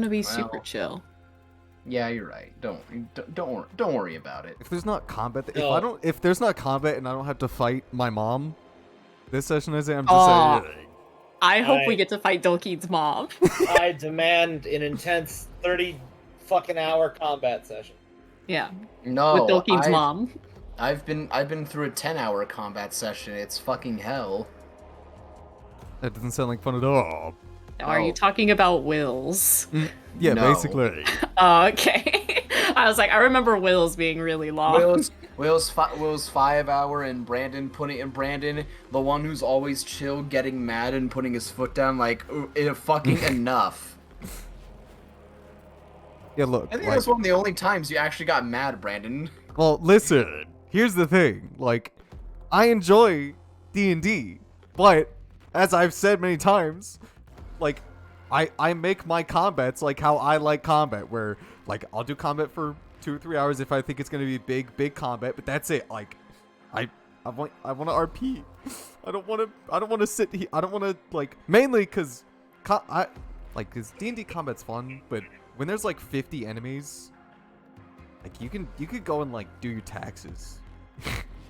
gonna be super Well, chill. Yeah, you're right. Don't worry about it. If there's not combat, No. if there's not combat and I don't have to fight my mom, this session is I'm just Aw. saying. I hope we I- get to fight Dolkeed's mom. I demand an intense 30 fucking hour combat session. Yeah, No, with Dolkeed's mom. I've been through a 10-hour combat session. It's fucking hell. That doesn't sound like fun at all. Are you Oh. talking about Will's? Yeah, No. basically. Oh, okay. I was like, I remember Will's being really long. Will's 5 hour and Brandon, the one who's always chill, getting mad and putting his foot down like fucking enough. Yeah, look. I think like- that's one of the only times you actually got mad, Brandon. Well, listen. Here's the thing. Like, I enjoy D&D, but as I've said many times, like, I make my combats like how I like combat, where like I'll do combat for 2 or 3 hours if I think it's gonna be big combat, but that's it. Like, I want to RP. I don't want to sit here. I don't want to like mainly because cause D&D combat's fun, but when there's like 50 enemies, like you could go and like do your taxes.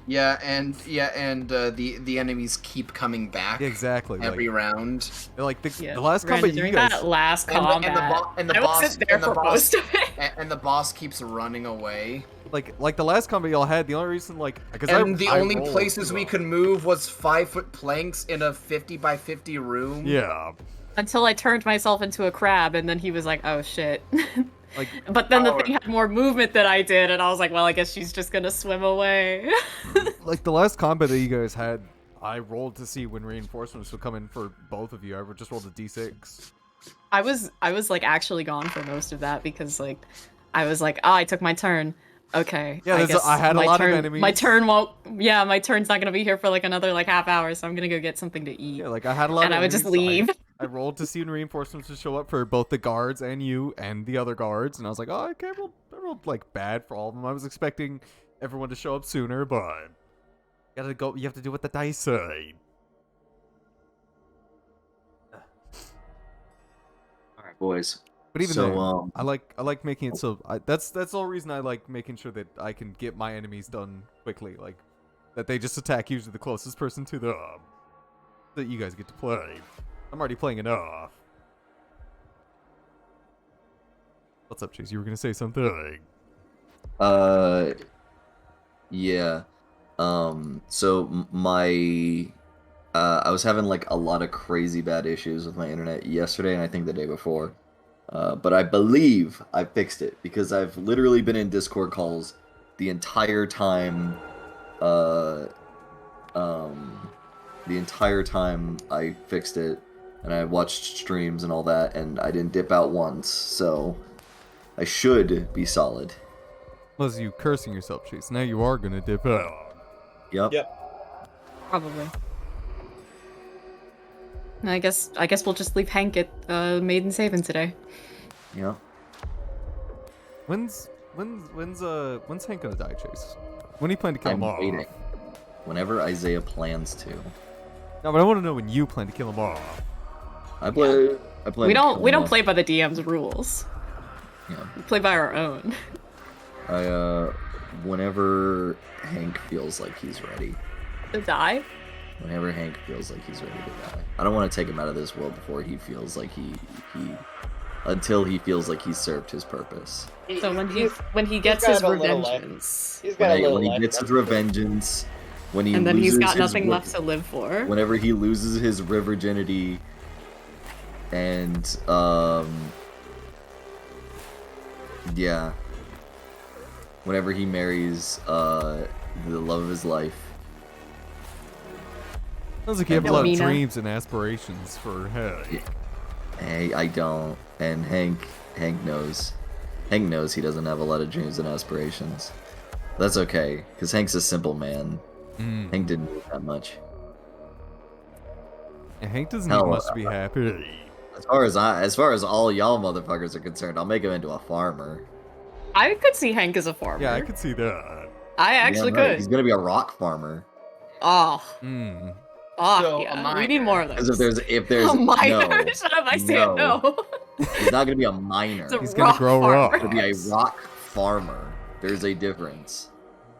Yeah, and the enemies keep coming back. Exactly. Every round. Like the Yeah, last Brandon, combat you during guys. that last And combat, the I boss, was there and the for boss, most of it. and the boss keeps running away. Like the last combat y'all had, the only reason like because And the I only rolled, places we could move was 5-foot planks in a 50 by 50 room. Yeah. Until I turned myself into a crab, and then he was like, "Oh shit." Like, But then the Oh. thing had more movement than I did, and I was like, "Well, I guess she's just gonna swim away." like the last combat that you guys had, I rolled to see when reinforcements would come in for both of you. I just rolled a d6. I was like actually gone for most of that because like I was like, "Oh, I took my turn." Okay. Yeah, guess I had a my lot of turn, enemies. My turn won't. Yeah, my turn's not gonna be here for like another like half hour, so I'm gonna go get something to eat. Yeah, like I had a lot And of I would just enemies. leave. I rolled to see when reinforcements would show up for both the guards and you and the other guards, and I was like, oh, okay, I rolled like bad for all of them. I was expecting everyone to show up sooner, but you have to do what the dice say. All right, boys. But even So, then, I like making it so that's the whole reason I like making sure that I can get my enemies done quickly, like that they just attack usually the closest person to them that you guys get to play. I'm already playing enough. What's up, Chase? You were gonna say something. Yeah. So my I was having like a lot of crazy bad issues with my internet yesterday and I think the day before. But I believe I fixed it because I've literally been in Discord calls the entire time. The entire time I fixed it, and I watched streams and all that, and I didn't dip out once, so I should be solid. Was you cursing yourself, Chase? Now you are gonna dip out. Yep. Probably. I guess we'll just leave Hank at Maiden Savin today. Yeah. When's Hank gonna die, Chase? When do you plan to kill I'm him off? waiting. Whenever Isaiah plans to. No, but I want to know when you plan to kill him off. I plan. We don't to kill him play by the DM's rules. Yeah. We play by our own. Whenever Hank feels like he's ready. To die? Whenever Hank feels like he's ready to die. I don't want to take him out of this world before he feels like until he feels like he's served his purpose. So when he gets his revengeance, He's got a little When he life. gets his revengeance, when he and then he's loses got his nothing wi- left to live for. Whenever he loses his virginity, and yeah, whenever he marries the love of his life. Sounds like you have a lot of Mina. dreams and aspirations for Hank. Hey, I don't, and Hank knows. Hank knows he doesn't have a lot of dreams and aspirations. That's okay, because Hank's a simple man. Hank didn't need that much. And Hank doesn't Hell, need much to be happy. As far as all y'all motherfuckers are concerned, I'll make him into a farmer. I could see Hank as a farmer. Yeah, I could see that. I actually Yeah, right. could. He's gonna be a rock farmer. Oh, So, a yeah. We miner. need more of Because those. if there's A miner? no, Shut up! I said no. He's not gonna be a miner. It's a He's gonna rock grow farmer. rocks. He's gonna be a rock farmer. There's a difference.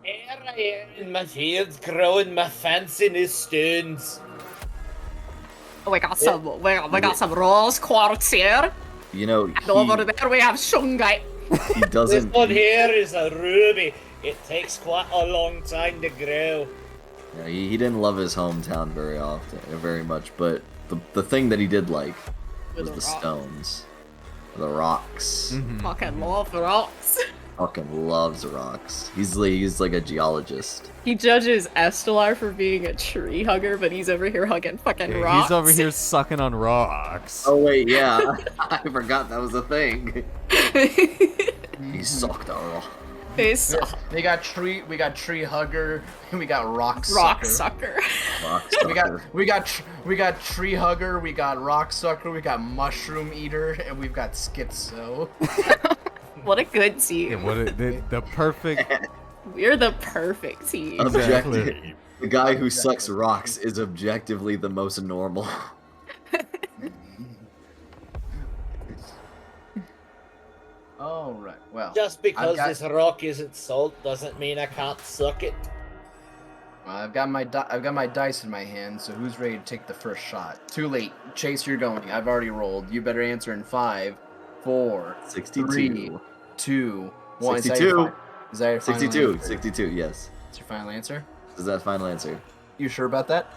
Here I am in my fields growing my fancy new stones. We got some rose quartz here. You know, And over there we have shungite. he This doesn't. one here is a ruby. It takes quite a long time to grow. Yeah, he didn't love his hometown very much, but the thing that he did like was The the rock. stones, the rocks. Fucking love rocks. Fucking loves rocks. He's like a geologist. He judges Estelar for being a tree hugger, but he's over here hugging fucking rocks. He's over here sucking on rocks. Oh wait, yeah, I forgot that was a thing. He sucked a rock. He's We got tree hugger, and we got rock rock sucker. sucker. Rock We got tree hugger, we got rock sucker, we got mushroom eater, and we've got schizo. What a good team. Yeah, the perfect. We're the perfect team. Objective. Exactly. The guy who sucks rocks is objectively the most normal. All right. Well, Just because got- this rock isn't salt doesn't mean I can't suck it. I've got my dice in my hand. So who's ready to take the first shot? Too late. Chase, you're going. I've already rolled. You better answer in 5, 4, 62. 3, 2, 1. 62. Is that your final 62. answer? 62. Yes. Is your final answer? Is that final answer? You sure about that?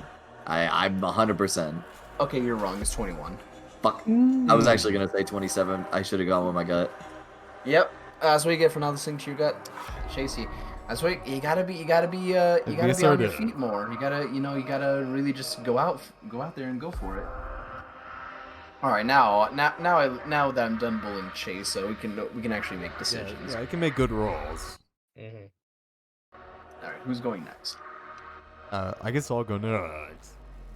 I'm 100%. Okay, you're wrong. It's 21. Fuck. I was actually gonna say 27. I should have gone with my gut. Yep. That's what you get for not listening to your gut, Chasey. That's what you gotta be on your assertive. feet more. You gotta really just go out there and go for it. All right, now that I'm done bullying Chase, so we can actually make decisions. Yeah, I can make good rolls. Mm-hmm. All right, who's going next? I guess I'll go next.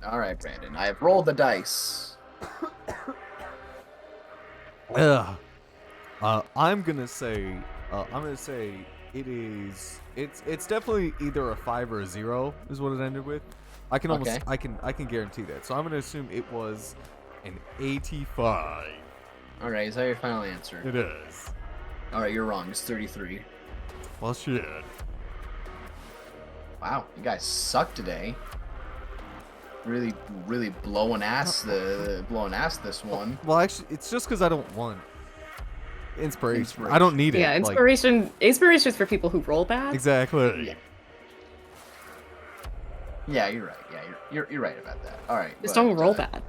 All right, Brandon. I have rolled the dice. Ugh. I'm gonna say it's definitely either a 5 or a 0 is what it ended with. I can almost Okay. I can guarantee that. So I'm gonna assume it was an 85. All right, is that your final answer? It is. All right, you're wrong. It's 33. Well, shit. Wow, you guys suck today. Really blowing ass this one. Well, actually, it's just because I don't want inspiration. Inspiration. I don't need it. Yeah, like- inspiration's for people who roll bad. exactly. Yeah. Yeah, you're right. Yeah, you're right about that. All right. Just but, don't roll bad.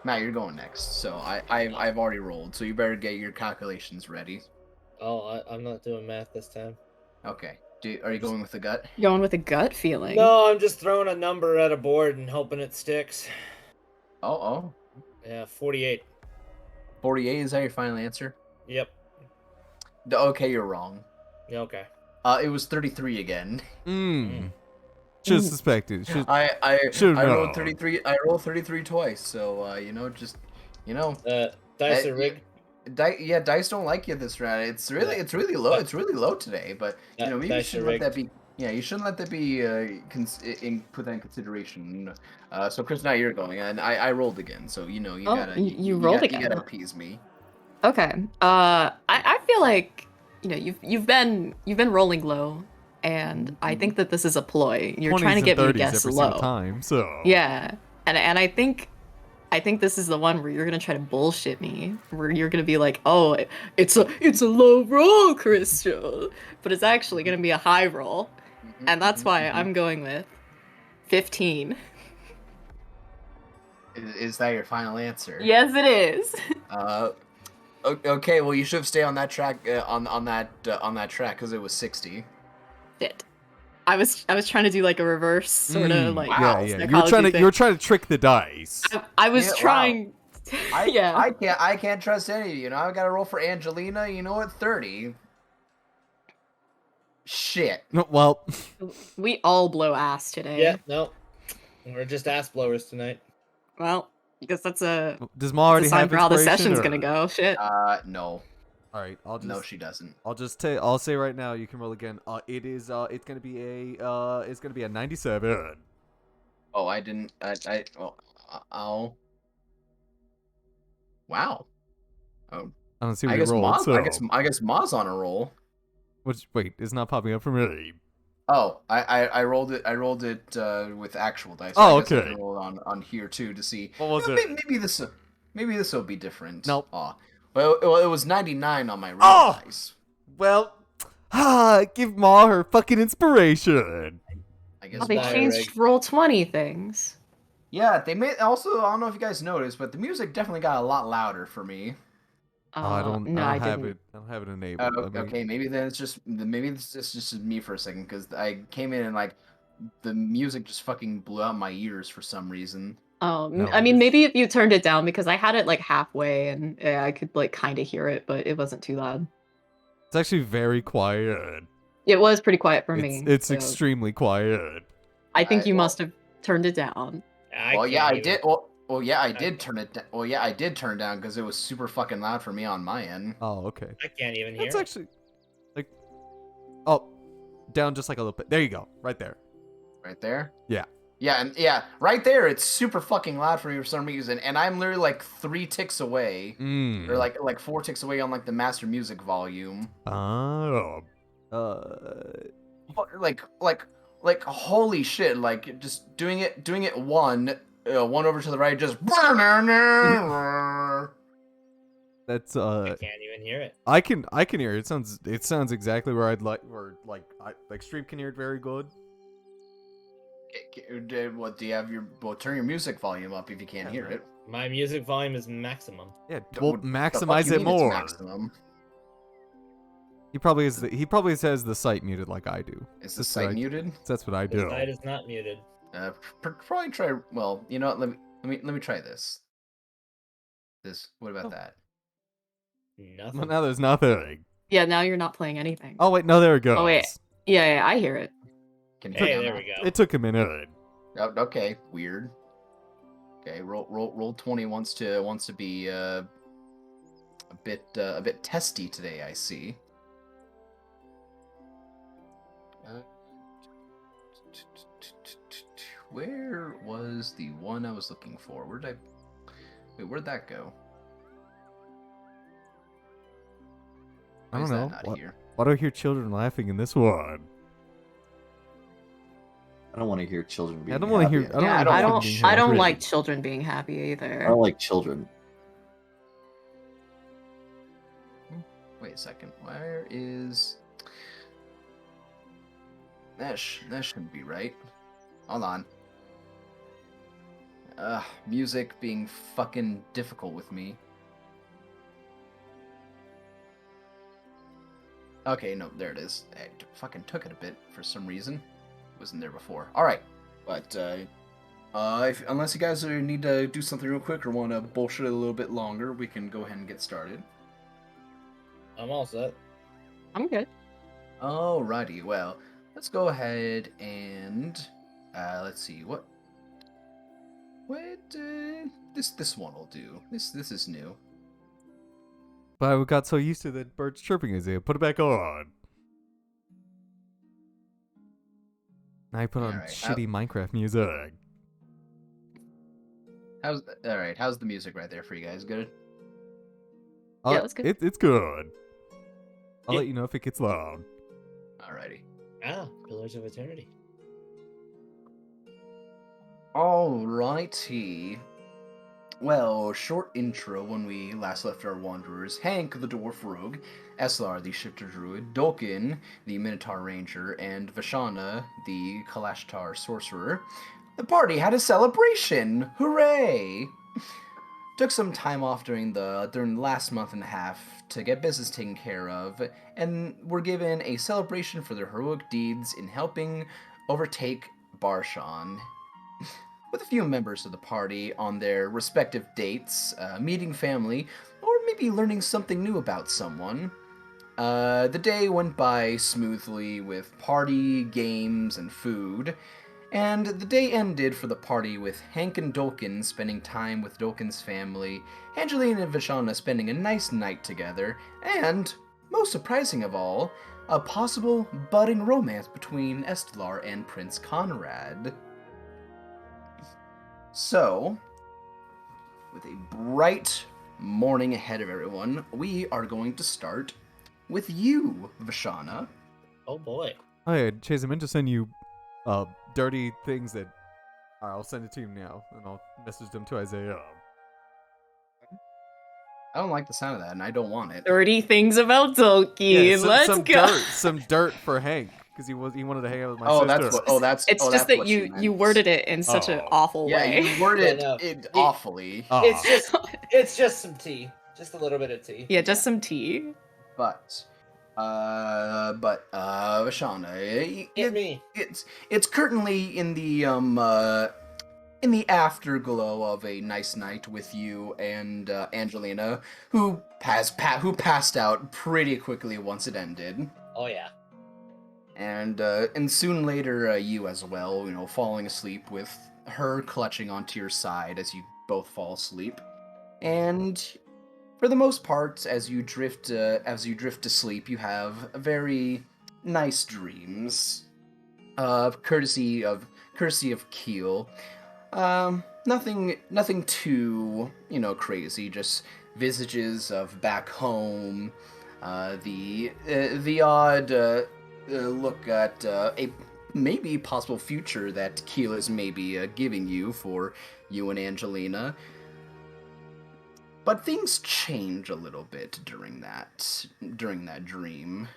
Matt, you're going next. So I've already rolled. So you better get your calculations ready. Oh, I'm not doing math this time. Okay. Are you going with the gut? Going with a gut feeling. No, I'm just throwing a number at a board and hoping it sticks. Oh. Yeah, 48. 48. Is that your final answer? Yep. Okay, you're wrong. Yeah, okay. It was 33 again. Should have suspected. Should. I Should've rolled known. 33. I rolled 33 twice. So Dice Uh, are rigged. Dice don't like you this round. It's really low. It's really low today. But maybe you Dice shouldn't are let that rigged. be. Yeah, you shouldn't let that be put that in consideration. So Chris, now you're going, and I rolled again. So you Oh, gotta you rolled You again, gotta huh? appease me. Okay. I feel like you've been rolling low, and I think that this is a ploy. You're 20s trying to and get me to 30s guess every single low. time. So. Yeah, and I think this is the one where you're gonna try to bullshit me, where you're gonna be like, oh, it's a low roll, Crystal, but it's actually gonna be a high roll, and that's why I'm going with 15. Is that your final answer? Yes, it is. Okay. Well, you should have stayed on that track. On that track because it was 60. Shit. I was trying to do like a reverse sort of like Wow. Yeah. psychology thing. You're trying to trick the dice. I was Yeah, wow. trying. Yeah. I can't trust any of you. I gotta roll for Angelina. You know what? 30. Shit. No, well, We all blow ass today. Yeah, no. We're just ass blowers tonight. Well, because that's a does Ma already sign have for how the inspiration, session's or- gonna go. Shit. No. All right, No, she doesn't. I'll say right now. You can roll again. It's gonna be a 97. Oh, I didn't. I'll. Wow. Oh, I don't see what I you guess rolled. Ma's. So, I guess Ma's on a roll. which wait, it's not popping up for me. Oh, I rolled it. I rolled it with actual dice. Oh, I guess I okay. can roll it on here too to see. What was You it? know, maybe this will be different. Nope. Aw. Well, it was 99 on my real Oh! dice. Well, give Ma her fucking inspiration. I Oh, guess. they Bye, changed Rick. roll 20 things. Yeah, they made. Also, I don't know if you guys noticed, but the music definitely got a lot louder for me. Oh, I don't No, I have didn't. it. I don't have it enabled. Let me- Okay, maybe then it's just me for a second because I came in and like the music just fucking blew out my ears for some reason. No, I mean, it's- maybe if you turned it down because I had it like halfway and yeah, I could like kind of hear it, but it wasn't too loud. It's actually very quiet. It was pretty quiet for me. It's so extremely quiet. I think you well- must have turned it down. Well, yeah, I can't even- did. Well, yeah, I did Okay. turn it. Well, yeah, I did turn it down because it was super fucking loud for me on my end. Oh, okay. I can't even hear That's it. actually like, oh, down just like a little bit. There you go, right there. Right there. Yeah. Yeah, and yeah, right there, it's super fucking loud for me for some reason, and I'm literally like 3 ticks away, or like 4 ticks away on like the master music volume. Oh. Like holy shit! Like just doing it one over to the right, just. That's I can't even hear it. I can hear it. It sounds exactly where I'd like, where like Stream can hear it very good. What do you have your? Well, turn your music volume up if you can't hear it. My music volume is maximum. Yeah, well, What the fuck maximize you it mean it's more. maximum? He probably says the site muted like I do. Is the That's what site I- muted? That's what I The do. site is not muted. Probably try. Well, you know what? Let me try this. What about Oh. that? Nothing. Well, now there's nothing. Yeah, now you're not playing anything. Oh wait, no, there it goes. Oh, wait. Yeah, I hear it. Can you Hey, hear me there now? we go. It took a minute. Oh, okay, weird. Okay, roll 20 wants to be a bit testy today. I see. Where was the one I was looking for? Where'd that go? I Why don't is know. that not here? Why do I hear children laughing in this one? I don't want to hear children being I don't want to happy. hear. I don't Yeah, wanna I hear don't. children being I don't happy. like children being happy either. I don't like children. Wait a second. Where is that? That shouldn't be right. Hold on. Music being fucking difficult with me. Okay, no, there it is. I fucking took it a bit for some reason. It wasn't there before. All right, but unless you guys need to do something real quick or want to bullshit it a little bit longer, we can go ahead and get started. I'm all set. I'm good. Alrighty, well, let's go ahead and let's see what this one will do. This is new. But I got so used to the birds chirping as they put it back on. Now I put on Alright, shitty Minecraft music. How's the music right there for you guys? Good. Yeah, that's good. It's good. I'll Yeah. let you know if it gets loud. Alrighty. Pillars of Eternity. Alrighty. Well, short intro when we last left our wanderers. Hank, the dwarf rogue, Eslar, the shifter druid, Dolkin, the minotaur ranger, and Vashana, the Kalashtar sorcerer. The party had a celebration! Hooray! Took some time off during the last month and a half to get business taken care of, and were given a celebration for their heroic deeds in helping overtake Barshan. With a few members of the party on their respective dates, meeting family, or maybe learning something new about someone. The day went by smoothly with party, games, and food, and the day ended for the party with Hank and Dolkin spending time with Dolkin's family, Angeline and Vashana spending a nice night together, and, most surprising of all, a possible budding romance between Estelar and Prince Conrad. So, with a bright morning ahead of everyone. We are going to start with you, Vashana. Oh boy. Oh yeah, Chase, I meant to send you dirty things that I'll send it to you now, and I'll message them to Isaiah. I don't like the sound of that, and I don't want it. 30 things about Tolkien. Let's some go. some dirt for Hank because he wanted to hang out with my Oh, sister. that's what. Oh, that's. It's oh, just that's that what she you meant. worded it in such an Oh. awful Yeah, way. you worded no. it The- awfully. It's just some tea. Just a little bit of tea. Yeah, just some tea. But Vashana, Hit me. it's currently in the afterglow of a nice night with you and Angelina, who passed out pretty quickly once it ended. Oh yeah. And soon later, you as well, falling asleep with her clutching onto your side as you both fall asleep. And for the most part, as you drift to sleep, you have very nice dreams, courtesy of Keel. Nothing too crazy. Just visages of back home, the odd look at a maybe possible future that Keel is maybe giving you for you and Angelina. But things change a little bit during that dream.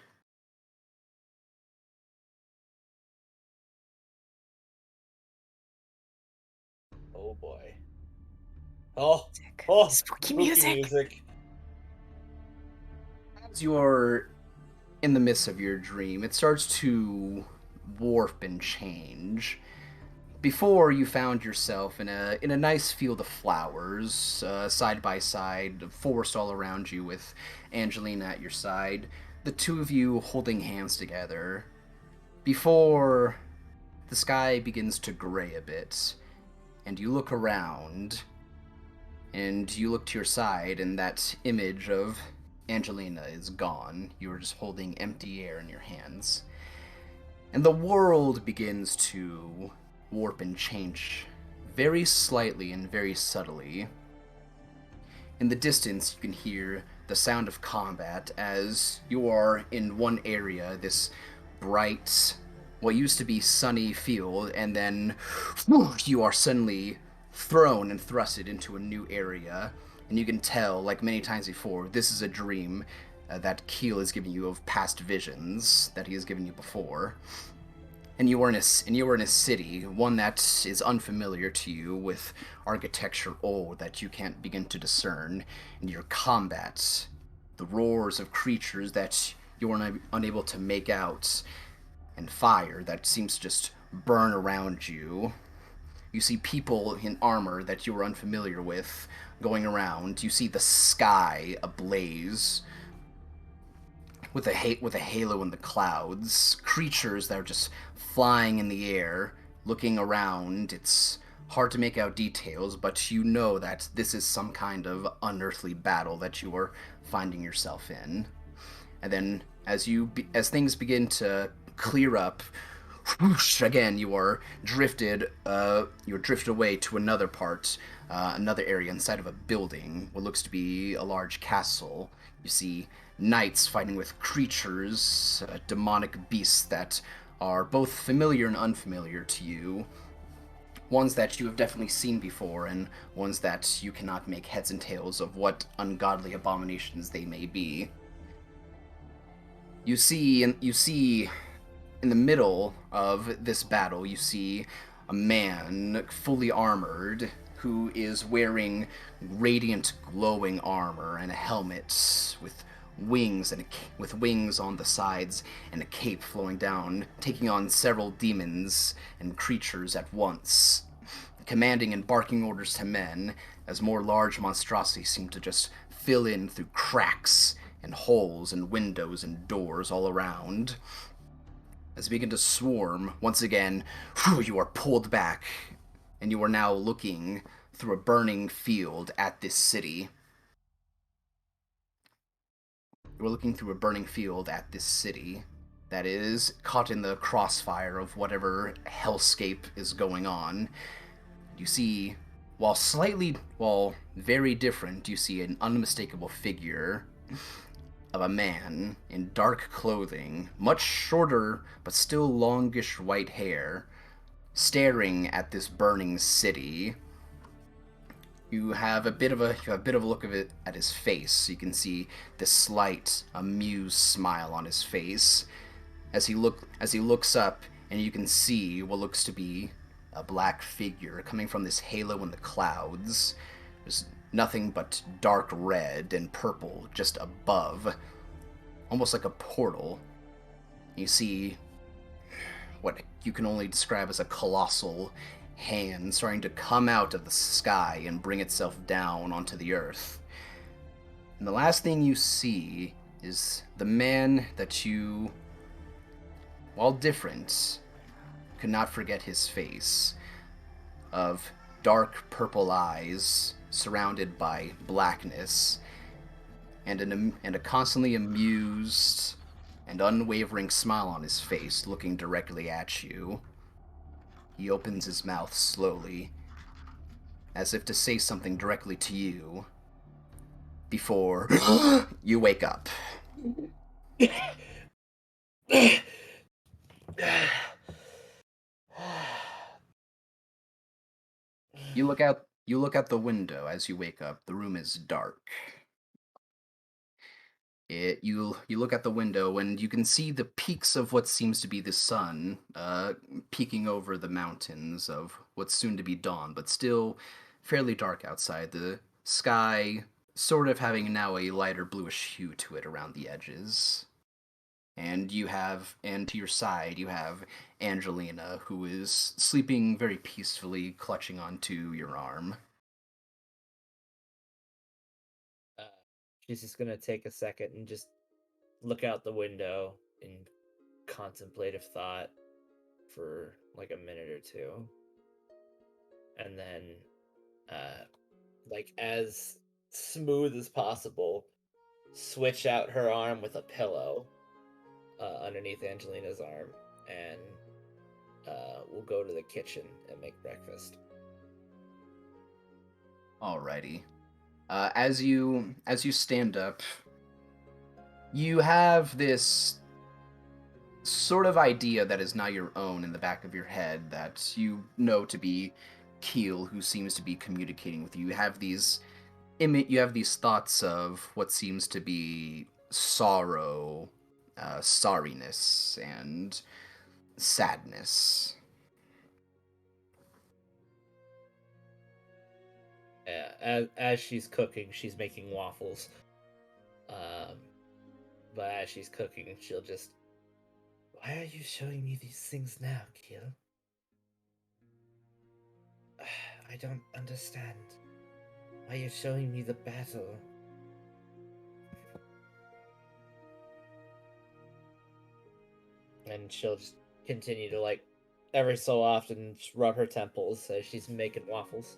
Oh boy. Oh, Spooky music. As you're in the midst of your dream, it starts to warp and change. Before, you found yourself in a nice field of flowers, side by side, forest all around you, with Angelina at your side, the two of you holding hands together. Before the sky begins to gray a bit, and you look around, and you look to your side, and that image of Angelina is gone. You are just holding empty air in your hands. And the world begins to warp and change very slightly and very subtly. In the distance, you can hear the sound of combat as you are in one area, this bright, what used to be sunny field, and then you are suddenly thrown and thrusted into a new area. And you can tell, like many times before, this is a dream that Keel is giving you of past visions that he has given you before. And you are in a city, one that is unfamiliar to you, with architecture old that you can't begin to discern. And your combat, the roars of creatures that you are unable to make out, and fire that seems to just burn around you. You see people in armor that you are unfamiliar with going around. You see the sky ablaze with a halo in the clouds. Creatures that are just flying in the air, looking around. It's hard to make out details, but you know that this is some kind of unearthly battle that you are finding yourself in. And then, as things begin to clear up, whoosh, again you are drifted. You're drifted away to another part, another area inside of a building, what looks to be a large castle. You see knights fighting with creatures, demonic beasts that are both familiar and unfamiliar to you. Ones that you have definitely seen before, and ones that you cannot make heads and tails of what ungodly abominations they may be. You see in the middle of this battle, you see a man fully armored who is wearing radiant glowing armor and a helmet with wings on the sides and a cape flowing down, taking on several demons and creatures at once, commanding and barking orders to men as more large monstrosities seem to just fill in through cracks and holes and windows and doors all around. As they begin to swarm, once again, you are pulled back, and you are now looking through a burning field at this city. You are looking through a burning field at this city that is caught in the crossfire of whatever hellscape is going on. You see while very different, you see an unmistakable figure of a man in dark clothing, much shorter but still longish white hair, staring at this burning city. You have a bit of a look of it at his face. You can see this slight, amused smile on his face as he looks up, and you can see what looks to be a black figure coming from this halo in the clouds. There's nothing but dark red and purple just above, almost like a portal. You see what you can only describe as a colossal hand starting to come out of the sky and bring itself down onto the earth. And the last thing you see is the man that you, while different, could not forget his face, of dark purple eyes surrounded by blackness, and a constantly amused and unwavering smile on his face, looking directly at you. He opens his mouth slowly, as if to say something directly to you, before you wake up. You look out the window as you wake up. The room is dark. You look at the window and you can see the peaks of what seems to be the sun, peeking over the mountains of what's soon to be dawn, but still fairly dark outside. The sky sort of having now a lighter bluish hue to it around the edges. And to your side, you have Angelina, who is sleeping very peacefully, clutching onto your arm. She's just gonna take a second and just look out the window in contemplative thought for like a minute or two. And then, like as smooth as possible, switch out her arm with a pillow underneath Angelina's arm, and we'll go to the kitchen and make breakfast. Alrighty. As you stand up, you have this sort of idea that is not your own in the back of your head that you know to be Keel, who seems to be communicating with you. You have these thoughts of what seems to be sorrow, sorriness, and sadness. Yeah, as she's cooking, she's making waffles. But as she's cooking, she'll just, why are you showing me these things now, Keel? I don't understand. Why are you showing me the battle? And she'll just continue to, like, every so often just rub her temples as she's making waffles.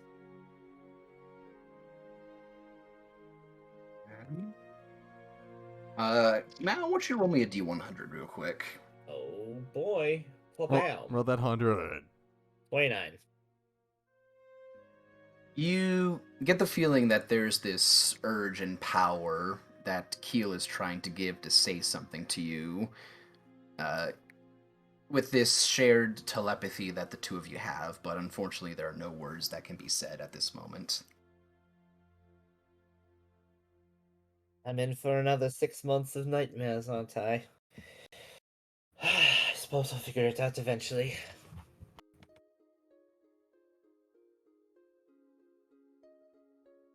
Matt, I want you to roll me a D100 real quick. Oh boy. Roll, Bam. roll that 100. 29. You get the feeling that there's this urge and power that Keel is trying to give to say something to you, with this shared telepathy that the two of you have, but unfortunately there are no words that can be said at this moment. I'm in for another 6 months of nightmares, aren't I? I suppose I'll figure it out eventually.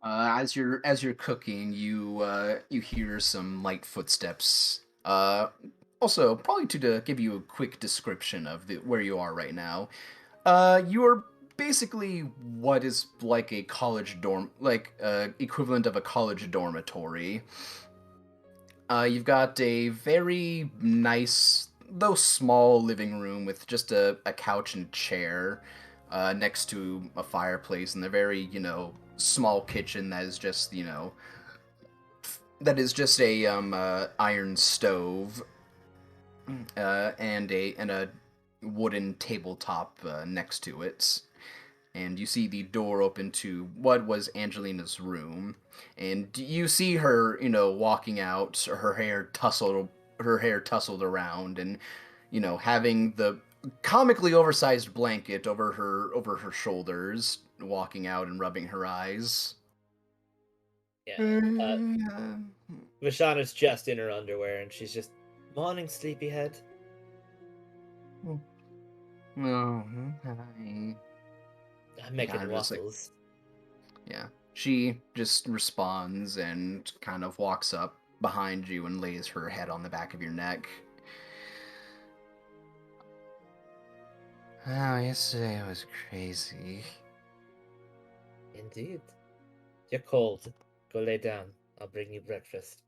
As you're cooking, you hear some light footsteps. Also, probably to give you a quick description of where you are right now. You are basically what is like a college dorm, like equivalent of a college dormitory. You've got a very nice, though small, living room with just a couch and chair next to a fireplace, and a very, small kitchen that is just, a iron stove and a wooden tabletop next to it. and you see the door open to what was Angelina's room, and you see her, walking out, her hair tousled around, and having the comically oversized blanket over her shoulders, walking out and rubbing her eyes. Yeah. Vashana's just in her underwear, and she's just, morning, sleepyhead. Oh, hi. I'm making Kind of just like, waffles. yeah. She just responds and kind of walks up behind you and lays her head on the back of your neck. Oh, yesterday was crazy. Indeed. You're cold. Go lay down. I'll bring you breakfast.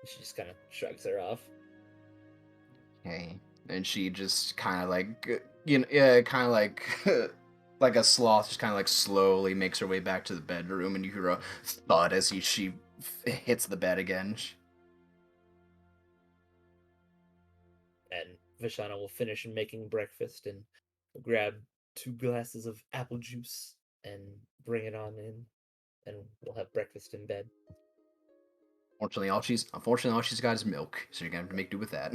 She just kind of shrugs her off. Okay. And she just kind of like, kind of like, like a sloth, just kind of like slowly makes her way back to the bedroom, and you hear a thud as she hits the bed again. And Vashana will finish making breakfast and grab 2 glasses of apple juice and bring it on in, and we'll have breakfast in bed. Unfortunately, all she's got is milk, so you're gonna have to make do with that.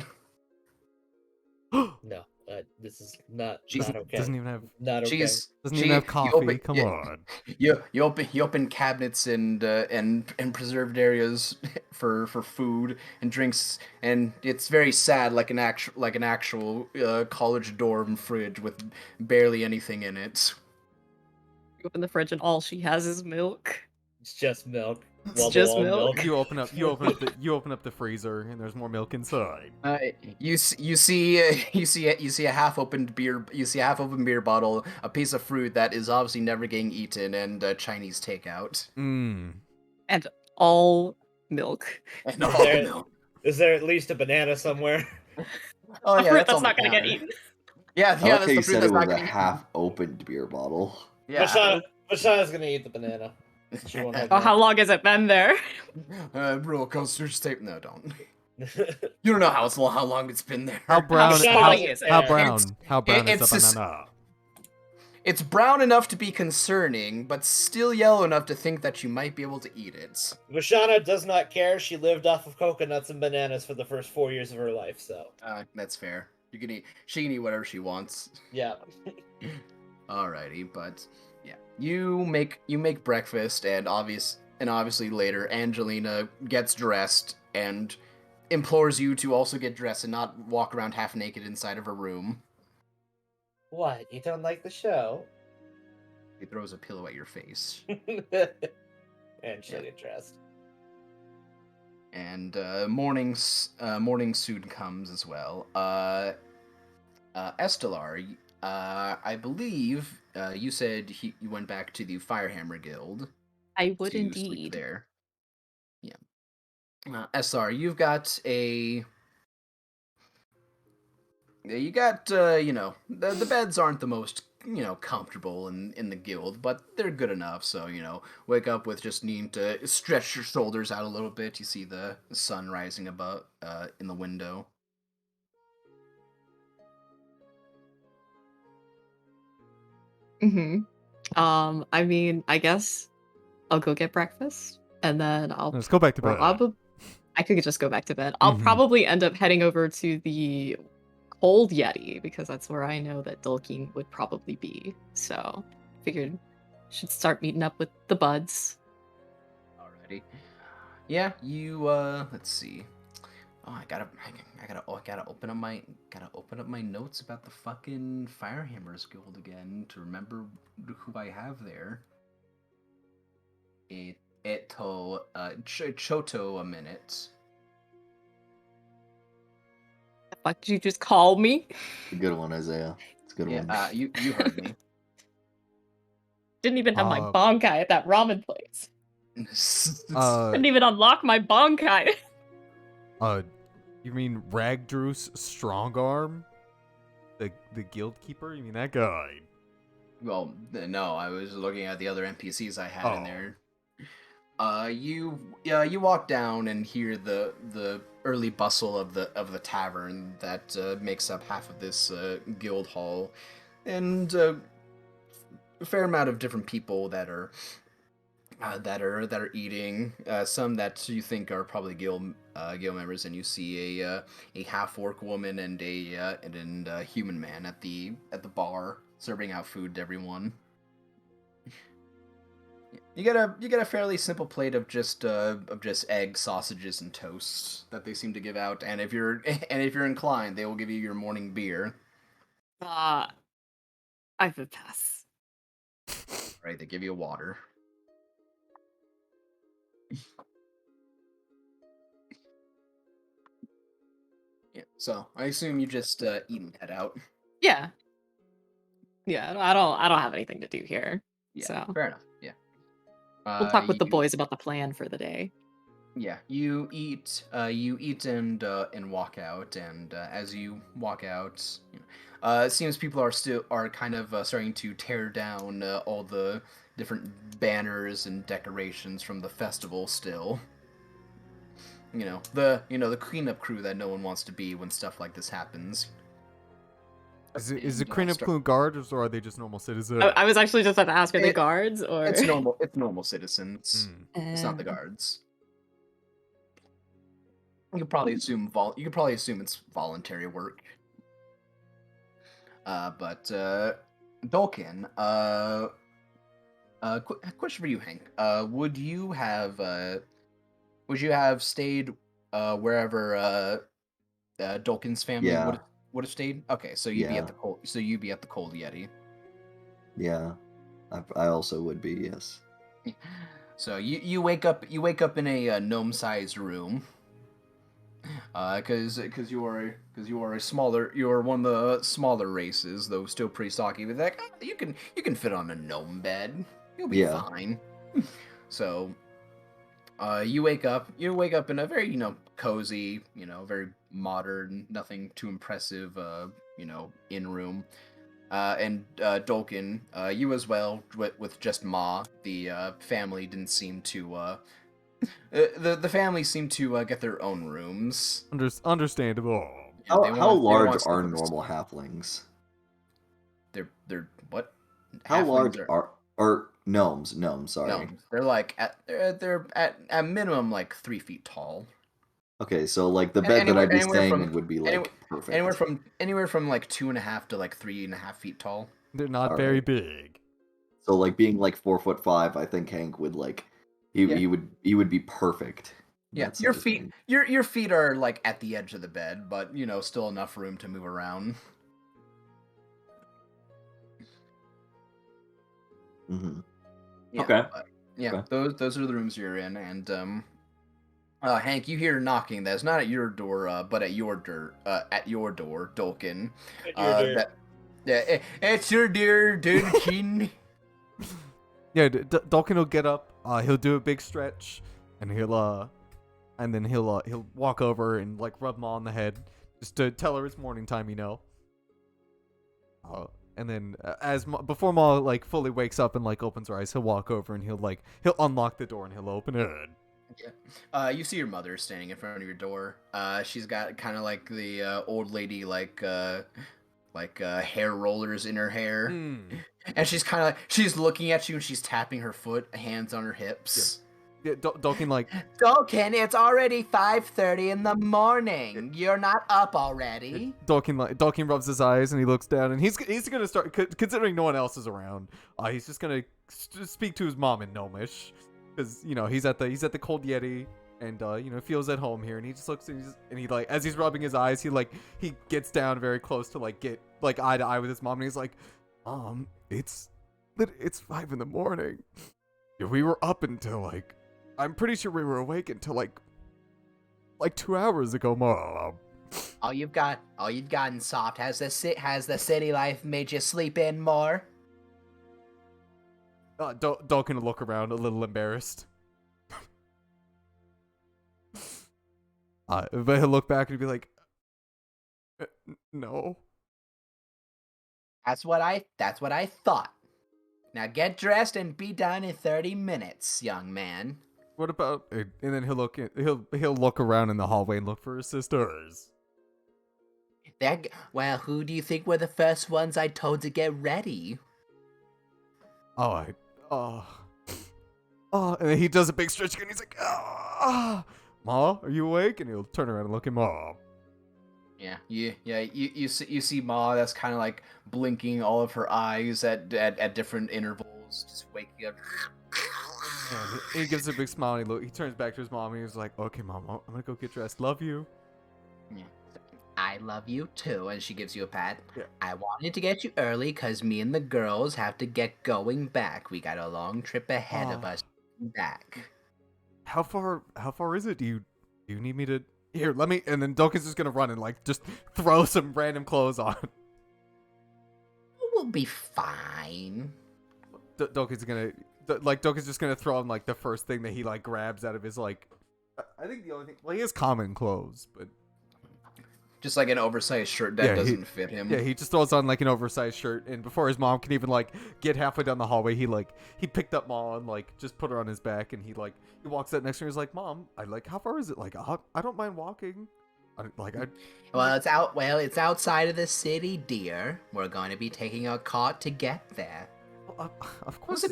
No, this is not She's- okay. Doesn't even have She's doesn't even have you coffee. open- Come yeah, on. you open cabinets and preserved areas for food and drinks, and it's very sad, like an actual college dorm fridge with barely anything in it. You open the fridge and all she has is milk. It's just milk. It's Wall to just wall milk. You open up the freezer and there's more milk inside. You see a half-opened beer bottle, a piece of fruit that is obviously never getting eaten, and Chinese takeout. Mmm. And all milk. And Is all there- milk. Is there at least a banana somewhere? Oh A yeah, fruit that's all that's not the gonna get counter. eaten. Yeah, I like that's how the you fruit said that's it not was a gonna be eaten. half-opened beer bottle. Yeah. Vashana's gonna eat the banana. She won't have Oh, how long has it been there? Roller coasters tape. No, don't. You don't know how long it's been there. How brown? salty is it? How brown? It's- How brown is it's the just- banana? It's brown enough to be concerning, but still yellow enough to think that you might be able to eat it. Vashana does not care. She lived off of coconuts and bananas for the first 4 years of her life, so That's fair. She can eat whatever she wants. yeah. Alrighty, but yeah, you make breakfast, and obviously later Angelina gets dressed and implores you to also get dressed and not walk around half naked inside of her room. What? You don't like the show? He throws a pillow at your face. And she'll get dressed. And morning soon comes as well. Estelar, I believe you said you went back to the Firehammer Guild I would to sleep indeed. there. Yeah. Estelar, you've got a. You got the beds aren't the most comfortable in the guild, but they're good enough. So wake up with just needing to stretch your shoulders out a little bit. You see the sun rising above in the window. I mean, I guess I'll go get breakfast and then I'll Let's go back to bed. I could just go back to bed. I'll Mhm. probably end up heading over to the Cold Yeti because that's where I know that Dulkeen would probably be. So figured should start meeting up with the buds. Alrighty. Yeah, you let's see. Oh, I gotta open up my notes about the fucking Firehammers Guild again to remember who I have there. Choto a minute. The fuck did you just call me? It's a good one, Isaiah. It's a good Yeah, one. you heard me. Didn't even have my Uh, bonkai at that ramen place. Didn't even unlock my bonkai. You mean Ragdru's strong arm? The guild keeper? You mean that guy? Well, no, I was looking at the other NPCs I had in Oh. there. You walk down and hear the early bustle of the tavern that makes up half of this guild hall, and a fair amount of different people that are eating. Some that you think are probably guild members, and you see a half orc woman and a human man at the bar serving out food to everyone. You get a fairly simple plate of just eggs, sausages, and toast that they seem to give out. And if you're inclined, they will give you your morning beer. I would pass. Right? They give you water. Yeah. So I assume you just eat and head out. Yeah. Yeah, I don't have anything to do here. Yeah. So Fair enough. Yeah. we'll talk with the You boys about the plan for the day. Yeah, you eat and walk out, and as you walk out, it seems people are kind of starting to tear down all the different banners and decorations from the festival. Still, the cleanup crew that no one wants to be when stuff like this happens. Is the And, cleanup start- crew guards or are they just normal citizens? I was actually just about to ask, are they It- guards or? It's normal. It's normal citizens. Mm. It's not the guards. You could probably assume it's voluntary work. But Dolkin, question for you, Hank. Would you have stayed wherever Dolkin's family Yeah. would have stayed? Okay, so you'd be at the Cold Yeti. Yeah, I also would be, yes. So you wake up in a gnome-sized room. Because you are one of the smaller races, though still pretty stocky. But like, you can fit on a gnome bed. You'll be Yeah. fine. So, you wake up in a very cozy, very modern, nothing too impressive, in room. And Dolkin, you as well, with just Ma. The family didn't seem to the family seemed to get their own rooms. Understandable. Yeah, they How want large stuff are in the- normal halflings? They're what? How large Halflings are gnomes? Sorry. gnomes. They're like they're at minimum like 3 feet tall. Okay, so like the bed that I'd be staying in would be like anywhere- perfect. anywhere from like 2.5 to like 3.5 feet tall. They're not All very right. big. So like being like 4'5", I think Hank would like he would be perfect. Yeah, That your size feet thing. your feet are like at the edge of the bed, but still enough room to move around. Mhm. Yeah, Okay. but, yeah, Okay. those are the rooms you're in, and Hank, you hear knocking. That's not at your door, but at your door, Dolkin. It's your dear Dolkin. Yeah, Dalkin will get up. He'll do a big stretch, and he'll walk over and like rub Ma on the head, just to tell her it's morning time. And then before Ma like fully wakes up and like opens her eyes, he'll walk over and he'll unlock the door and he'll open it. Yeah. You see your mother standing in front of your door. She's got kind of like the old lady like hair rollers in her hair, and she's looking at you and she's tapping her foot, hands on her hips. Yeah, Dalkin like Dolkin, it's already 5:30 in the morning. You're not up already. Dalkin rubs his eyes and he looks down and he's gonna start considering no one else is around. He's just gonna speak to his mom in Gnomish, because he's at the Cold Yeti and feels at home here, and he just looks and he like, as he's rubbing his eyes, he gets down very close to like get like eye to eye with his mom, and he's like, it's 5 in the morning. We were up until like, I'm pretty sure we were awake until like 2 hours ago, Mom. All you've gotten soft. Has the city life made you sleep in more? Dalkin will look around a little embarrassed. But he'll look back and be like, no. That's what I thought. Now get dressed and be done in 30 minutes, young man. What about? And then he'll look around in the hallway and look for his sisters. Well, who do you think were the first ones I told to get ready? All right. And then he does a big stretch again. He's like, Ma, are you awake? And he'll turn around and look at Ma. Yeah, you see Ma that's kind of like blinking all of her eyes at different intervals, just waking up. And he gives a big smile and he turns back to his mom and he's like, okay, Mom, I'm gonna go get dressed. Love you. Yeah. I love you too, and she gives you a pat. Yeah. I wanted to get you early because me and the girls have to get going back. We got a long trip ahead of us back. How far is it? Do you need me to here, let me and then Dokin's just gonna run and like just throw some random clothes on. We'll be fine. Dokin's just gonna throw him like the first thing that he like grabs out of his like I think the only thing he has common clothes, but Just like an oversized shirt that doesn't fit him. Yeah, he just throws on like an oversized shirt, and before his mom can even like get halfway down the hallway, he picked up Ma and like just put her on his back, and he walks up next to her. He's like, Mom, how far is it? Like, I don't mind walking. Well, it's outside of the city, dear. We're going to be taking a cart to get there. Of It course.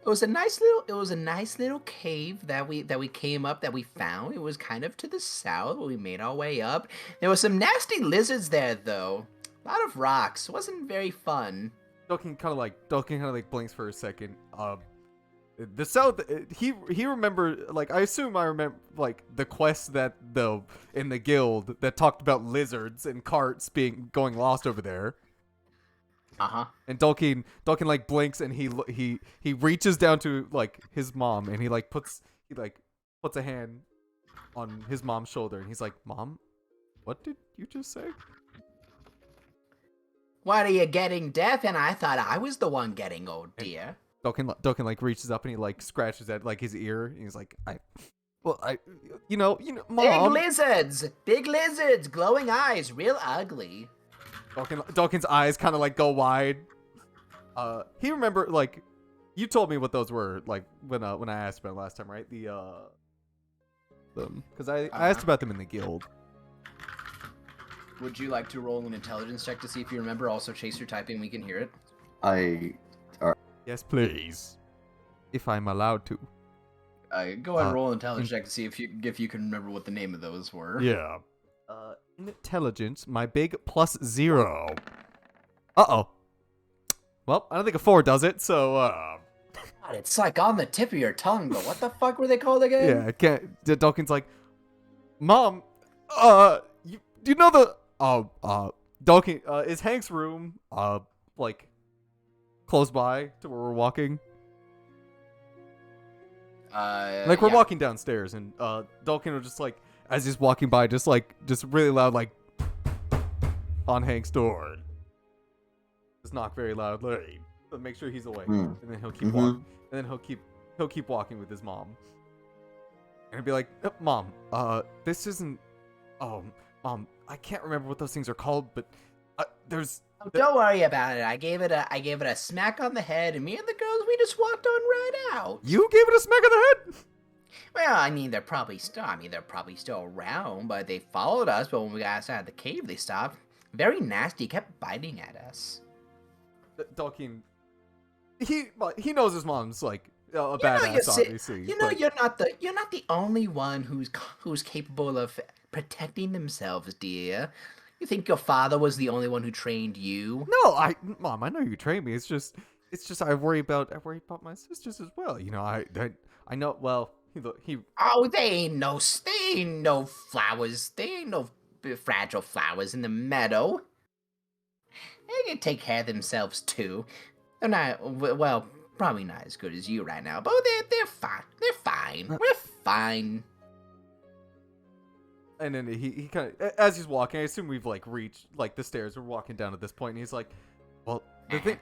was a nice little cave that we came up that we found. It was kind of to the south. We made our way up. There were some nasty lizards there, though. A lot of rocks. It wasn't very fun. Dokin kind of like blinks for a second. The south. He remember I assume I remember like the quest that in the guild that talked about lizards and carts going lost over there. And Dokin like blinks and he reaches down to like his mom and he puts a hand on his mom's shoulder and he's like, Mom, what did you just say? What are you getting deaf? And I thought I was the one getting old, dear. Dokin like reaches up and he like scratches at like his ear and he's like, Mom. Big lizards, glowing eyes, real ugly. Dokin's eyes kind of like go wide. He remember like you told me what those were like when I asked about it last time, right? Because I asked about them in the guild. Would you like to roll an intelligence check to see if you remember? Also, Chaser typing, we can hear it. Yes, please, if I'm allowed to. Go ahead and roll an intelligence check to see if you can remember what the name of those were. Yeah. Intelligence, my big +0. Uh-oh. Well, I don't think a 4 does it, so, God, it's like on the tip of your tongue, but what the fuck were they called again? Yeah, I can't. Dawkins like, Mom, do you know the, Dawkins, is Hank's room, like, close by to where we're walking? We're walking downstairs, and, Dawkins was just like, as he's walking by, just really loud, like, on Hank's door. Just knock very loudly, but make sure he's awake, and then he'll keep walking. And then he'll keep walking with his mom. And he'll be like, Mom, this isn't. Mom, I can't remember what those things are called, but there's. Oh, don't worry about it. I gave it a smack on the head, and me and the girls, we just walked on right out. You gave it a smack on the head? Well, I mean, they're probably still around, but they followed us. But when we got outside the cave, they stopped. Very nasty, kept biting at us. Dawkins, he knows his mom's like a badass, obviously. You're not the only one who's capable of protecting themselves, dear. You think your father was the only one who trained you? No, Mom, I know you trained me. It's just I worry about my sisters as well. You know, I know. Well, he. Oh, they ain't no flowers. They ain't no fragile flowers in the meadow. They can take care of themselves too. They're not well, probably not as good as you right now, but they're fine. They're fine. We're fine. And then he kind of, as he's walking, I assume we've like reached like the stairs. We're walking down at this point, and he's like, "Well, the thing,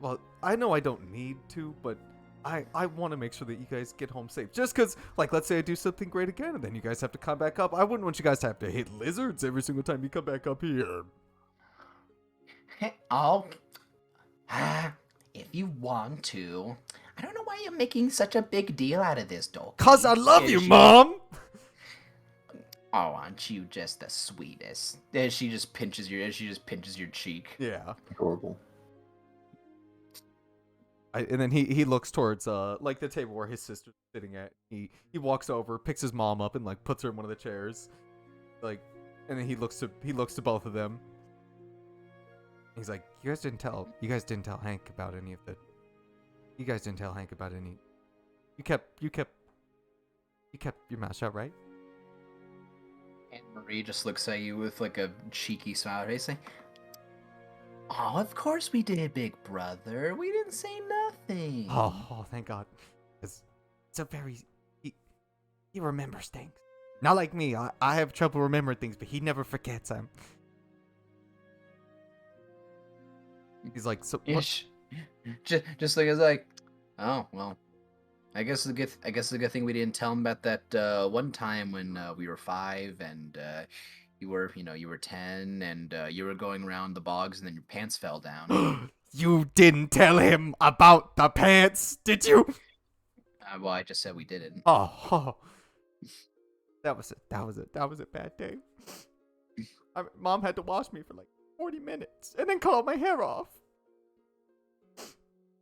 well, I know I don't need to, but I want to make sure that you guys get home safe. Just because, like, let's say I do something great again, and then you guys have to come back up. I wouldn't want you guys to have to hit lizards every single time you come back up here." Oh, if you want to. I don't know why you're making such a big deal out of this, Dolphin. 'Cause I love you, Mom! Oh, aren't you just the sweetest? And she just pinches your cheek. Yeah. Adorable. And then he looks towards like the table where his sister's sitting at. He walks over, picks his mom up, and like puts her in one of the chairs, like, and then he looks to both of them. He's like, you guys didn't tell Hank about any of the. You guys didn't tell Hank about any. You kept your mouth shut, right? Anne Marie just looks at you with like a cheeky smile. They say, "Oh, of course we did, big brother. We didn't say nothing." Oh, thank God. It's a very he remembers things. Not like me. I have trouble remembering things, but he never forgets them. He's like, so what? Ish. Just like it's like, oh well. I guess the good thing we didn't tell him about that one time when we were 5 and you were 10 and you were going around the bogs and then your pants fell down. You didn't tell him about the pants, did you? Well, I just said we didn't. Oh. That was a bad day. Mom had to wash me for like 40 minutes and then cut all my hair off.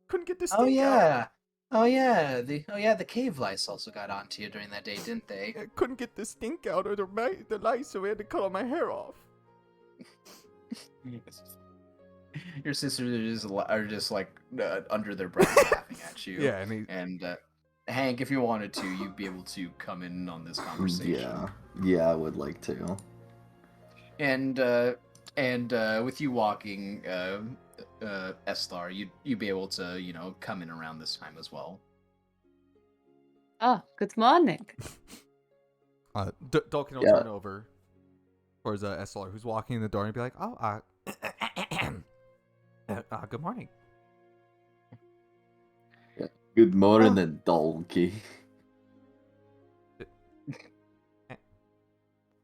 Couldn't get this. Oh yeah. Oh yeah, the cave lice also got onto you during that day, didn't they? I couldn't get the stink out of the lice, so we had to cut all my hair off. Your sisters are just like under their breath laughing at you. Yeah, and Hank, if you wanted to, you'd be able to come in on this conversation. Yeah, I would like to. And with you walking, Eslar, you'd be able to come in around this time as well. Oh, good morning. Dalkin will turn over towards SLR, who's walking in the door, and be like, "Oh, good morning." Good morning, Dolky.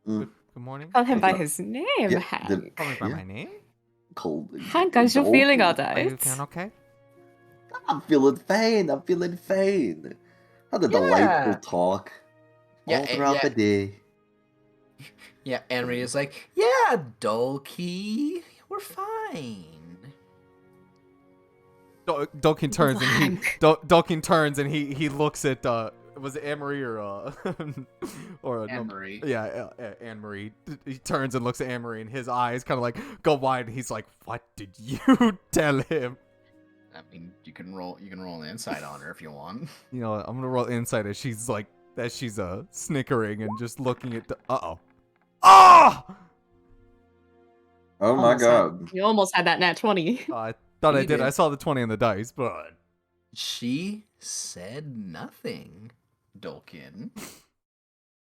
Good morning. Call him by his name, Hank. Call me by my name. Hank, how's you feeling all Are you right? feeling okay? I'm feeling fine. Had a delightful talk all throughout the day. Yeah, Henry is like, yeah, Dolky, we're fine. Dolkin turns and Dolkin turns and he looks at was it Anne-Marie or Anne-Marie. Yeah, Anne-Marie. He turns and looks at Anne-Marie and his eyes kind of like go wide and he's like, "What did you tell him?" I mean, you can roll an insight on her if you want. You know, I'm gonna roll insight as she's snickering and just looking at the Ah! Oh my God. You almost had that nat 20. I thought I You did. did. I saw the 20 on the dice, but She said nothing, Dolkin.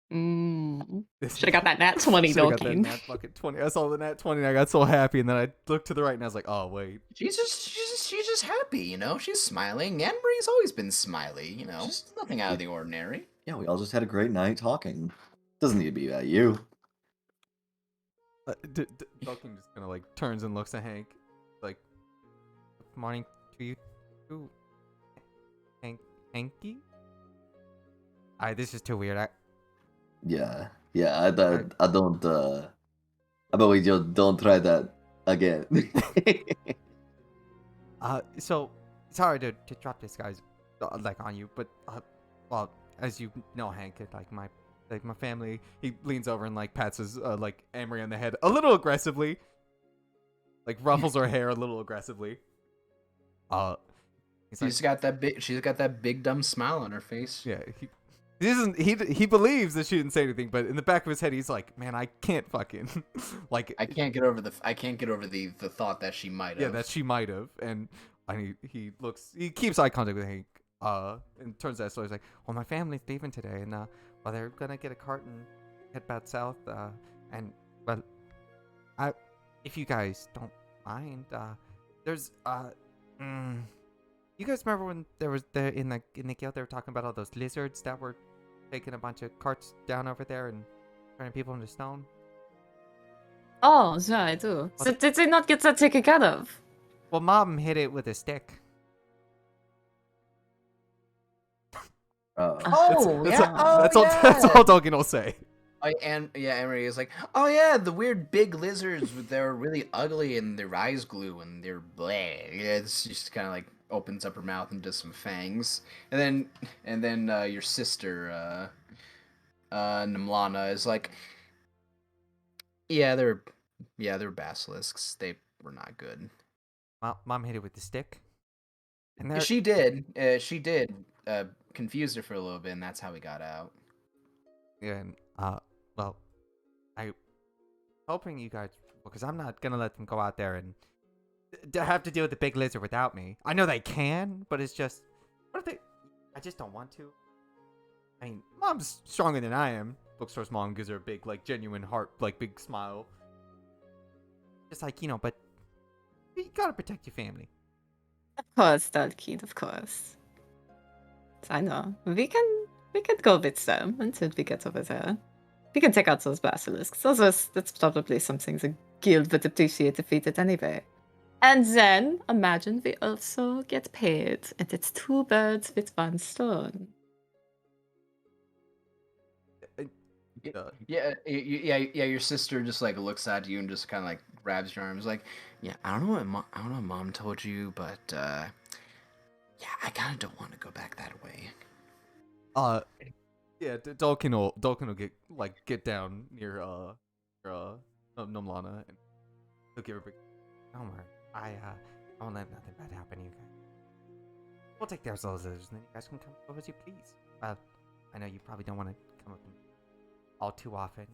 Should have got that nat 20, Should've got that Dolkin. nat fucking 20. I saw the nat 20 and I got so happy, and then I looked to the right and I was like, "Oh wait." She's just happy, She's smiling. Anne Marie's always been smiley, Just- Nothing out of the ordinary. Yeah, we all just had a great night talking. Doesn't need to be about you. Dalkin just kind of like turns and looks at Hank, like, "Good morning to you too, Hanky." This is too weird. Yeah. I don't. I bet we just don't try that again. So sorry to drop this, guys, like on you, but well, as you know, Hank, like my family. He leans over and like pats his like Amory on the head a little aggressively, like ruffles her hair a little aggressively. She's got that big dumb smile on her face. Yeah, he believes that she didn't say anything, but in the back of his head, he's like, "Man, I can't fucking like." I can't get over the thought that she might have. Yeah, that she might have, and he keeps eye contact with Hank, and turns to Eslo. He's like, "Well, my family's leaving today, and well, they're gonna get a cart and head back south, and well, if you guys don't mind, there's you guys remember when there was in the guild they were talking about all those lizards that were taking a bunch of carts down over there and turning people into stone?" Oh, yeah, I do. So did they not get that taken care of? Well, Mom hit it with a stick. Oh, That's yeah. That's all Dalkin will say. Emery is like, oh yeah, the weird big lizards. They're really ugly and their eyes glue and they're bleh. Yeah, it's just kind of like, opens up her mouth and does some fangs, and then your sister Nimlana is like, yeah, they're basilisks. They were not good. Mom hit it with the stick. And there, She did confuse her for a little bit, and that's how we got out. and well, I hoping you guys, because I'm not gonna let them go out there and have to deal with the big lizard without me. I know they can, but it's just, what if they? I just don't want to. I mean, Mom's stronger than I am. Looks towards Mom, gives her a big, like, genuine heart, like, big smile. Just like, but you gotta protect your family. Of course, Dalkid, of course. I know. We can go with them until we get over there. We can take out those basilisks. That's probably something the guild would appreciate if we did anyway. And then imagine we also get paid, and it's 2 birds with 1 stone. Yeah. Your sister just like looks at you and just kind of like grabs your arms, like, yeah. I don't know what Mom told you, but yeah, I kind of don't want to go back that way. Yeah, Dolkin will get down near Nomlana, and he'll give her a big. Don't worry, I won't let nothing bad happen to you guys. We'll take care of those lizards, and then you guys can come over as you please. I know you probably don't want to come up all too often,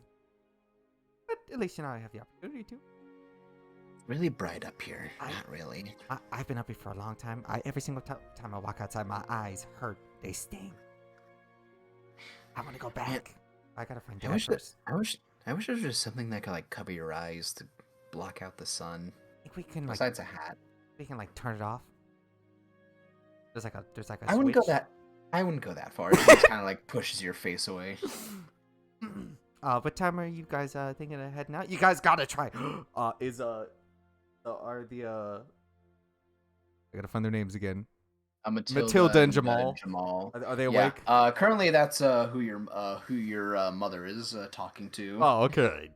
but at least you know I have the opportunity to. Really bright up here. Not really. I've been up here for a long time. Every single time I walk outside, my eyes hurt. They sting. I want to go back. I gotta find Dad first. I wish there was just something that could like cover your eyes to block out the sun. I think we can Besides a hat. we can like turn it off. There's like a I wouldn't switch. I wouldn't go that far. It just kind of like pushes your face away. What time are you guys thinking of heading out? You guys gotta try. I gotta find their names again. Matilda and Jamal. Are they awake? Yeah. Currently, that's who your mother is talking to. Oh, okay.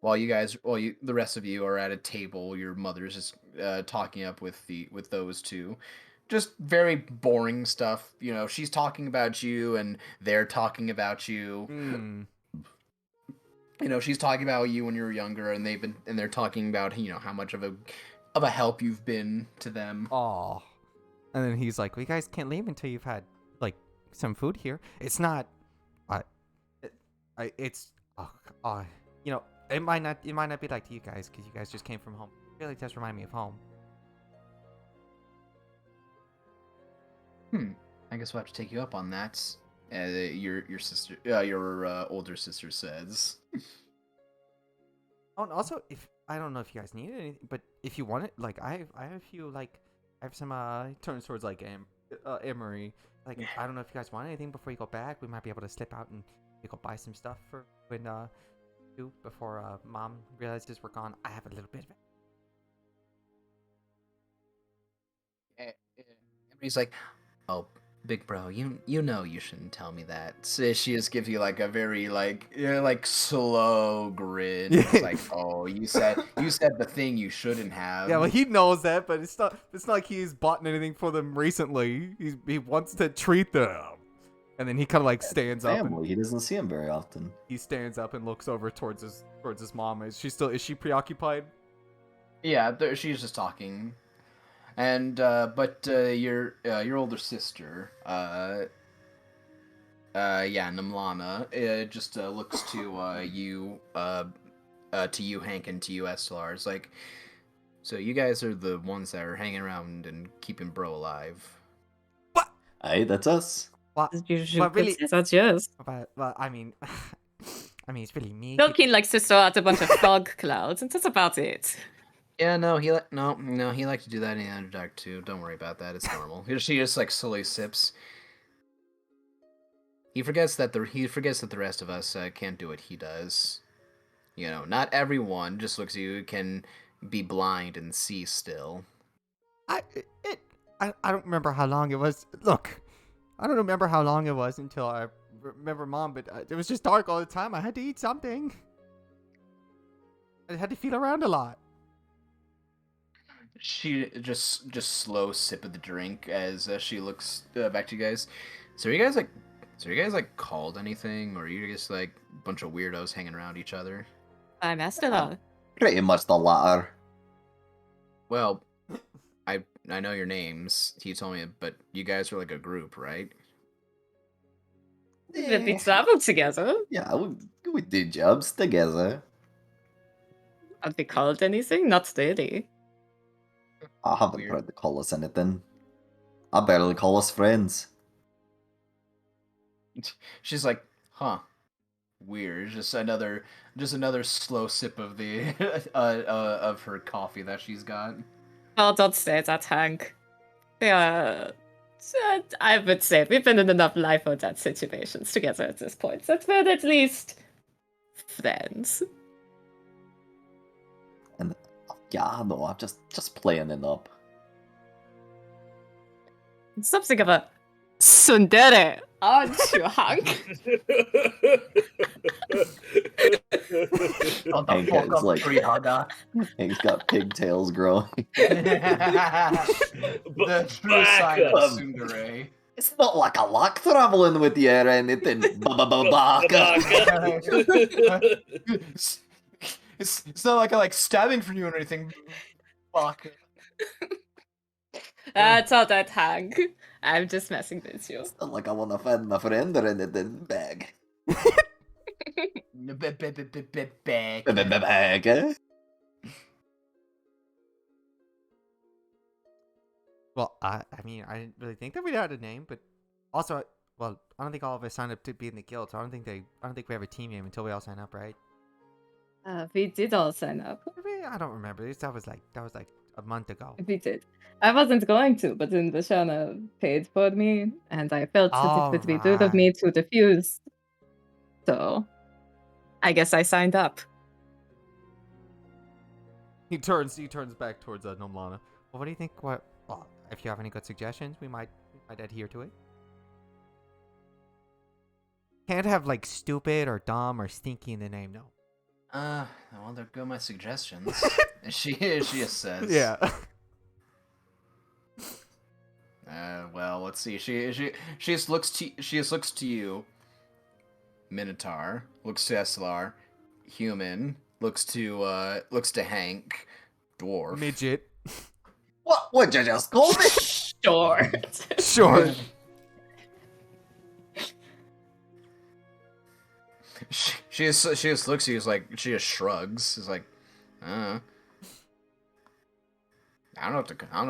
While the rest of you are at a table, your mother's just talking up with those two. Just very boring stuff. She's talking about you, and they're talking about you. She's talking about you when you were younger, and they're talking about how much of a help you've been to them. Aw. And then he's like, "Well, you guys can't leave until you've had like some food here. It's not, it's, it might not be like to you guys because you guys just came from home. It really does remind me of home." I guess we'll have to take you up on that. Your sister, your older sister says. Oh, and also, if I don't know if you guys need anything, but if you want it, like I have a few like. I have some turns towards like Emery. Like I don't know if you guys want anything before you go back. We might be able to slip out and you go buy some stuff for when before Mom realizes we're gone. I have a little bit of it. Emery's like, "Oh, big bro, you know you shouldn't tell me that." So she just gives you like a very like slow grin. It's like, "Oh, you said the thing you shouldn't have." Yeah, well, he knows that, but it's not like he's bought anything for them recently. He wants to treat them, and then he kind of like stands up. Family. He doesn't see him very often. He stands up and looks over towards his mom. Is she preoccupied? Yeah, she's just talking. And but your older sister, Nimlana, just looks to you, Hank, and to you, Estelar. It's like, so you guys are the ones that are hanging around and keeping bro alive. What? Hey, that's us. Well, Really, that's yours. Well, I mean, it's really me. Tolkien likes to throw out a bunch of fog clouds, and that's about it. Yeah, no, he liked to do that in the Underdark too. Don't worry about that; it's normal. She just like slowly sips. He forgets that the rest of us can't do what he does. Not everyone just looks at you can be blind and see still. I don't remember how long it was. Look, I don't remember how long it was until I remember Mom, but it was just dark all the time. I had to eat something. I had to feel around a lot. She just slow sip of the drink as she looks back to you guys. So are you guys like, called anything, or are you just like a bunch of weirdos hanging around each other? I'm Estella. Pretty much the latter. Well, I know your names. He told me, but you guys are like a group, right? We traveled together. Yeah, we did jobs together. Are we called anything? Not really. I haven't Weird. tried to call us anything. I barely call us friends. She's like, huh. Weird. Just another slow sip of the of her coffee that she's got. Oh, don't say that, Hank. Yeah. I would say we've been in enough life or death situations together at this point that we're at least friends. And yeah, no, I'm just playing it up. Something of a tsundere, aren't you, Hank? Shut the Hank fuck has, up, like- tree hugger. Hank's got pigtails growing. The true side of tsundere. It's not like I like traveling with you or anything. It's not like I like stabbing for you or anything. Fuck. That's all that, Hank. I'm just messing with you. It's not like I want to find my friend or anything. Bag. Bag. Eh? Well, I mean, I didn't really think that we had a name, but also, well, I don't think all of us signed up to be in the guild, so I don't think we have a team name until we all sign up, right? We did all sign up. I don't remember. That was like a month ago. We did. I wasn't going to, but then Vashana paid for me, and I felt that it would be rude of me to refuse. So, I guess I signed up. He turns back towards Nomlana. Well, what do you think? Well, if you have any good suggestions, we might adhere to it. Can't have like stupid or dumb or stinky in the name, no. Well, there go my suggestions. she just says. Yeah. Well, let's see. She just looks to you. Minotaur looks to Eslar. Human looks to Hank. Dwarf. Midget. What would you just call me? Sure. Sure. She just looks at you. Like she just shrugs. It's like, I don't know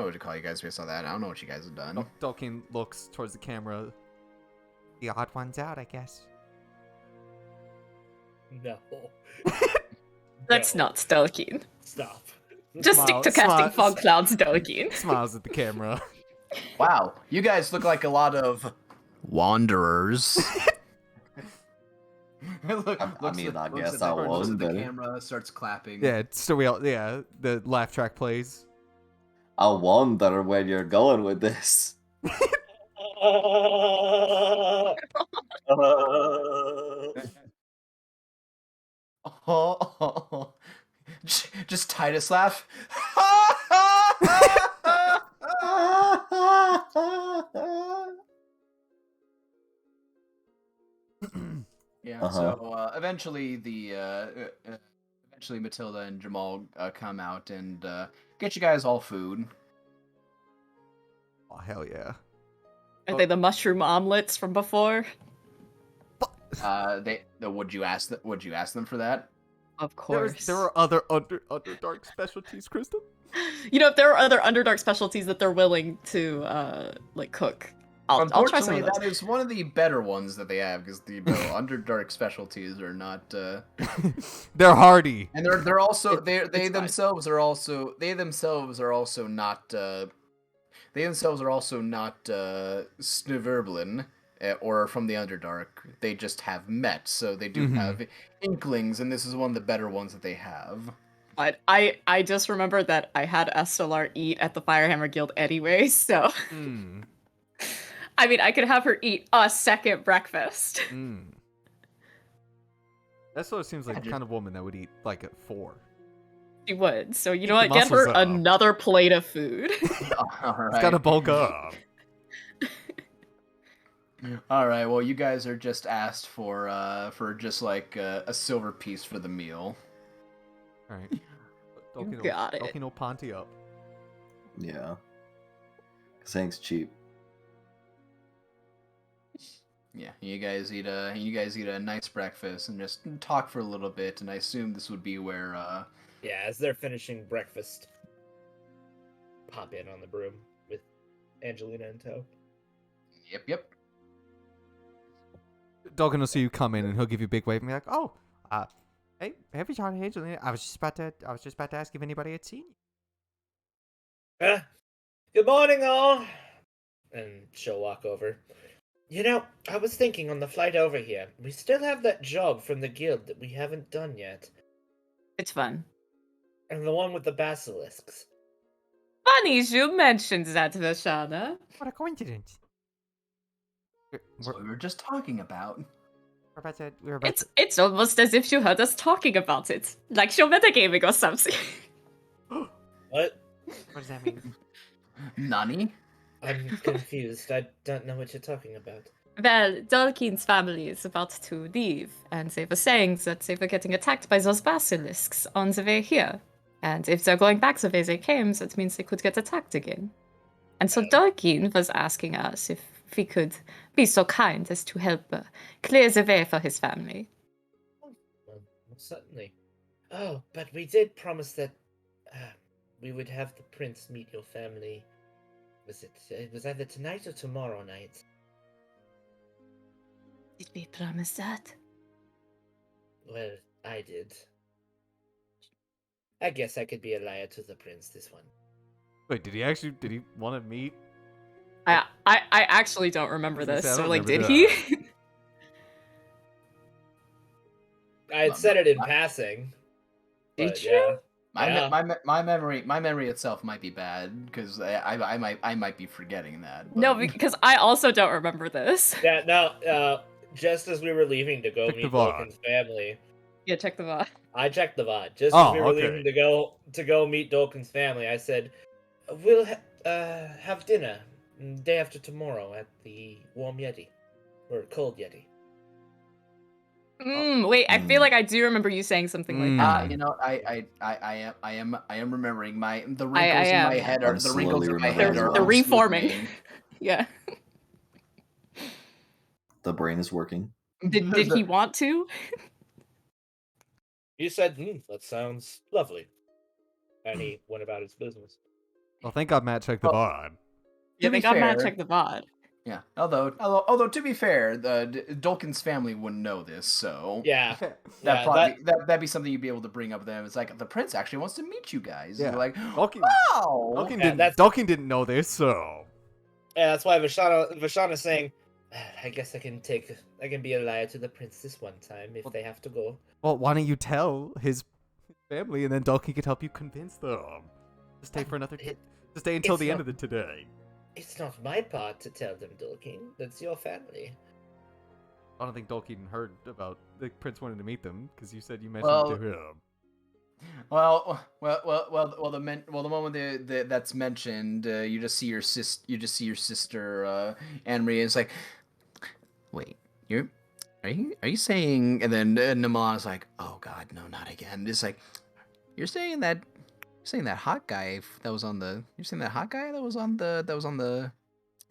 what to call you guys based on that. I don't know what you guys have done. Tolkien looks towards the camera. The odd ones out, I guess. No. That's No. not Tolkien. Stop. Just stick to casting fog clouds, Tolkien. Smiles at the camera. Wow, you guys look like a lot of wanderers. I guess I was, The but camera starts clapping. Yeah, so the laugh track plays. I wonder where you're going with this. Oh. Just Titus laugh. Yeah. So eventually Matilda and Jamal come out and get you guys all food. Oh hell yeah! Are they the mushroom omelets from before? Would you ask them for that? Of course. There are other Underdark specialties, Kristen. You know, if there are other Underdark specialties that they're willing to cook, I'll try some Unfortunately, of those. that is one of the better ones that they have because the Underdark specialties are not. They're hardy, And they're also they fine. themselves are also not Sniverblin or from the Underdark. They just have met, so they do have inklings, and this is one of the better ones that they have. But I just remember that I had Estelar eat at the Firehammer Guild anyway, so I mean I could have her eat a second breakfast. That sort of seems like the kind of woman that would eat like at 4. She would. So you Keep know the what? Get her muscles up. another plate of food. All right. It's gotta bulk up. All right. Well, you guys are just asked for just like a silver piece for the meal. Alright. You got it. Dokino Ponty up. Yeah. Cause Hank's cheap. Yeah, you guys eat a nice breakfast and just talk for a little bit. And I assume this would be where Yeah, as they're finishing breakfast, pop in on the broom with Angelina in tow. Yep. Dokino will see you come in and he'll give you a big wave and be like, "Oh, hey, have you talked to Angelina? I was just about to ask if anybody had seen you." Good morning, all. And she'll walk over. You know, I was thinking on the flight over here, we still have that job from the guild that we haven't done yet. It's fun. And the one with the basilisks. Funny you mentioned that, Vashana. What a coincidence. That's what we were just talking about. We're about It's almost as if you heard us talking about it. Like you're metagaming or something. What? What does that mean? Nani? I'm confused. I don't know what you're talking about. Well, Dulkin's family is about to leave, and they were saying that they were getting attacked by those basilisks on the way here. And if they're going back the way they came, that means they could get attacked again. And so Dulkin was asking us if we could be so kind as to help clear the way for his family. Well, certainly. Oh, but we did promise that we would have the prince meet your family. It was either tonight or tomorrow night. Did we promise that? Well, I did. I guess I could be a liar to the prince this one. Wait, did he want to meet? I actually don't remember I was this. gonna say, I So don't like, did remember he? I had said it in passing. Did but you? yeah. My memory itself might be bad because I might be forgetting that. No, but- because I also don't remember this. Yeah, no, just as we were leaving to go Check the meet VOD. Dolkin's family, Yeah, check the VOD. I checked the VOD. Just Oh, as we were okay. leaving to go meet Dolkin's family, I said, "We'll have dinner day after tomorrow at the Warm Yeti or Cold Yeti." Wait, I feel like I do remember you saying something like that. you know, I am remembering the I wrinkles in my am. head I'm are the wrinkles slowly in my remembering head as are well. They're reforming. smoothing. Yeah. The brain is working. Did he want to? He said, "That sounds lovely," and he went about his business. Well, thank God Matt checked the Oh. VOD. Yeah, To they be got Matt fair- check the VOD. Yeah. Although to be fair, Dolkin's family wouldn't know this, so Yeah, that'd be something you'd be able to bring up with them. It's like the prince actually wants to meet you guys. Yeah. And you're like, Dolkin, wow. Dolkin, Yeah, didn't, that's- Dolkin didn't know this, so that's why Vashana's saying, "I guess I can be a liar to the prince this one time if they have to go." well, why don't you tell his family and then Dolkin could help you convince them to stay for another It- to stay until it's the end not- of the today. It's not my part to tell them, Dolkin. That's your family. I don't think Dolkin heard about the prince wanting to meet them because you said you mentioned Well- it to him. Well, the moment that's mentioned, you just see your sister Anne Marie is like, wait, are you saying? And then Namana's like, oh God, no, not again. It's like, you're saying that hot guy that was on the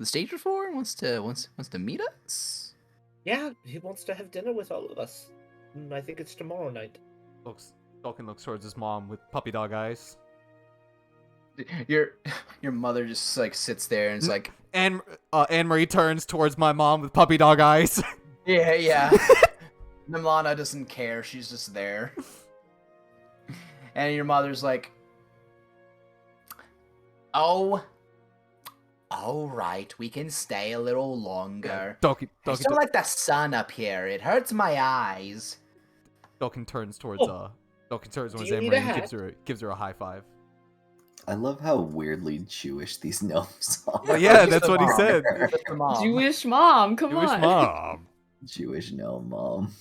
stage before wants to meet us. Yeah, he wants to have dinner with all of us. I think it's tomorrow night. Dolkin looks towards his mom with puppy dog eyes. Your mother just like sits there and it's like, And Anne Marie turns towards my mom with puppy dog eyes. yeah. Namana doesn't care. She's just there. And your mother's like, oh, all right, we can stay a little longer. Dolkin, I Dolkin, don't like the sun up here. It hurts my eyes. Dolkin turns towards Dolkin turns towards you Anne need Marie a and hat? gives her a high five. I love how weirdly Jewish these gnomes are. Well, yeah, She's that's the what he mom. said. Just the mom. Jewish mom, come Jewish on. mom. Jewish no, mom.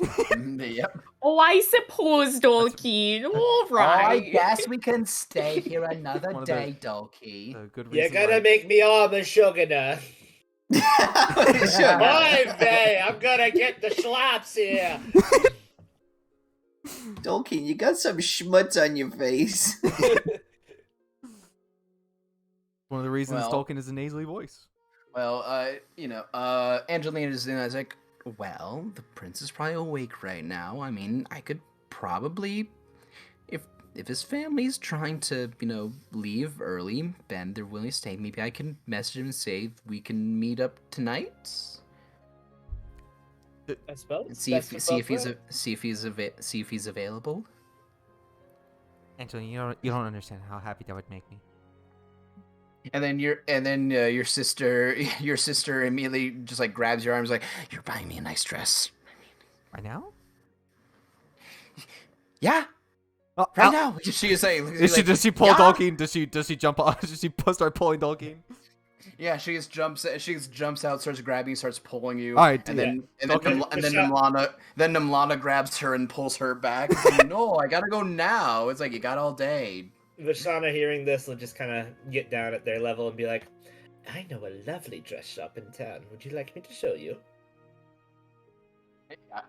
Yep. Oh, I suppose, Dolkeen. All Oh, I right. guess we can stay here another One of the- day, Doki. The good You're reason gonna why. make me all the sugar. Shut Hi, up. Vay, I'm gonna get the schlaps here. Dolkin, you got some schmutz on your face. One of the reasons Well- Tolkien is a nasally voice. Well, Angelina's in. I was like, well, the prince is probably awake right now. I mean, I could probably, if his family's trying to, leave early and they're willing to stay, maybe I can message him and say we can meet up tonight. I suppose. And see if he's available. Angelina, you don't understand how happy that would make me. And then your sister immediately just like grabs your arms like, you're buying me a nice dress. Right now? Yeah, Oh, right now. She is saying. Does she pull "Yeah." Tolkien? Does she jump on? Does she start pulling Tolkien? Yeah, she just jumps out, starts grabbing you, starts pulling you. All right, and yeah. then Okay. Nimlana grabs her and pulls her back. It's like, no, I gotta go now. It's like, you got all day. Vashana, hearing this, will just kind of get down at their level and be like, I know a lovely dress shop in town. Would you like me to show you?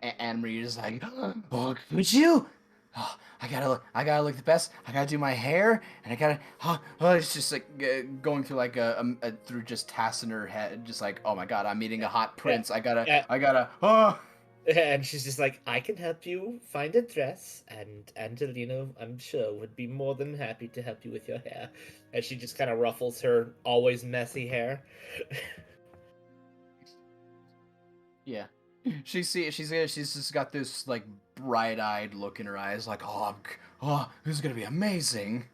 Anne Marie is like, oh, would you? Oh, I gotta look the best. I gotta do my hair, and I gotta. It's just like going through like through just tasks in her head, just like, oh my god, I'm meeting a hot prince. I gotta. Oh. And she's just like, I can help you find a dress, and Angelina, I'm sure, would be more than happy to help you with your hair. And she just kind of ruffles her always messy hair. Yeah. She's just got this like bright-eyed look in her eyes, like, this is gonna be amazing.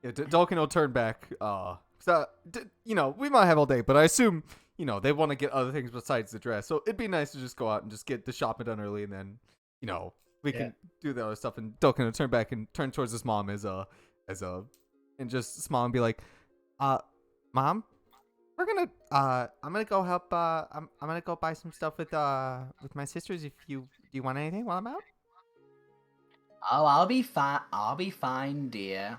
Yeah, Tolkien will turn back. We might have all day, but I assume they want to get other things besides the dress. So it'd be nice to just go out and just get the shopping done early, and then we can do the other stuff. And Tolkien will turn back and turn towards his mom and just smile and be like, Mom, we're gonna I'm gonna go help I'm gonna go buy some stuff with my sisters. Do you want anything while I'm out? Oh, I'll be fine, dear.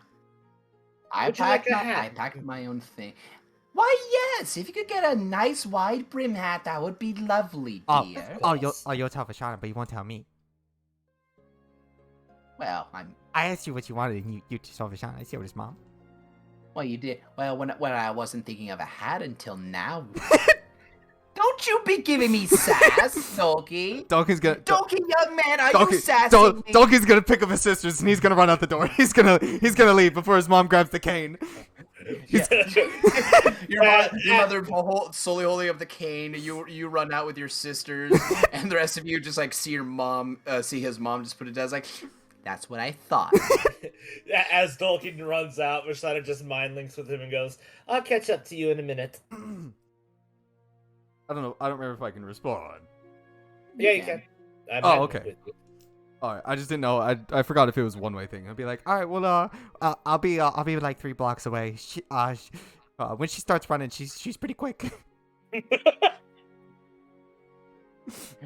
I Would you like packed a hat? my own thing. Why, yes. If you could get a nice wide brim hat, that would be lovely, dear. You'll tell Vashana, but you won't tell me. Well, I asked you what you wanted, and you told Vashana. I see what his mom. Well, you did. Well, when I wasn't thinking of a hat until now. Don't you be giving me sass, Doki. Donkey's gonna. Doki, young man, are you sassing me? Donkey's gonna pick up his sisters, and he's gonna run out the door. He's gonna leave before his mom grabs the cane. Yeah. your mother slowly holding up the cane. You run out with your sisters, and the rest of you just like see his mom just put it down. It's like, that's what I thought. As Tolkien runs out, Vashana just mind links with him and goes, I'll catch up to you in a minute. I don't know. I don't remember if I can respond. Yeah, you can. Oh, okay. All right. I just didn't know. I forgot if it was one way thing. I'd be like, all right, well, I'll be like 3 blocks away. When she starts running, she's pretty quick.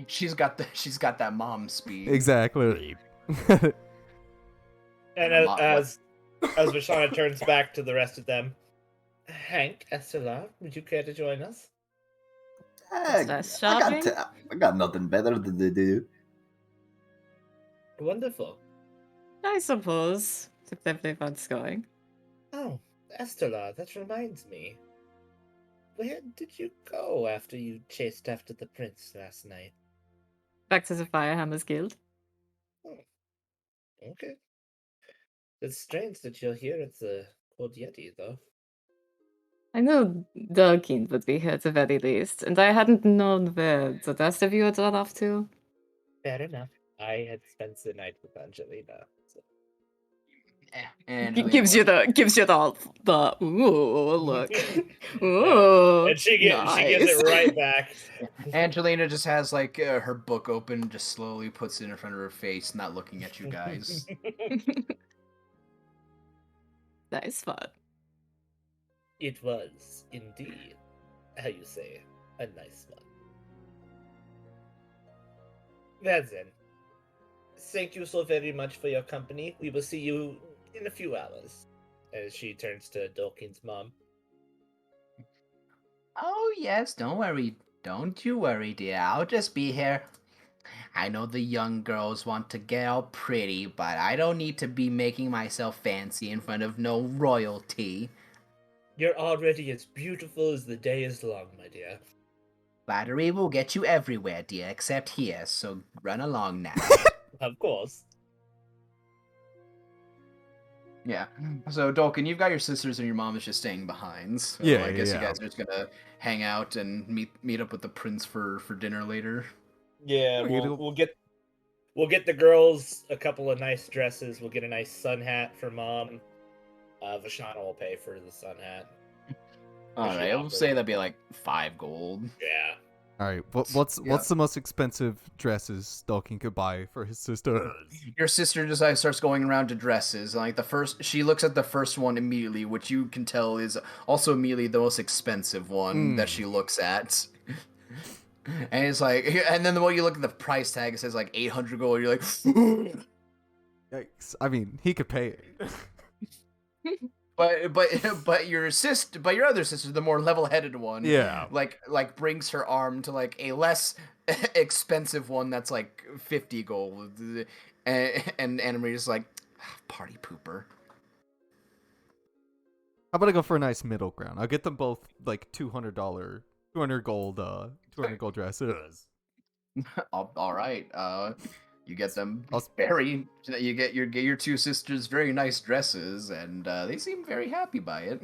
She's got that mom speed. Exactly. And as Vashana turns back to the rest of them, Hank, Estella, would you care to join us? Less shopping? I got nothing better to do. Wonderful. I suppose. It's definitely fun going. Oh, Estella, that reminds me. Where did you go after you chased after the prince last night? Back to the Firehammers Guild. Oh, okay. It's strange that you're here at the Cold Yeti, though. I knew Dolkeen would be here at the very least, and I hadn't known where the rest of you had run off to. Fair enough. I had spent the night with Angelina. So. And Gives you the ooh look. Ooh, And she gives nice. it right back. Angelina just has like her book open, just slowly puts it in front of her face, not looking at you guys. Nice fun. It was indeed, how you say, a nice one. That's it. Thank you so very much for your company. We will see you in a few hours. As she turns to Dolkin's mom. Oh, yes, don't worry. Don't you worry, dear. I'll just be here. I know the young girls want to get all pretty, but I don't need to be making myself fancy in front of no royalty. You're already as beautiful as the day is long, my dear. Flattery will get you everywhere, dear, except here, so run along now. Of course. Yeah. So, Dolkin, you've got your sisters and your mom is just staying behind. So Yeah, I guess you yeah. guys are just gonna hang out and meet up with the prince for dinner later. Yeah, We we'll get the girls a couple of nice dresses. We'll get a nice sun hat for mom. Vashana will pay for the sun hat. All She right, I'll offered. say that'd be like 5 gold. Yeah. All right. What's Yeah. the most expensive dresses Dalkin could buy for his sister? Your sister just starts going around to dresses. Like she looks at the first one immediately, which you can tell is also immediately the most expensive one that she looks at. And it's like, and then the way you look at the price tag, it says like 800 gold. You're like, Yikes. I mean, he could pay it. but your other sister, the more level-headed one, Yeah. like brings her arm to like a less expensive one that's like 50 gold, and Anna Marie's like, party pooper. How about I go for a nice middle ground? I'll get them both like $200 gold dresses. All right. You get them I'll- you get your two sisters very nice dresses, and they seem very happy by it.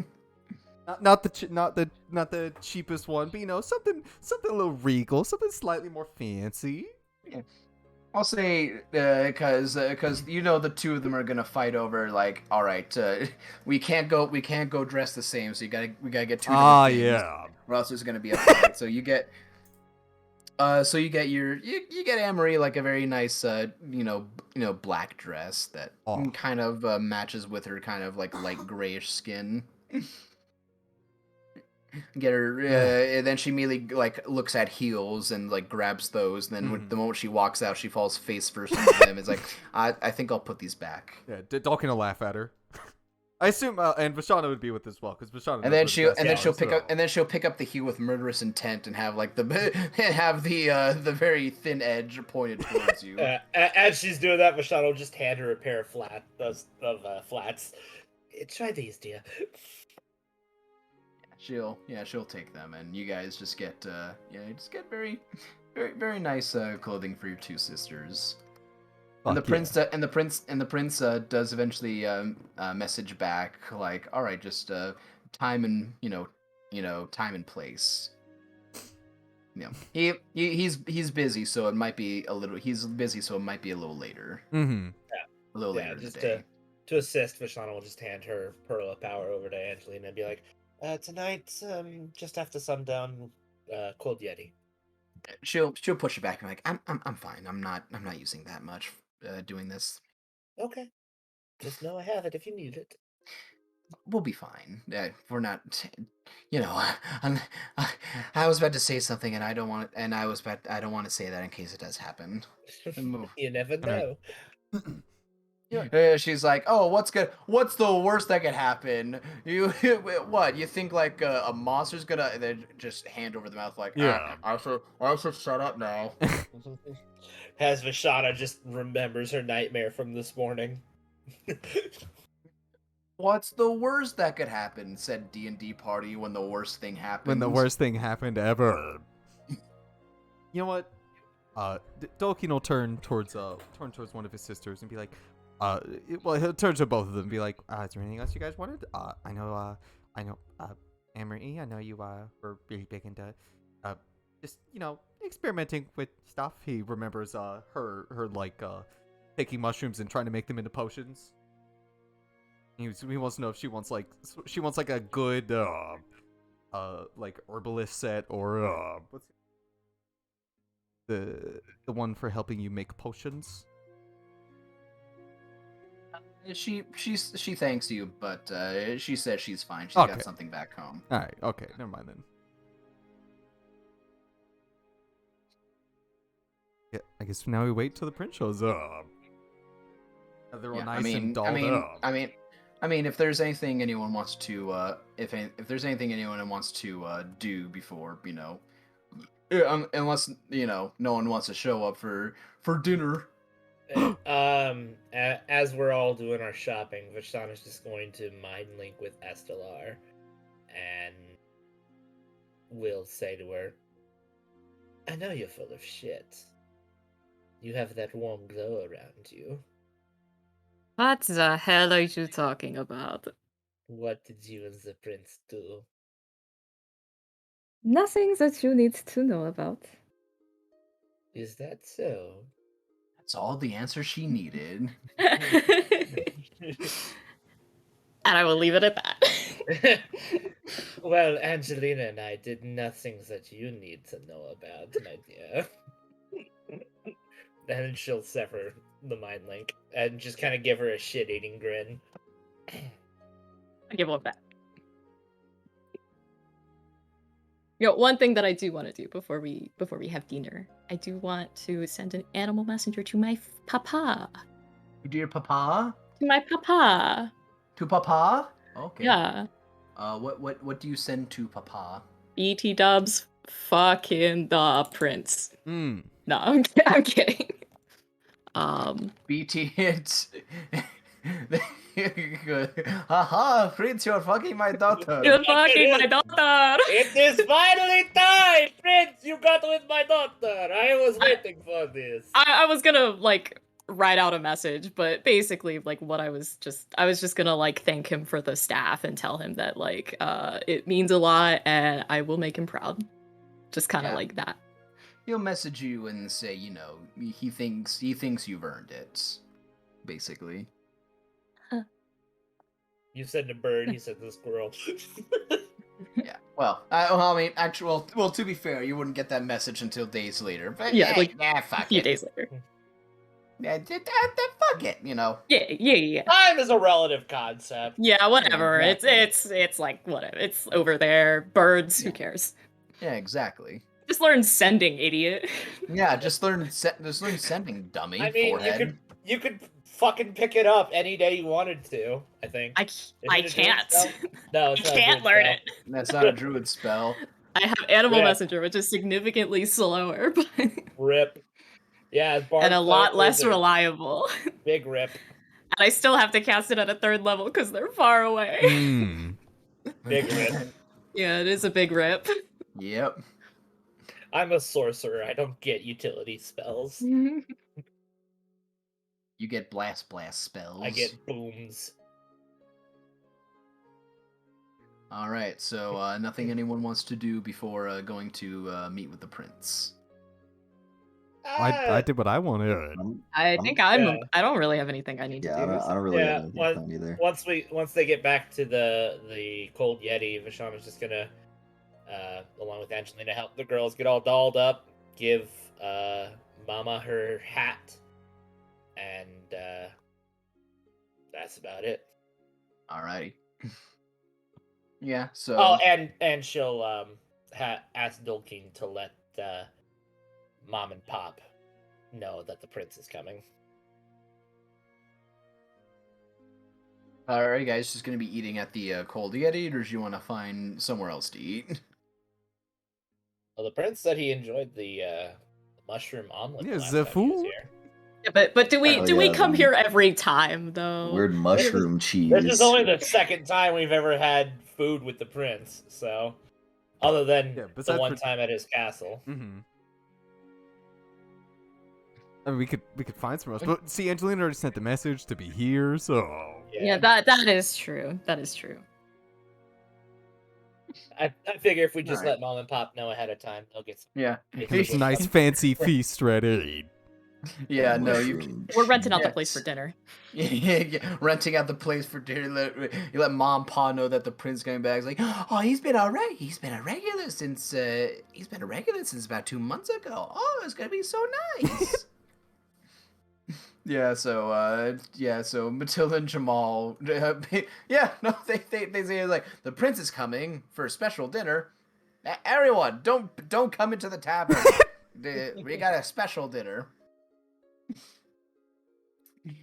Not the cheapest one, but something a little regal, something slightly more fancy. Yeah. I'll say because the two of them are gonna fight over like, all right, we can't go dress the same, so we gotta get two different things, Yeah. or else there's gonna be a fight. So you get you get Anne-Marie like a very nice black dress that Aw. kind of matches with her kind of like light grayish skin. Get her, and then she immediately like looks at heels and like grabs those. And then with the moment she walks out, she falls face first into them. It's like, I think I'll put these back. Yeah, Dalkin will laugh at her. I assume, and Vashana would be with as well, because Vashana. And then she'll pick up the heel with murderous intent and have like the very thin edge pointed towards you. As she's doing that, Vashana will just hand her a pair of flats. Try these, dear. She'll take them, and you guys just get very very very nice clothing for your two sisters. And the prince does eventually message back like, all right, just time and time and place. He's busy, so it might be a little. He's busy, so it might be a little later. Mm-hmm. A little later just today. to assist, Vashana will just hand her Pearl of Power over to Angelina and be like, tonight, just after sundown, Cold Yeti. She'll push it back and be like, I'm fine. I'm not using that much doing this. Okay. Just know I have it if you need it. We'll be fine. We're not, I was about to say something, and I don't want to say that in case it does happen. You never know. She's like, oh, what's good? What's the worst that could happen? You what? You think like a monster's gonna then just hand over the mouth like, Yeah. I should shut up now. As Vashana just remembers her nightmare from this morning. What's the worst that could happen? Said D&D party when the worst thing happened. When the worst thing happened ever. You know what? Dolkin will turn towards one of his sisters and be like, he'll turn to both of them and be like, is there anything else you guys wanted? I know, Anne-Marie, I know you were really big into just experimenting with stuff. He remembers her like taking mushrooms and trying to make them into potions. He wants to know if she wants like a good like herbalist set or what's the one for helping you make potions. She thanks you, but she says she's fine. She's Okay. got something back home. All right, okay, never mind then. Yeah, I guess now we wait till the prince shows up. They're all Yeah, nice and dolled up. I mean, if there's anything anyone wants to, if there's anything anyone wants to do before, unless no one wants to show up for dinner. As we're all doing our shopping, Vashana's just going to mind link with Estelar, and will say to her, "I know you're full of shit. You have that warm glow around you. What the hell are you talking about? What did you and the prince do?" Nothing that you need to know about. Is that so? That's all the answer she needed. And I will leave it at that. Well, Angelina and I did nothing that you need to know about, my dear. Then she'll sever the mind link and just kind of give her a shit-eating grin. I give one back. One thing that I do want to do before we have dinner, I do want to send an animal messenger to my papa. Dear Papa? To my papa. To Papa? Okay. Yeah. What do you send to Papa? BT dubs, fucking the prince. Mm. No, I'm kidding. BT hits. Haha, Prince, you're fucking my daughter. You're fucking my daughter. It is finally time! Prince, you got with my daughter! I was waiting for this. I was gonna write out a message, but basically what I was just gonna thank him for the staff and tell him that it means a lot and I will make him proud. Just kind of like that. He'll message you and say, he thinks you've earned it. Basically. You said a bird, he said the squirrel. Yeah. Well, I mean, actually, well, to be fair, you wouldn't get that message until days later. But Yeah, fuck a few it. days later. Yeah, fuck it, Yeah. Time is a relative concept. Yeah, whatever. Yeah, exactly. It's whatever. It's over there. Birds. Who cares? Yeah, exactly. Just learn sending, idiot. Yeah, just learn sending, dummy. I mean, forehead. you could fucking pick it up any day you wanted to, I think. I can't. No, I it's not a can't druid learn spell. it. That's not a druid spell. I have Animal Rip. Messenger, which is significantly slower, but Rip. Yeah, and a lot less reliable. Big rip. And I still have to cast it at a 3rd level because they're far away. Mm. Big rip. Yeah, it is a big rip. Yep. I'm a sorcerer. I don't get utility spells. You get blast spells. I get booms. All right, so nothing anyone wants to do before going to meet with the prince. I did what I wanted. I think I don't really have anything I need to do. I don't really have anything planned either. Once they get back to the Cold Yeti, Vashana's just gonna, along with Angelina, help the girls get all dolled up, give Mama her hat, and that's about it. Alrighty. Yeah, so... Oh, and she'll ask Dulking to let Mom and Pop know that the prince is coming. Are you guys just going to be eating at the Cold Yeti, or do you want to find somewhere else to eat? Well, the prince said he enjoyed the mushroom omelet. Yeah, last the time he was food? here. Yeah, but do we yeah, come here every time though? Weird mushroom cheese. This is only the second time we've ever had food with the prince, so other than the one time at his castle. Mm-hmm. I mean, we could find somewhere else. But see, Angelina already sent the message to be here, so Yeah, that is true. That is true. I figure if we just Alright. let Mom and Pop know ahead of time, they'll get some. Yeah. there's a nice fancy feast ready. Yeah, no, you... Mushrooms. We're renting out the Yes. place for dinner. Yeah, renting out the place for dinner. You let Mom and Pa know that the prince coming back. It's like, oh, he's been a regular since about 2 months ago. Oh, it's gonna be so nice. So Matilda and Jamal, they say like the prince is coming for a special dinner. Everyone, don't come into the tavern. We got a special dinner. Yeah.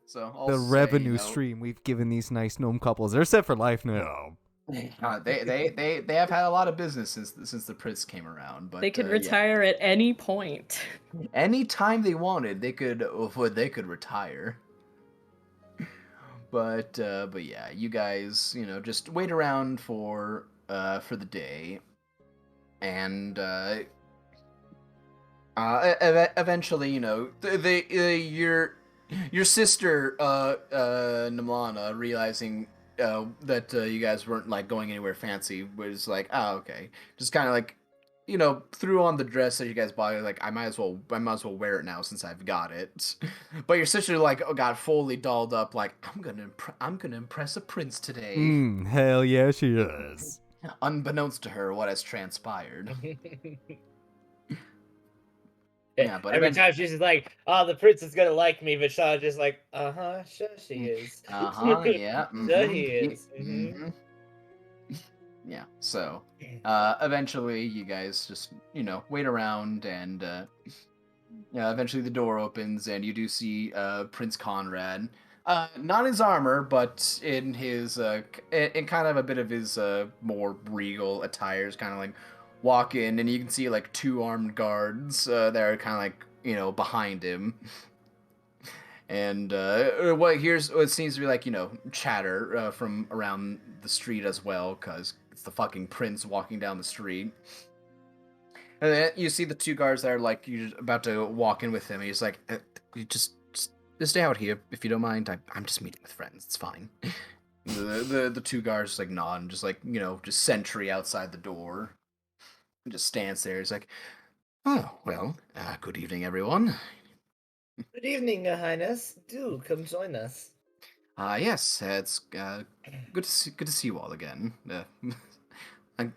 So I'll The say, revenue stream we've given these nice gnome couples. They're set for life now. they have had a lot of business since the prince came around. But They could yeah, retire at any point. anytime they wanted, they could retire. But yeah, you guys, just wait around for the day, and eventually, your sister Namlana, realizing that you guys weren't like going anywhere fancy, was like, oh, okay, just kind of like, threw on the dress that you guys bought. Like, I might as well wear it now since I've got it. But your sister like got fully dolled up, like, I'm gonna impress a prince today. Hell yeah, she is. Unbeknownst to her, what has transpired. Yeah, but every time she's just like, "Oh, the prince is gonna like me," Vashana just like, sure she is. Yeah. Sure he is. Yeah. So, eventually, you guys just wait around, and eventually the door opens, and you do see Prince Conrad. Not in his armor, but in his in kind of a bit of his more regal attires, kind of like walk in, and you can see like two armed guards that are kind of like behind him. And what seems to be like chatter from around the street as well, because it's the fucking prince walking down the street. And then you see the two guards that are like you're about to walk in with him. And he's like, "You just stay out here if you don't mind. I'm just meeting with friends. It's fine." The two guards just like nod and just like just sentry outside the door. And just stands there. He's like, "Oh well, good evening, everyone." Good evening, Your Highness. Do come join us. Yes, it's good to see you all again. I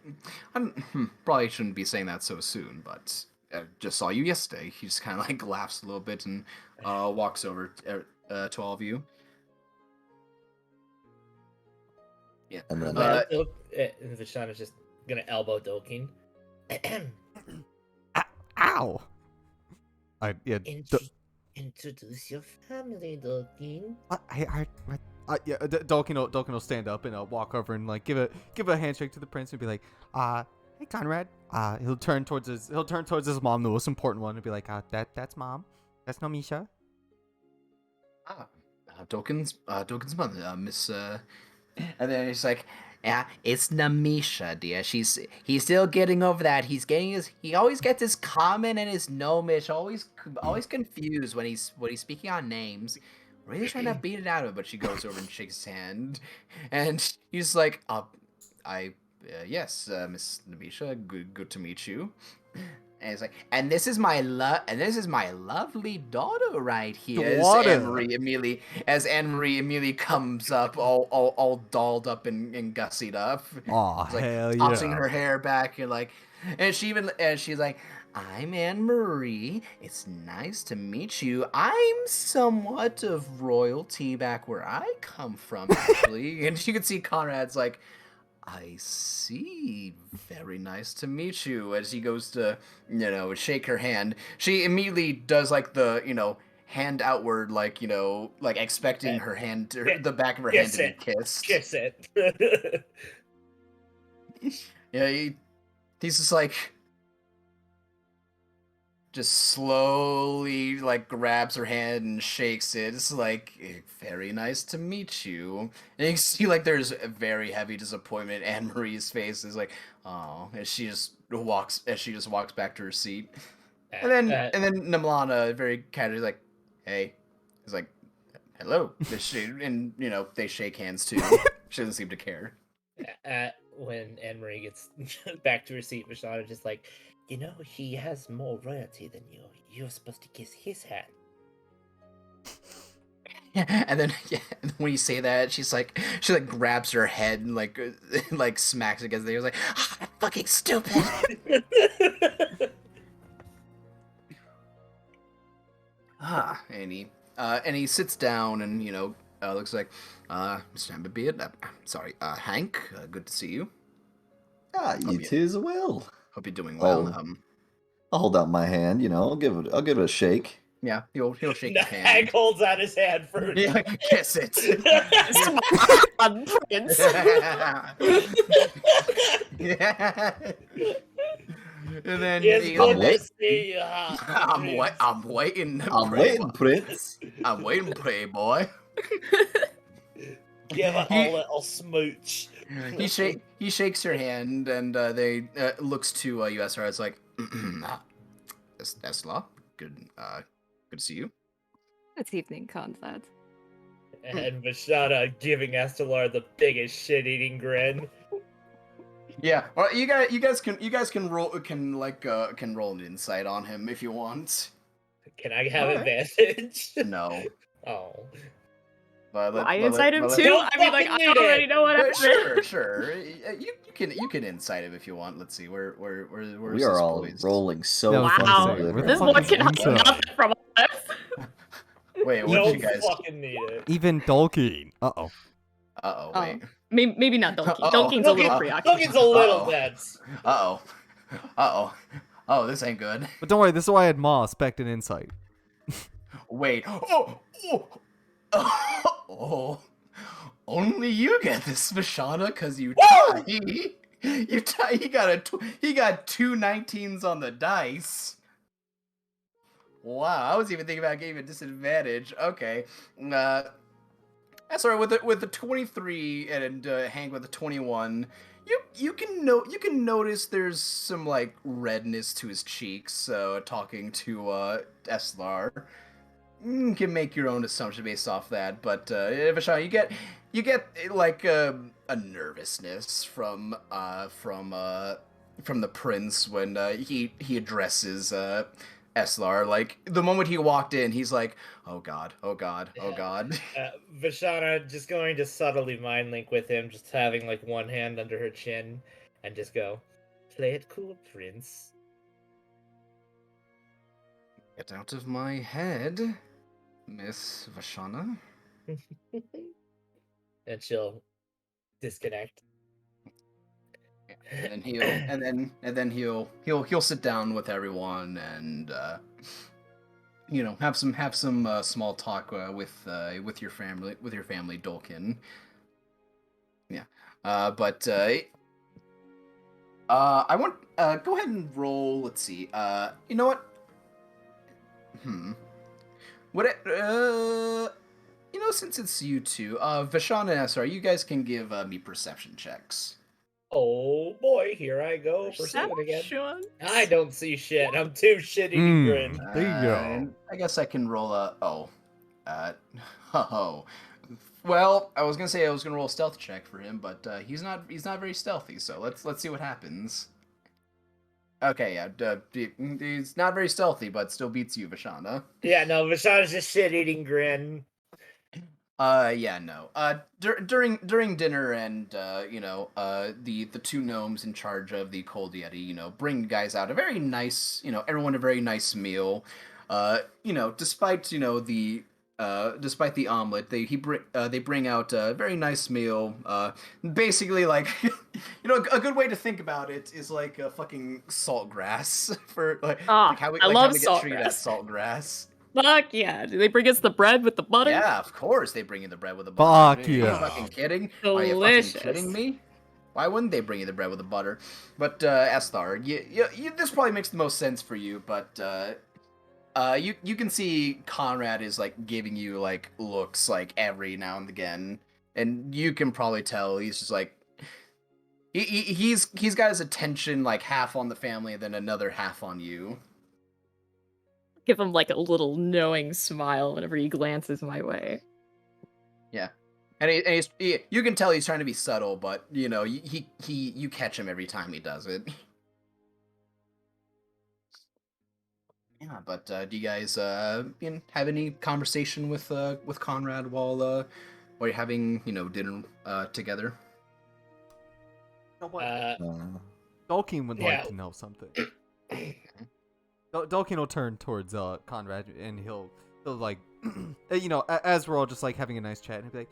probably shouldn't be saying that so soon, but just saw you yesterday. He just kind of like laughs a little bit and walks over to all of you. Yeah. And then Vashana's just gonna elbow Dokin. Ow! Introduce your family, Dokin. Dolkin will stand up and walk over and like give a handshake to the prince and be like, hey Conrad. He'll turn towards his mom, the most important one, and be like, that's mom. That's Nomisha. Dokin's mother, Miss. And then he's like, "Yeah, it's Namisha, dear. He's still getting over that. He always gets his common and his gnomish always confused when he's speaking on names. Really trying to beat it out of him." But she goes over and shakes his hand, and he's like, yes, Miss Namisha, good to meet you." And he's like, and this is my lovely daughter right here." As Anne Marie immediately comes up, all dolled up and gussied up. Aw, It's like hell tossing yeah. her hair back and like, and she's like, "I'm Anne Marie. It's nice to meet you. I'm somewhat of royalty back where I come from, actually." And you can see Conrad's like, "I see. Very nice to meet you." As he goes to, shake her hand, she immediately does like the, hand outward, like, like expecting her hand, the back of her hand to be kissed. Kiss it. Yeah, he's just like, just slowly like grabs her hand and shakes it. It's like, "Very nice to meet you." And you see like there's a very heavy disappointment. Anne Marie's face is like, "Oh," as she just walks back to her seat. And then Namlana very casually like, "Hey," he's like, "Hello." And they shake hands too. She doesn't seem to care. When Anne Marie gets back to her seat, Vashana just like, he has more royalty than you. You're supposed to kiss his hand. Yeah, and then when you say that, she grabs her head and like like smacks it against the ear. Like, "Fucking stupid." And he sits down and looks like, "Mr. Amberbeard, sorry, Hank, good to see you. you too as well. Hope you're doing well." I'll hold out my hand. I'll give it a shake. Yeah, he'll shake The your hand. hag holds out his hand first. Yeah, kiss it. Prince. Yeah. And then It's he- good to wait- see you. I'm waiting. I'm waiting, Prince. I'm waiting, Playboy. Give it He- a little smooch. He shakes your hand and they looks to you, SR. It's like, that's law. Good to see you. Good evening, Conrad. And Vashana giving Estelar the biggest shit-eating grin. Yeah, well, you guys can roll an insight on him if you want. Can I have Alright. advantage? No, Oh. but I inside him too. Don't I mean, like, fucking I need already it. know what I'm Sure. You can insight him if you want. Let's see, where's We are this all boy's- rolling so Yeah, fucking wow. good. Where the This fuck boy is can have Insight? nothing from us. Wait, what Don't did you guys? fucking need it. Even Dolkeen. Uh-oh. Uh-oh, Oh. wait. Maybe not Donkey. Uh-oh. Donkey's a little Donkey- preoccupied. Donkey's a little Uh-oh. dense. Uh-oh. Oh, this ain't good. But don't worry, this is why I had Ma spec an insight. Wait. Oh. Only you get this, Vashana, cause you Whoa! tie. You tie. He got two 19s on the dice. Wow, I was even thinking about giving a disadvantage. Okay. That's all right. With the 23 and Hank with the 21, you can notice there's some like redness to his cheeks. Talking to Eslar, you can make your own assumption based off that. But Vashana, you get like a nervousness from the prince when he addresses Eslar. Like the moment he walked in, he's like, "Oh God, oh God, oh God." Vashana just going to subtly mind link with him, just having like one hand under her chin, and just go, "Play it cool, Prince." Get out of my head, Miss Vashana. And she'll disconnect. And then he'll sit down with everyone and have some small talk with your family Dolkin. Yeah. I want go ahead and roll. Let's see. You know what? Since it's you two, Vashana and SR, you guys can give me perception checks. Oh boy, here I go. Pursuing again. Perception. I don't see shit. I'm too shitty grin. There you go. And I guess I can roll a Well, I was gonna say I was gonna roll a stealth check for him, but he's not very stealthy. So let's see what happens. Okay, yeah, he's not very stealthy, but still beats you, Vashana. Yeah, no, Vashana's just shit-eating grin. Yeah, no. During dinner and the two gnomes in charge of the Cold Yeti, bring you guys out a very nice, everyone a very nice meal. Despite the omelet, they bring out a very nice meal. Basically, like, a good way to think about it is like a fucking saltgrass for like how we I like love how we get treated at saltgrass. saltgrass. Fuck yeah. Do they bring us the bread with the butter? Yeah, of course they bring you the bread with the butter. Fuck Are you yeah. fucking kidding? Are you Delicious. fucking kidding me? Why wouldn't they bring you the bread with the butter? But Esthar, this probably makes the most sense for you. But you can see Conrad is like giving you like looks like every now and again, and you can probably tell he's just like he's got his attention like half on the family and then another half on you. Give him like a little knowing smile whenever he glances my way. Yeah, and you can tell he's trying to be subtle, but you catch him every time he does it. Yeah, but do you guys have any conversation with Conrad while you're having dinner together? Dolkeen would Yeah. like to know something. Dolkeen will turn towards Conrad and he'll like, as we're all just like having a nice chat, and he'll be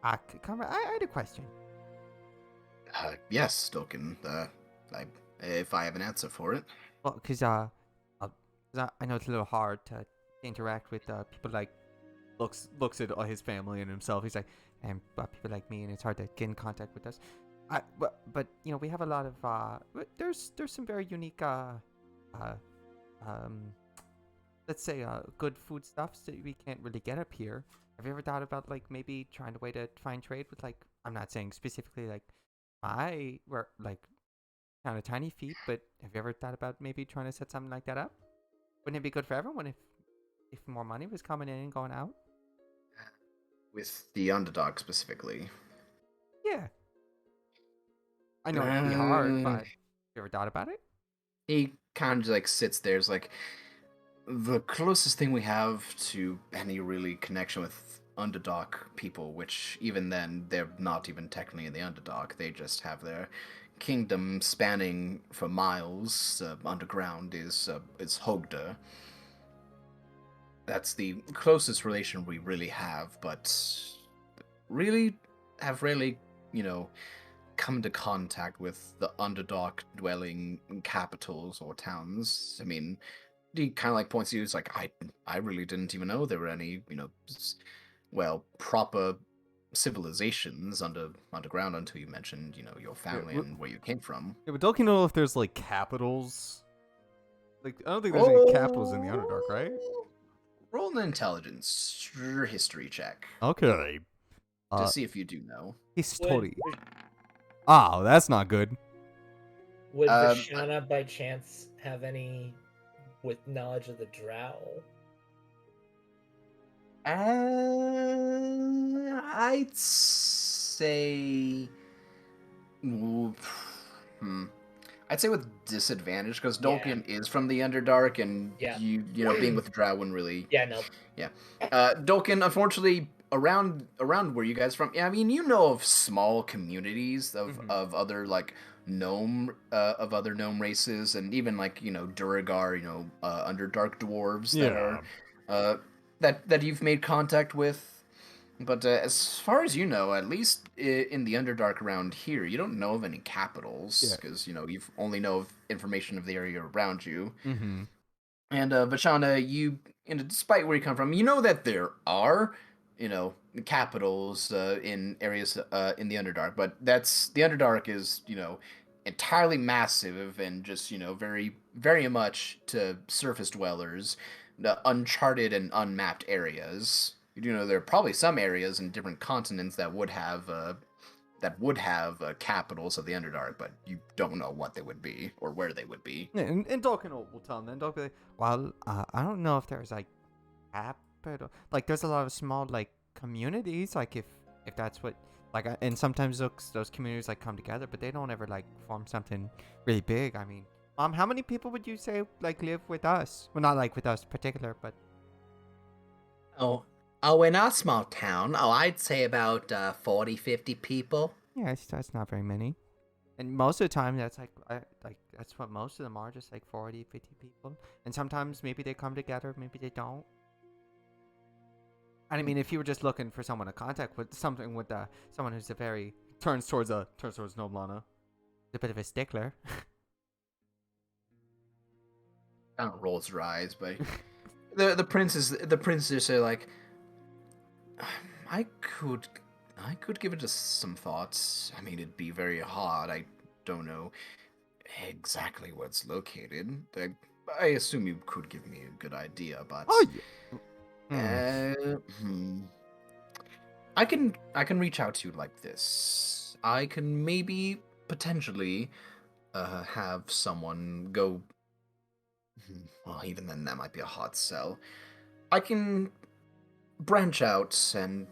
like, Conrad, I had a question. Yes, Dolkin. If I have an answer for it. Well, because I know it's a little hard to interact with people like looks at his family and himself. He's like, and people like me, and it's hard to get in contact with us. But you know, we have a lot of there's some very unique um let's say good food stuffs that we can't really get up here. Have you ever thought about like maybe trying a way to find trade with like, I'm not saying specifically like we're like kind of tiny feet, but have you ever thought about maybe trying to set something like that up? Wouldn't it be good for everyone if more money was coming in and going out? With the underdog specifically. Yeah. I know it'd be hard, Uh, but you ever thought about it? He kind of like sits there. It's like the closest thing we have to any really connection with underdog people, which even then they're not even technically in the underdog. They just have their kingdom spanning for miles underground is Hogda. That's the closest relation we really have, but really have rarely, you know, come into contact with the underdog dwelling capitals or towns. I mean, he kind of like points to you. It's like I really didn't even know there were any, well, proper civilizations underground until you mentioned, your family and where you came from. Yeah, but don't you know if there's like capitals? Like, I don't think there's any capitals in the Underdark, right? Roll an intelligence history check Okay. to see if you do know. History. Oh, that's not good. Would Um, Vashana by chance have any with knowledge of the drow? I'd say. Ooh, I'd say with disadvantage because Yeah. Dolkin is from the Underdark, and Yeah. being with the Drow wouldn't really. Yeah, no. Yeah, Dolkin, unfortunately, around where you guys from. Yeah, I mean, you know of small communities of other like gnome of other gnome races, and even like Duragar, Underdark dwarves that are that you've made contact with. But as far as you know, at least in the Underdark around here, you don't know of any capitals because you've only know of information of the area around you. Mm-hmm. And Vashana, despite where you come from, you know that there are, capitals in areas in the Underdark, but the Underdark is entirely massive and just very very much to surface dwellers, the uncharted and unmapped areas. You do know there are probably some areas in different continents that would have capitals of the Underdark, but you don't know what they would be or where they would be. Yeah, and Dolkin will tell him then. Dolkin will be like, well, I don't know if there's like capital. Like, there's a lot of small like communities. Like, if that's what like, and sometimes those communities like come together, but they don't ever like form something really big. I mean, how many people would you say like live with us? Well, not like with us in particular, but Oh, in our small town, I'd say about 40, 50 people. yeah, that's not very many. And most of the time, that's like that's what most of them are, just like 40, 50 people. And sometimes maybe they come together, maybe they don't. And I mean, if you were just looking for someone to contact with, something with someone who's turns towards Noblana, a bit of a stickler. Kind of rolls her eyes, but the princes are like, I could give it some thoughts. I mean, it'd be very hard. I don't know exactly where it's located. I assume you could give me a good idea, but Oh yeah. I can reach out to you like this. I can maybe potentially have someone go. Well, even then, that might be a hard sell. I can branch out and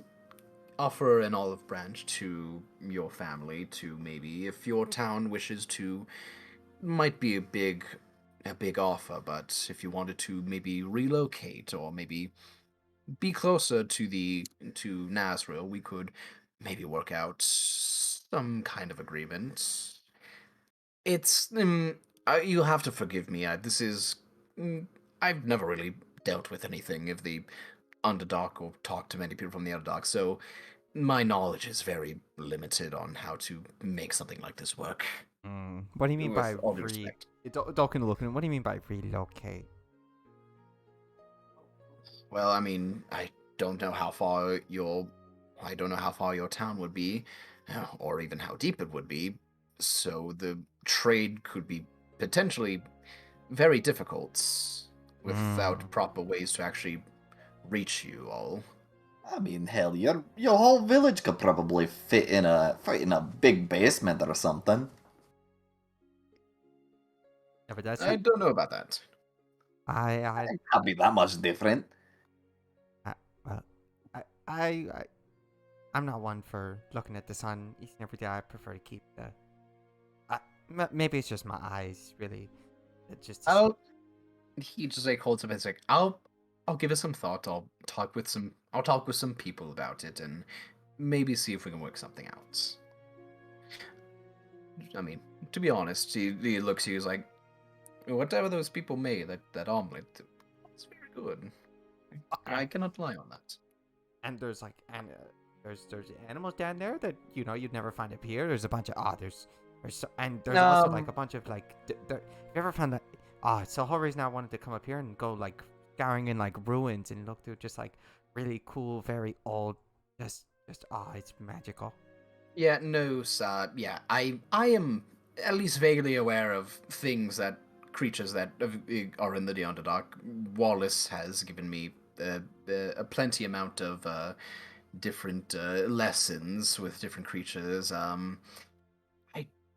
offer an olive branch to your family to maybe if your town wishes to, might be a big offer, but if you wanted to maybe relocate or maybe be closer to Nazriel, we could maybe work out some kind of agreement. It's you'll have to forgive me. This is I've never really dealt with anything of the Underdark or talked to many people from the Underdark, so my knowledge is very limited on how to make something like this work. What do you mean by With all due respect. Dolkin looking? What do you mean by relocate? Well, I mean, don't know how far your, I don't know how far your town would be, or even how deep it would be. So the trade could be potentially very difficult without proper ways to actually reach you all. I mean, hell, your whole village could probably fit in a big basement or something. Yeah, but that's I don't know about that. I It can't be that much different. I well I I I I'm not one for looking at the sun each and every day. I prefer to keep the. Maybe it's just my eyes, really. It just. He just like holds up and is like, I'll give it some thought. I'll talk with some people about it and maybe see if we can work something out. I mean, to be honest, he looks at you, he's like, whatever those people made, that omelet, it's very good. I cannot lie on that. And there's like there's animals down there that you'd never find up here. There's a bunch of there's also like a bunch of like have you ever found that it's the whole reason I wanted to come up here and go like scouring in like ruins and look through just like really cool, very old, just it's magical. Yeah, no, sir. Yeah, I am at least vaguely aware of creatures that are in the Underdark. Wallace has given me a plenty amount of different lessons with different creatures. I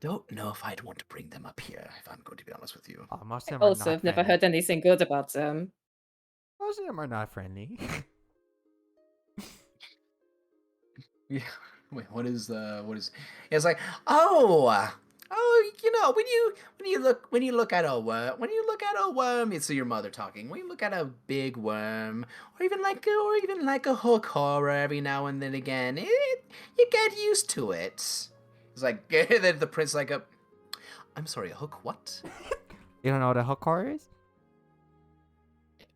don't know if I'd want to bring them up here, if I'm going to be honest with you. Most of them are Also, not I've never friendly. heard anything good about them. Most of them are not friendly. Yeah. Wait, what is? It's like, oh, when you look at a worm, it's your mother talking. When you look at a big worm, or even like a hook horror every now and then again, you get used to it. It's like the prince like I'm sorry, a hook what? You don't know what a hook horror is?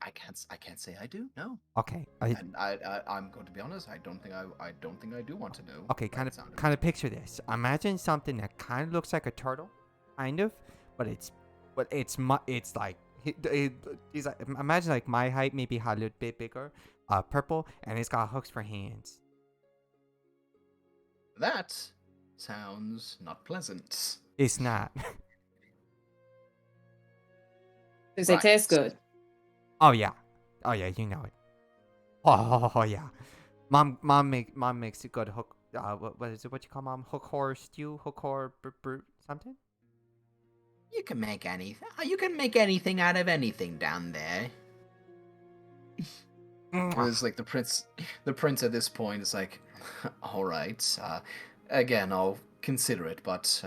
I can't say I do. No. Okay. And I'm going to be honest. I don't think I do want to know. Okay, by the sound of it. kind of picture this. Imagine something that kind of looks like a turtle, kind of, but it's like he's like, imagine like my height, maybe a little bit bigger, purple, and it's got hooks for hands. That sounds not pleasant. It's not. Does it taste good? Oh yeah, you know it. Oh yeah, mom makes a good hook. What is it? What you call mom? Hook horror stew, hook horror something. You can make anything. You can make anything out of anything down there. It's like the prince. The prince at this point is like, all right. Again, I'll consider it, but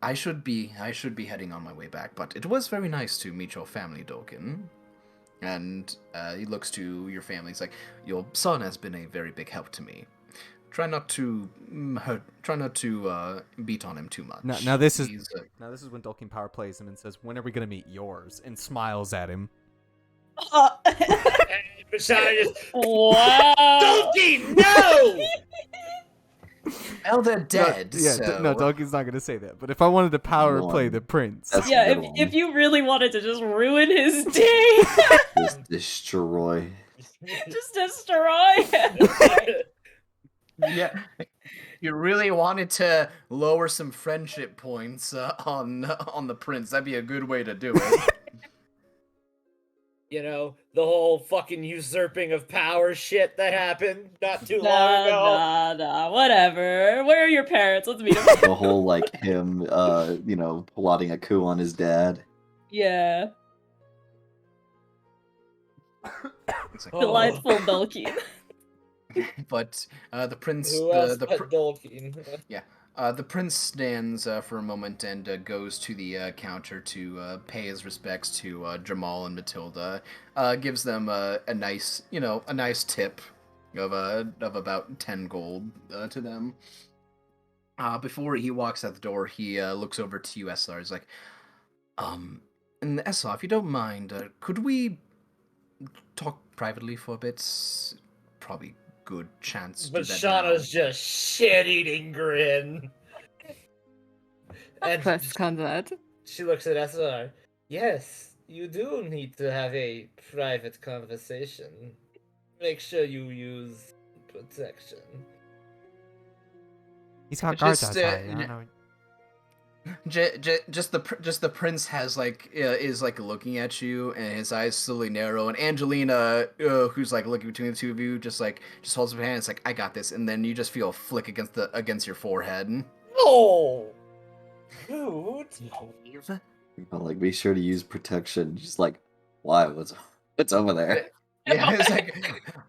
I should be heading on my way back. But it was very nice to meet your family, Doken. And he looks to your family. He's like, your son has been a very big help to me. Try not to beat on him too much. Now this is when Dolkin Power plays him and says, "When are we gonna meet yours?" and smiles at him. Wow. Dolky, no! Well, they're dead. No, Dolkin's not gonna say that. But if I wanted to power play the prince, That's Yeah, a good if one. you really wanted to just ruin his day, Just destroy. just destroy him. Yeah, you really wanted to lower some friendship points on the prince. That'd be a good way to do it. You know, the whole fucking usurping of power shit that happened not too long ago. Nah, whatever. Where are your parents? Let's meet them. The whole like him, plotting a coup on his dad. Yeah. It's like, Delightful Dolkeen. but the prince, Who else the but Dolkeen? the prince stands for a moment and goes to the counter to pay his respects to Jamal and Matilda. Gives them a nice tip of about 10 gold to them. Before he walks out the door, he looks over to you, Eslar. He's like, and Eslar, if you don't mind, could we talk privately for a bit? Probably good chance to do But that Shauna's now. just shit-eating grin. And Press convert. she looks at SR. Yes, you do need to have a private conversation. Make sure you use protection. He's got It's guards just, outside. I don't know. Just the prince has like is like looking at you, and his eyes slowly narrow. And Angelina, who's like looking between the two of you, just holds up her hand. It's like, I got this, and then you just feel a flick against your forehead. No! Dude! Like, be sure to use protection. Just like, why? What's over there? Yeah, it's like.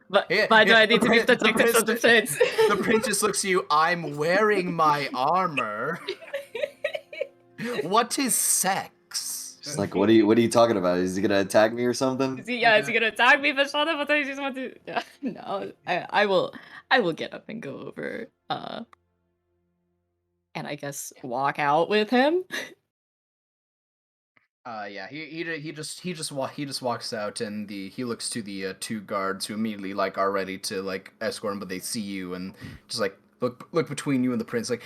But Yeah, why do yeah, I need to be the prince- protected from the prince? The prince just looks at you. I'm wearing my armor. What is sex? Just like, what are you talking about? Is he gonna attack me or something? Is he gonna attack me, Vashana? But I just want to. Yeah, no, I will get up and go over. And I guess walk out with him. Yeah, he just walks out, and he looks to the two guards who immediately like are ready to like escort him, but they see you and just like look between you and the prince, like,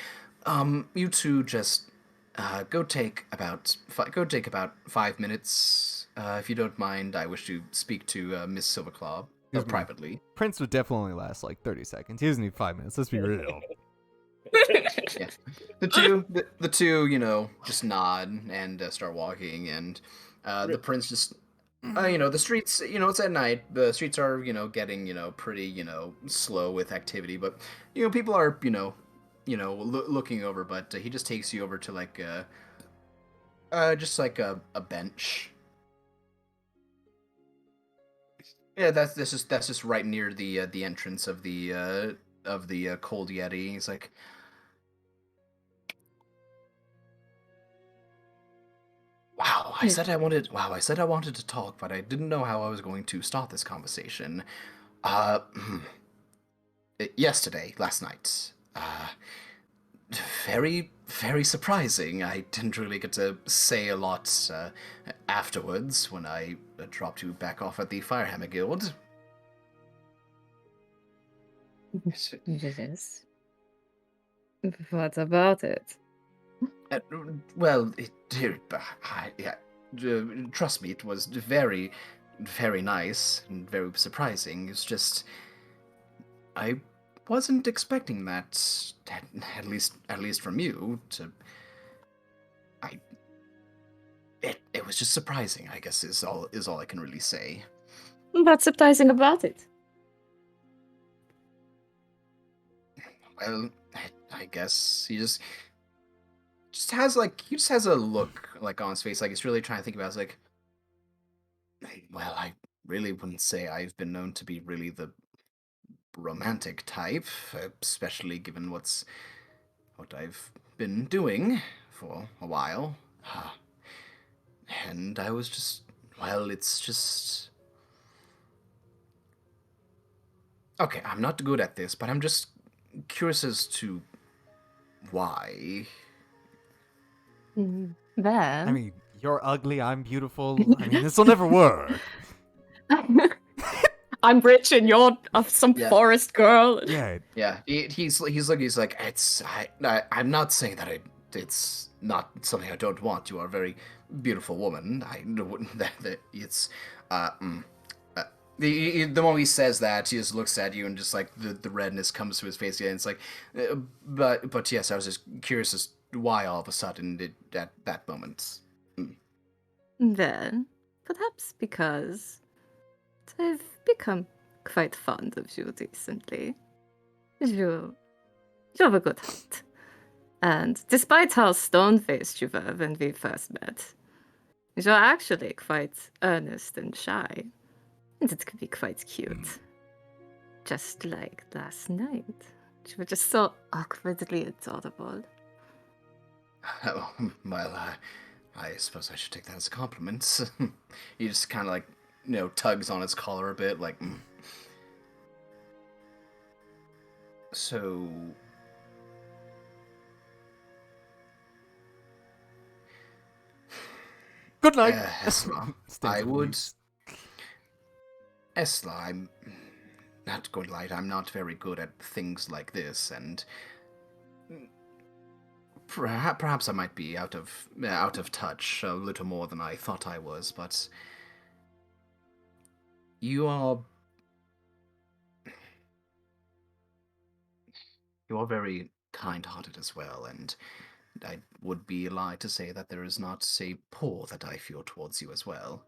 you two just go take about 5 minutes, if you don't mind. I wish to speak to Miss Silverclaw Excuse me. privately. Prince would definitely only last like 30 seconds. He doesn't need 5 minutes. Let's be real. Yeah, the two, just nod and start walking, and the prince just, the streets, it's at night. The streets are, getting, pretty, slow with activity, but people are, looking over. But he just takes you over to like, just like a bench. Yeah, that's just right near the entrance of the cold yeti. He's like, Wow, I said I wanted to talk, but I didn't know how I was going to start this conversation. Uh, last night. Very, very surprising. I didn't really get to say a lot afterwards when I dropped you back off at the Firehammer Guild. Yes. What about it? Well, trust me, it was very, very nice and very surprising. It's just, I wasn't expecting that, at least from you. It was just surprising, I guess, is all I can really say. What's surprising about it? Well, I guess he just has like a look like on his face, like he's really trying to think about it. It's like, well, I really wouldn't say I've been known to be really the romantic type, especially given what I've been doing for a while. And I was just, well, it's just, okay, I'm not good at this, but I'm just curious as to why. Then I mean, you're ugly, I'm beautiful. I mean, this will never work. I'm rich and you're some Yeah. forest girl. Yeah. Yeah, he's like, I'm not saying that it's not something I don't want. You are a very beautiful woman. I wouldn't that it's the moment he says that, he just looks at you and just like the redness comes to his face again. It's like, but yes, I was just curious as to why all of a sudden at that moment. Then, perhaps because I've become quite fond of you recently. You have a good heart. And despite how stone-faced you were when we first met, you're actually quite earnest and shy. And it could be quite cute. Just like last night. You were just so awkwardly adorable. Oh, well, I suppose I should take that as a compliment. He just kind of like, tugs on his collar a bit, like. So. Good night. Esla, Stands I to would. leaves. Esla, I'm not going to lie, I'm not very good at things like this, and Perhaps I might be out of touch a little more than I thought I was, but you are very kind-hearted as well, and I would be a lie to say that there is not a pull that I feel towards you as well.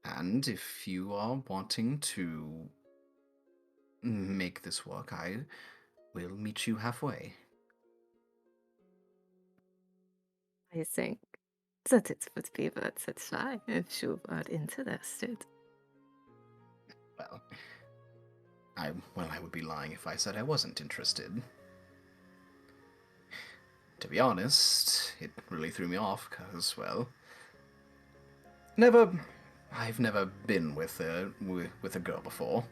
And if you are wanting to make this work, I will meet you halfway. I think that it would be worth a try if you are interested. Well, I would be lying if I said I wasn't interested. To be honest, it really threw me off because, well, I've never been with a girl before.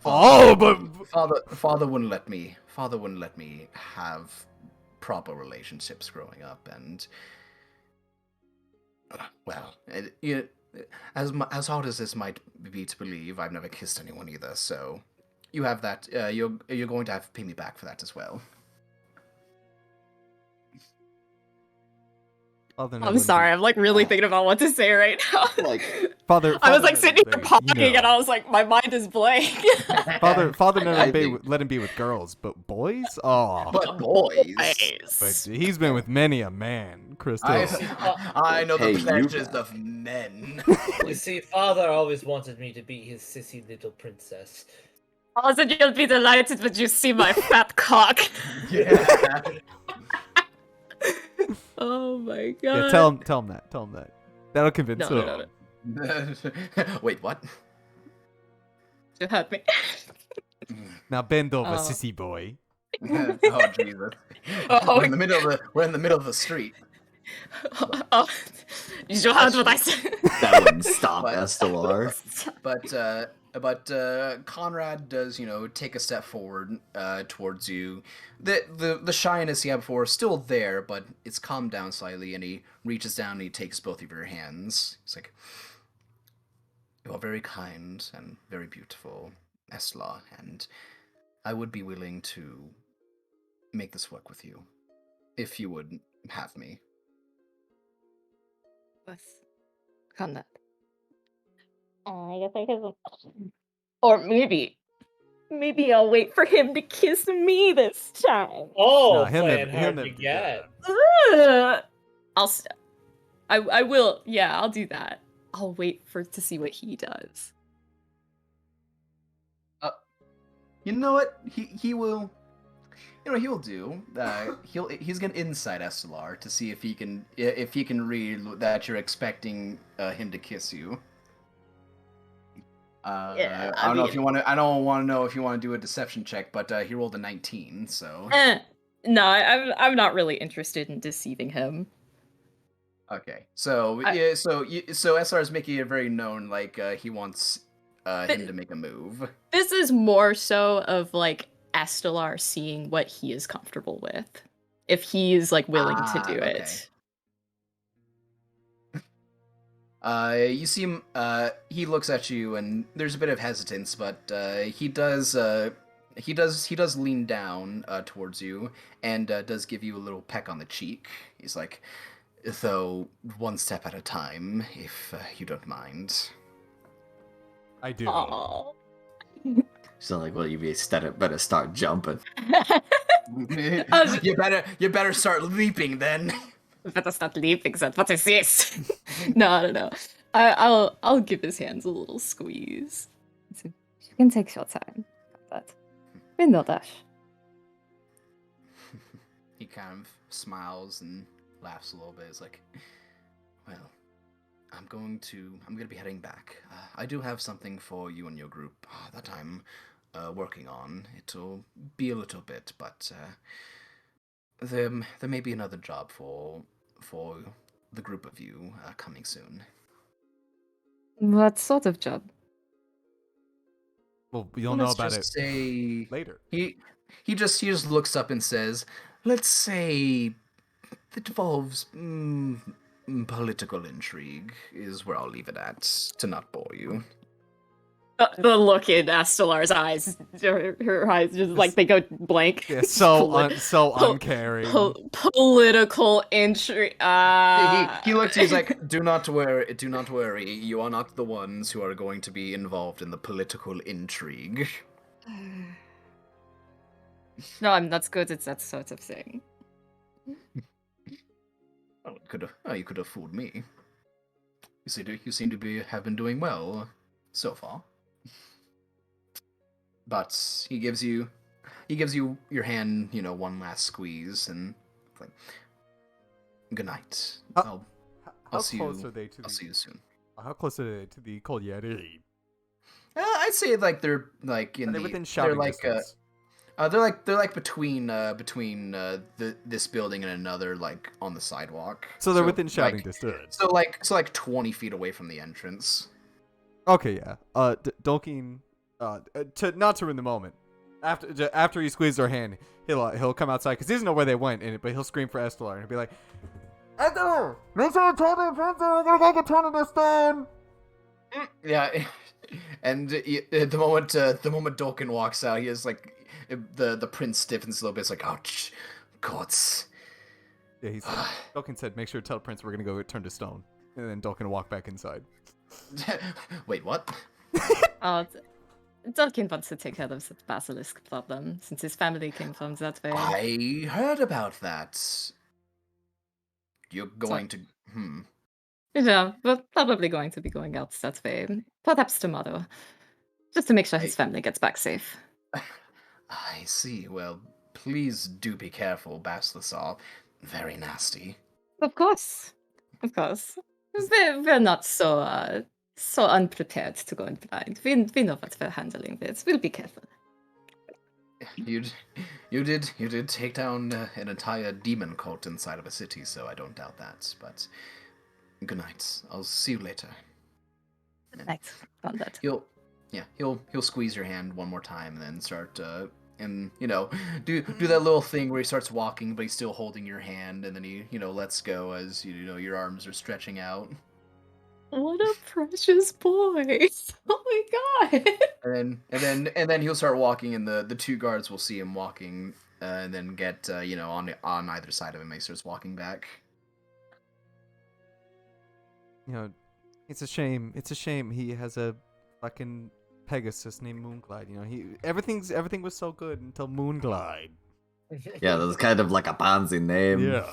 Oh, but Father wouldn't let me. Father wouldn't let me have proper relationships growing up, and well, as hard as this might be to believe, I've never kissed anyone either. So, you have that. You're going to have to pay me back for that as well. I'm sorry, I'm like really thinking about what to say right now. Father, I was like never sitting here been, pondering, and I was like, my mind is blank. Father never think- let him be with girls, but boys? Oh, But boys, but he's been with many a man, Crystal. I know Hey, the you pleasures guys. of men. You see, father always wanted me to be his sissy little princess. I said you'll be delighted when you see my fat cock. Yeah. Oh my god. Yeah, tell him that. That'll convince No, him. no. Wait, what? You heard me. Now bend over, Oh. sissy boy. Oh Jesus! Oh. We're in the middle of the street. Oh, you heard what I said. That wouldn't stop What? Estelar. But Conrad does, take a step forward towards you. The shyness he had before is still there, but it's calmed down slightly, and he reaches down and he takes both of your hands. He's like, "You are very kind and very beautiful, Esla, and I would be willing to make this work with you, if you would have me." What's Conrad? I guess I can. Or maybe I'll wait for him to kiss me this time. Oh, Nah, he'll playing never- he'll hard to never do get. that. I will. Yeah, I'll do that. I'll wait to see what he does. You know what? He will. He will do. He's gonna insight Estelar to see if he can read that you're expecting him to kiss you. Yeah, I don't know if you want to. I don't want to know if you want to do a deception check, but he rolled a 19, so. No, I'm not really interested in deceiving him. Okay, so yeah, so Estelar is making it very known, like he wants him to make a move. This is more so of like Estelar seeing what he is comfortable with. If he's like willing to do okay. it. You see him. He looks at you, and there's a bit of hesitance, but he does lean down towards you, and does give you a little peck on the cheek. He's like, "Though one step at a time, if you don't mind." I do. Aww. So like, well, you better start jumping. You better start leaping then. Better start leaping, then. What is this? No. I'll give his hands a little squeeze. You can take your time, but in no dash. He kind of smiles and laughs a little bit. It's like, well, I'm gonna be heading back. I do have something for you and your group that I'm working on. It'll be a little bit, but there may be another job for the group of you coming soon. What sort of job? Well, you'll know Let's about it just say later. he just looks up and says, "Let's say it involves political intrigue." Is where I'll leave it at to not bore you. The look in Astelar's eyes, her eyes just like they go blank. Yeah, so Polit- so po- uncaring. Political intrigue. He looks. He's like, do not worry. Do not worry. You are not the ones who are going to be involved in the political intrigue. No, I'm not good at that sort of thing. Oh, you could have fooled me. You seem to have been doing well so far. But he gives you your hand, one last squeeze, and like, good night. How I'll see close you. are they to I'll see you soon. How close are they to the cold Yeti? I'd say like they're like in Are they the within shouting they're like distance? they're like between this building and another, like on the sidewalk. So they're within shouting like, distance. So like 20 feet away from the entrance. Okay, yeah. Dolkeen, to not to ruin the moment. After he squeezes her hand, he'll come outside because he doesn't know where they went, but he'll scream for Estelar and he'll be like, "Estelar, make sure you tell the princess we're gonna get turned into stone." Yeah, and the moment Dolkin walks out, he is like the prince stiffens a little bit. It's like, ouch, gods. Yeah, Dolkin said, "Make sure to tell the prince we're gonna go get turned to stone," and then Dolkin will walk back inside. Wait, what? Oh, Duncan wants to take care of the basilisk problem since his family came from that way. I heard about that. You're going to. Yeah, we're probably going to be going out that way. Perhaps tomorrow. Just to make sure his family gets back safe. I see. Well, please do be careful, Basilisaur. Very nasty. Of course. Of course. We're not so unprepared to go in blind. We know what we're handling with. We'll be careful. You did take down an entire demon cult inside of a city, so I don't doubt that. But good night. I'll see you later. Right, on that. He'll squeeze your hand one more time and then start do that little thing where he starts walking, but he's still holding your hand, and then he lets go as your arms are stretching out. What a precious boy! Oh my god! And then he'll start walking, and the two guards will see him walking, and then get on either side of him. And he starts walking back. It's a shame. It's a shame he has a fucking Pegasus named Moonglide. Everything was so good until Moonglide. Yeah, that was kind of like a Ponzi name. Yeah.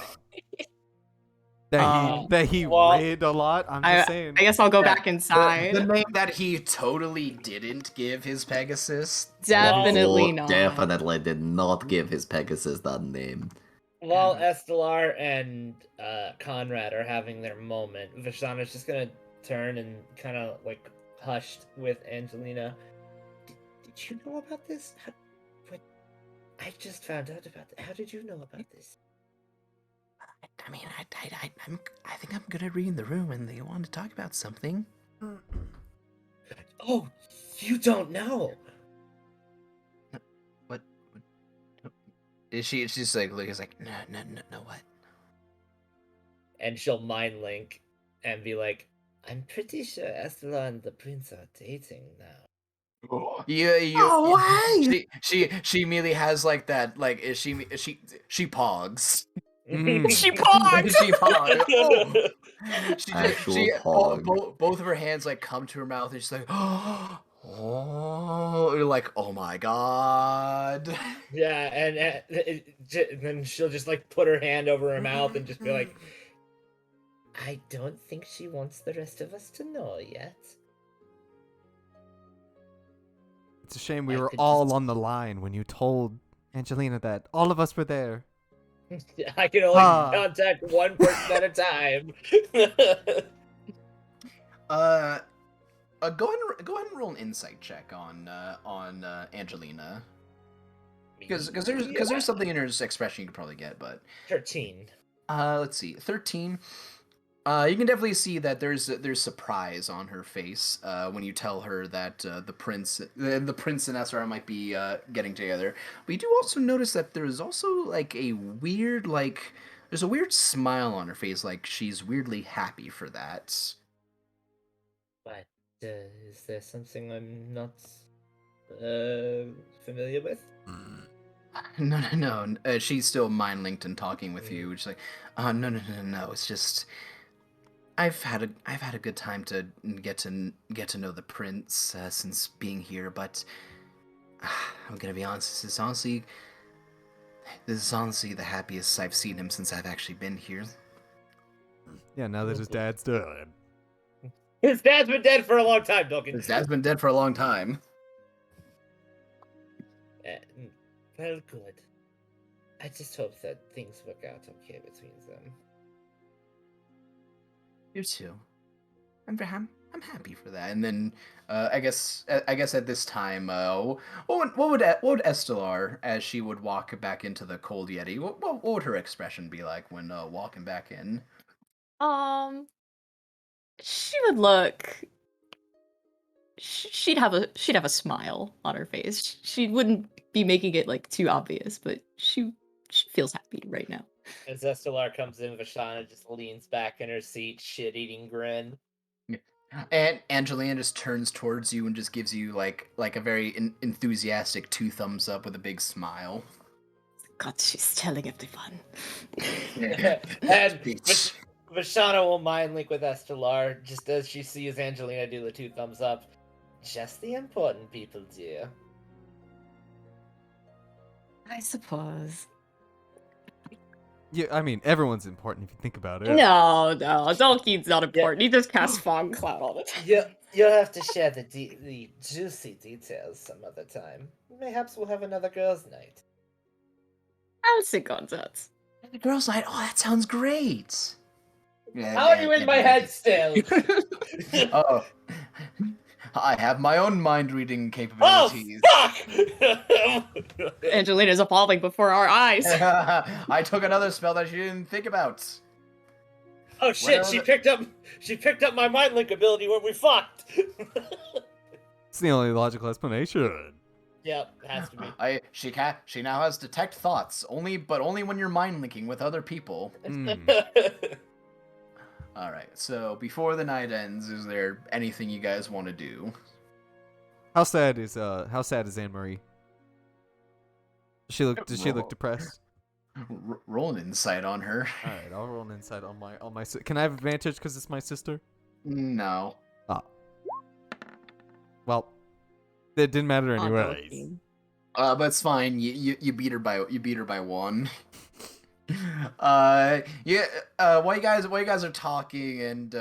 That he well, read a lot. I'm just saying. I guess I'll go back inside. The name that he totally didn't give his Pegasus. Definitely Oh, not. definitely did not give his Pegasus that name. While Estelar and Conrad are having their moment, Vishana's just gonna turn and kind of like hushed with Angelina. Did you know about this? I just found out about it. How did you know about this? I mean, I think I'm gonna read in the room, and they want to talk about something. Oh, you don't know. What? Is she? She's like, no, what? And she'll mind link and be like, I'm pretty sure Estela and the prince are dating now. She immediately has like that, like she pogs. She paused! She pogs. Oh. Actual pog. Both of her hands like come to her mouth, and she's like, oh, you're like, oh my god. Yeah, and then she'll just like put her hand over her mouth and just be like, I don't think she wants the rest of us to know yet. It's a shame we were all on the line when you told Angelina that all of us were there. I can only contact one person at a time. Go ahead and roll an insight check on Angelina, because there's something in her expression you could probably get, but 13. Let's see, 13. You can definitely see that there's surprise on her face when you tell her that the prince and Esra might be getting together. But you do also notice that there's also like there's a weird smile on her face, like she's weirdly happy for that. But Is there something I'm not familiar with? No. She's still mind linked and talking with you. She's like, no. It's just I've had a good time to get to know the prince since being here, but I'm gonna be honest. This is honestly the happiest I've seen him since I've actually been here. Yeah, now that his dad's dead. His dad's been dead for a long time, Duncan. His dad's been dead for a long time. Well, good. I just hope that things work out okay between them. You too. I'm happy for that. And then I guess at this time, what would Estelar, as she would walk back into the cold Yeti, what would her expression be like when walking back in? She would look. She'd have a smile on her face. She wouldn't be making it like too obvious, but she feels happy right now. As Estelar comes in, Vashana just leans back in her seat, shit-eating grin. And Angelina just turns towards you and just gives you like a very enthusiastic 2 thumbs up with a big smile. God, she's telling everyone. And Vashana will mind link with Estelar just as she sees Angelina do the 2 thumbs up. Just the important people do. I suppose. Yeah, I mean, everyone's important if you think about it. No, Dolke's not important. He just casts fog cloud all the time. You'll have to share the juicy details some other time. Mayhaps we'll have another girls' night. I'll think on that. The girls' night. Oh, that sounds great. How are you in my head still? Oh, I have my own mind reading Oh, capabilities. fuck! Angelina's falling before our eyes. I took another spell that she didn't think about. Oh shit! She picked up my mind link ability when we fucked. It's the only logical explanation. Yep, it has to be. She now has detect thoughts but only when you're mind linking with other people. All right. So before the night ends, is there anything you guys want to do? How sad is Anne Marie? Does she look depressed? Roll an insight on her. All right, I'll roll an insight on my. Can I have advantage because it's my sister? No. Well, it didn't matter anyways. But it's fine. You beat her by 1. While you guys are talking and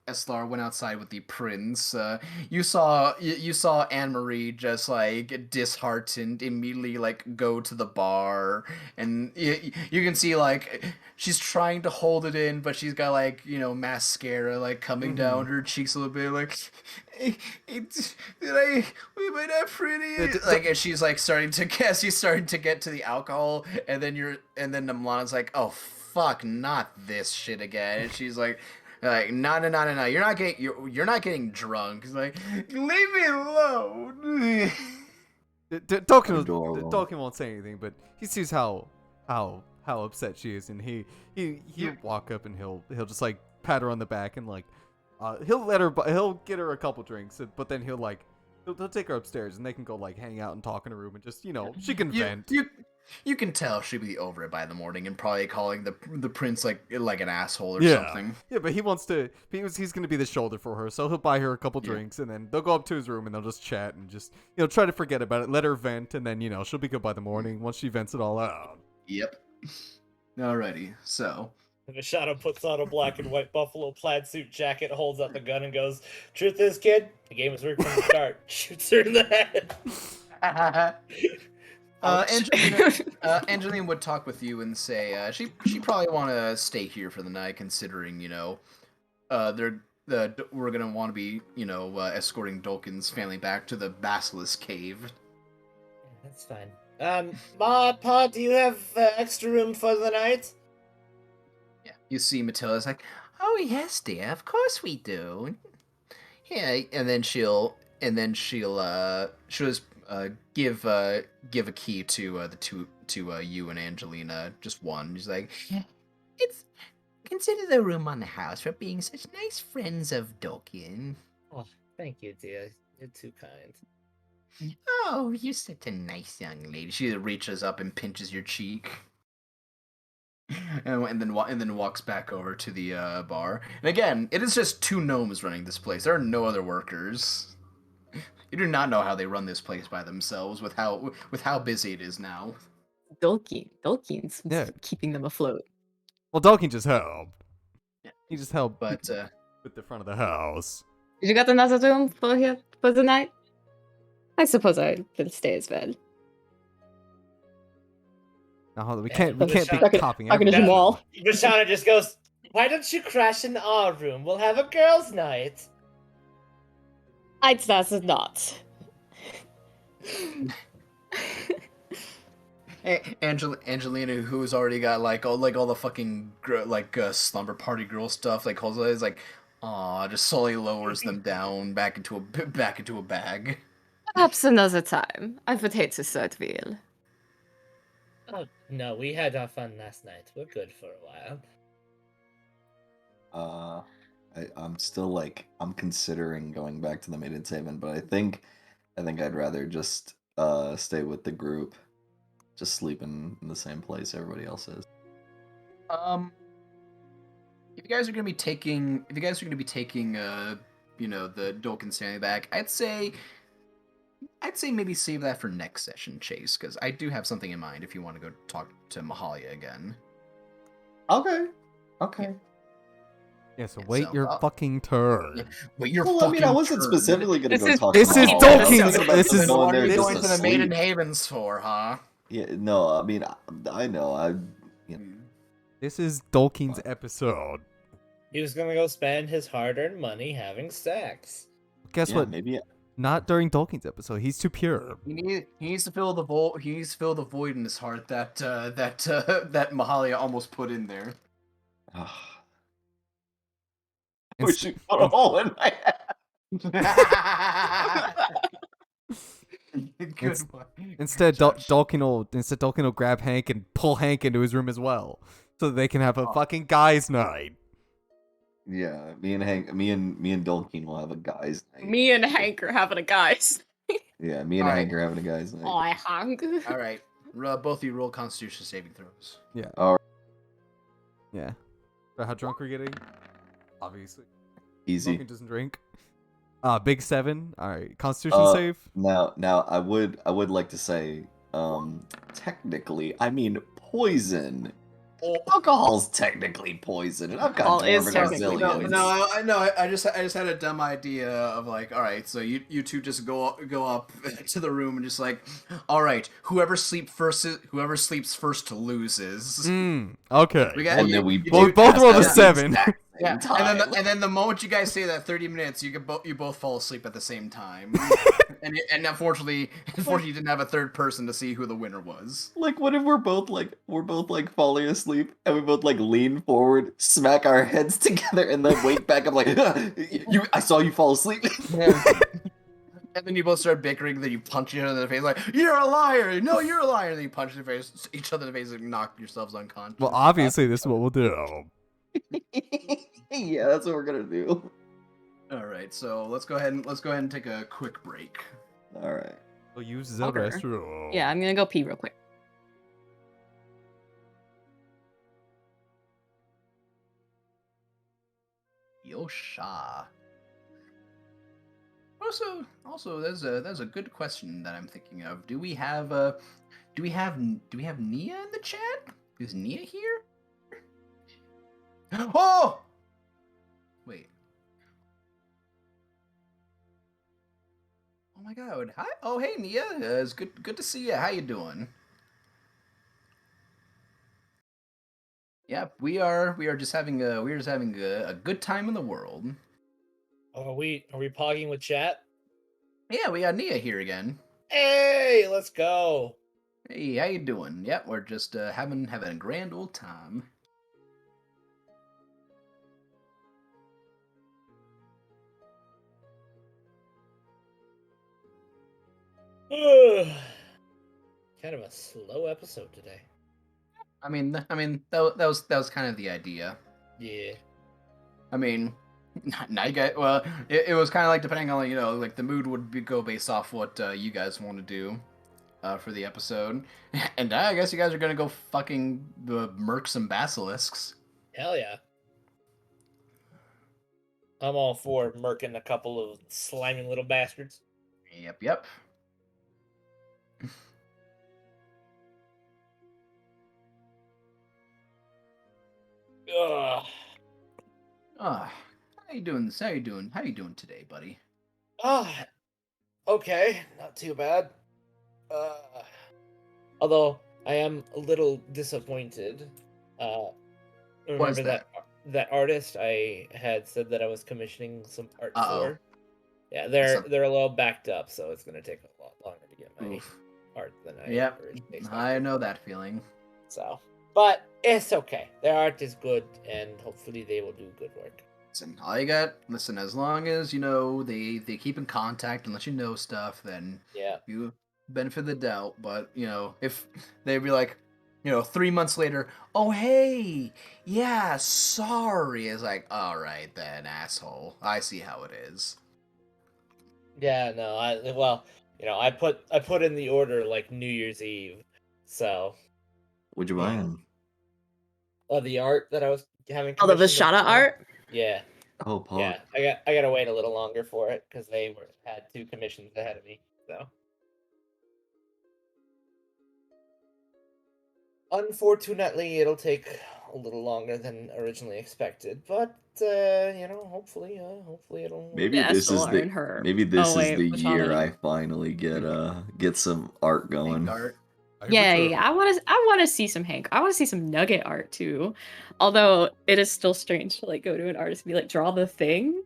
Eslar went outside with the prince, you saw Anne Marie just like disheartened immediately like go to the bar, and you can see like she's trying to hold it in, but she's got like mascara like coming down her cheeks a little bit, like we might have pretty like, and she's like starting to get to the alcohol, and then Namlana's like, oh fuck, not this shit again, and she's like no, you're not getting drunk. It's like, leave me alone. Tolkien won't say anything, but he sees how upset she is, and he'll walk up and he'll just like pat her on the back and like he'll get her a couple drinks, but then he'll take her upstairs and they can go like hang out and talk in a room and just she can vent. You can tell she'll be over it by the morning and probably calling the prince like an asshole or Yeah. something. Yeah, but he's gonna be the shoulder for her, so he'll buy her a couple drinks and then they'll go up to his room and they'll just chat and just try to forget about it, let her vent, and then she'll be good by the morning once she vents it all out. Yep. Alrighty, so Machado puts on a black and white buffalo plaid suit jacket, holds up the gun, and goes, "Truth is, kid, the game was rigged from the start." Shoots her in the head. Angeline would talk with you and say she probably want to stay here for the night, considering we're gonna want to be escorting Dolkin's family back to the Basilisk Cave. That's fine. Ma, Pa, do you have extra room for the night? Yeah, you see Matilda's like, oh yes, dear, of course we do. Yeah, and then she'll just give a key to you and Angelina, just one. She's like, it's consider the room on the house for being such nice friends of Dolkin. Oh, thank you, dear. You're too kind. Oh, you're such a nice young lady. She reaches up and pinches your cheek. And then walks back over to the bar. And again, it is just two gnomes running this place. There are no other workers. You do not know how they run this place by themselves with how busy it is now. Dolkin's Yeah. keeping them afloat. Well, Dalkin just helped. Yeah. He just helped But with the front of the house. Did you got another room for here for the night? I suppose I will stay as well. Now, we Yeah, can't but be Talking- copying talking to everything. Jamal. Rashana just goes, "Why don't you crash in our room? We'll have a girls' night." I'd rather not. Angelina, who's already got all the fucking slumber party girl stuff, is like, aw, just slowly lowers them down back into a bag. Perhaps another time. I would hate to start wheel. Oh no, we had our fun last night. We're good for a while. I'm still I'm considering going back to the Maiden's Haven, but I think I'd rather just stay with the group, just sleep in the same place everybody else is. If you guys are gonna be taking, the Dolkin Stanley back, I'd say maybe save that for next session, Chase, because I do have something in mind if you want to go talk to Mahalia again. Okay. Yeah, so Yeah, wait so, your fucking turn. Yeah, wait your Well, I fucking mean, I wasn't turn. specifically gonna This go is- talk. this to is Mahalia. I was Dolkin's- thinking about this just is- Then what going are there you just going to to the Maiden sleep. Havens for, huh? Yeah, no, I mean, I know, This is Dolkin's episode. He was gonna go spend his hard-earned money having sex. Guess yeah, what? maybe. Not during Dolkin's episode. He's too pure. He needs to fill the void. He needs to fill the void in his heart that that Mahalia almost put in there. I Inst- wish you put a hole in my head. Good It's- one. Instead, Josh. Dolkin will grab Hank and pull Hank into his room as well, so that they can have a fucking guys' night. Yeah, me and Dolkin will have a guys' night. Me and Hank are having a guys. Yeah, me and Alright. Hank are having a guys' night. I Hank. All right, both of you roll Constitution saving throws. Yeah. All right. Yeah. But how drunk are you getting? Obviously. Easy. Dolkin doesn't drink. Big 7. All right. Constitution save. Now, I would like to say, technically, I mean, poison. Alcohol's technically poison, and I've got Alcohol is dwarven technically resilience. No, I just had a dumb idea of like, all right, so you two just go up to the room and just like, all right, whoever sleeps first loses. Okay. We got And then we both passed rolled a out at the 7. exact Yeah, same and time. then the moment you guys say that 30 minutes, you both fall asleep at the same time, and unfortunately you didn't have a third person to see who the winner was. Like, what if we're both falling asleep, and we both lean forward, smack our heads together, and then wake back up I saw you fall asleep. And then you both start bickering. Then you punch each other in the face, like you're a liar. No, you're a liar. And then you punch each other in the face and knock yourselves unconscious. Well, obviously, this is what we'll do. Yeah, that's what we're gonna do. All right, so let's go ahead and take a quick break. All right. We'll use the Okay. restroom. Yeah, I'm gonna go pee real quick. Yosha. Also, there's a good question that I'm thinking of. Do we have Nia in the chat? Is Nia here? Oh! Wait. Oh my god. Hi. Oh, hey Nia. It's good to see you. How you doing? Yeah, we are just having a good time in the world. Are we pogging with chat? Yeah, we got Nia here again. Hey, let's go. Hey, how you doing? Yep, we're just having a grand old time. Kind of a slow episode today. I mean that was kind of the idea. Yeah. I mean, Now you guys, well, it was kind of like depending on like the mood go based off what you guys want to do for the episode, and I guess you guys are gonna go fucking murk some basilisks. Hell yeah. I'm all for murking a couple of slimy little bastards. Yep. Ugh. Ah, how you doing? How you doing today, buddy? Ah, okay, not too bad. Uh, although I am a little disappointed. What is Remember that artist I had said that I was commissioning some art Uh-oh. for? Yeah, Some- they're a little backed up, so it's gonna take a lot longer to get my Oof. art than I Yep, originally I expected. know that feeling. So, but it's okay. Their art is good, and hopefully they will do good work. Listen, as long as they keep in contact and let you know stuff, then Yeah. you benefit of the doubt. But if they'd be like, 3 months later, oh hey, yeah, sorry, it's like, all right then, asshole, I see how it is. Yeah, no, I put in the order like New Year's Eve, so Would you Yeah. mind? the art that I was having Oh, the commissioned Vishana art? Yeah, Oh, Pog. yeah, I gotta wait a little longer for it because they had 2 commissions ahead of me. So unfortunately, it'll take a little longer than originally expected, but hopefully it'll. Maybe Yeah, this still is the aren't her. maybe this Oh is wait, the which year one? I finally get some art going. Hank art. Yeah, I want to see some Hank. I want to see some Nugget art too. Although it is still strange to like go to an artist and be like, draw the thing.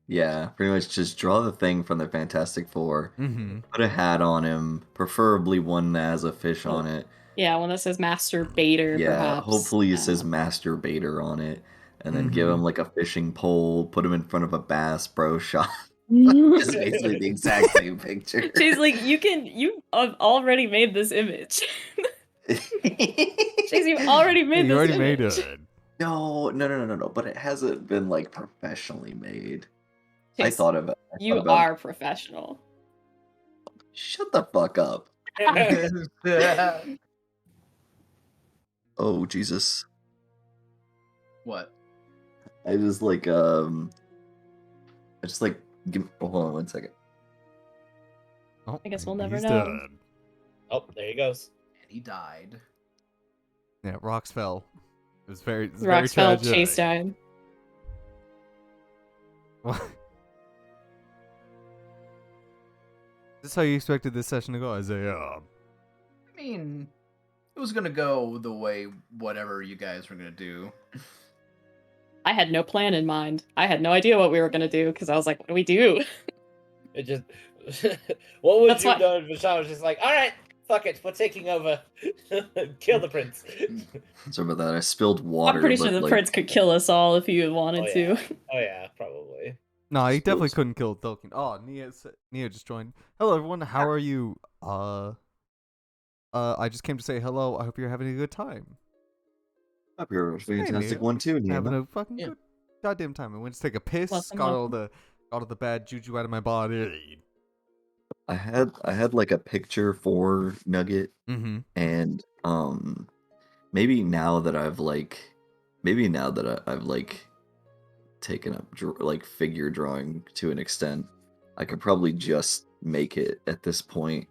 Yeah, pretty much just draw the thing from the Fantastic Four. Mm-hmm. Put a hat on him, preferably one that has a fish on it. Yeah, one that says Masturbator, Yeah, perhaps. hopefully it says Masturbator on it, and then give him like a fishing pole, put him in front of a Bass Pro Shop. It's basically the exact same picture. She's like, you have already made this image. You've already made You this already image. made it. No, but it hasn't been like professionally made. I Chase, thought about you are professional. Shut the fuck up. Oh, Jesus. What? I just like hold on 1 second. Oh, I guess we'll maybe never he's know. dead. Oh, there he goes. And he died. Yeah, rocks fell. It was very Rocks fell, tragic. Chase died. What? Is this how you expected this session to go, Isaiah? I mean, it was gonna go the way whatever you guys were gonna do. I had no plan in mind. I had no idea what we were gonna do because I was like, what do we do? It just what would That's you why- have done if Vishal was just like, all right, fuck it, we're taking over. Kill the prince. Sorry about that. I spilled water. I'm pretty sure but, the like, prince could kill us all if he wanted Oh, to. yeah. Oh yeah, probably. No, he definitely Spills. couldn't kill Tolkien. Oh, Nia just joined. Hello, everyone. How are you? I just came to say hello. I hope you're having a good time. Up here, fantastic Nia. one too, Having Nia. a fucking Yeah. good goddamn time. I went to take a piss. Welcome, got welcome. all the bad juju out of my body. I had like a picture for Nugget, Mm-hmm. and maybe now that I've taken up like figure drawing to an extent, I could probably just make it at this point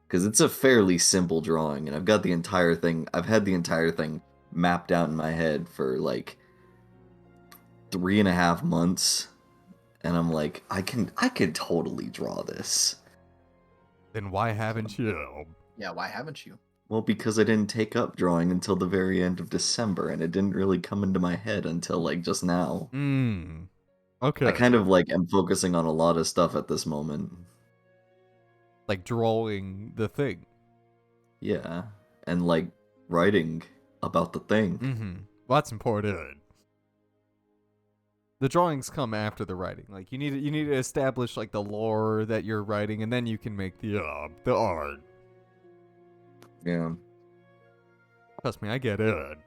because it's a fairly simple drawing, and I've had the entire thing mapped out in my head for like 3.5 months, and I'm like, I could totally draw this. Then why haven't you? Yeah, why haven't you? Well, because I didn't take up drawing until the very end of December, and it didn't really come into my head until like just now. Okay. I kind of like am focusing on a lot of stuff at this moment. like drawing the thing. Yeah, and like writing about the thing. Mm-hmm. Well, that's important. The drawings come after the writing. Like you need to establish like the lore that you're writing, and then you can make the art. Yeah. Trust me, I get it.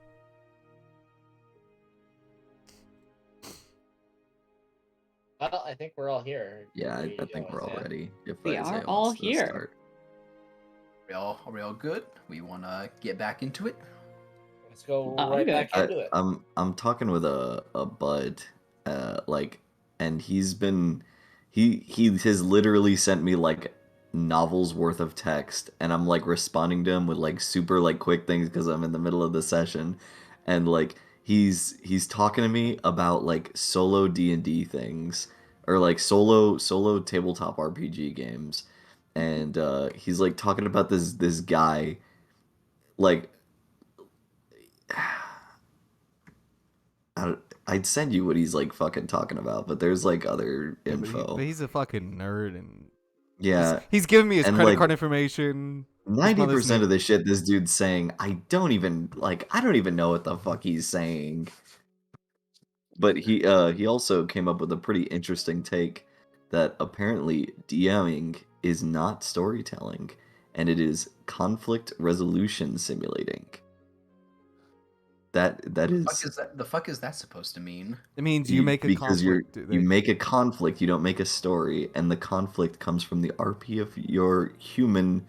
I think we're all here. Yeah, I think we're all Isaiah? ready. If We Isaiah are all wants to here. start. Are we all good? We want to get back into it? Let's go I'm right good. back into it. I'm talking with a bud, like, and he has literally sent me like novels worth of text, and I'm like responding to him with like super like quick things because I'm in the middle of the session, and like he's talking to me about like solo D&D things or like solo tabletop RPG games, and he's like talking about this guy like. I'd send you what he's like fucking talking about, but there's like other Yeah, info. but he's a fucking nerd, and Yeah, he's giving me his and credit like card information. his 90% mother's of name. the shit this dude's saying, I don't even know what the fuck he's saying. But he also came up with a pretty interesting take that apparently DMing is not storytelling, and it is conflict resolution simulating. That is The fuck is that supposed to mean? It means you make a because conflict. you make a conflict, you don't make a story, and the conflict comes from the RP of your human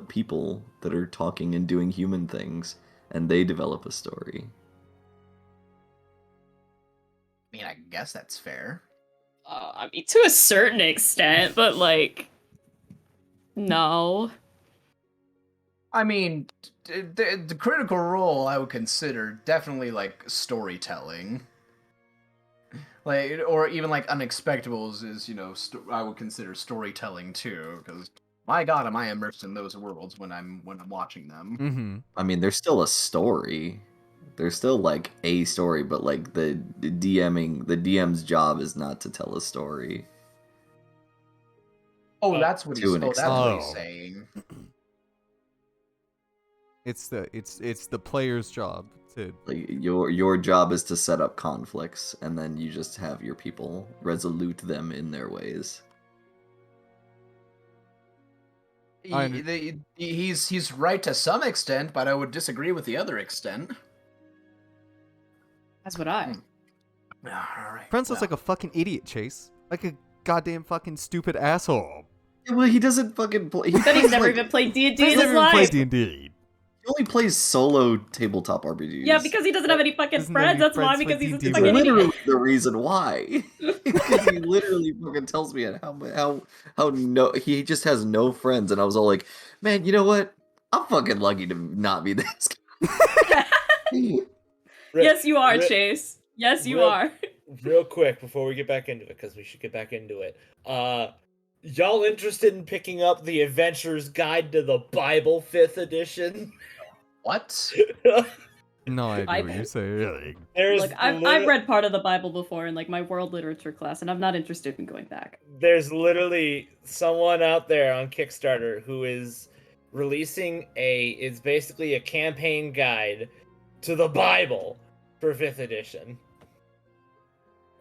people that are talking and doing human things, and they develop a story. I mean, I guess that's fair. I mean, to a certain extent, but like, no. I mean, the critical role I would consider definitely like storytelling. Like, or even like Unexpectables is, I would consider storytelling too, because my god, am I immersed in those worlds when I'm watching them. Mm-hmm. I mean, there's still a story. There's still like a story, but like the DM's job is not to tell a story. Oh, that's what To an that's extent. what he's Oh. saying. It's the player's job to. Like your job is to set up conflicts, and then you just have your people resolute them in their ways. He's right to some extent, but I would disagree with the other extent. That's what I. All right. Friend sounds like a fucking idiot, Chase. Like a goddamn fucking stupid asshole. Yeah, well, he doesn't fucking play. But he's never even played D&D in He's his never even played life. D&D. He only plays solo tabletop RPGs. Yeah, because he doesn't have any fucking Doesn't have friends. any That's why, friends because with he's a D&D. fucking literally idiot. the reason why. Because he literally fucking tells me how no he just has no friends, and I was all like, man, you know what? I'm fucking lucky to not be this guy. Yes, you are, Chase. Yes, you are. Real quick before we get back into it, because we should get back into it. Y'all interested in picking up the Adventurer's Guide to the Bible 5th edition? What? No idea what Bible? you're saying. There's Look, I've read part of the Bible before in like my world literature class, and I'm not interested in going back. There's literally someone out there on Kickstarter who is releasing it's basically a campaign guide to the Bible for 5th edition.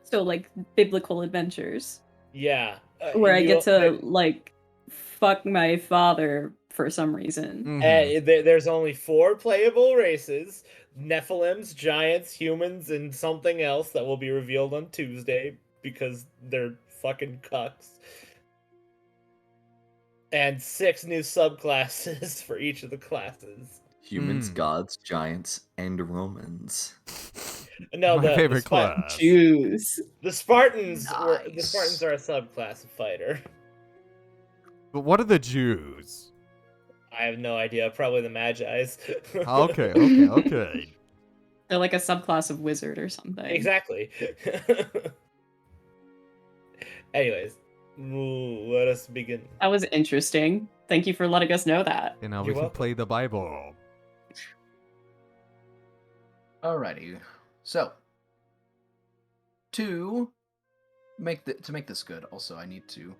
So like biblical adventures, Yeah. where I get to like fuck my father for some reason. Mhm. There's only 4 playable races: Nephilims, giants, humans, and something else that will be revealed on Tuesday because they're fucking cucks. And 6 new subclasses for each of the classes. Humans, Hmm. gods, giants, and Romans. No, My favorite class. Jews. The Spartans the Nice. Spartans are a subclass of fighter. But what are the Jews? I have no idea. Probably the Magi's. Okay. They're like a subclass of wizard or something. Exactly. Anyways, let us begin. That was interesting. Thank you for letting us know that. And now we You're can welcome. play the Bible. Alrighty. So, to make this good, also I need to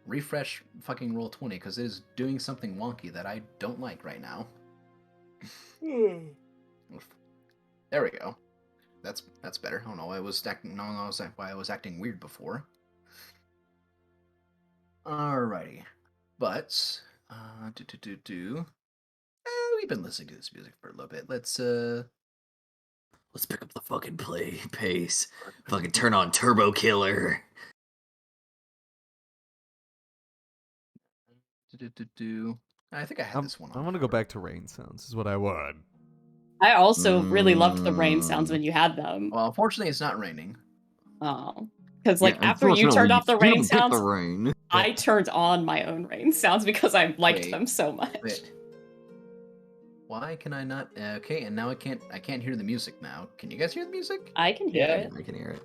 refresh fucking Roll20 because it is doing something wonky that I don't like right now. Oof. There we go. That's better. I don't know why I was why I was acting weird before. Alrighty, but we've been listening to this music for a little bit. Let's Let's pick up the fucking pace. Fucking turn on Turbo Killer. Do. I think I had this one on. I want to go back to rain sounds. Is what I want. I also really loved the rain sounds when you had them. Well, unfortunately, it's not raining. Oh, because like after you turned off the rain sounds, rain. I turned on my own rain sounds because I liked Wait, them so much. Wait. Why can I not? Okay, and now I can't hear the music now. Can you guys hear the music? I can hear Yeah. it. I can hear it.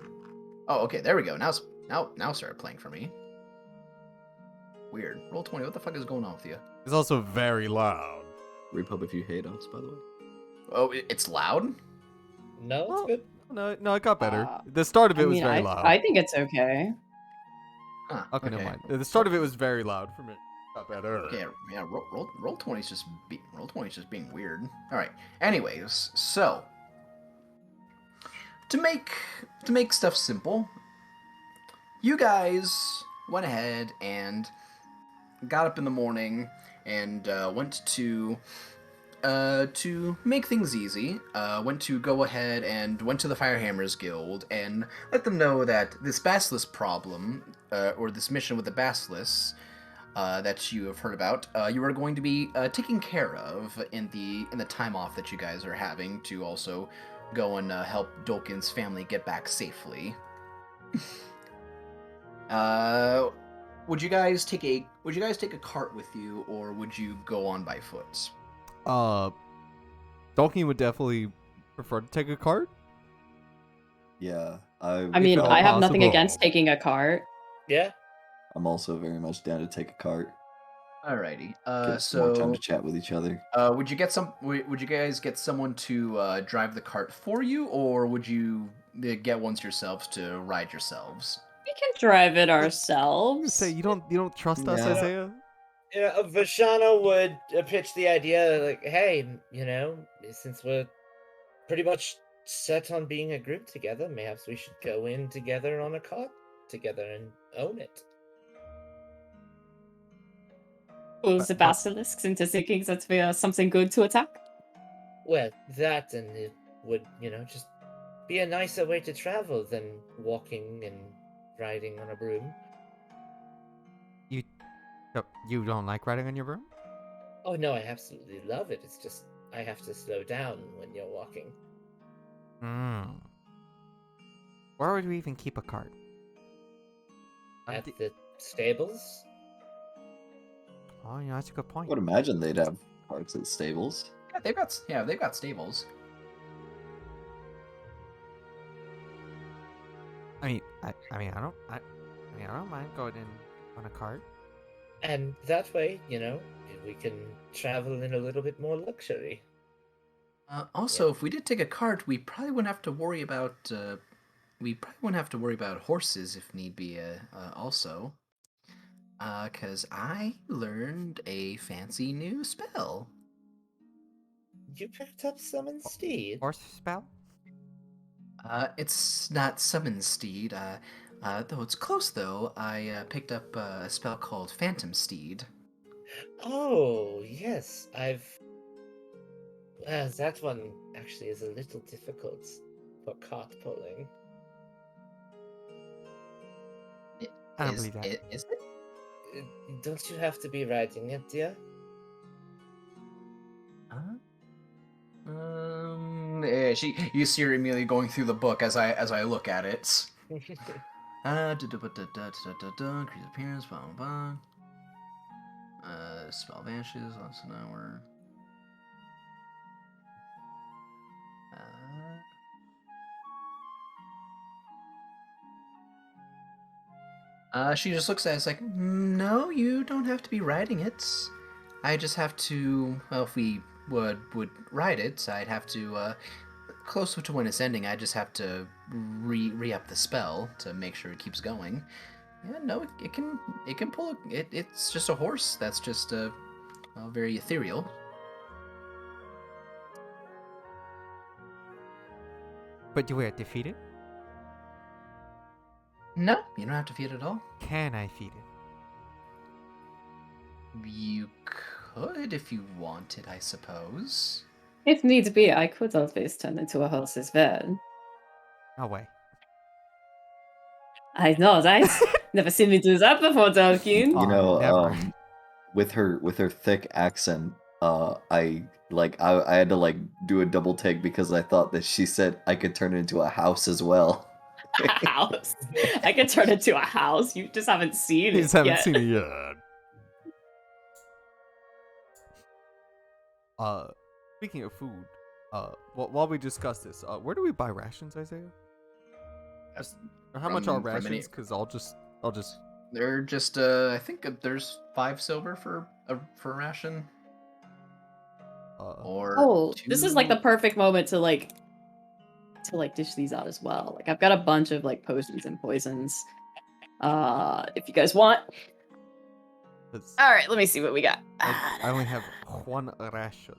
Oh, okay, there we go. Now it started playing for me. Weird. Roll 20. What the fuck is going on with you? It's also very loud. Repub if you hate us, by the way. Oh, it's loud. No, it's Well, good. No, it got better. Uh, The start of it I was mean, very loud. I think it's okay. Huh, Okay, never mind. The start of it was very loud for me. Got better. Yeah. Roll 20 is just roll 20 is just being weird. All right. Anyways, so to make stuff simple, you guys went ahead and got up in the morning and went to make things easy, went to go ahead and went to the Firehammers Guild and let them know that this basilisk problem, or this mission with the basilisk, that you have heard about, you are going to be taken care of in the time off that you guys are having to also go and help Dolkin's family get back safely. Would you guys take a cart with you, or would you go on by foot? Dolkin would definitely prefer to take a cart. Yeah, I mean, all I have nothing possible. against taking a cart. Yeah. I'm also very much down to take a cart. Alrighty. Give us some more time So to chat with each other. would you guys get someone to drive the cart for you, or would you get ones yourselves to ride yourselves? We can drive it You ourselves. say you don't trust us, Yeah. Isaiah? Yeah, Vashana would pitch the idea like, hey, since we're pretty much set on being a group together, perhaps we should go in together on a cart together and own it. Pulls the basilisks into thinking that we are something good to attack. Well, that and it would, just be a nicer way to travel than walking and riding on a broom. You don't like riding on your broom? Oh no, I absolutely love it. It's just I have to slow down when you're walking. Where would we even keep a cart? At the stables? Oh, yeah, that's a good I point. would imagine they'd have carts at stables. Yeah, they've got stables. I don't mind going in on a cart. And that way, we can travel in a little bit more luxury. Also, if we did take a cart, we probably wouldn't have to worry about horses if need be. Also, because I learned a fancy new spell. You picked up Summon Steed? Horse spell? It's not summon steed. Though it's close though. I picked up a spell called Phantom Steed. Oh, yes, that one actually is a little difficult for cart pulling. I don't believe that. Is it? Don't you have to be riding it, dear? You see her immediately going through the book as I look at it. Increase appearance, blah blah blah. Spell vanishes, less than an hour. She just looks at it, it's like, no, you don't have to be riding it. I just have to, well, if we would ride it, I'd have to, close to when it's ending, I just have to re-up the spell to make sure it keeps going. Yeah, no, it can pull, it's just a horse that's just, very ethereal. But do we have to feed it? No, you don't have to feed it at all. Can I feed it? You could if you wanted, I suppose. If needs be, I could always turn into a horse as well. No way. I know, right? Never seen me do that before, Dolkin. You know, never. with her thick accent, I had to like do a double take because I thought that she said I could turn it into a house as well. A house. I could turn it into a house. You just haven't seen You it just haven't yet. seen it yet. Speaking of food, while we discuss this, where do we buy rations, Isaiah? Or how much are from any- rations? Because I'll just. They're just I think there's 5 silver for a ration. Or Oh, this is like the 2. perfect moment to dish these out as well. Like I've got a bunch of like potions and poisons. If you guys want. 'Cause All right, let me see what we got. I only have one ration.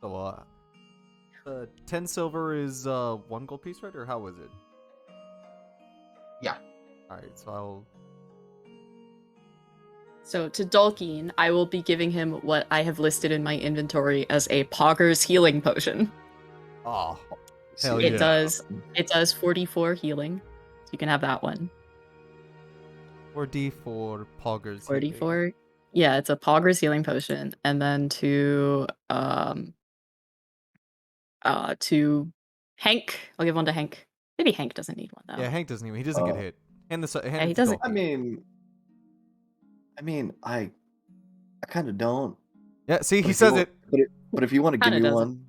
So, 10 silver is 1 gold piece, right? Or how was it? Yeah. Alright, so I'll. So to Dulkeen, I will be giving him what I have listed in my inventory as a Pogger's healing potion. Oh, See, hell It yeah. does 44 healing. So you can have that one. 4d4 poggers. 44. Yeah, it's a Pogger's healing potion. And then to Hank, I'll give one to Hank. Maybe Hank doesn't need one though. Yeah, Hank doesn't even. He doesn't get hit. Hand this. Hand Yeah, it he to doesn't- Dolphin. I mean, I kind of don't. Yeah, see, But he if you says wa- it. But if you want to give Kinda me doesn't. one,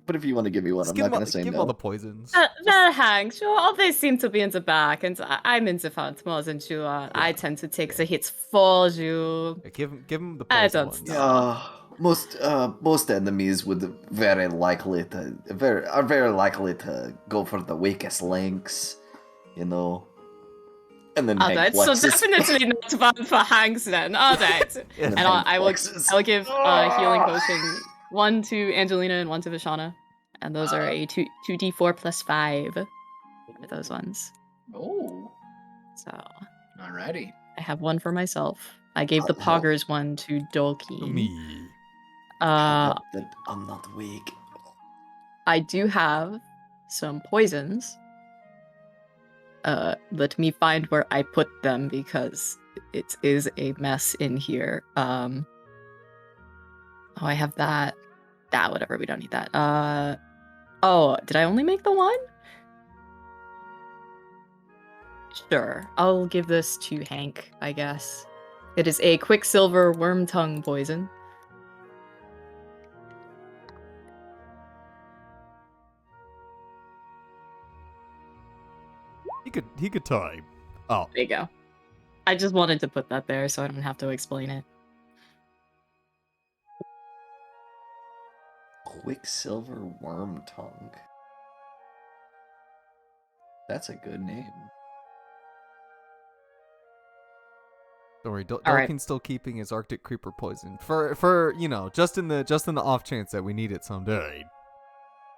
but if you want to give me one, Just I'm give not him, gonna say give him no. all the poisons. No, Hank, sure, all they seem to be in the back, and I'm in the front more than you are. I Yeah, tend to take the hits for you. Yeah, give him the I poison don't ones. know. Yeah, most enemies would are very likely to go for the weakest links, you know. And then Hank Alright, so flexes. definitely not one for Hanks then. Alright. Yeah. And Hank I will flexes. give healing potion, one to Angelina and one to Vishana. And those are a 2d4 plus 5 for those ones. Oh, So alrighty. I have one for myself. I gave the Help. Poggers one to Dolkeen. Me. Help that I'm not weak. I do have some poisons. Let me find where I put them because it is a mess in here. Oh, I have that. Whatever, we don't need that. Oh, did I only make the one? Sure, I'll give this to Hank, I guess. It is a Quicksilver Worm Tongue poison. He could time. Oh, There you go. I just wanted to put that there so I don't have to explain it. Quicksilver Worm Tongue. That's a good name. don't worry. All right. Dolkin's still keeping his Arctic Creeper poison for just in the off chance that we need it someday.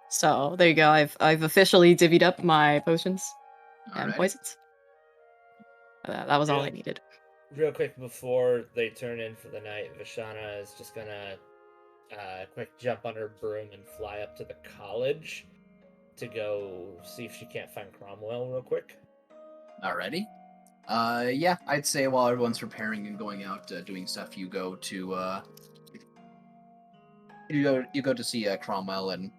So there you go. I've officially divvied up my potions and Alrighty. poisons. That was all I Yeah. needed. Real quick before they turn in for the night, Vishana is just gonna quick jump on her broom and fly up to the college to go see if she can't find Cromwell real quick. Alrighty. Yeah, I'd say while everyone's preparing and going out doing stuff, you go to you go to see Cromwell, and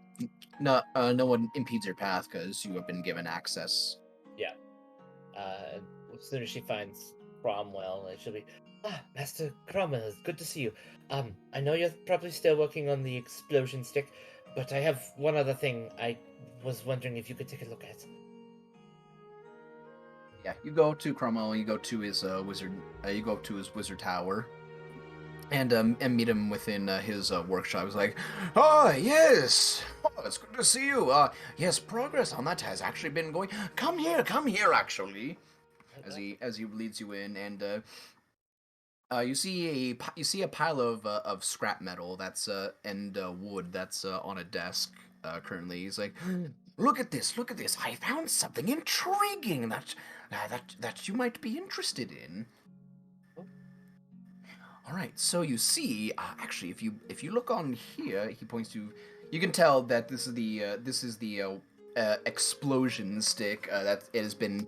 no one impedes your path because you have been given access. Yeah. As soon as she finds Cromwell, she'll be, Master Cromwell, it's good to see you. I know you're probably still working on the explosion stick, but I have one other thing I was wondering if you could take a look at. Yeah, you go to Cromwell. You go to his wizard. You go to his wizard tower, and meet him within his workshop. He's like, "Oh yes, it's good to see you. Yes, progress on that has actually been going. Come here, actually." As he leads you in, and you see a pile of scrap metal that's and wood that's on a desk currently. He's like, look at this! I found something intriguing that you might be interested in. All right, so you see, actually, if you look on here, he points to. You can tell that this is the explosion stick that it has been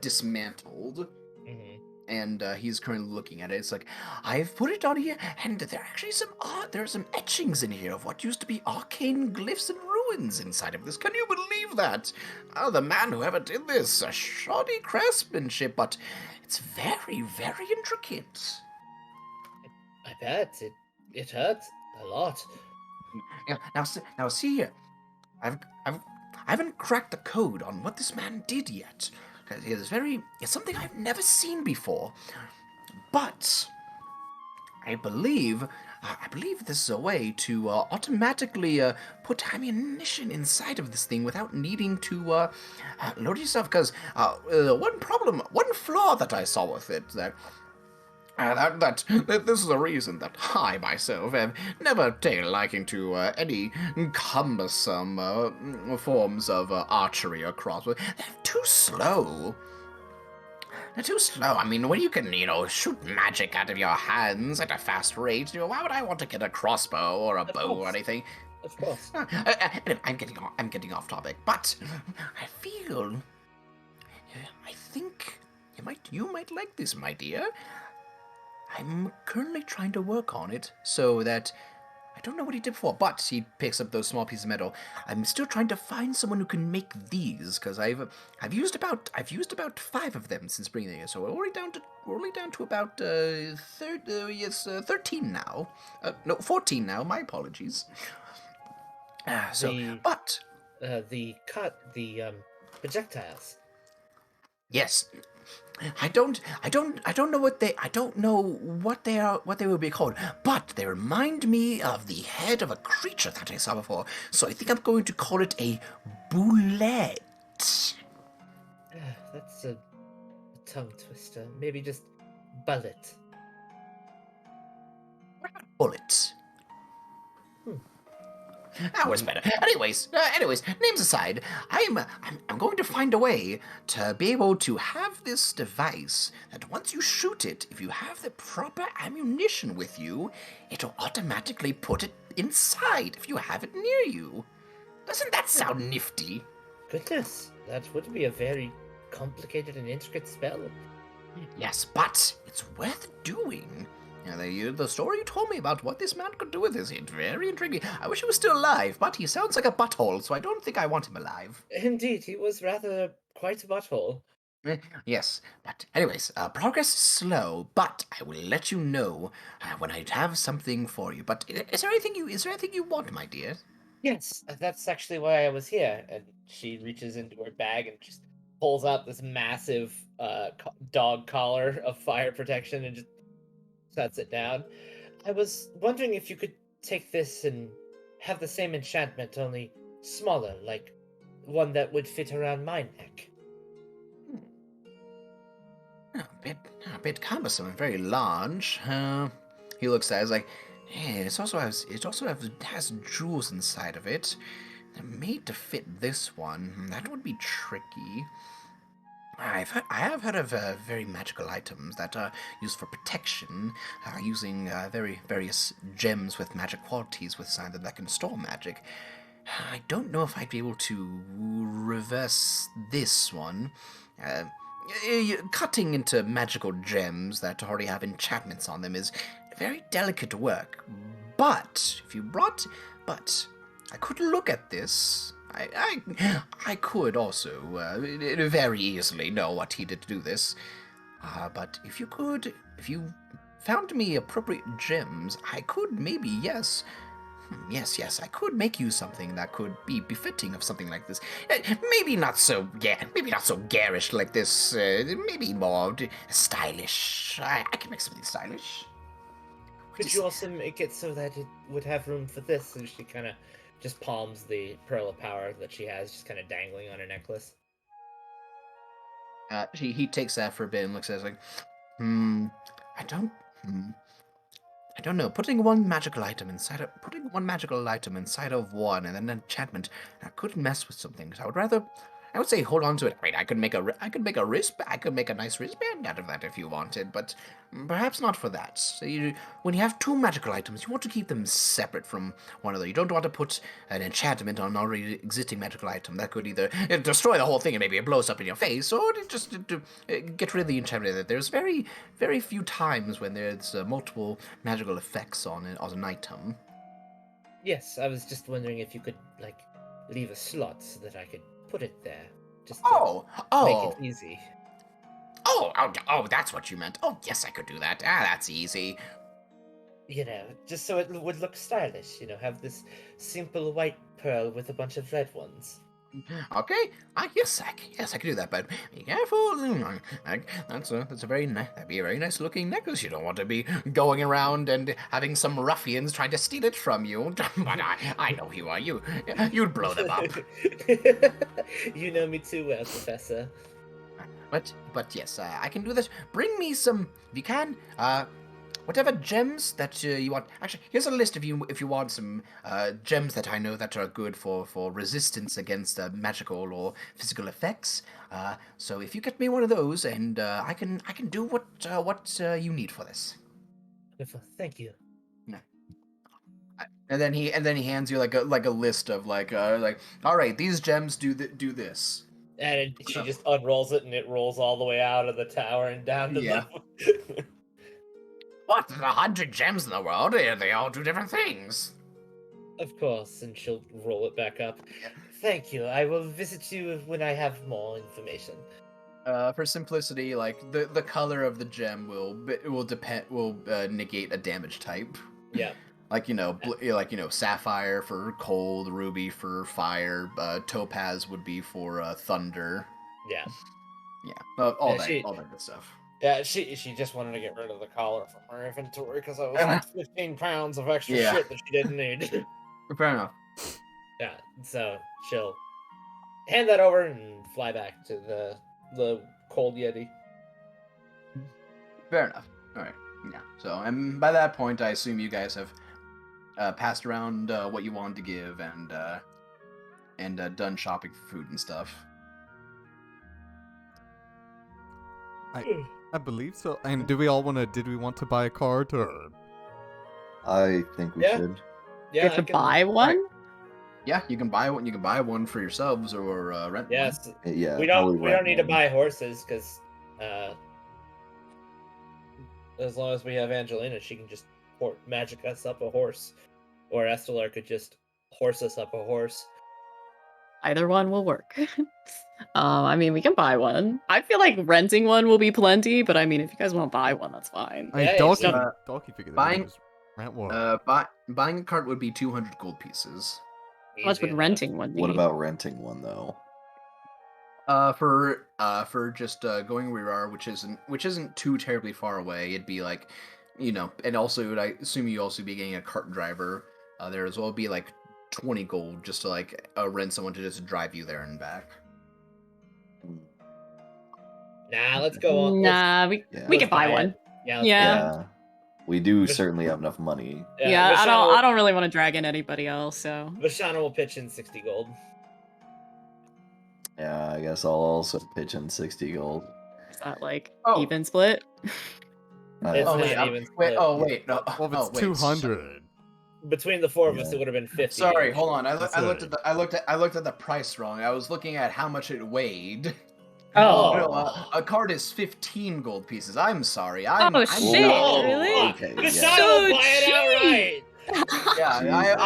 dismantled. Mm-hmm. and he's currently looking at it. It's like, I've put it on here, and there are actually there are some etchings in here of what used to be arcane glyphs and ruins inside of this. Can you believe that? Oh, the man who ever did this, a shoddy craftsmanship, but it's very, very intricate. I bet it hurts a lot. Yeah, now see here. I've, I've, I haven't cracked the code on what this man did yet. It's something I've never seen before. But I believe this is a way to automatically put ammunition inside of this thing without needing to load yourself. Because one flaw that I saw with it, that this is a reason that I myself have never taken a liking to any cumbersome forms of archery or crossbow. They're too slow. They're too slow. I mean, when you can, shoot magic out of your hands at a fast rate, why would I want to get a crossbow or a bow or anything? Of course. Anyway, I'm getting off topic, but I think you might like this, my dear. I'm currently trying to work on it so that I don't know what he did before, but he picks up those small pieces of metal. I'm still trying to find someone who can make these because I've used about 5 of them since bringing them here, so we're only down to about 13 now. No, 14 now. My apologies. The projectiles. Yes. I don't know what they will be called, but they remind me of the head of a creature that I saw before. So I think I'm going to call it a boulette. That's a tongue twister. Maybe just bullet. Bullet. That was better. Anyways, names aside, I'm going to find a way to be able to have this device that once you shoot it, if you have the proper ammunition with you, it'll automatically put it inside if you have it near you. Doesn't that sound nifty? Goodness, that would be a very complicated and intricate spell. Yes, but it's worth doing. The story you told me about what this man could do with this is very intriguing. I wish he was still alive, but he sounds like a butthole, so I don't think I want him alive. Indeed, he was rather quite a butthole. Yes, but anyways, progress is slow, but I will let you know when I have something for you. But is there anything you want, my dear? Yes, that's actually why I was here. And she reaches into her bag and just pulls out this massive dog collar of fire protection and just sets it down. I was wondering if you could take this and have the same enchantment, only smaller, like one that would fit around my neck. A bit cumbersome and very large. He looks at it, he's like, yeah, it has jewels inside of it. They're made to fit this one. That would be tricky. I have heard of very magical items that are used for protection, using very various gems with magic qualities within them that can store magic. I don't know if I'd be able to reverse this one. Cutting into magical gems that already have enchantments on them is very delicate work. But I could look at this. I could also very easily know what he did to do this. But if you found me appropriate gems, I could maybe, yes, I could make you something that could be befitting of something like this. Maybe not so garish like this. Maybe more stylish. I can make something stylish. Could you also make it so that it would have room for this? And she kind of just palms the pearl of power that she has, just kind of dangling on her necklace. He takes that for a bit and looks at it like, I don't know. Putting one magical item inside of one and then an enchantment, that could mess with some things. I would rather I would say hold on to it. I mean, I could make a nice wristband out of that if you wanted, but perhaps not for that. So when you have two magical items, you want to keep them separate from one another. You don't want to put an enchantment on an already existing magical item. That could either destroy the whole thing and maybe it blows up in your face, or just get rid of the enchantment. There's very, very few times when there's multiple magical effects on an item. Yes, I was just wondering if you could, like, leave a slot so that I could put it there. Just to make it easy. Oh, that's what you meant. Oh, yes, I could do that. That's easy. You know, just so it would look stylish, have this simple white pearl with a bunch of red ones. Okay. Yes, I can do that, but be careful. That'd be a very nice looking necklace. You don't want to be going around and having some ruffians trying to steal it from you. But I know who you are. You'd blow them up. You know me too well, Professor. But yes, I can do this. Bring me some, if you can, whatever gems that you want. Actually, here's a list if you want some gems that I know that are good for resistance against magical or physical effects. So if you get me one of those, and I can do what you need for this. Wonderful, thank you. And then he hands you like a list of like all right, these gems do this. And she just unrolls it, and it rolls all the way out of the tower and down to the... What? There's 100 gems in the world? They all do different things. Of course, and she'll roll it back up. Thank you. I will visit you when I have more information. For simplicity, like the color of the gem will negate a damage type. Yeah. Like sapphire for cold, ruby for fire, topaz would be for thunder. Yeah. Yeah. All that good stuff. Yeah, she just wanted to get rid of the collar from her inventory because I was like 15 pounds of extra shit that she didn't need. Fair enough. Yeah, so she'll hand that over and fly back to the cold Yeti. Fair enough. All right. Yeah. So, and by that point, I assume you guys have passed around what you wanted to give and done shopping for food and stuff. I believe so. And did we want to buy a cart or? I think we should. You have to buy one? Yeah, you can buy one. You can buy one for yourselves or rent one. Yes. Yeah. We don't need to buy horses because as long as we have Angelina, she can just magic us up a horse, or Estelar could just horse us up a horse. Either one will work. I mean, we can buy one. I feel like renting one will be plenty, but I mean, if you guys want to buy one, that's fine. I mean, Dalky figured that rent one. Buying a cart would be 200 gold pieces. How much would renting one be? What about renting one though? For just going where you are, which isn't too terribly far away. It'd be like, and also I assume you also be getting a cart driver there as well. It'd be like 20 gold just to like rent someone to just drive you there and back. Nah, let's go on. Nah, we can buy one. Yeah. We do certainly have enough money. Yeah, I don't really want to drag in anybody else, so. Vashana will pitch in 60 gold. Yeah, I guess I'll also pitch in 60 gold. Is that like even split? It's not even split. Wait. No. Well, if it's 200. Between the four of us, it would have been 50. Sorry, hold on. I looked at the price wrong. I was looking at how much it weighed. Oh. No, a card is 15 gold pieces. I'm sorry. Shit! Really? Okay, Vashana will buy it outright. Yeah,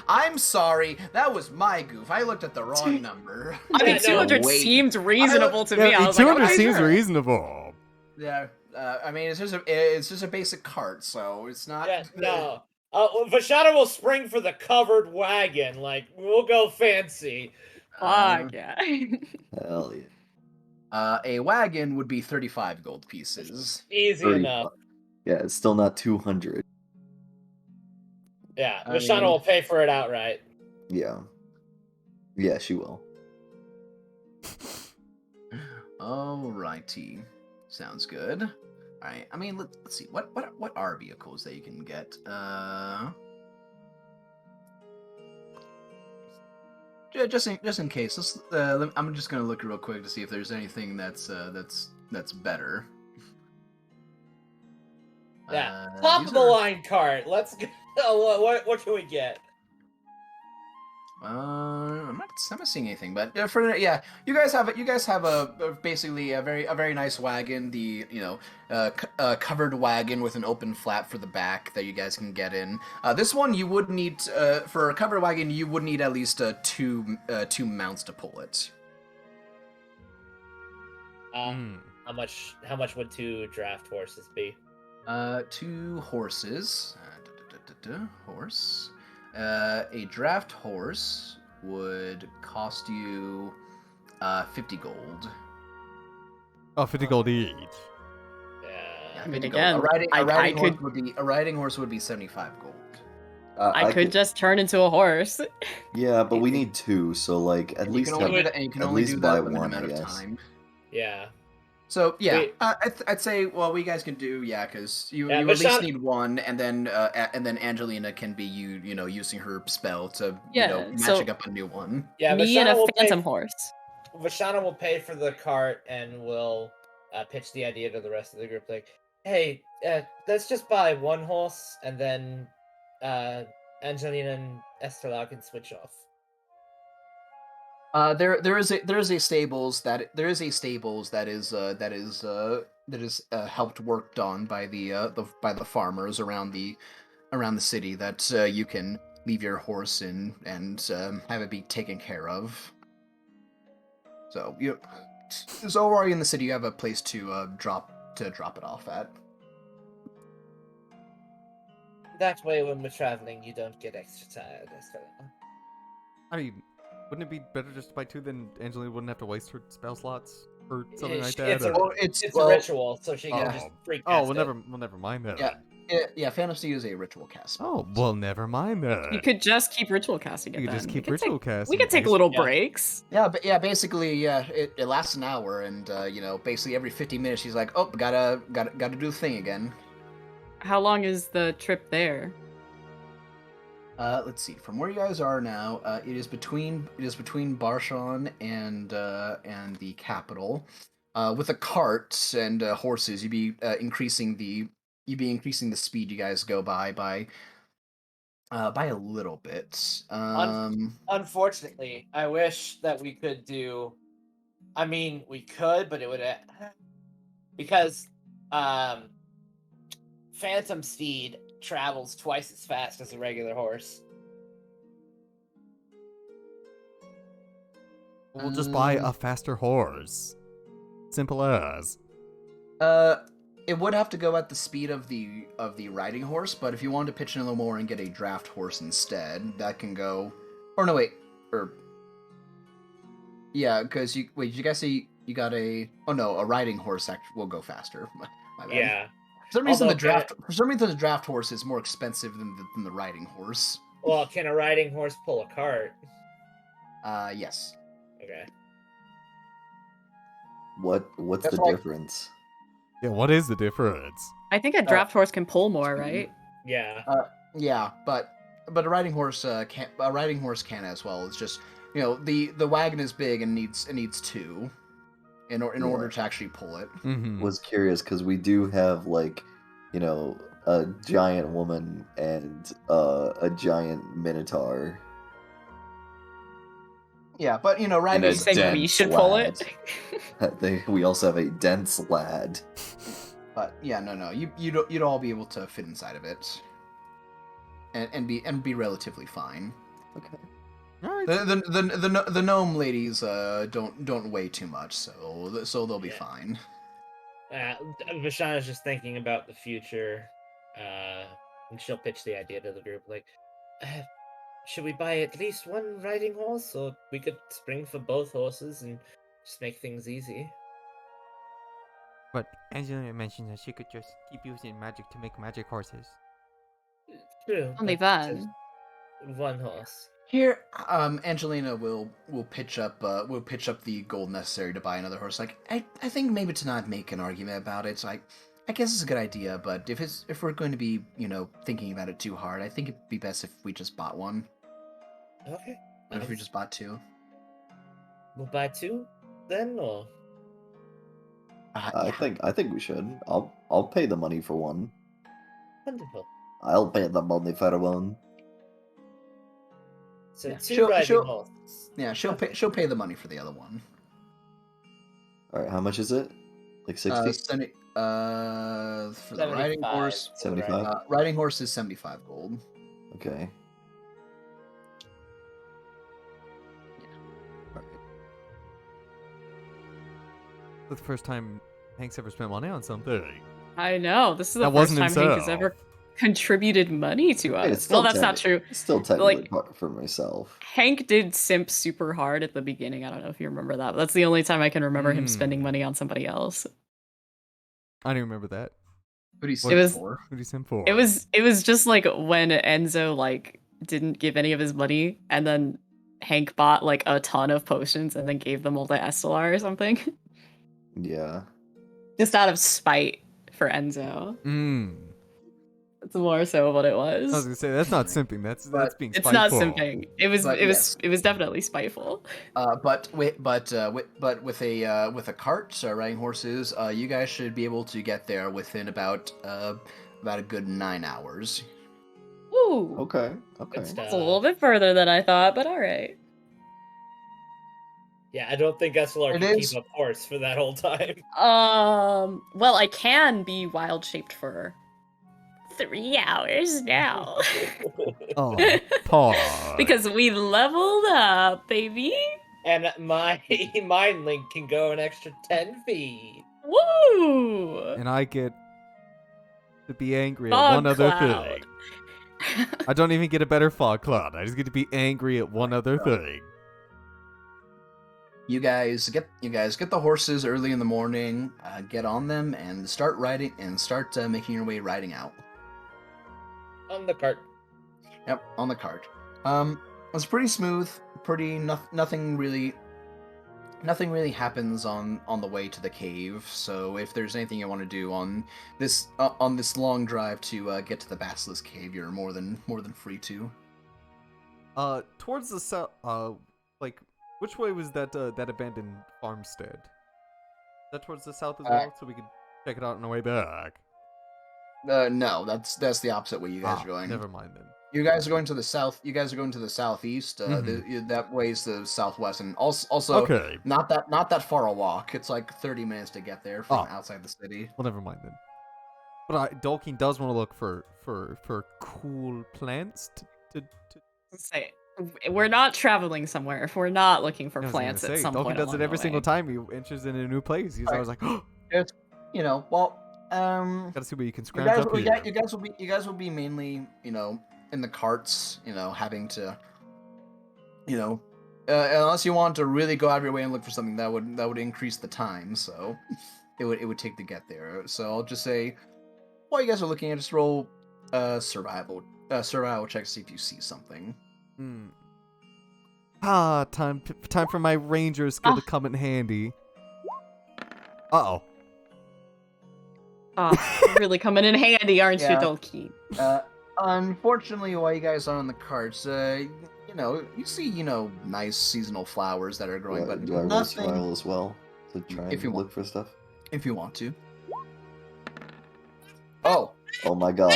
I'm sorry. That was my goof. I looked at the wrong number. I mean, 200 seemed reasonable to me. I was 200 like, seems reasonable. Yeah, I mean, it's just a basic cart, so it's not. Yeah, no. Vashana will spring for the covered wagon. Like, we'll go fancy. Fuck yeah. Hell yeah. A wagon would be 35 gold pieces. Easy enough. Yeah, it's still not 200. Yeah, Vashana will pay for it outright. Yeah. Yeah, she will. Alrighty. Sounds good. Alright, I mean, let's see. What are vehicles that you can get? just in case, I'm just gonna look real quick to see if there's anything that's better. Yeah, top these of the are- line cart. Let's go. What can we get? I'm not seeing anything, but you guys have basically a very nice wagon. The covered wagon with an open flap for the back that you guys can get in. This one you would need for a covered wagon. You would need at least two mounts to pull it. How much would 2 draft horses be? 2 horses. Horse. A draft horse would cost you 50 gold. Oh, 50 gold each. Yeah. I mean, 50 again, gold. A I riding horse would be 75 gold. I could just turn into a horse. Yeah, but we need 2, so like at least you can only do buy that limited one, amount I of guess. time. Yeah. So yeah, Wait. I'd say what you guys can do, because you Yeah, at least Vashana- need one, and then Angelina can be using her spell to Yeah, matching up a new one. Yeah, Me and Vashana a will phantom pay, horse. Vashana will pay for the cart and will pitch the idea to the rest of the group. Like, hey, let's just buy one horse, and then Angelina and Estella can switch off. There is a stables that is helped worked on by the farmers around the city that you can leave your horse in and have it be taken care of. So while you're in the city, you have a place to drop it off at. That way, when we're traveling, you don't get extra tired, Estella. I mean, wouldn't it be better just to buy 2, then Angelina wouldn't have to waste her spell slots or something like that? It's a, or- it's a ritual, so she can Oh. just freak. Oh, we'll never mind that. Yeah, Fantasy is a ritual cast. Oh, well, never mind that. You could just keep ritual casting it. You could then. just keep We could ritual take- casting. We could take Nice. little Yeah. breaks. Yeah, basically, it lasts an hour, and basically every 50 minutes she's like, oh, gotta do the thing again. How long is the trip there? Let's see. From where you guys are now, it is between Barshan and the capital. With a cart and horses, you'd be increasing the speed you guys go by a little bit. Unfortunately, I wish that we could do. I mean, we could, but it would because Phantom Steed travels twice as fast as a regular horse. We'll just buy a faster horse. Simple as. It would have to go at the speed of the riding horse, but if you wanted to pitch in a little more and get a draft horse instead, that can go. Or no, wait, yeah, because did you guys say you got a? Oh no, a riding horse will go faster. My bad. Yeah. For some reason, Although the draft horse is more expensive than the riding horse. Well, can a riding horse pull a cart? Yes. Okay. What's That's the why- difference? Yeah, what is the difference? I think a draft horse can pull more, right? Yeah. Yeah, but a riding horse can. A riding horse can as well. It's just the wagon is big and needs 2 in order to actually pull it. Mm-hmm. Was curious because we do have a giant woman and a giant minotaur. Yeah, but And riding. a You saying we dense should pull it? lad. We also have a dense lad. But yeah, no, you'd all be able to fit inside of it, and be relatively fine. Okay. All right. The gnome ladies don't weigh too much, so they'll be Yeah. fine. Vashana's just thinking about the future, and she'll pitch the idea to the group. Like, should we buy at least one riding horse, so we could spring for both horses and just make things easy? But Angelina mentioned that she could just keep using magic to make magic horses. True. Only but one. just one horse. Here, Angelina will pitch up the gold necessary to buy another horse. Like, I think maybe to not make an argument about it. I guess it's a good idea, but if we're going to be thinking about it too hard, I think it'd be best if we just bought one. Okay. What if we just bought 2? We'll buy 2 then, or I Yeah. think we should. I'll pay the money for one. wonderful. I'll pay the money for one. So Yeah. 2 riding she'll- horses. Yeah, she'll pay the money for the other one. All right, how much is it? Like 60? For the riding 75 horse. for the 75? Riding horse is 75 gold. Okay. All right. That's the first time Hank's ever spent money on something. I know. This is the That first wasn't time Hank has himself. ever contributed money to Hey, us. Well, that's not true. It's still technically Like- part for myself. Hank did simp super hard at the beginning. I don't know if you remember that. But that's the only time I can remember him spending money on somebody else. I don't remember that. What do you It say was- for? Who do you send for? It was just like when Enzo like didn't give any of his money, and then Hank bought like a ton of potions and then gave them all to Estelar or something, Yeah. just out of spite for Enzo. That's more so what it I was was. gonna say that's not simping. That's being It's spiteful. not simping. It was But yes. it was definitely spiteful. But with a cart, riding horses, you guys should be able to get there within about a good 9 hours. Ooh, Okay. Good Okay. stuff. that's a little bit further than I thought, but all right. Yeah, I don't think SLR It can is- keep up horse for that whole time. Well, I can be wild shaped for 3 hours now. Oh, pause. Because we leveled up, baby. And my mind link can go an extra 10 feet. Woo! And I get to be angry at Fog one other cloud. thing. I don't even get a better fog cloud. I just get to be angry at one other thing. You guys get the horses early in the morning, get on them, and start riding and start making your way riding out. On the cart. Yep, on the cart. It's pretty smooth. Nothing really happens on the way to the cave. So if there's anything you want to do on this long drive to get to the Basilisk Cave, you're more than free to. Towards the south, like, which way was that abandoned farmstead? Is that towards the south as well, so we could check it out on the way back? No, that's the opposite way you guys are going. Never mind then. You guys are going to the south. You guys are going to the southeast. That way's the southwest, and also Okay. not that far a walk. It's like 30 minutes to get there from Oh. outside the city. Well, never mind then. But Dolkin does want to look for cool plants to Say, we're not traveling somewhere if we're not looking for I was gonna plants say, at some Dolkin point. does along it every the single way. time he enters in a new place. He's always like, oh, It's gotta see what you can you scrounge guys, up here. you guys will be mainly in the carts, having to unless you want to really go out of your way and look for something that would increase the time, so it would take to get there. So I'll just say, while you guys are looking at, just roll survival check to see if you see something. Time for my ranger skill to come in handy. Uh-oh. Really coming in handy, aren't Yeah. you, Dolki? Unfortunately, while you guys are on the carts, you see nice seasonal flowers that are growing, but Do I roll nothing. survival as well to try If you and want. look for stuff? If you want to. Oh. Oh my god.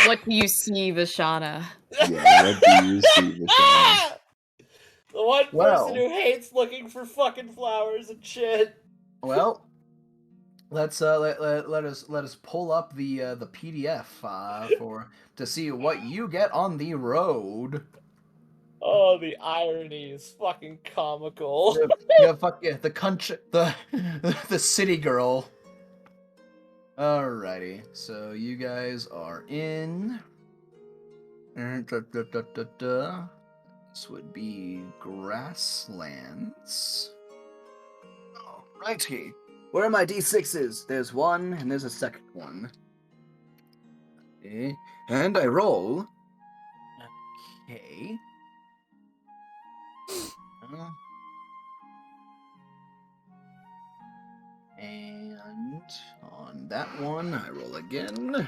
What do you see, Vishana? Yeah, what do you see, Vishana? The one Well. person who hates looking for fucking flowers and shit. Well, let's let us pull up the PDF to see what you get on the road. Oh, the irony is fucking comical. The country, the city girl. Alrighty, so you guys are in. This would be grasslands. Alrighty. Where are my D6s? There's one, and there's a second one. Okay. And I roll. Okay. And on that one, I roll again.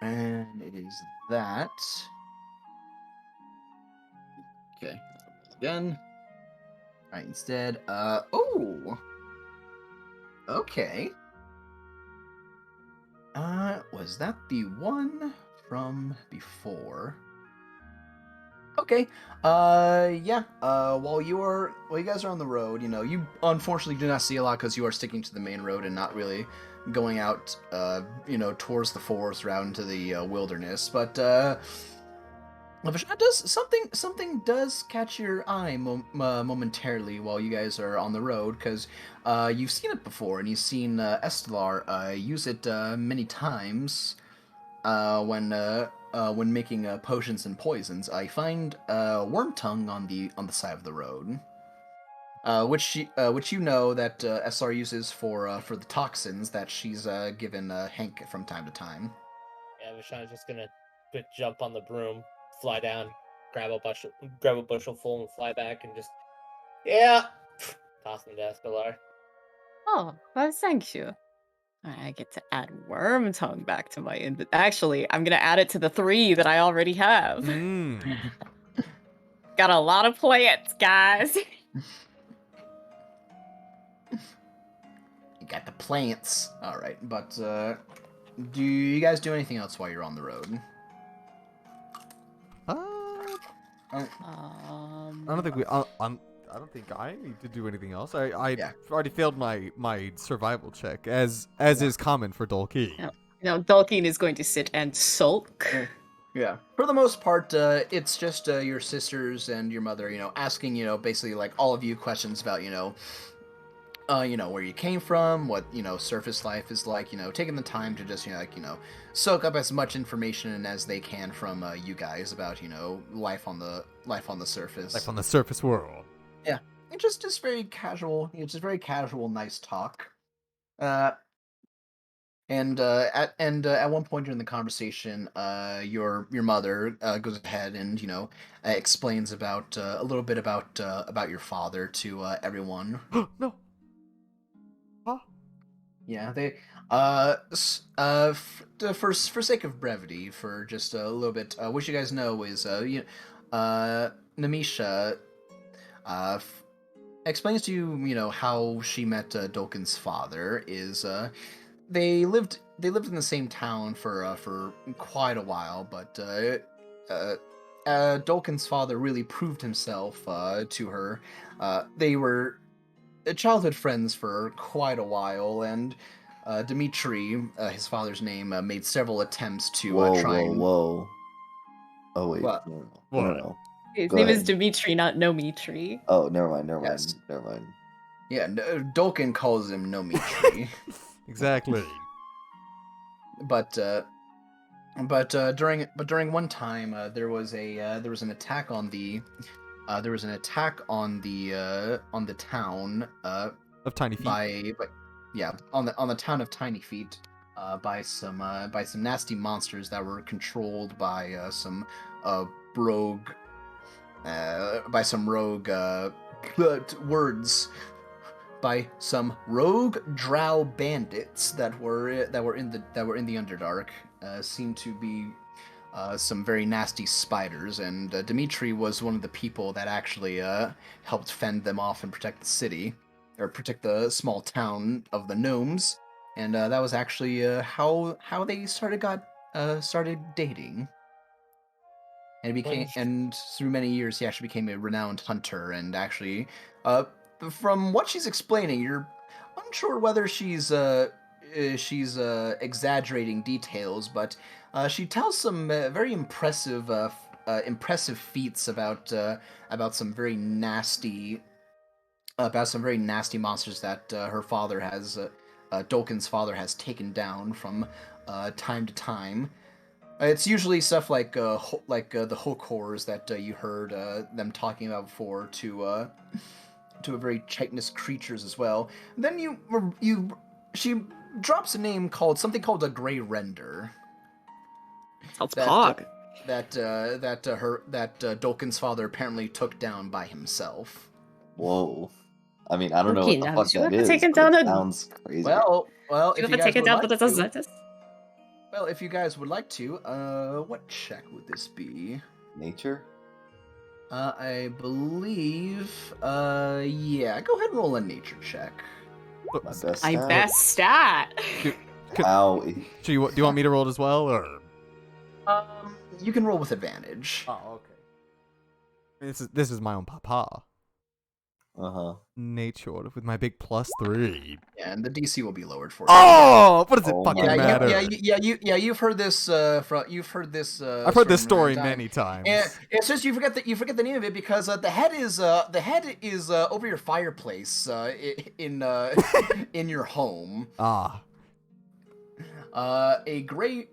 And it is that. Okay. Again. All right. Instead. Oh. Okay. Was that the one from before? Okay. Yeah. While you guys are on the road, you unfortunately do not see a lot because you are sticking to the main road and not really going out, towards the forest or out into the wilderness. But Vishnu does something does catch your eye momentarily while you guys are on the road because you've seen it before and you've seen Estelar use it many times when making potions and poisons. I find worm tongue on the side of the road, which you know that SR uses for the toxins that she's given Hank from time to time. Yeah, Vishana's just gonna quick jump on the broom, fly down, grab a bushel full, and fly back, and just toss them to Escalar. Oh, well, thank you. I get to add worm tongue back to my Actually, I'm gonna add it to the 3 that I already have. Mm. Got a lot of plants, guys. You got the plants. All right, but do you guys do anything else while you're on the road? Uh, Uh, I don't think we. I don't think I need to do anything else. I Yeah. already failed my survival check, as is common for Dolki. No. Dulkeen is going to sit and sulk. Yeah. For the most part, it's just your sisters and your mother, asking, basically like all of you questions about, where you came from, what, surface life is like, taking the time to just, soak up as much information as they can from you guys about, life on the surface. Life on the surface world. Yeah. It's just very casual, just very casual, nice talk. At one point during the conversation, your mother goes ahead and explains about a little bit about your father to everyone. No. Huh? Yeah, they for sake of brevity, for just a little bit, what you guys know is Namisha explains to you how she met Dolkin's father is they lived in the same town for quite a while, but Dolkin's father really proved himself to her. They were childhood friends for quite a while, and Dmitri, his father's name, made several attempts to try and. Whoa. Oh wait, What? no. His Go name is ahead. Dimitri, not Nomitri. Oh, never mind. Yes. Never mind. Yeah, Dolkin calls him Nomitri. Exactly. but during one time there was an attack on the town Of tiny feet. on the town of Tiny Feet by some nasty monsters that were controlled by some rogue by some rogue words by some rogue drow bandits that were in the Underdark. Seemed to be some very nasty spiders, and Dimitri was one of the people that actually helped fend them off and protect the city, or protect the small town of the gnomes. And that was actually how they started dating. And through many years, he actually became a renowned hunter. And actually, from what she's explaining, you're unsure whether she's exaggerating details, but she tells some very impressive feats about some very nasty monsters that her father has Dolkin's father has taken down from time to time. It's usually stuff like the hook horrors that you heard them talking about before, to a very chitinous creatures as well. Then she drops a name called a Grey Render. Sounds That pog. Dolkin's father apparently took down by himself. Whoa. I mean, I don't know Okay, what the now fuck did you that ever is, take it but down it a- sounds crazy. Well, You if ever you guys take it would down like with the to, Zetas? well, if you guys would like to, what check would this be? Nature? I believe. Yeah. Go ahead and roll a nature check. My best My stat. best stat. Wow. Do you want me to roll it as well, or? You can roll with advantage. Oh, okay. This is my own papa. Uh-huh. Nature with my big +3. Yeah, and the DC will be lowered for you. Oh, what does it Oh fucking my matter? God. You've heard this. You've heard this. I've heard this story story many times. And it's just you forget the name of it because the head is over your fireplace in in your home. Ah, A gray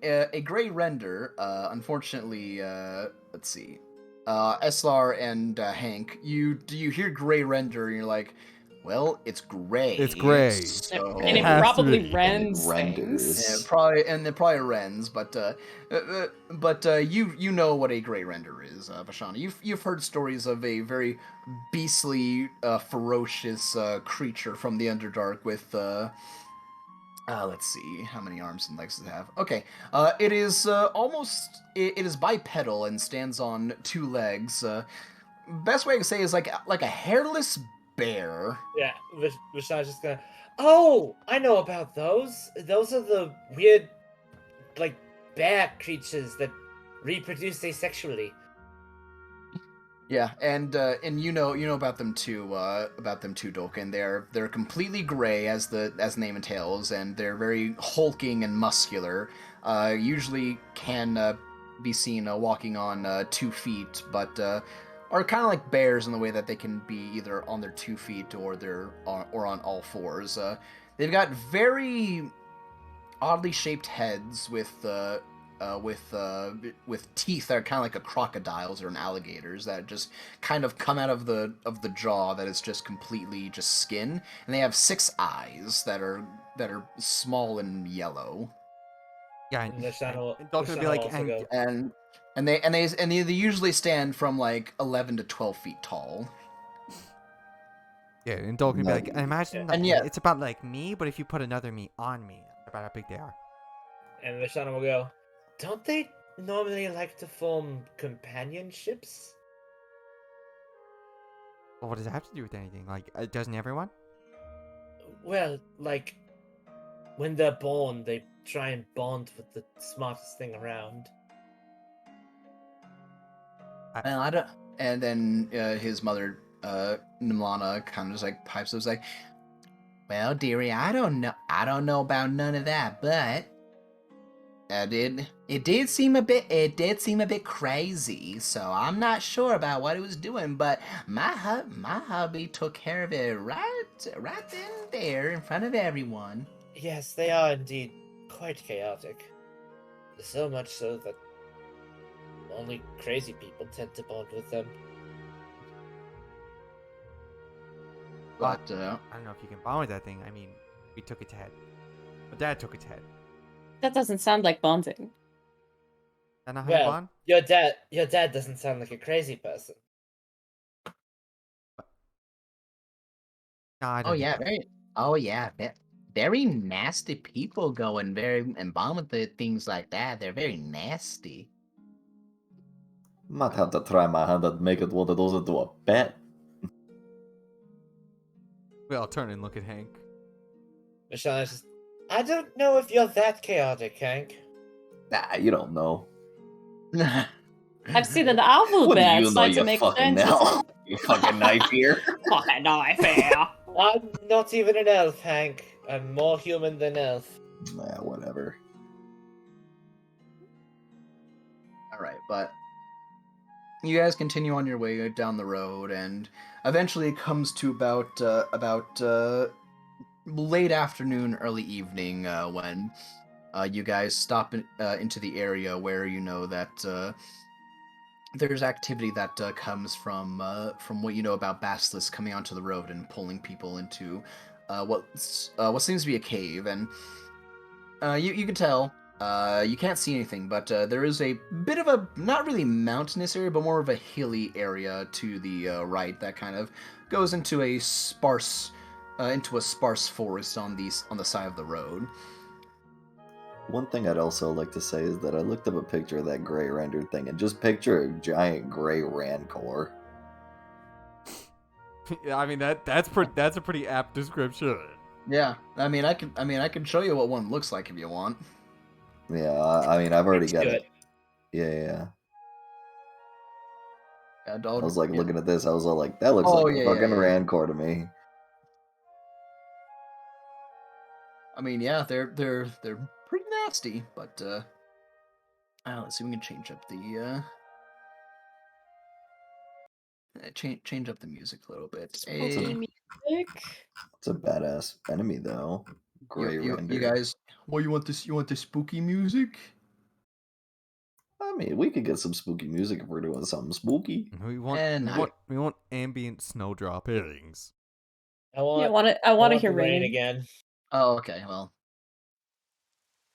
render. Unfortunately, let's see. Eslar and Hank, you hear gray render and you're like, well, it's gray. It's gray. So, And it has to probably be. rends renders. things. it probably rends, but you know what a gray render is, Vashana. You've heard stories of a very beastly, ferocious creature from the Underdark with let's see how many arms and legs does it have. Okay, it is it is bipedal and stands on two legs. Best way I can say is like a hairless bear. Yeah, Vishna's just gonna. Oh, I know about those. Those are the weird, like, bear creatures that reproduce asexually. Yeah, and you know about them too, Dolkin. They're completely gray as the name entails, and they're very hulking and muscular. Usually can be seen walking on 2 feet, but are kind of like bears in the way that they can be either on their 2 feet or on all fours. They've got very oddly shaped heads with teeth that are kind of like a crocodile's or an alligator's that just kind of come out of the jaw that is just completely just skin, and they have 6 eyes that are small and yellow. yeah. And Vishna will, and Doc would be Vishna will like, also and, go, And they usually stand from like 11 to 12 feet tall. yeah, and Doc would be like, Nice. I imagine And that yet- it's about like me, but if you put another me on me, about how big they are. and Vishna will go. Don't they normally like to form companionships? Well, what does it have to do with anything? Like, doesn't everyone? Well, like, when they're born, they try and bond with the smartest thing around. And I don't. And then his mother, Nimlana, kind of just like pipes up, was like, "Well, dearie, I don't know about none of that, but it did seem a bit crazy. So I'm not sure about what it was doing, but my hubby took care of it right then and there in front of everyone." Yes, they are indeed quite chaotic. So much so that only crazy people tend to bond with them. But I don't know if you can bond with that thing. I mean, we took its head. My dad took its head. That doesn't sound like bonding. That not how you Well, bond? your dad doesn't sound like a crazy person. No, I don't. very nasty people go and bond with the things like that. They're very nasty. Might have to try my hand at make it one of those into a pet. We all turn and look at Hank. Michelle just, I don't know if you're that chaotic, Hank. Nah, you don't know. I've seen an alphabet. What do you It's know, like to you make fucking sense. hell? You fucking knife here. Fucking knife here. I'm not even an elf, Hank. I'm more human than elf. Nah, whatever. All right, but you guys continue on your way down the road, and eventually it comes to about late afternoon, early evening when you guys stop into the area where you know that there's activity that comes from what you know about Basilisk coming onto the road and pulling people into what seems to be a cave, and you can tell. You can't see anything, but there is a bit of a, not really mountainous area, but more of a hilly area to the right that kind of goes into a sparse forest on the side of the road. One thing I'd also like to say is that I looked up a picture of that gray rendered thing and just picture a giant gray rancor. Yeah, I mean that's a pretty apt description. Yeah, I mean, I can show you what one looks like if you want. Yeah, I mean, I've already Let's got do it. Yeah. Yeah, I dog. was like Yeah. looking at this. I was all like, that looks Oh, like a yeah, fucking yeah, yeah. Rancor to me. I mean, yeah, they're pretty nasty, but let's see, we can change up the change up the music a little bit. Spooky music. It's a badass enemy though. Gray You render. guys, well, you want this? You want the spooky music? I mean, we could get some spooky music if we're doing something spooky. And We want ambient snowdroppings. I want. I want to want hear the rain raining. again. oh, okay, well,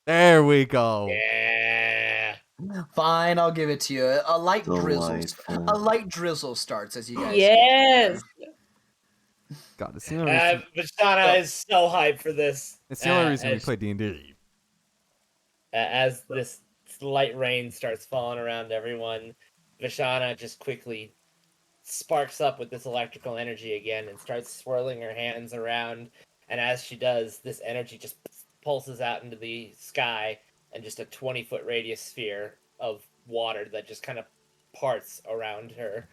There we go. Yeah. fine, I'll give it to you. A light drizzle, Delightful. a light drizzle starts as you guys. Yes. God, it's the only reason, Vishana is so hyped for this. it's the only reason we as, play D&D. as this light rain starts falling around everyone, Vishana just quickly sparks up with this electrical energy again and starts swirling her hands around. And as she does, this energy just pulses out into the sky and just a 20-foot radius sphere of water that just kind of parts around her.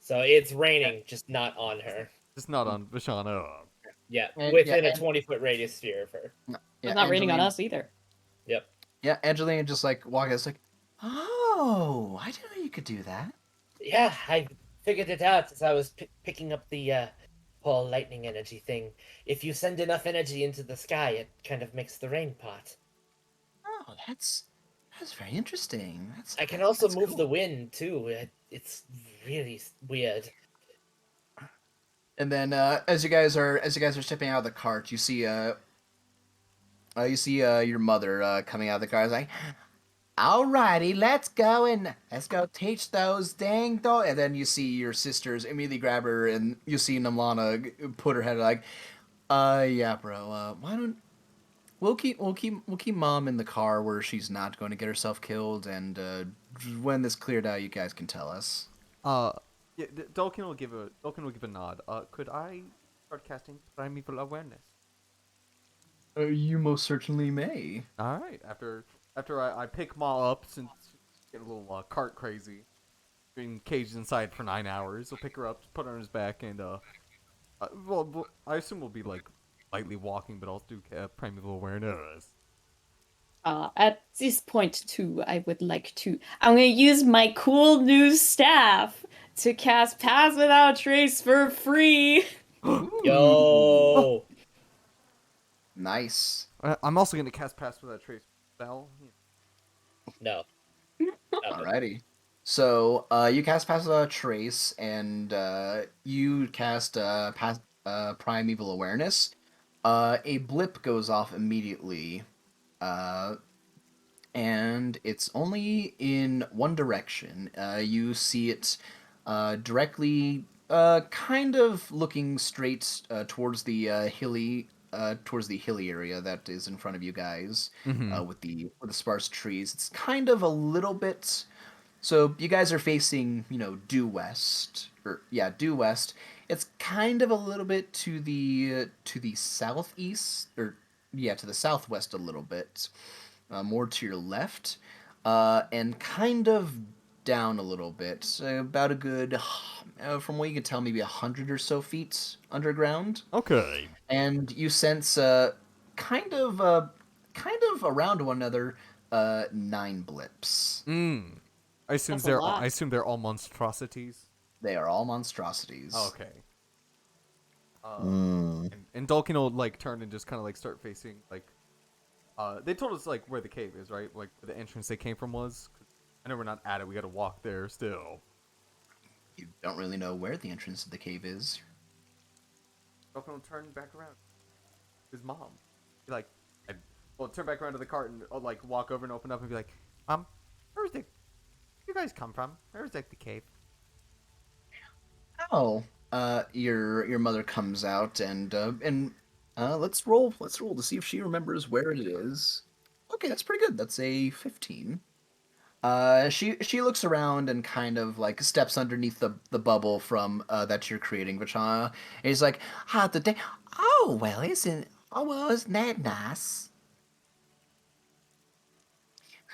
So it's raining, just not on her. Just not on Vishana. Yeah, And- within yeah, a 20-foot radius sphere of her. It's not raining on Angeline- us either. Yep. Yeah, Angelina just like walking. It's like, oh, I didn't know you could do that. Yeah, I figured it out as I was picking up the whole lightning energy thing. If you send enough energy into the sky, it kind of makes the rain pot. Oh, that's very interesting. I can also that's move cool. the wind too. It's really weird. And then as you guys are stepping out of the cart, you see your mother coming out of the car. It's like, alrighty, let's go teach those dang dogs. And then you see your sisters immediately grab her, and you see Namlana put her head like, yeah, bro. Why don't we'll keep mom in the car where she's not going to get herself killed, and when this cleared out, you guys can tell us. Yeah, Dolkin will give a nod. Could I start casting primeval awareness? You most certainly may. All right. After I pick Ma up, since she's getting a little cart crazy, being caged inside for 9 hours, I'll pick her up, put her on his back, and well, I assume we'll be like lightly walking, but I'll do primeval awareness. At this point, too, I'm going to use my cool new staff to cast Pass Without Trace for free. Yo! Nice. I'm also gonna cast Pass Without Trace spell. No. Alrighty. So you cast Pass Without Trace, and you cast Primeval Awareness. A blip goes off immediately, and it's only in one direction. You see it directly, kind of looking straight towards the hilly area that is in front of you guys, with the sparse trees. It's kind of a little bit. So you guys are facing, due west, due west. It's kind of a little bit to the southeast, or to the southwest a little bit, more to your left, and kind of down a little bit, about a good, from what you can tell, maybe 100 or so feet underground. Okay. And you sense kind of around one another 9 blips. I assume That's a lot. I assume they're all monstrosities. They are all monstrosities. Okay. And Dolkin will like turn and just kind of like start facing like. They told us like where the cave is, right? Like where the entrance they came from was. I know we're not at it. We got to walk there still. You don't really know where the entrance to the cave is. Dolkin will turn back around. His mom. Be like, well, turn back around to the cart and I'll, like walk over and open up and be like, Mom, where's the? You guys come from? Where's like the cave? Oh, your mother comes out and let's roll to see if she remembers where it is. Okay, that's pretty good. That's a 15. She looks around and kind of like steps underneath the bubble from that you're creating, Vachana. And he's like, "How the day? Oh well, isn't that nice?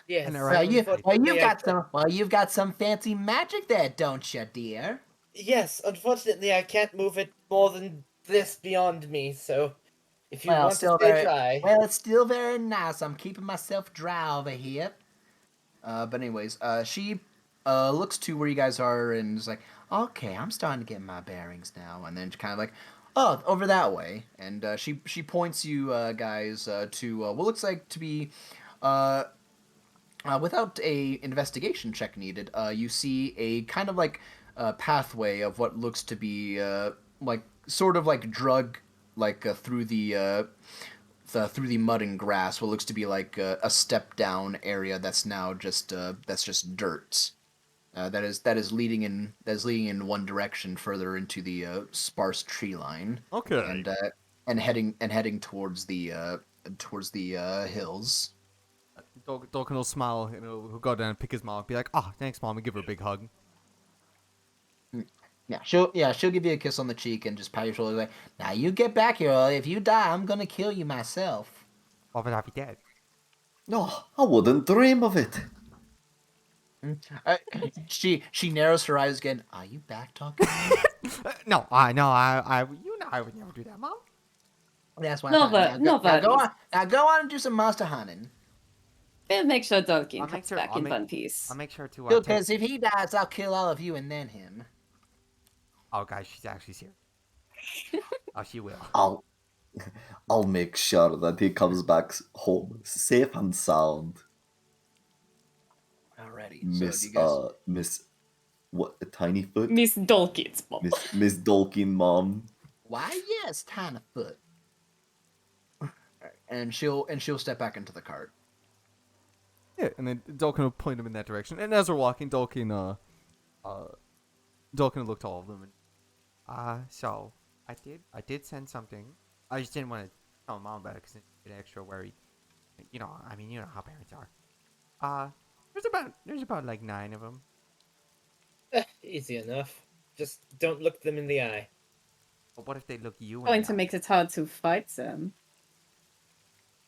And Yes, right, unfortunately, I can't. You've got some fancy magic there, don't you, dear? Yes, unfortunately, I can't move it more than this beyond me. So, if you Well, want to still stay very dry, well. It's still very nice. I'm keeping myself dry over here. But anyways, she looks to where you guys are and is like, okay, I'm starting to get my bearings now. And then kind of like, oh, over that way. And she points you guys to what looks like to be, uh, without a investigation check needed, you see a kind of like pathway of what looks to be like sort of like drug like through the mud and grass, what looks to be like a step down area that's just dirt. That is leading in one direction further into the sparse tree line, okay. and heading towards the hills. Dolkin will smile and he'll go down and pick his mom. Be like, "Oh, thanks, mom," and give her a big hug. She'll give you a kiss on the cheek and just pat your shoulder like, now you get back here, or if you die, I'm gonna kill you myself. Oh, but I'll be dead. No, I wouldn't dream of it. Uh, she narrows her eyes again. Are you back talking? No, I, you know, I would never do that, mom. That's why. No, I thought. but no, Now but go on. Now go on and do some monster hunting. we'll make sure Dolkin I'll make comes sure- back I'll in make- one piece. I'll make sure to. Because if he dies, I'll kill all of you and then him. Oh, guys, she's actually serious. Oh, she will. I'll I'll make sure that he comes back home safe and sound. Alrighty. Miss So do you guys? Miss what Tiny Foot? Miss Dolkin's mom. Miss Dolkin mom. Why yes, Tinyfoot. And she'll step back into the cart. Yeah, and then Dolkin will point him in that direction. And as we're walking, Dolkin will look to all of them and, so I did send something. I just didn't want to tell mom about it because it's an extra worried. You know, I mean, you know how parents are. There's about like 9 of them. easy enough. Just don't look them in the eye. But what if they look you? Going in to the make it hard to fight them.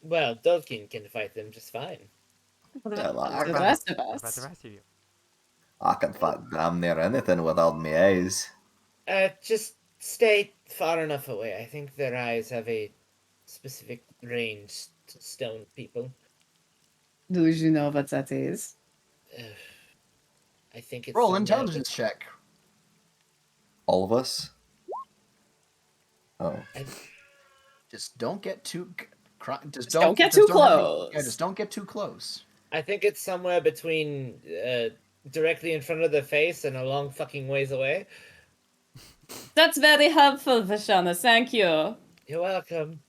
Well, Dolkin can fight them just fine. What Yeah, about well, the I- rest of eye? What about the us? rest of you? I can fight damn near anything without my eyes. Just stay far enough away. I think their eyes have a specific range to stone people. Do you know what that is? Ugh. I think it's Roll somewhere intelligence check. All of us? Oh. Just don't get too. Just don't get too don't close. Yeah, just don't get too close. I think it's somewhere between directly in front of the face and a long fucking ways away. That's very helpful, Vashana. Thank you. You're welcome.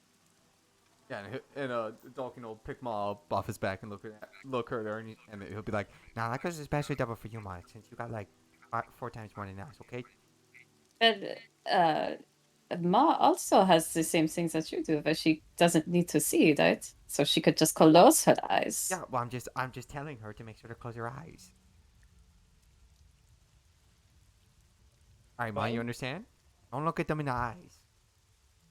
Yeah, and Dolkin will pick Ma up off his back and look at her, and he'll be like, "Now that goes especially double for you, Ma, since you got like 4 times more than us, okay?" But Ma also has the same things that you do, but she doesn't need to see, right? So she could just close her eyes. Yeah, well, I'm just telling her to make sure to close her eyes. All right, Ma, you Fine. understand? Don't look at them in the eyes,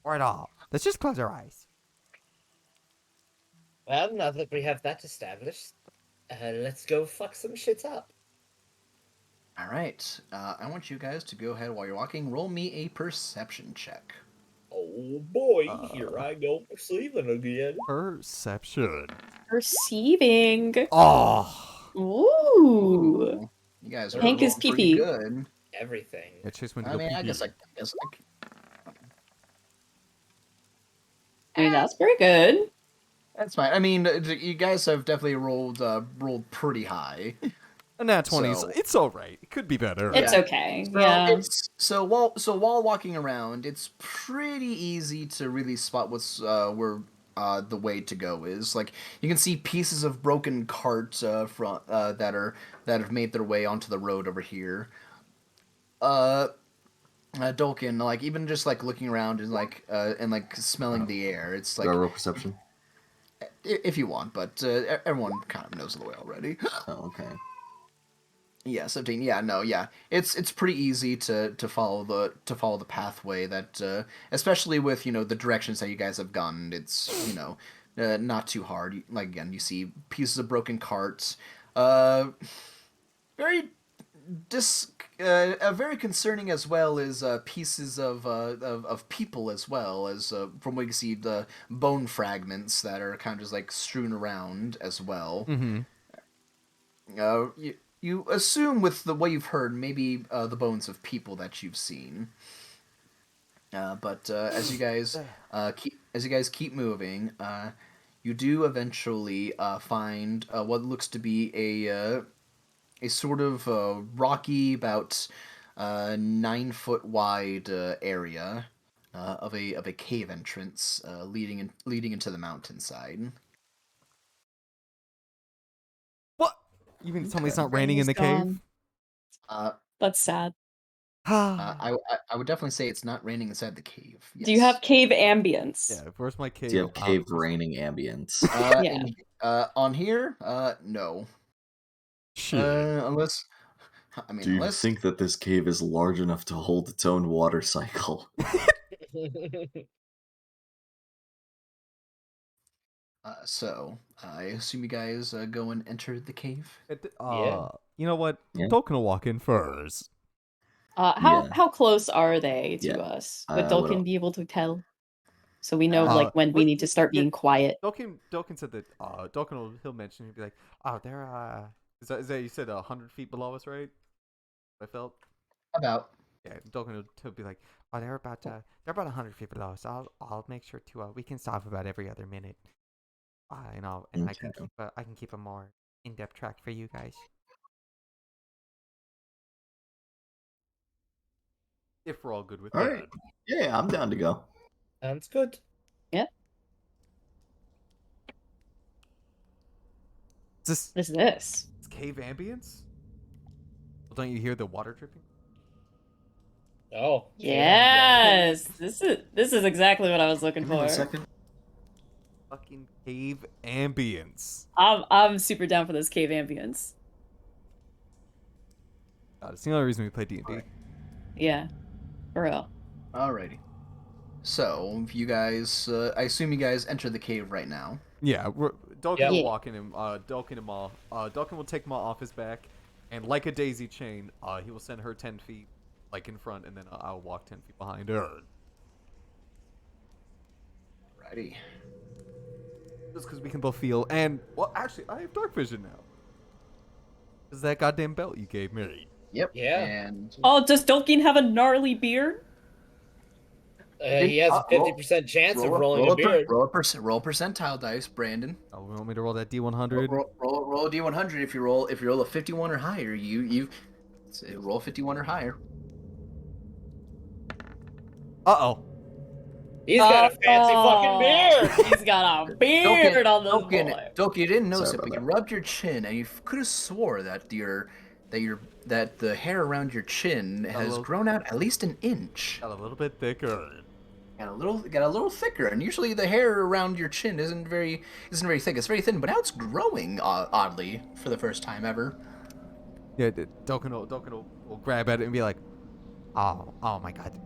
or at all. Let's just close our eyes. Well, now that we have that established, let's go fuck some shit up. All right. I want you guys to go ahead while you're walking. Roll me a perception check. Oh boy, here I go perceiving again. Perception. Perceiving. Oh. Ooh. You guys are Hank is rolling pretty pee-pee. good. Everything. Yeah, Chase went to I go mean, I pee-pee. guess I mean, that's pretty good. that's fine. I mean, you guys have definitely rolled pretty high. And that 20s, So- it's all right. It could be better. It's Yeah. okay. So Yeah. while walking around, it's pretty easy to really spot what's where the way to go is. Like you can see pieces of broken carts that have made their way onto the road over here. Dolkin, like even just like looking around and like smelling the air, it's Do like I roll perception? if you want, but everyone kind of knows the way already. Oh, okay. Yeah, 17. Yeah, no, yeah. It's pretty easy to follow the pathway that especially with, the directions that you guys have gone. It's, not too hard. Like again, you see pieces of broken carts. Very very concerning as well is pieces of people as well as from what you can see the bone fragments that are kind of just like strewn around as well. Mm-hmm. You assume with the what you've heard, maybe the bones of people that you've seen. But as you guys keep moving, you do eventually find what looks to be a sort of rocky, about 9 foot wide area of a cave entrance leading into the mountainside. What? You mean to tell me it's not Rain raining in is the cave? gone. Uh, That's sad. I would definitely say it's not raining inside the cave. Yes. Do you have cave ambience? Yeah, where's my cave? Do you have cave raining ambience? Yeah. On here? No. Shit. Unless, Do you unless. think that this cave is large enough to hold its own water cycle? So I assume you guys go and enter the cave. Yeah. You know what? Yeah. Tolkien will walk in first. How Yeah. how close are they to Yeah. us? I Would would Dolkin al- be able to tell? So we know Uh, like when we need to start being quiet. Dolkin said that he'll mention, he'll be like, oh, they're is that you said 100 feet below us, right? I felt. About. Yeah, Dolkin will be like, oh, they're about 100 feet below us. I'll make sure to we can stop about every other minute. And I can keep a more in-depth track for you guys. If we're all good with All that. right. Yeah, I'm down to go. Sounds good. Yeah. Is This is this. it's cave ambience? Well, don't you hear the water dripping? Oh. Yes. This is exactly what I was looking Give me for. a second. Fucking cave ambience. I'm super down for this cave ambience. God, it's the only reason we play D&D. Alright. Yeah. For real. Alrighty. So you guys, I assume you guys enter the cave right now. Yeah, Dolkin Yeah. will walk in him. Dolkin will take Maul off his back, and like a daisy chain, he will send her 10 feet, like in front, and then I'll walk 10 feet behind her. Righty. Just because we can both feel, and well, actually, I have dark vision now. Is that goddamn belt you gave me? Yep. Yeah. And Oh, does Dolkin have a gnarly beard? He has a 50% chance of rolling a beard. roll percentile dice, Brandon. Oh, you want me to roll that D100? Roll a D100. If you roll a 51 or higher, you roll 51 or higher. Uh-oh. He's got a fancy fucking beard. He's got a beard on this boy. Doki, you didn't notice Sorry it, but about you that. rubbed your chin, and you could have swore that the hair around your chin has little- grown out at least an inch. Got a little bit thicker. Got a little thicker, and usually the hair around your chin isn't very thick. It's very thin, but now it's growing oddly for the first time ever. Yeah, Dolkin will grab at it and be like, oh my god.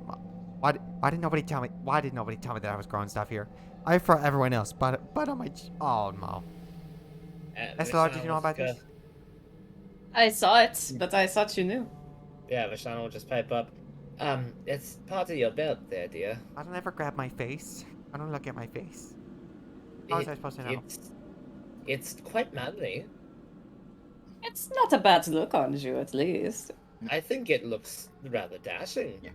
Why did nobody tell me? Why did nobody tell me that I was growing stuff here? I for everyone else, but on my oh no. Eslar, did you know about this? I saw it, but I thought you knew. Yeah, Vashana will just pipe up. It's part of your belt there, dear. I don't ever grab my face. I don't look at my face. How was I supposed to know? It's quite manly. It's not a bad look on you, at least. I think it looks rather dashing. Yeah.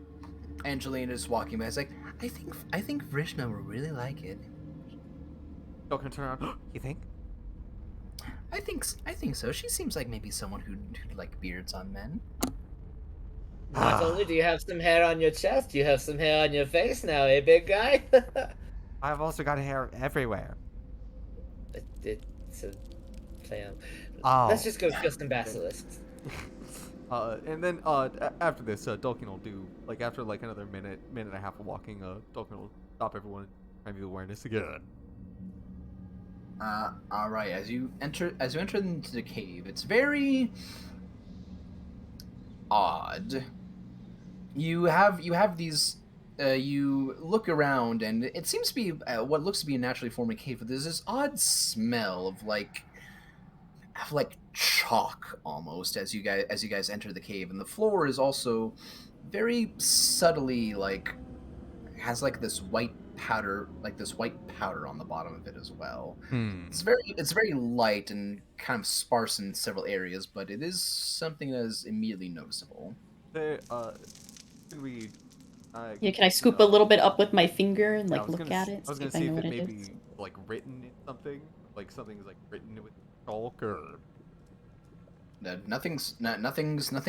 Angelina's walking by. It's like, I think Vrishna will really like it. Dolkin turn around. You think? I think so. She seems like maybe someone who'd like beards on men. Not only do you have some hair on your chest, you have some hair on your face now, eh, big guy? I've also got hair everywhere. It's a plan. Oh. Let's just go kill some basilisks. And then after this, Dolkin will do after another minute and a half of walking. Dolkin will stop everyone and review awareness again. All right. As you enter into the cave, it's very odd. You have these. You look around, and it seems to be what looks to be a naturally forming cave. But there's this odd smell of like chalk almost as you guys enter the cave, and the floor is also very subtly like has like this white powder on the bottom of it as well. Hmm. It's very light and kind of sparse in several areas, but it is something that is immediately noticeable. There, can we? Yeah, can I scoop a little bit up with my finger and Yeah, like look at it? I was See gonna if I see know if what it it may is. be like written in something, like something's like written with chalk or. Nothing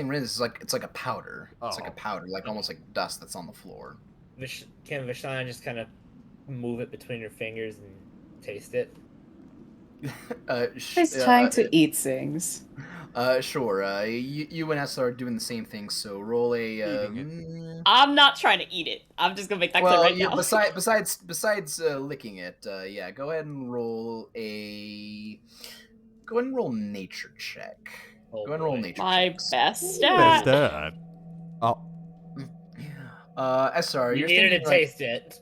written. It's like a powder. It's like a Oh. powder, like almost like dust that's on the floor. Can Vashana just kind of move it between her fingers and taste it? He's trying to eat things. Sure. You and S are doing the same thing. So roll a. Eating I'm not trying to eat it. I'm just gonna make that clear Well, right you now. besides licking it, yeah. Go ahead and roll nature check. Oh, Go ahead and roll boy. nature My checks. best Best stat. dad. Oh, SR, You you're needed thinking to like, taste it.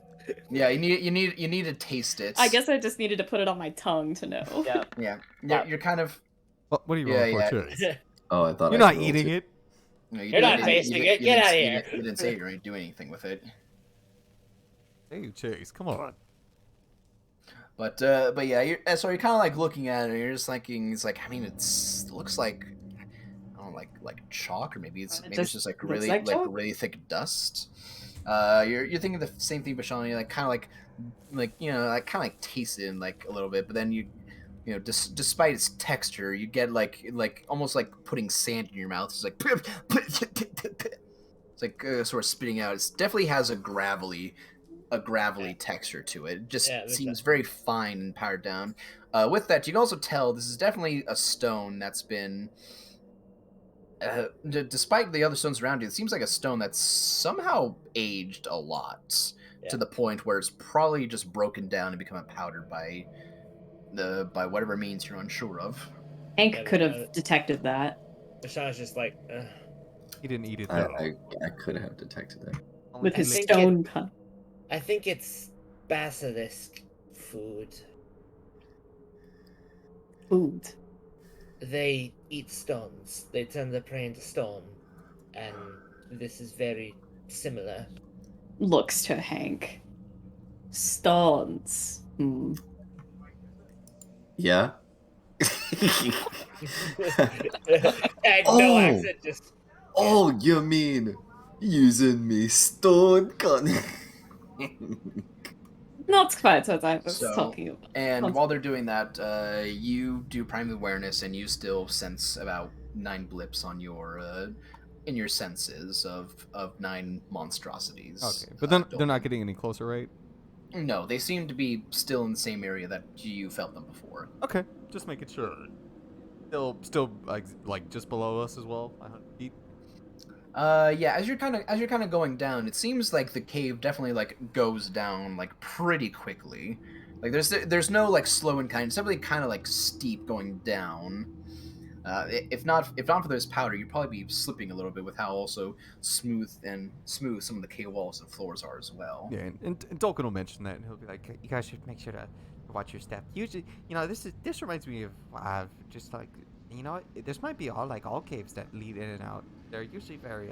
yeah, you need to taste it. I guess I just needed to put it on my tongue to know. Yeah. Yeah. You're kind of. what are you Yeah, rolling for, yeah. Chase? Oh, I thought You're I not could roll eating too. it. No, You're not tasting it. Get out of here. You didn't say you're going to do anything with it. Hey, Chase, come on. But yeah, so you're kind of like looking at it, and you're just thinking, it's like, I mean, it looks like, I don't know, like chalk, or maybe it's just like looks really like chalk. really thick dust. You're thinking the same thing, Bashani. You like kind of like like kind of like taste it in like a little bit, but then despite its texture, you get like almost like putting sand in your mouth. It's like it's like sort of spitting out. It definitely has a gravelly texture to it. It just seems very fine and powdered down. With that, you can also tell this is definitely a stone that's been. Despite the other stones around you, it seems like a stone that's somehow aged a lot to the point where it's probably just broken down and become a powder by whatever means you're unsure of. Hank could have detected that. Vashana's just like, ugh. He didn't eat it though. I could have detected that. With his think stone gun. I think it's basilisk food. Food. They eat stones. They turn their prey into stone. And this is very similar. Looks to Hank. Stones. Yeah. No accent, just. Oh, you mean using me stone gun? Not quite what I was talking about. And while they're doing that, you do prime awareness, and you still sense about 9 blips on your in your senses of 9 monstrosities. Okay, but they're not getting any closer, right? No, they seem to be still in the same area that you felt them before. Okay, just making sure. Still like just below us as well. 100 feet. Yeah, as you're kind of going down, it seems like the cave definitely like goes down like pretty quickly. Like there's no like slow and kind. It's definitely kind of like steep going down. If not for this powder, you'd probably be slipping a little bit with how also smooth some of the cave walls and floors are as well. Yeah, and Dolkin will mention that, and he'll be like, "You guys should make sure to watch your step." Usually, this reminds me of just like, this might be all caves that lead in and out. They're usually very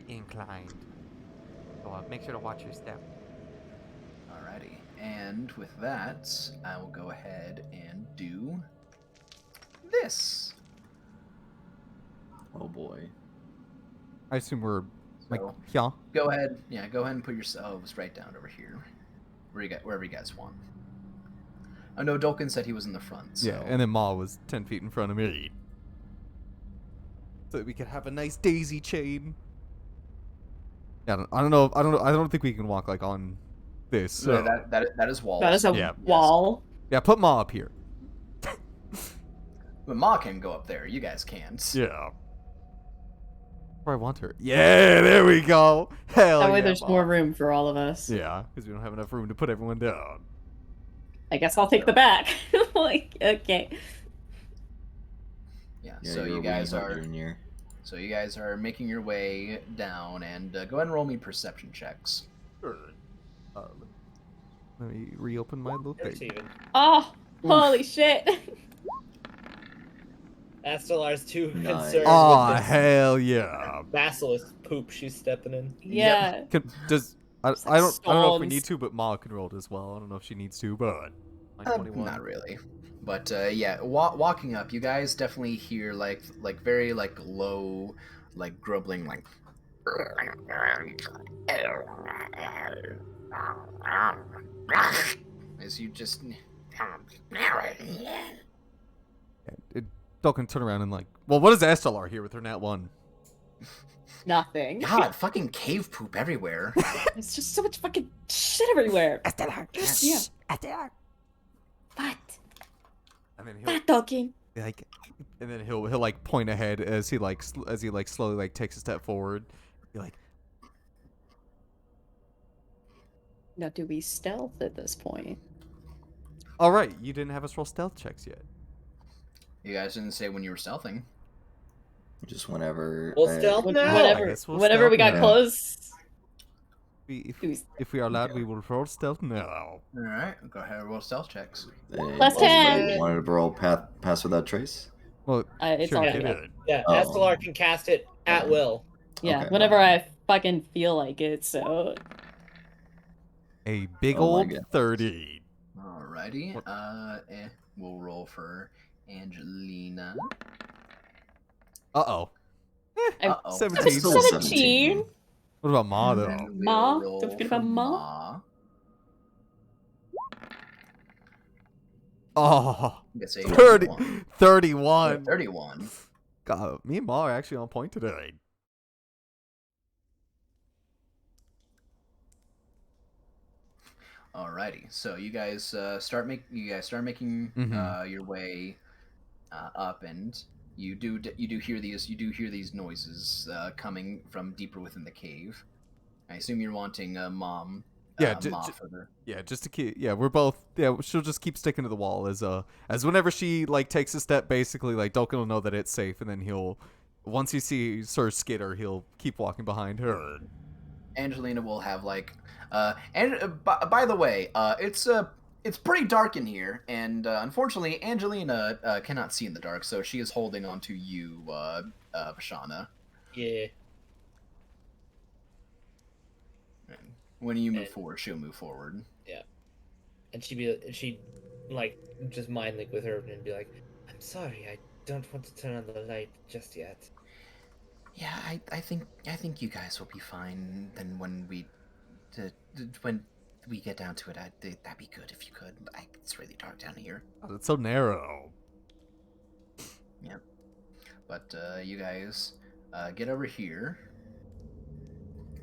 inclined. So make sure to watch your step. Alrighty, and with that, I will go ahead and do this. Oh boy. I assume we're like, So, yeah. Go ahead and put yourselves right down over here, wherever you guys want. I know Dolkin said he was in the front. So. Yeah, and then Ma was 10 feet in front of me. So that we could have a nice daisy chain. Yeah, I don't think we can walk like on this. So. Yeah, that is wall. That is a wall. Yeah, put Ma up here. But Ma can go up there. You guys can't. Yeah. Where I want her. Yeah, there we go. Hell That way yeah, there's Ma. more room for all of us. Yeah, because we don't have enough room to put everyone down. I guess I'll take the back. Like, okay. Yeah, Yeah, so you're you guys way are. Junior. So you guys are making your way down, and go ahead and roll me perception checks. Sure. Let me reopen my little thing. Steven. Oh, Oof. holy shit. Astellar's too Nice. concerned Oh, with this hell yeah. basilisk poop she's stepping in. Yeah. Does I Just like don't know if we stones. need to, but Ma can roll it as well. I don't know if she needs to, but Not really. But yeah, walking up, you guys definitely hear like very like low, like grumbling, like as you just. Dog can turn around and like, well, what does Estelar here with her nat 1? Nothing. God, fucking cave poop everywhere. There's just so much fucking shit everywhere. Estelar, Yeah. Estelar. What? And then That talking. like, and then he'll like point ahead as he like slowly like takes a step forward. Be like, Now, do we stealth at this point? all right, you didn't have us roll stealth checks yet. You guys didn't say when you were stealthing. Just whenever. We'll stealth now. I Whenever, guess we'll whenever we got stealth now. close. If we are allowed, we will roll stealth now. All right, go ahead and roll stealth checks. Plus 10. Wanted to roll pass without trace. Well, It's sure, already get up. it. Yeah, Oh. Astellar can cast it at will. Yeah, Okay. whenever I fucking feel like it, so. A big Oh my old God. Alrighty. 30. We'll roll for Angelina. Uh-oh. Uh-oh. 17. Still 17. What about Ma, And though? then we'll Ma? roll Don't forget for about Ma. Oh, Gets a 30, 31. 31. 31. God, me and Ma are actually on point today. Alrighty, so you guys start making Mhm. your way up, and you do hear these noises coming from deeper within the cave. I assume you're wanting Mom. Yeah, Ma for the. Yeah, just to keep. Yeah, we're both. Yeah, she'll just keep sticking to the wall as whenever she like takes a step, basically like Dolkin will know that it's safe, and then he'll, once he sees her skitter, he'll keep walking behind her. Angelina will have like by the way, it's pretty dark in here, and unfortunately Angelina cannot see in the dark, so she is holding on to you, Vashana. Yeah. And when you move And- forward, she'll move forward. And she'd like just mind link with her and be like, "I'm sorry, I don't want to turn on the light just yet." Yeah, I think you guys will be fine. Then when we get down to it, that'd be good if you could. It's really dark down here. Oh, it's so narrow. But you guys get over here,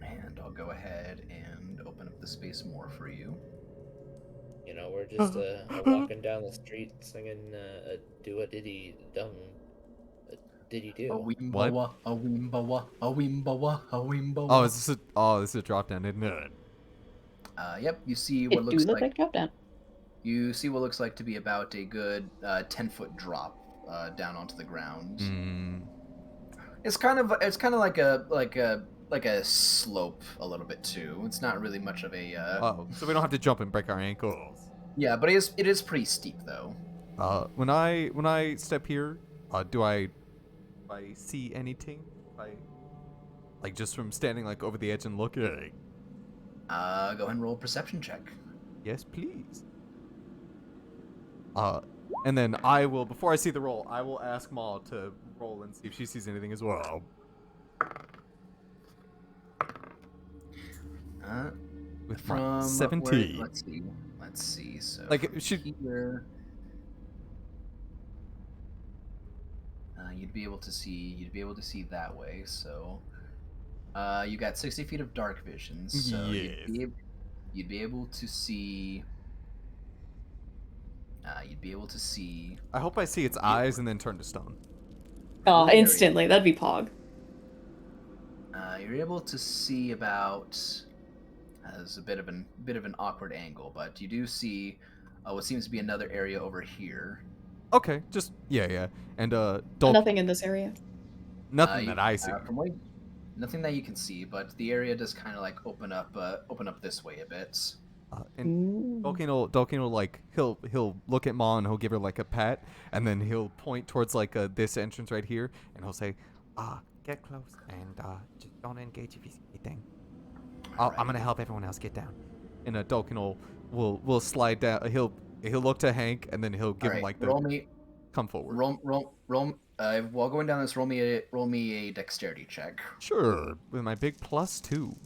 and I'll go ahead and open up the space more for you. You know, we're just walking down the street singing "Do a diddy dum, a diddy do." A wimbawa, a wimbawa, a wimbawa, a wimbawa. Oh, this is a drop down, isn't it? Yep. You see It what do looks look like like drop down. you see what looks like to be about a good 10-foot drop down onto the ground. Mm. It's kind of like a slope a little bit too. It's not really much of a Oh, so we don't have to jump and break our ankles. yeah, but it is pretty steep though. When I step here, do I see anything? Like just from standing like over the edge and looking? Go ahead and roll a perception check. Yes, please. And then I will, before I see the roll, I will ask Ma to roll and see if she sees anything as well. With my From 17. Let's see. So Like, from here, you'd be able to see that way. So you got 60 feet of dark vision. So Yes. you'd be able to see. You'd be able to see. I hope I see its eyes and then turn to stone. Oh, Very- instantly. That'd be Pog. You're able to see about. There's a bit of an awkward angle, but you do see what seems to be another area over here. Okay, just yeah. And Dolk, Nothing in this area. Nothing that I see. From what nothing that you can see, but the area does kind of like open up this way a bit. And Dokin will like he'll look at Ma and he'll give her like a pat, and then he'll point towards like this entrance right here, and he'll say, get close and just don't engage if you see anything. I'm gonna help everyone else get down. And Dokin will slide down. He'll look to Hank, and then he'll give him like the come forward. Roll. While going down this, roll me a dexterity check. Sure, with my big +2.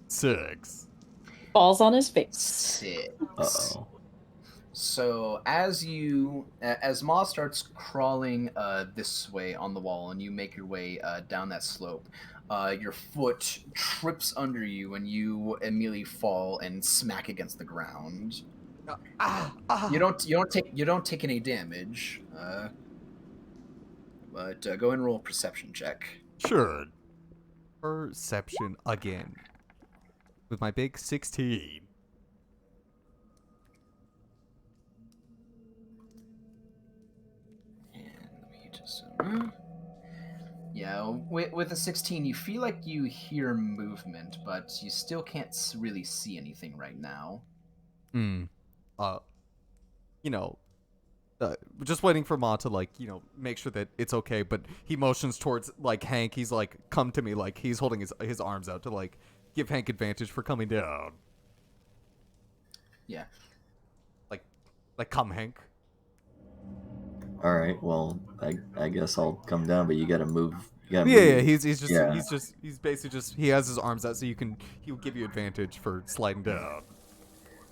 6. Falls on his face. 6. Uh-oh. So as Ma starts crawling this way on the wall, and you make your way down that slope, your foot trips under you, and you immediately fall and smack against the ground. You don't take any damage. But go ahead and roll a perception check. Sure. Perception again. With my big 16. And let me just. Yeah, with a 16, you feel like you hear movement, but you still can't really see anything right now. Just waiting for Ma to like, make sure that it's okay, but he motions towards like Hank. He's like, come to me, like he's holding his arms out to like give Hank advantage for coming down. Yeah. Like come, Hank. All right. Well, I guess I'll come down, but you gotta move. Yeah. He's basically just he has his arms out, so he'll give you advantage for sliding down.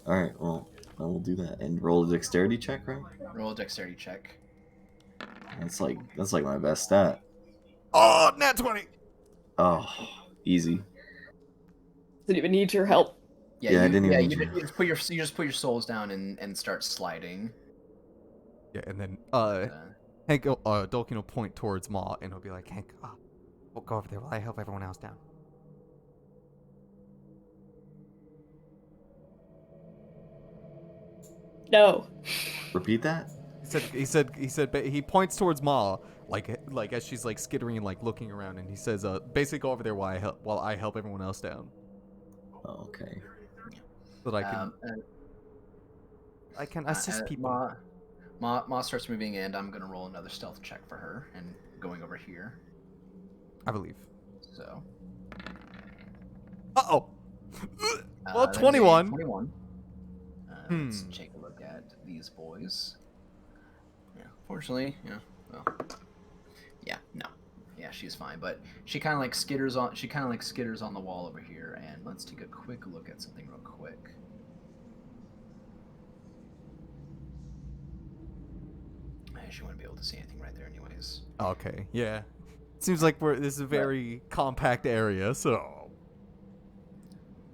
All right. Well, I will do that and roll a dexterity check, right? Roll a dexterity check. That's like my best stat. Oh, nat 20. Oh, easy. Didn't even need your help. Yeah, I didn't even. You just put your souls down and start sliding. Yeah, and then Hank, Dolkin will point towards Ma, and he'll be like, Hank, we'll go over there while I help everyone else down. No. Repeat that. He points towards Ma, like as she's like skittering and like looking around, and he says, basically go over there while I help everyone else down. Oh, okay. So that I can assist people. Ma starts moving, and I'm gonna roll another stealth check for her, and going over here. I believe. So. Well, 21. 21. Let's take a look at these boys. Yeah, fortunately, yeah, she's fine, but she kind of like skitters on the wall over here, and let's take a quick look at something real quick. She wouldn't be able to see anything right there, anyways. Okay, yeah. Seems like this is a very compact area, so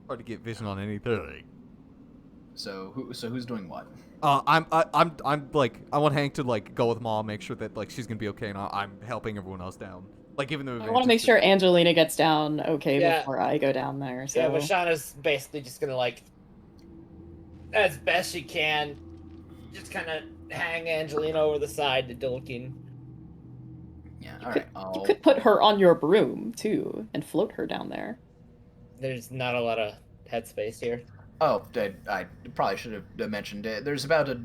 hard to get vision on anything. So who's doing what? I'm like I want Hank to like go with Mom, make sure that like she's gonna be okay, and I'm helping everyone else down. Like giving them. I want to make sure Angelina gets down okay before I go down there. So. Yeah, Vashana's basically just gonna like, as best she can, just kind of hang Angelina over the side to Dolkin. Yeah, alright. You could put her on your broom, too, and float her down there. There's not a lot of headspace here. Oh, I probably should have mentioned it. There's about a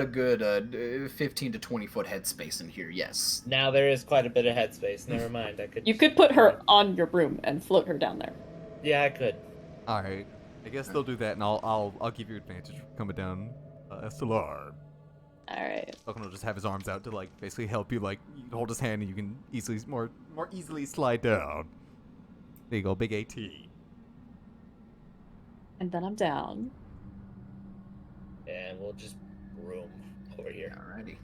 good 15 to 20 foot headspace in here. Yes. Now there is quite a bit of headspace. Never mind. You could put her on your broom and float her down there. Yeah, I could. All right. I guess they'll do that, and I'll give you advantage for coming down, SLR. All right. Falcon will just have his arms out to like basically help you. Like you can hold his hand, and you can more easily slide down. There you go, big AT. And then I'm down. And we'll just roam over here. Alrighty.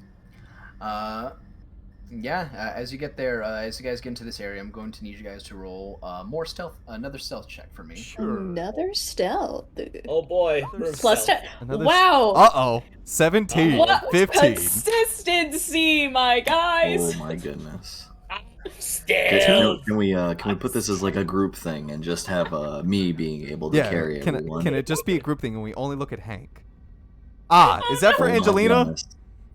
As you get there, as you guys get into this area, I'm going to need you guys to roll another stealth check for me. Sure. Another stealth. Oh boy. Plus 10. Another Wow. 17. What 15. consistency, my guys. Oh my goodness. Scared. Can we put this as like a group thing and just have me being able to carry everyone? Can it just be a group thing and we only look at Hank? Is that for Oh my Angelina? goodness.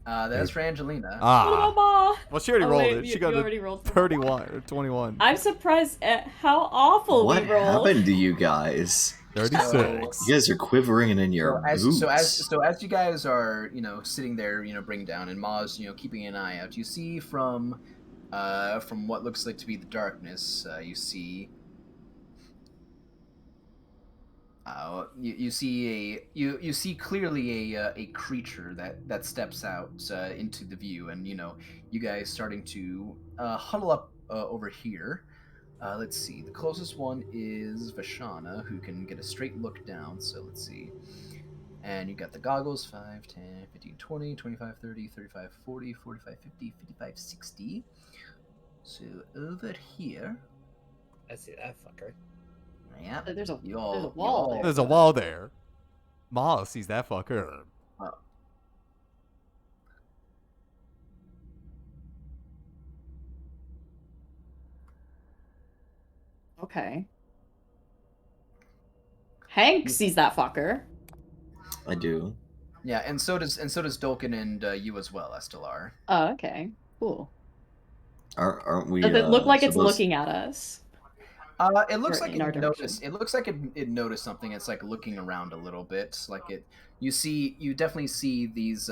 That's for Angelina. What Ah. about Ma? Well, she already Oh, rolled wait, it. She you got already a rolled for Ma. 31 or 21. I'm surprised at how awful What we rolled. happened to you guys? 36. You guys are quivering in your boots. So as you guys are, sitting there, bring down, and Ma's, keeping an eye out, you see from what looks like to be the darkness, you see. You see you see clearly a creature that steps out into the view, and you guys starting to huddle up over here. Let's see. The closest one is Vashana, who can get a straight look down. So let's see. And you got the goggles 5, 10, 15, 20, 25, 30, 35, 40, 45, 50, 55, 60. So over here. I see that fucker. Yeah. There's a You all, wall there. There's a wall there. Ma sees that fucker. Okay. Hank sees that fucker. I do. Yeah, and so does Dolkin and you as well, Estelar. Oh, okay. Cool. Aren't we? Does it look like it's supposed- looking at us? It looks Or like in our it noticed. direction. It looks like it noticed something. It's like looking around a little bit. Like it. You definitely see these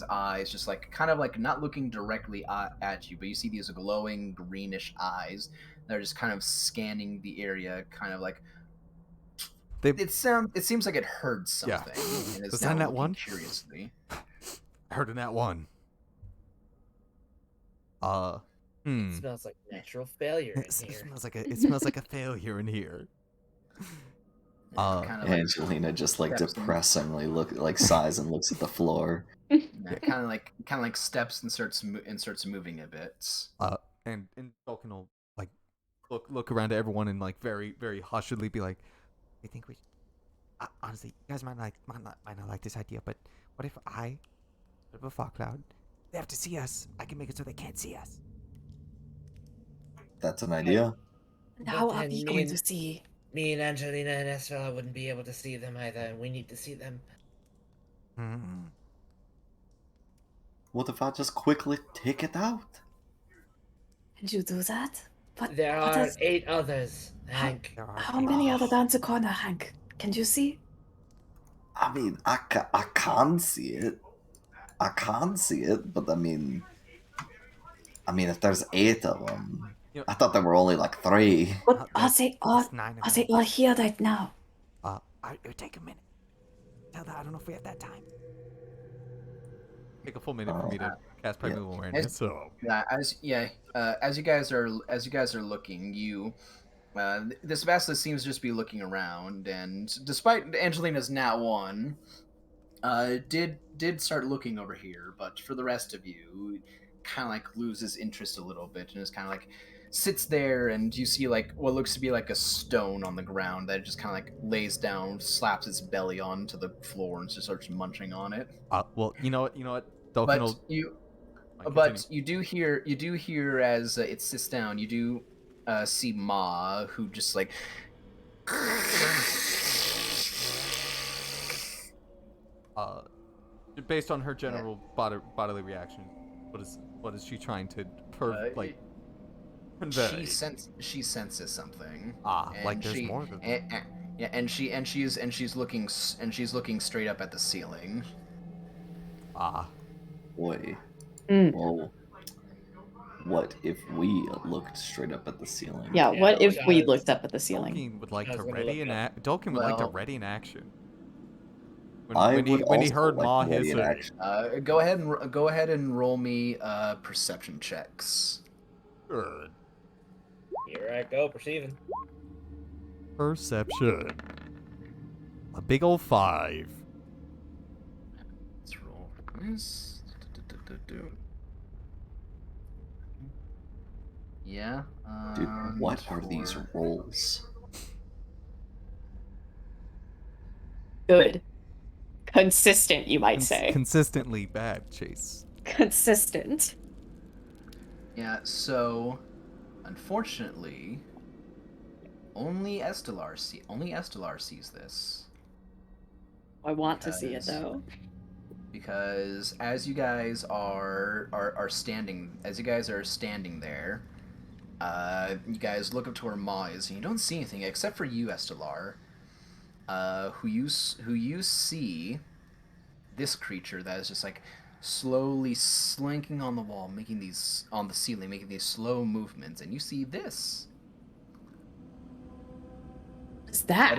eyes, just like kind of like not looking directly at you, but you see these glowing greenish eyes that are just kind of scanning the area, kind of like. It seems like it heard Yeah. something. And is Was now that that looking one? curiously. I heard in that one. It smells like natural failure in It here. smells like a failure in here. Kind of like Angelina just like steps depressingly sighs and looks at the floor. kind of like steps and starts moving a bit. And Dolkin will like look around to everyone and like very very hushedly be like, I think we honestly, you guys might not like this idea, but what if I put up a fog cloud? They have to see us. I can make it so they can't see us. That's an idea. How But are then we me going and- to see? Me and Angelina and Estella wouldn't be able to see them either, and we need to see them. What if I just quickly take it out? Did you do that? But There what are is- 8 others, Hank. There are How eight. many are down the corner, Hank? Can you see? I mean, I can't see it. I can't see it, but I mean, if there's 8 of them, You know- I thought there were only like 3. But are they all? It's 9 of Are they them. all here right now? It would take a minute. Tell that I don't know if we have that time. Take a full minute for me to cast primeval awareness. So As you guys are looking, this basilisk seems to just be looking around, and despite Angelina's nat 1, did start looking over here, but for the rest of you, kind of like loses interest a little bit, and is kind of like sits there, and you see like what looks to be like a stone on the ground that just kind of like lays down, slaps its belly onto the floor, and just starts munching on it. well, you know what, Dolphin will. But you do hear as it sits down, you do see Ma, who just like Based on her general bodily reaction, what is she trying to convey? she senses something. Like there's more than that. Yeah, and she's looking straight up at the ceiling. Boy. Mm. Well, what if we looked straight up at the ceiling? Yeah. Yeah, What if we guys. looked up at the ceiling? Dolkin would like I to was gonna ready look an up. Dolkin would like to Well- ready an action. I When would he also heard like Ma to ready hiss an it. action. Go ahead and roll me perception checks. Good. Here I go, perceiving. Perception. A big old 5. Let's roll this. Yeah. Dude, what are these for- rolls? Good. Consistent, you might say. Consistently bad, Chase. Consistent. Yeah. So, unfortunately, only Estelar sees this. I want to see it Because- though. because as you guys are standing, there, you guys look up to where Ma is, and you don't see anything except for you, Estelar, who you see this creature that is just like slowly slinking on the wall, making these on the ceiling, making these slow movements, and you see this. What's that?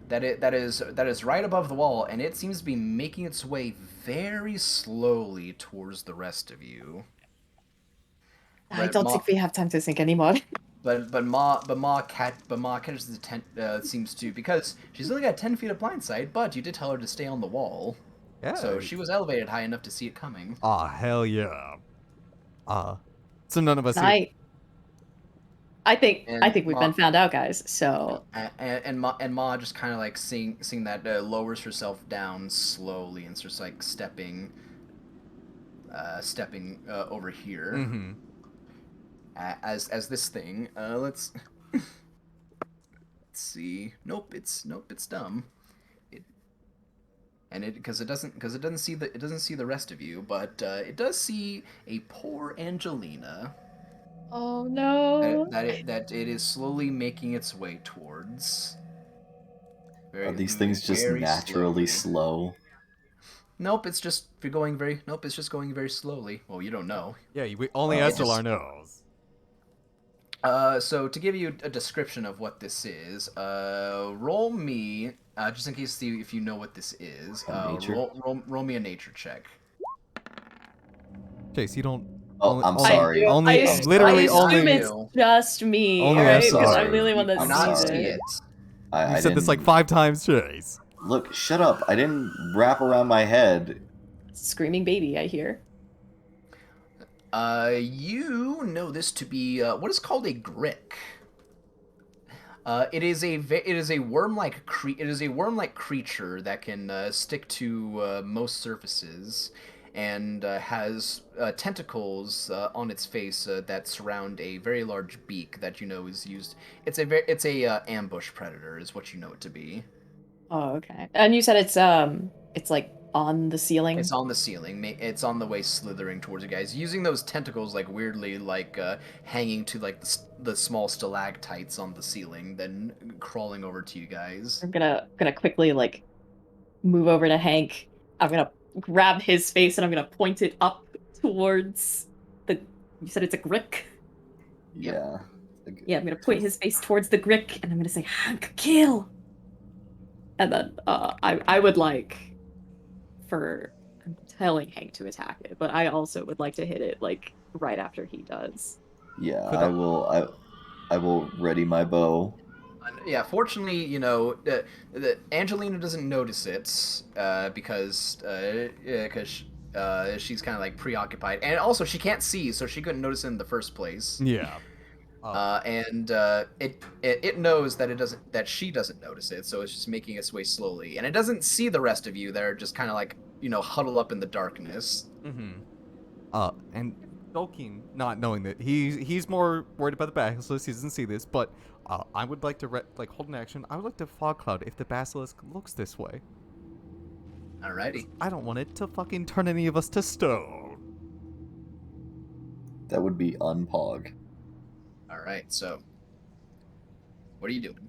That is right above the wall, and it seems to be making its way very slowly towards the rest of you. I But don't think we have time to think anymore. Ma catches the seems to, because she's only got 10 feet of blind sight, but you did tell her to stay on the wall. Yeah. So she was elevated high enough to see it coming. Aw, hell yeah. So none of us here. I think And we've Ma- been found out, guys. So And Ma just kind of like seeing that, lowers herself down slowly and starts like stepping over here. Mm-hmm. As this thing, let's see. Nope, it's dumb. Because it doesn't see the rest of you, but it does see a poor Angelina. oh no. That it is slowly making its way towards. Are these things just naturally slow? Nope, it's just going very slowly. Well, you don't know. Yeah, only It just- Estelar knows. So to give you a description of what this is, roll me, just in case if you know what this is, Nature? roll me a nature check. Chase, you don't. Oh, I'm sorry. Only, I literally assume only. it's just me, Only right? I'm Because I'm sorry. really one that Do I'm not sees see it. it. I You said this like didn't- 5 times, Chase. Look, shut up. I didn't wrap around my head. Screaming baby, I hear. You know this to be what is called a grick. It is a worm-like creature that can stick to most surfaces, and has tentacles on its face that surround a very large beak that you know is used. It's a ambush predator, is what you know it to be. Oh, okay. And you said it's like on the ceiling. It's on the ceiling. It's on the way slithering towards you guys, using those tentacles like weirdly, like hanging to like the small stalactites on the ceiling, then crawling over to you guys. I'm gonna quickly like move over to Hank. I'm gonna grab his face and I'm gonna point it up towards the. You said it's a grick. Yeah. Yeah, I'm gonna point his face towards the grick and I'm gonna say Hank, kill. And then I would like for I'm telling Hank to attack it, but I also would like to hit it like right after he does. Yeah, I will ready my bow. Yeah, fortunately, you know, Angelina doesn't notice it because she's kind of like preoccupied, and also she can't see, so she couldn't notice it in the first place. Yeah. And it knows that she doesn't notice it, so it's just making its way slowly, and it doesn't see the rest of you. They're just kind of like, you know, huddle up in the darkness. Mm-hmm. And Tolkien, not knowing that he's more worried about the basilisk, he doesn't see this, but I would like to hold an action. I would like to fog cloud if the basilisk looks this way. Alrighty. I don't want it to fucking turn any of us to stone. That would be unpog. All right. So, what are you doing?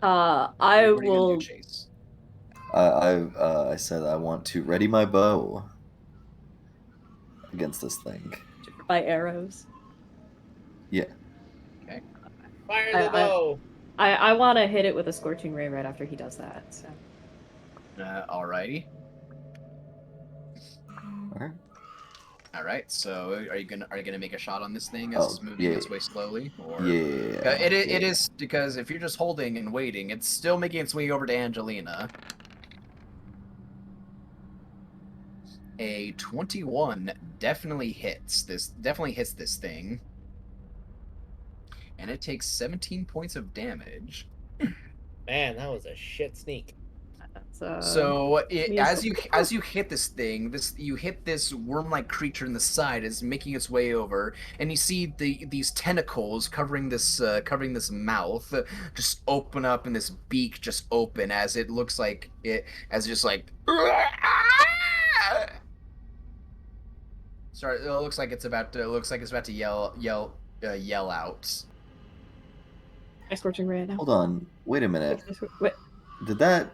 I What are you gonna will. do, Chase? I said I want to ready my bow against this thing. By arrows. Yeah. Okay. Fire the bow! I want to hit it with a scorching ray right after he does that. So. Alrighty. Alright. All right. So, are you gonna make a shot on this thing as it's moving its way slowly, or? Yeah. It is, because if you're just holding and waiting, it's still making its way over to Angelina. A 21 definitely hits this thing. And it takes 17 points of damage. Man, that was a shit sneak. So yes. as you hit this thing, you hit this worm-like creature in the side as making its way over, and you see these tentacles covering this mouth just open up, and this beak just open as it looks like it just like Sorry, it looks like it's about to yell out. My scorching ray now. Hold on. Wait a minute. Wait. Did that?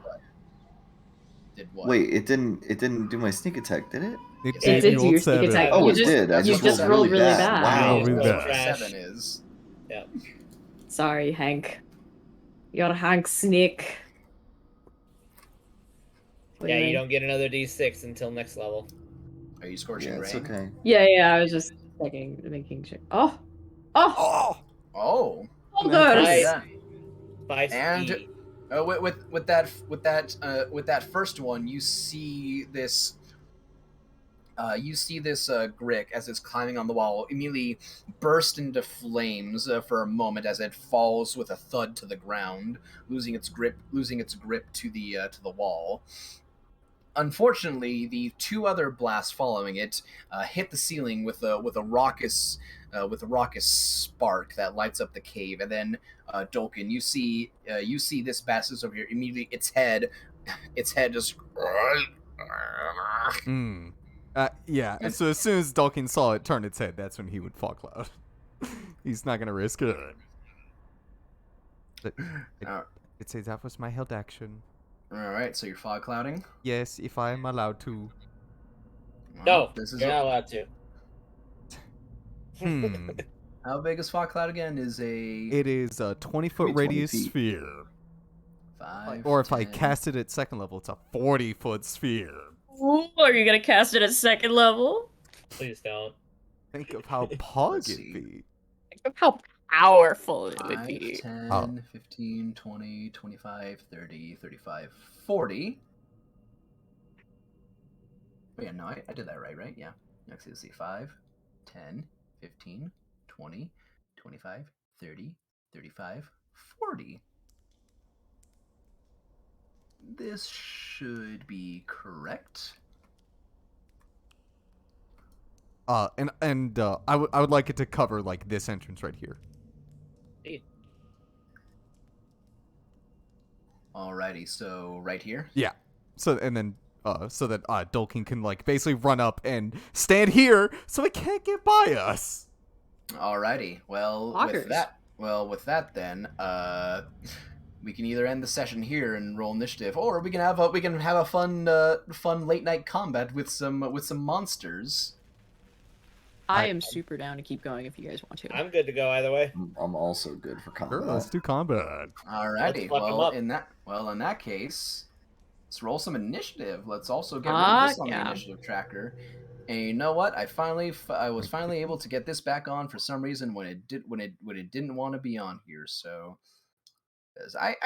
Did what? Wait, it didn't do my sneak attack, did it? It It did. did You do rolled your sneak 7. attack. Oh, You it just- did. I you just just rolled rolled really really bad. bad. Wow. Yeah, really That's bad. what Trash. 7 is. Yep. Sorry, Hank. You're Hank Sneak. Yeah, you don't get another D6 until next level. Are you scorching Yeah, it's ray? okay. Yeah, I was just checking, making sure. Oh! Oh! Oh. Hold That's on! right. Yeah. 5 And- speed. With that first one, you see this. Grick as it's climbing on the wall immediately burst into flames for a moment as it falls with a thud to the ground, losing its grip to the wall. Unfortunately, the two other blasts following it hit the ceiling with a raucous spark that lights up the cave. And then, Dolkin, you see this bastard over here. Immediately, its head just. Yeah. So as soon as Dawkins saw it turn its head, that's when he would fall cloud. He's not gonna risk it. But it says that was my held action. All right, so you're fog clouding. Yes, if I am allowed to. No, this is you're not allowed to. how big is fog cloud again? Is a It is a 20-foot 20 radius feet. sphere. 5. Or if I 10. cast it at second level, it's a 40-foot sphere. Ooh, are you gonna cast it at second level? Please don't. Think of how pog Let's it'd see. be. Think of how powerful it would 5, be. 10, Oh. 15, 20, 25, 30, 35, 40. Oh, yeah, no, I did that right? Yeah. Next, let's see. 5, 10, 15, 20, 25, 30, 35, 40. This should be correct. I would like it to cover like this entrance right here. Alrighty, so right here. Yeah. So that Dolkin can like basically run up and stand here so it can't get by us. Alrighty. Well, Lockers. with that then, we can either end the session here and roll initiative, or we can have a fun late night combat with some monsters. I am super down to keep going if you guys want to. I'm good to go either way. I'm also good for combat. Sure, let's do combat. Alrighty. Let's fuck 'em up. In that case, let's roll some initiative. Let's also get rid Ah, of this on the yeah. initiative tracker. And you know what? I was finally able to get this back on for some reason when it didn't want to be on here. So, 'cause I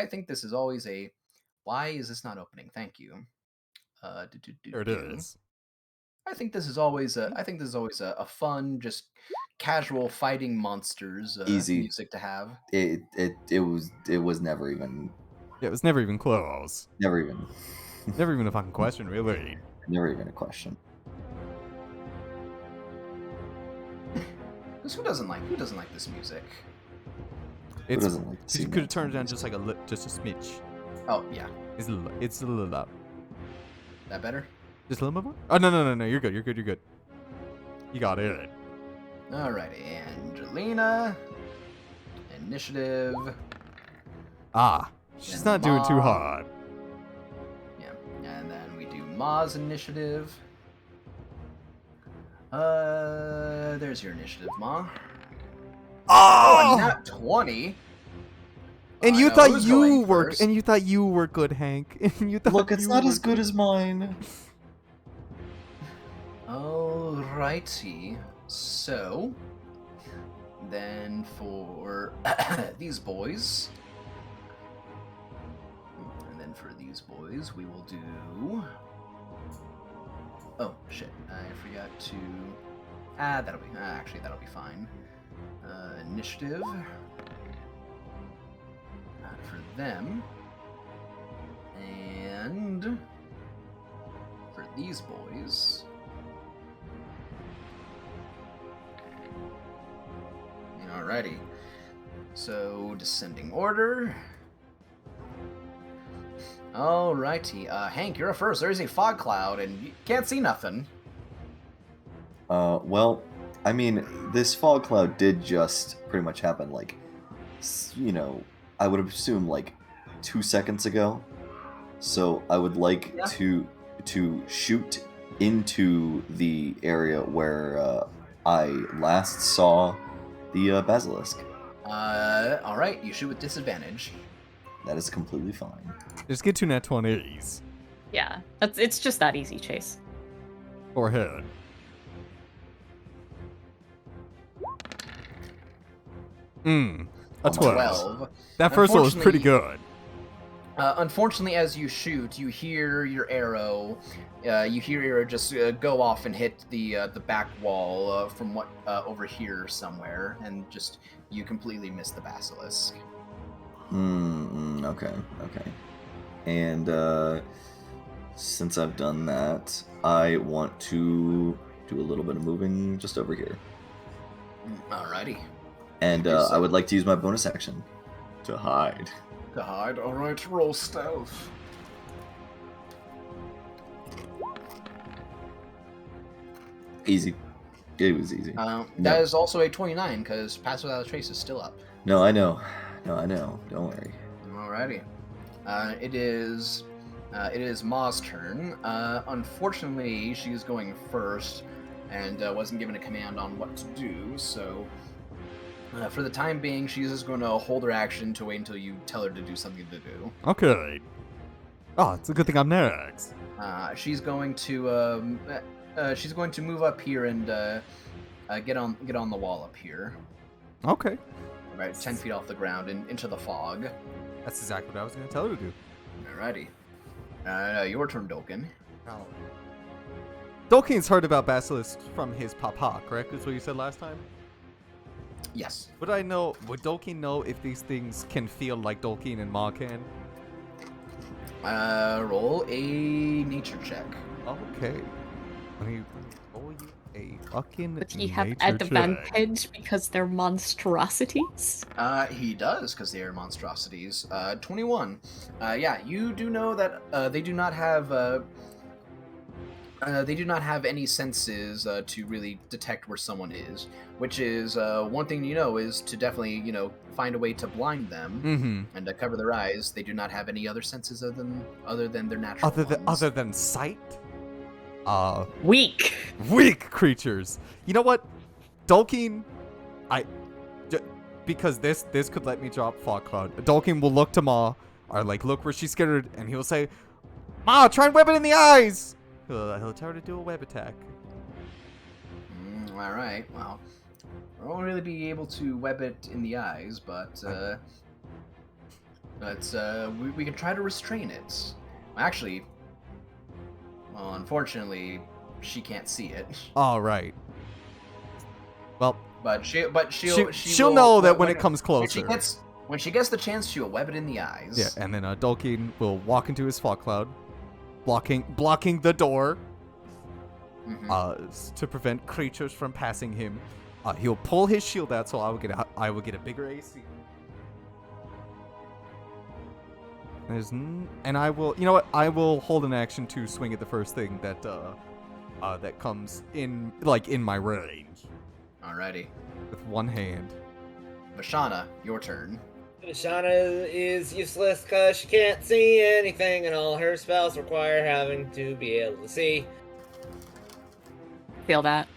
think this is always a. Why is this not opening? Thank you. There it is. I think this is always a fun, just casual fighting monsters Easy. music to have. It was never even Yeah, it was never even close. never even Never even a fucking question, really. never even a question. 'Cause who doesn't like this music? It's doesn't like to see you could have that turned it down music? just like just a smidge. Oh yeah, It's a little loud. that better. Just a little more. Oh no, you're good. You got it. Alrighty, Angelina. Initiative. Ah, she's And not doing too Ma. hard. Yeah, and then we do Ma's initiative. There's your initiative, Ma. Oh, Oh! not 20. And I you know thought who's you going were, first. and you thought you were good, Hank. And you thought Look, it's you not were as good as mine. Alrighty. So, then for these boys, we will do. Oh shit! I forgot to. That'll be fine. Initiative. For them, and for these boys. Alrighty. So, descending order. Alrighty. Hank, you're up first. There's a fog cloud, and you can't see nothing. Well, I mean, this fog cloud did just pretty much happen, like, you know, I would assume like 2 seconds ago. So I would like Yeah. to shoot into the area where I last saw the basilisk. All right. You shoot with disadvantage. That is completely fine. Just get 2 nat 20s. Yeah, it's just that easy, Chase. Or head. A 12. That first one was pretty good. Unfortunately, as you shoot, you hear your arrow. You hear your arrow just go off and hit the back wall from what over here somewhere, and just you completely miss the basilisk. Okay. And since I've done that, I want to do a little bit of moving just over here. Alrighty. And I would like to use my bonus action to hide. To hide. All right. Roll stealth. Easy. It was easy. That is also a 29 because Pass Without a Trace is still up. No, I know. Don't worry. Alrighty. It is Ma's turn. Unfortunately, she's going first and wasn't given a command on what to do, so for the time being, she's just going to hold her action to wait until you tell her to do something to do. Okay. Oh, it's a good thing I'm next. She's going to move up here and get on the wall up here. Okay. Right, 10 feet off the ground and into the fog. That's exactly what I was going to tell her to do. Alrighty. Your turn, Dolkin. Oh. Dolkin's heard about Basilisk from his papa, correct? That's what you said last time? Yes. Would Dolkin know if these things can feel like Dolkin and Ma can? Roll a nature check. Okay. Let me roll you a fucking Would he have nature check. advantage because they're monstrosities? He does, because they are monstrosities. 21. Yeah, you do know that they do not have any senses to really detect where someone is, which is one thing you know is to definitely find a way to blind them and to cover their eyes. They do not have any other senses other than their natural ones. Other than sight? Weak Creatures. You know what? Dolkin, because this could let me drop Fog Cloud. Dolkin will look to Ma, or look where she's scared, and he'll say, Ma, try and web it in the eyes! He'll tell her to do a web attack. Alright, well, I won't really be able to web it in the eyes, but we can try to restrain it. Actually, well, unfortunately, she can't see it. All right. Well, But she'll know that when it comes closer. When she gets the chance, she'll web it in the eyes. Yeah, and then Dolkin will walk into his fog cloud, blocking the door, to prevent creatures from passing him. He'll pull his shield out, so I will get a bigger AC. And I will, I will hold an action to swing at the first thing that comes in my range. Alrighty. With one hand. Vashana, your turn. Vashana is useless because she can't see anything, and all her spells require having to be able to see. Feel that.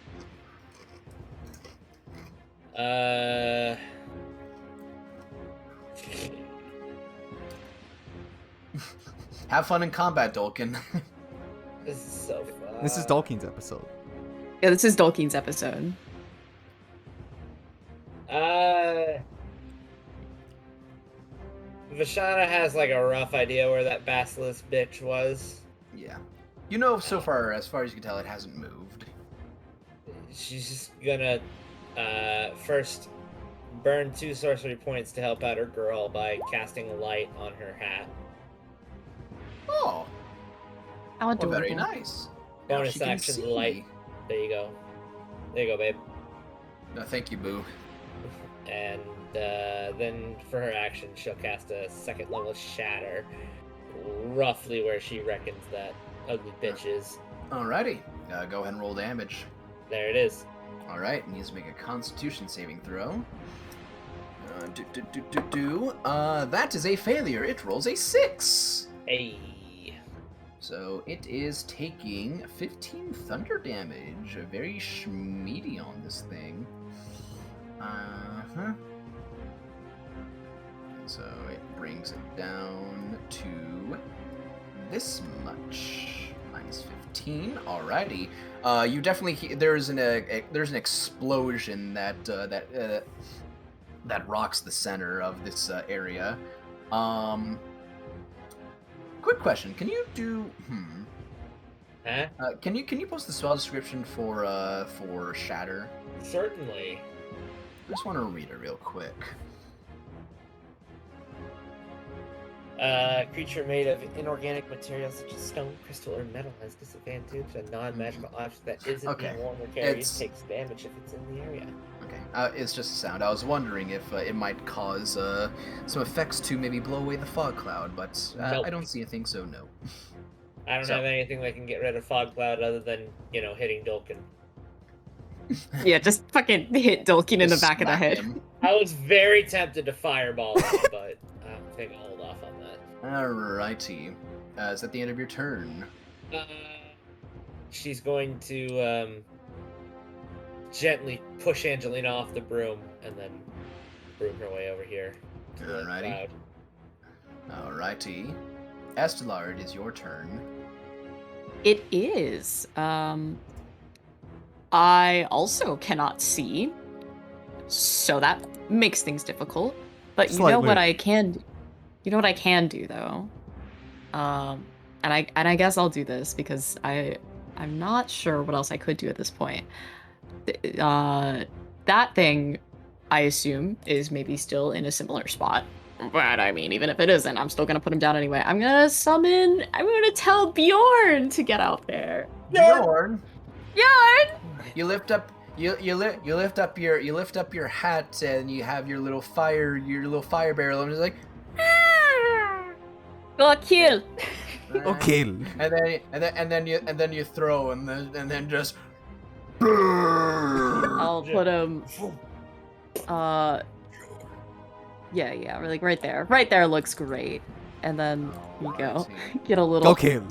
Have fun in combat, Dolkin. This is so fun. This is Dolkin's episode. Yeah, this is Dolkin's episode. Vashana has a rough idea where that basilisk bitch was. Yeah. So far as you can tell, it hasn't moved. She's just gonna first burn 2 sorcery points to help out her girl by casting a light on her hat. Oh. How adorable. Very nice. Bonus Now she action can see. light. There you go. There you go, babe. No, thank you, Boo. And then for her action, she'll cast a 2nd level shatter, roughly where she reckons that ugly bitch is. Alrighty. Go ahead and roll damage. There it is. All right, needs to make a Constitution saving throw. That is a failure. It rolls a 6. Hey. So it is taking 15 thunder damage. Very schmeedy on this thing. So it brings it down to this much. Minus 15. Alrighty. You definitely there's an explosion that rocks the center of this area. Quick question: can you do? Huh? Can you post the spell description for Shatter? Certainly. I just want to read it real quick. Creature made of inorganic materials such as stone, crystal, or metal has disadvantage. A non-magical object that isn't Okay. being worn or carried It's- takes damage if it's in the area. Okay, it's just a sound. I was wondering if it might cause some effects to maybe blow away the fog cloud, but Nope. I don't see anything, so no. I don't So- have anything that can get rid of fog cloud other than, hitting Dolkin. Yeah, just fucking hit Dolkin in the Just back of the smack head. him. I was very tempted to fireball him, but I think I'll hold off on that. Alrighty. Is that the end of your turn? She's going to gently push Angelina off the broom and then broom her way over here to the Alrighty. cloud. Alrighty. Estelard, it is your turn. It is. I also cannot see, so that makes things difficult. But you know Slightly. what I can do? You know what I can do though? And I guess I'll do this because I'm not sure what else I could do at this point. That thing, I assume, is maybe still in a similar spot. But I mean, even if it isn't, I'm still gonna put him down anyway. I'm gonna tell Bjorn to get out there. Bjorn, Bjorn! you lift up your hat and you have your little fire barrel and it's like Go kill! Okay. and then you throw and then just I'll put him. Yeah, like right there. Right there looks great. And then you go. Get a little. Go kill.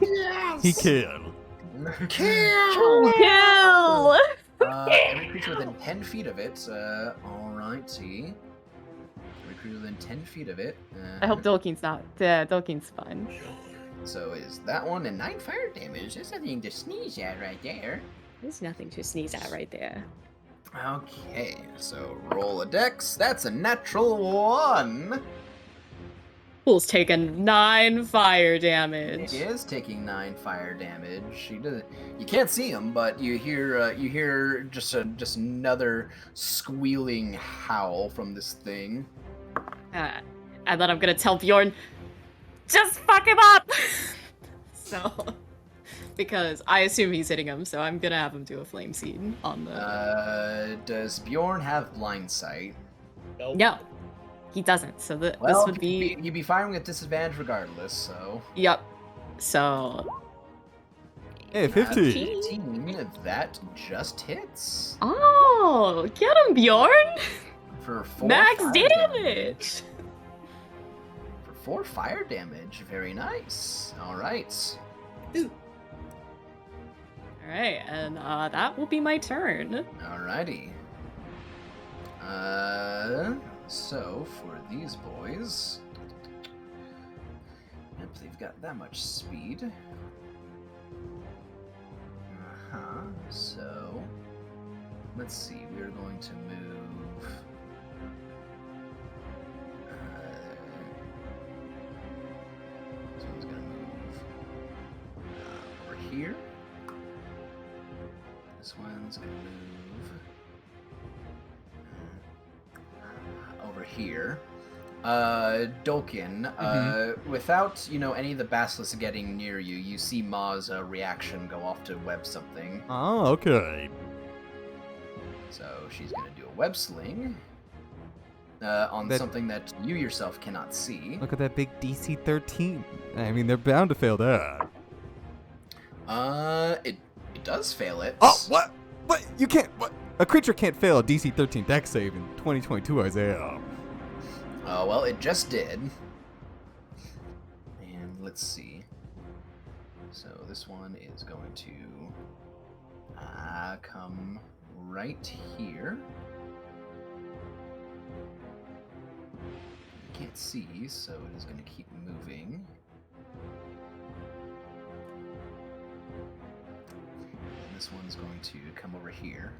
He killed. Kill! Kill! Every creature within 10 feet of it. Alrighty. Every creature within 10 feet of it. I hope Dolkin's not. Yeah, Dolkin's fine. So is that one and 9 fire damage? There's nothing to sneeze at right there. There's nothing to sneeze at right there. Okay, so roll a dex. That's a natural 1. Fool's taken 9 fire damage. He is taking 9 fire damage. You can't see him, but you hear just another squealing howl from this thing. And then I'm gonna tell Bjorn, just fuck him up! So, because I assume he's hitting him, so I'm gonna have him do a flame seed on the... Does Bjorn have blind sight? Nope. No, he doesn't, so this Well, would be... you'd be firing at disadvantage regardless, so... Yep. So, Hey, 15. 15, that just hits. oh, get him, Bjorn! For 4 Max fire damage! For 4 fire damage, very nice. Alright. Alright, and that will be my turn. Alrighty. So for these boys, yep, they've got that much speed. So let's see. We're going to move. This one's gonna move over here. This one's gonna move over here. Dolkin, without, any of the basilisks getting near you, you see Ma's reaction go off to web something. Oh, okay. So she's gonna do a web sling on That- something that you yourself cannot see. Look at that big DC 13. I mean, they're bound to fail that. It does fail it. Oh, what? What? You can't. What? A creature can't fail a DC 13 Dex save in 2022, Isaiah. Oh, well, it just did. And let's see. So this one is going to come right here. You can't see, so it is going to keep moving. And this one's going to come over here.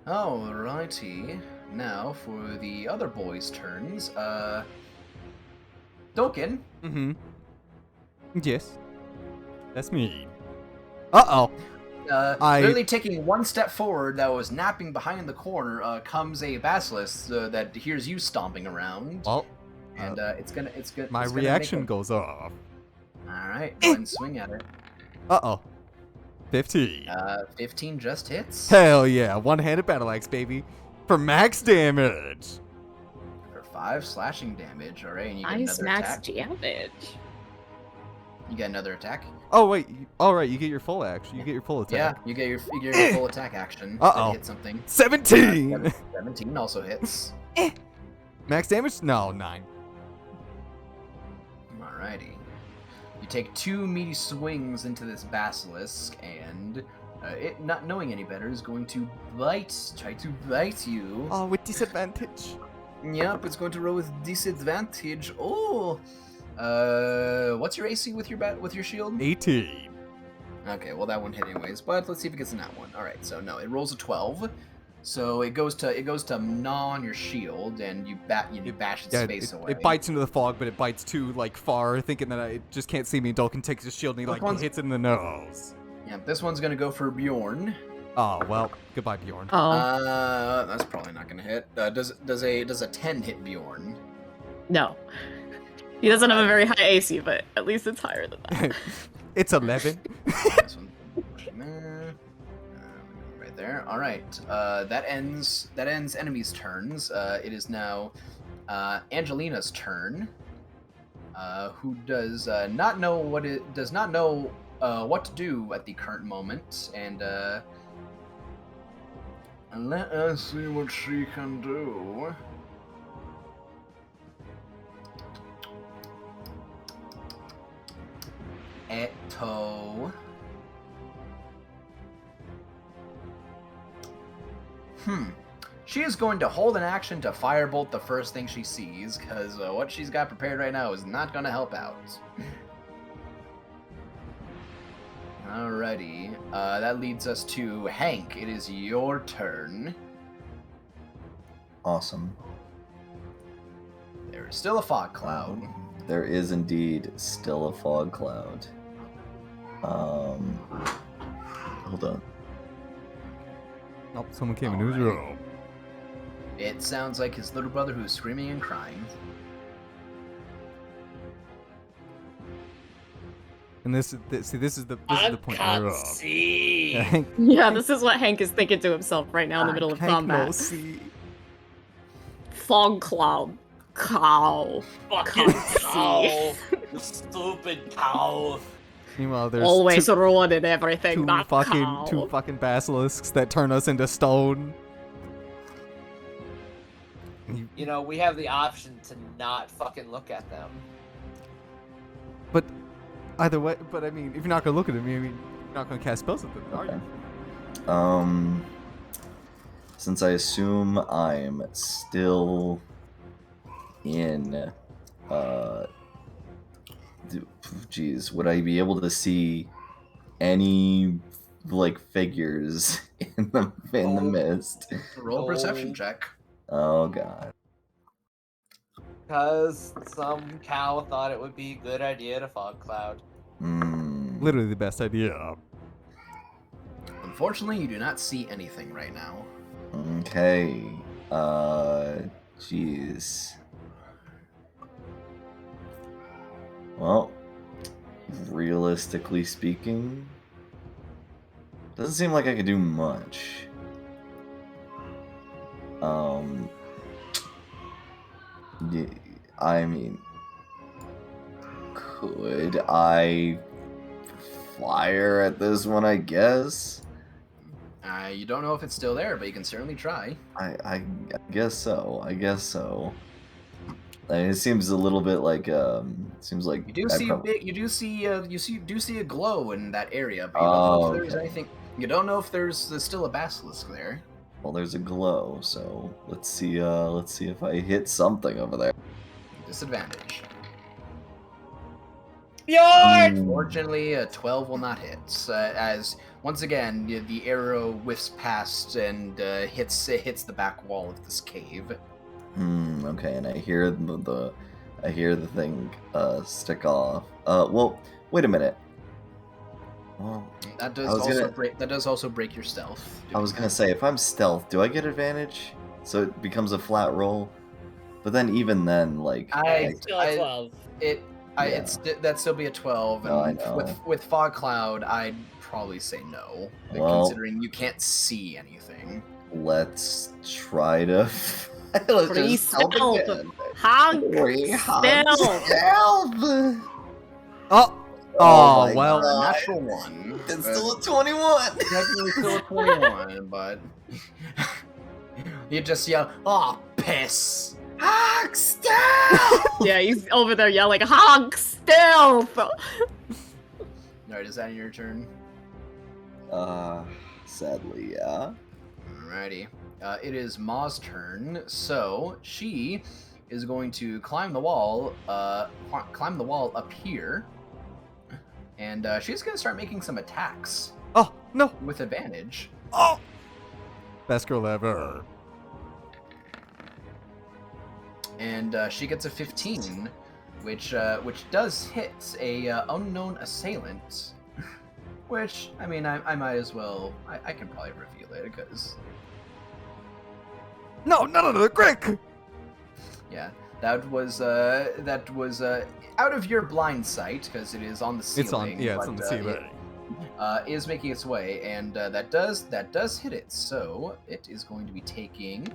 Alrighty. Now for the other boys' turns. Doken. Mm-hmm. Yes. That's me. Uh-oh. Literally taking one step forward that was napping behind the corner, comes a basilisk that hears you stomping around. Well, and it's gonna my it's gonna reaction make goes off. Alright, go ahead and swing at it. Uh-oh. 15. 15 just hits. Hell yeah. One-handed battle axe, baby. For max damage. For 5 slashing damage, alright, and you get Nice another max attack. damage. You get another attack. Oh, wait. All right, you get your full action. You get your full attack. Yeah, you get your full attack action. Uh-oh. Hit something. 17! 17 also hits. Max damage? No, 9. Alrighty. You take 2 meaty swings into this basilisk, and it, not knowing any better, is going to try to bite you. Oh, with disadvantage. Yep, it's going to roll with disadvantage. Oh! What's your AC with your shield? 18. Okay, well that one hit anyways, but let's see if it gets in that one. Alright, so no, it rolls a 12. So it goes to gnaw on your shield, and you bash its face away. It bites into the fog, but it bites too far, thinking that it just can't see me. Dolkin takes his shield and he hits it in the nose. Yeah, this one's gonna go for Bjorn. Oh well, goodbye Bjorn. Oh. That's probably not gonna hit. Does a 10 hit Bjorn? No. He doesn't have a very high AC, but at least it's higher than that. It's 11. This one, right there. All right. That ends enemies' turns. It is now Angelina's turn. Who does not know what to do at the current moment, and let us see what she can do. Eto. She is going to hold an action to firebolt the first thing she sees, because what she's got prepared right now is not going to help out. Alrighty. That leads us to Hank. It is your turn. Awesome. There is still a fog cloud. There is indeed still a fog cloud. Hold on. Oh, someone came into his room. It sounds like his little brother who is screaming and crying. And this is the point. Can't see. Hank, Yeah, this is what Hank is thinking to himself right now in the middle of Hank combat. no see. Fog cloud. Cow. Fucking cow. You stupid cow. Meanwhile, there's Always two ruining everything. That cow. fucking basilisks that turn us into stone. You know, we have the option to not fucking look at them. But either way, I mean, if you're not gonna look at them, you're not gonna cast spells at them, are you? Since I assume I'm still in, geez, would I be able to see any figures in the mist? Roll a perception check. Oh god. Because some cow thought it would be a good idea to fog cloud. Literally the best idea. Unfortunately, you do not see anything right now. Okay. Jeez. Well, realistically speaking, doesn't seem like I could do much. Yeah, I mean, could I fire at this one, I guess? You don't know if it's still there, but you can certainly try. I guess so. I guess so. I mean, it seems a little bit like seems like You do I see prob- you do see a glow in that area, but you don't know if there's okay. anything. You don't know if there's still a basilisk there. Well, there's a glow, so let's see if I hit something over there. Disadvantage. Mm, Fortunately, a 12 will not hit, as once again the arrow whiffs past and hits the back wall of this cave. okay, and I hear the thing stick off. Well, wait a minute. Well, That I does was also gonna- break your stealth. I was gonna say if I'm stealth, do I get advantage? So it becomes a flat roll. But then even then, like Still at 12. That'd still be a 12, No, I and know. with fog cloud, I'd probably say no, Well- considering you can't see anything. let's try to. Let's Free just stealth stealth. again. Hunk Free stealth. stealth. Oh, Oh my well. God. Natural one. It's still a 21. Technically still a 21, but you just yell, "Oh, piss!" Hawk stealth. Yeah, he's over there yelling, hunk stealth! All right, is that your turn? Sadly, yeah. Alrighty. It is Ma's turn, so she is going to climb the wall up here, and she's going to start making some attacks Oh, no. with advantage. Oh. Best girl ever. And she gets a 15, which does hit a unknown assailant. Which, I mean, I might as well. I can probably reveal it because No, the Grick. yeah, that was out of your blind sight because it is on the ceiling. It's on the ceiling. Is making its way, and that does hit it. So it is going to be taking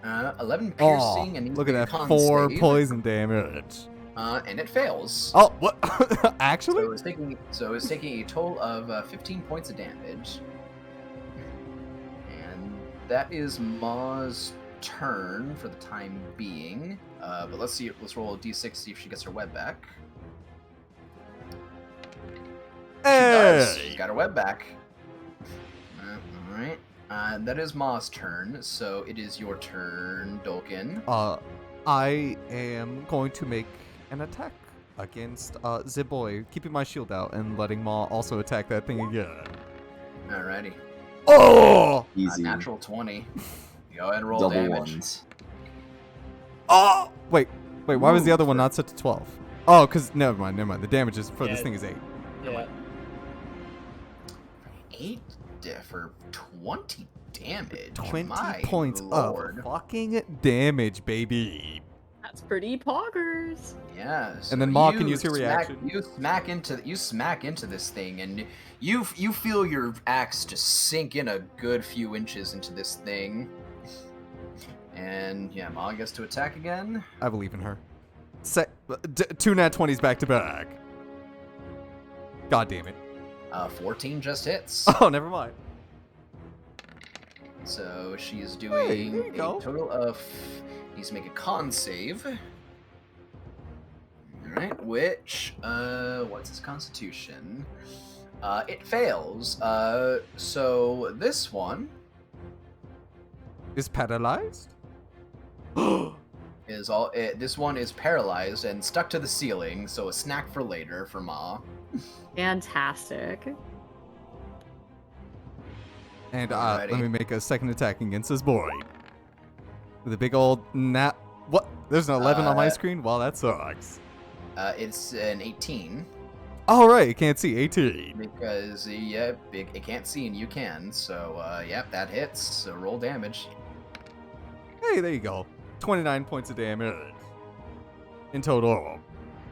11 piercing, and look at that, con 4 save, poison damage. and it fails. Oh, what? Actually? So it's taking a total of 15 points of damage, and that is Ma's turn for the time being. But let's see. Let's roll a d6, see if she gets her web back. She does. She's got her web back. All right. That is Ma's turn. So it is your turn, Dolkin. I am going to make an attack against Ziboy, keeping my shield out and letting Ma also attack that thing again. Alrighty. Oh! Easy. Natural 20. Go ahead and roll Double damage. ones. Oh! Wait, why was the Ooh, other one not set to 12? Oh, because never mind. The damage is for this Yeah. thing is 8. Yeah. 8 for 20 damage. 20 My points lord. of fucking damage, baby. That's pretty poggers. Yeah. so And then Ma can you use her smack- reaction. You smack into this thing, and you feel your axe just sink in a good few inches into this thing. And yeah, Ma gets to attack again. I believe in her. 2 nat 20s back to back. God damn it. 14 just hits. Oh, never mind. So she is Hey, doing there you a go. total of. Needs to make a con save. Alright, which. What's his constitution? It fails. So this one Is paralyzed? is all. This one is paralyzed and stuck to the ceiling, so a snack for later for Ma. Fantastic. And Alrighty. let me make a second attack against this boy. With a big old nat. What? There's an 11 on my screen? Well, that sucks. It's an 18 Alright, you can't see. 18. because it can't see and you can. So yep, that hits. So roll damage. Hey, there you go. 29 points of damage. In total.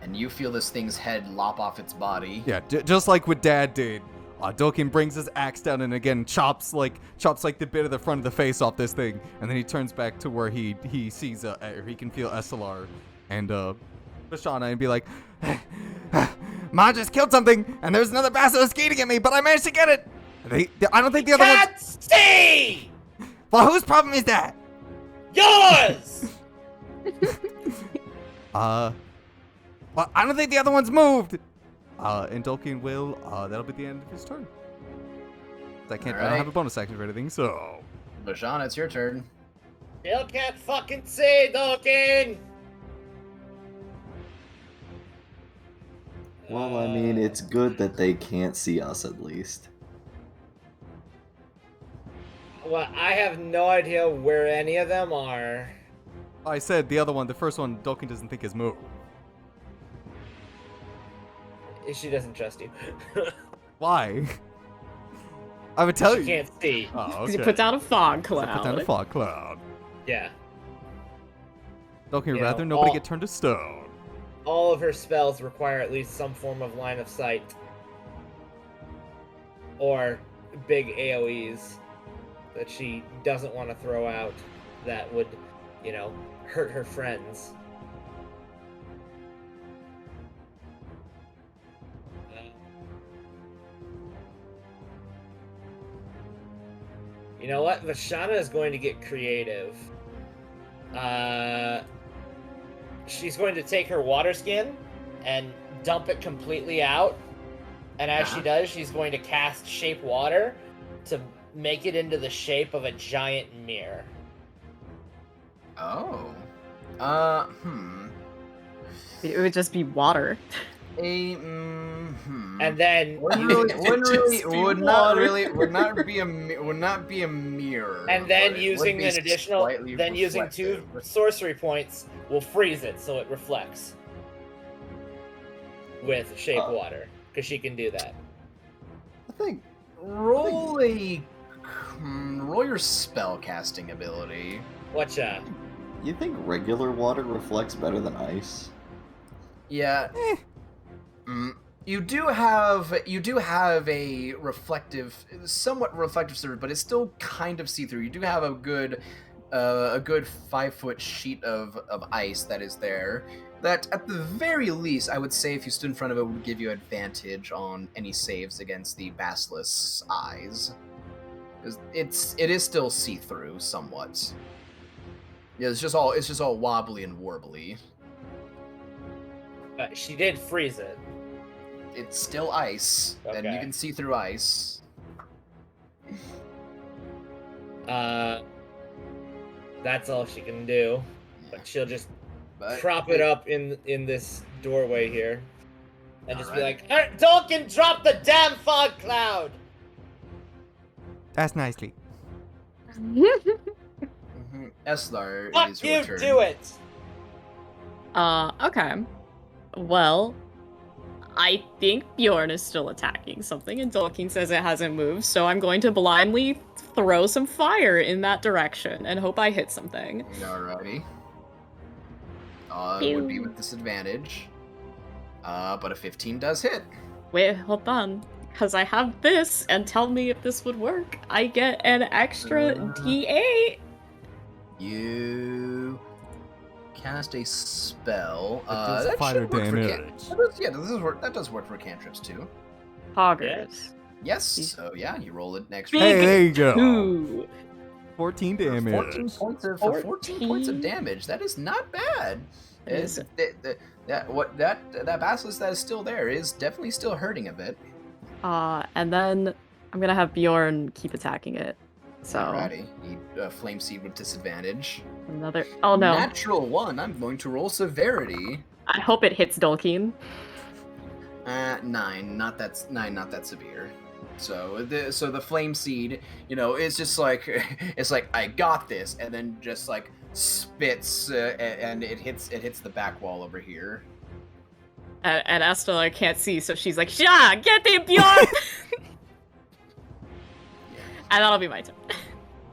And you feel this thing's head lop off its body. Yeah, just like what Dad did. Dokin brings his axe down and again chops like the bit of the front of the face off this thing, and then he turns back to where he sees or he can feel SLR and Vashana and be like, Ma just killed something, and there's another basilisk eating at me, but I managed to get it. I don't think the other ones. Can't see! Well, whose problem is that? Yours! Well, I don't think the other one's moved. And Dolkin will. That'll be the end of his turn. I don't Alright. have a bonus action or anything, so. Vashana, it's your turn. Still can't fucking see, Dawkins! Well, I mean, it's good that they can't see us at least. Well, I have no idea where any of them are. I said the other one, the first one, Dolkin doesn't think is moved. She doesn't trust you. Why? I would tell She you. can't see. Oh, Because okay. you put down a fog So cloud. put down a fog cloud. Yeah. Dolkin would You rather know, nobody all- get turned to stone. All of her spells require at least some form of line of sight. Or big AoEs that she doesn't want to throw out that would, hurt her friends. You know what? Vashana is going to get creative. She's going to take her water skin and dump it completely out. And as she does, she's going to cast Shape Water to make it into the shape of a giant mirror. Oh. It would just be water. And then Would not be a mirror. and then but it would using be an additional slightly using 2 reflective. sorcery points will freeze it so it reflects with Shape Oh. Water, because she can do that. I think Roll your spell casting ability. Whatcha? you think regular water reflects better than ice. Yeah. You do have a reflective, somewhat reflective surface, but it's still kind of see-through. You do have a good 5-foot sheet of ice that is there. That at the very least, I would say, if you stood in front of it, would give you advantage on any saves against the basilisk's eyes, because it is still see-through somewhat. Yeah, it's just all wobbly and warbly. She did freeze it. It's still ice, and you Okay. can see through ice. That's all she can do. But she'll just But prop it up in this doorway here, and just be Alright. like, "Hey, Tolkien, drop the damn fog cloud!" That's nicely. Eslar, it Fuck is your you, turn. do it! Okay. Well, I think Bjorn is still attacking something, and Dolkin says it hasn't moved, so I'm going to blindly throw some fire in that direction and hope I hit something. Alrighty. It would be with disadvantage. But a 15 does hit. Wait, hold on. Because I have this, and tell me if this would work. I get an extra D8. You cast a spell. does That fire should work for damage. that does work for cantrips too. Poggers. Yes. So yeah, you roll it next. Big Hey, there you go. 2. 14 damage. 14 points of damage. That is not bad. It is. That basilisk that is still there is definitely still hurting a bit. And then I'm gonna have Bjorn keep attacking it. So Alrighty, flame seed with disadvantage. another. Oh no! Natural 1. I'm going to roll severity. I hope it hits Dolkin. 9. Not that severe. So the flame seed, it's just like it's like I got this, and then just like spits, and it hits the back wall over here. And Estella can't see, so she's like, "Sha, get it, Bjorn!" And that'll be my turn.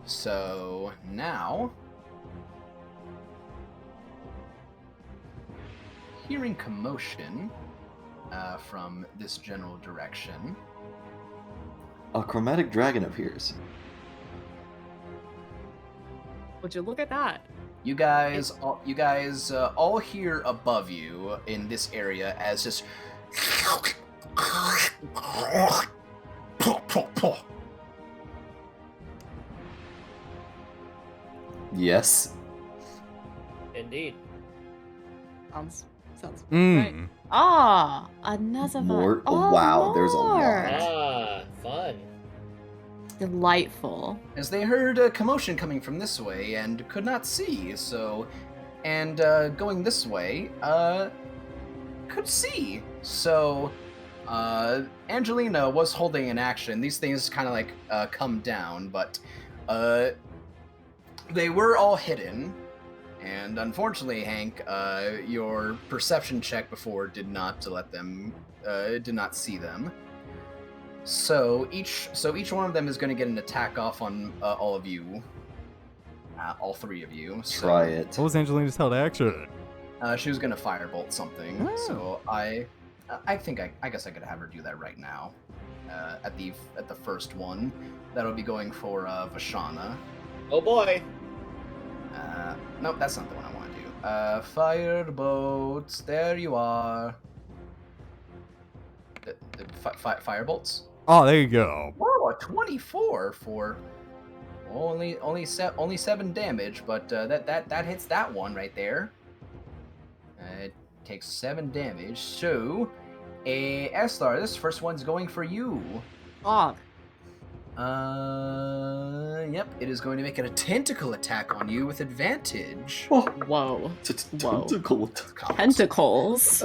So now, hearing commotion from this general direction, A chromatic dragon appears. Would you look at that? you guys all hear above you in this area as just Yes. Indeed. Sounds Mm. right. Ah, another More? one. Oh, Oh, wow, there's a lot. more. Ah, fun. Delightful. As they heard a commotion coming from this way and could not see, so... And going this way, could see. So, Angelina was holding an action. These things kind of like come down, but they were all hidden. And unfortunately, Hank, your perception check before did not let them, did not see them. So each one of them is going to get an attack off on all of you, all three of you. So, Try it. What was Angelina's held action? She was going to firebolt something. Oh. So I guess I could have her do that right now. At the first one, that'll be going for Vashana. Oh boy. Nope, that's not the one I want to do. Firebolt, there you are. Firebolts. Oh, there you go. Whoa, a 24 for only 7 damage, but that hits that one right there. It takes 7 damage. So, Eslar, this first one's going for you. Ah, Yep, it is going to make it a tentacle attack on you with advantage. whoa. Tentacle. Tentacles.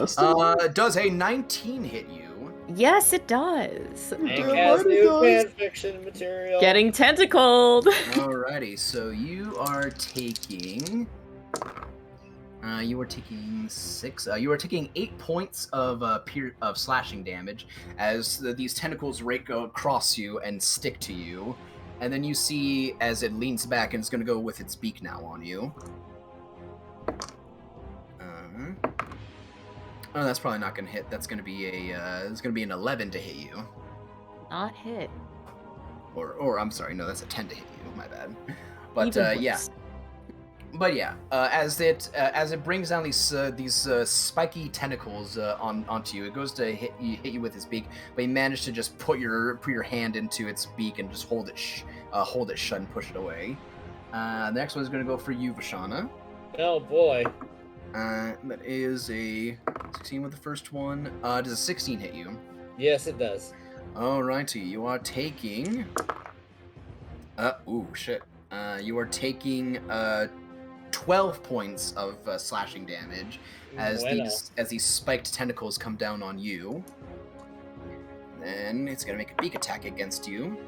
Does a 19 hit you? Yes, it does. Hank Damn has right it new does. fanfiction material. Getting tentacled. Alrighty, so you are taking. You are taking 6. You are taking 8 points of slashing damage as these tentacles rake across you and stick to you, and then you see as it leans back and it's going to go with its beak now on you. Oh, that's probably not going to hit. That's going to be it's going to be an 11 to hit you. Not hit. Or I'm sorry, no, that's a 10 to hit you. My bad. But Even yeah. worse. But yeah, as it brings down these spiky tentacles onto you, it goes to hit you with its beak, but you manage to just put your hand into its beak and just hold it shut and push it away. The next one is going to go for you, Vashana. Oh boy. That is a 16 with the first one. Does a 16 hit you? Yes, it does. Alrighty, you are taking. Shit. You are taking 12 points of slashing damage as these spiked tentacles come down on you. Then it's gonna make a beak attack against you.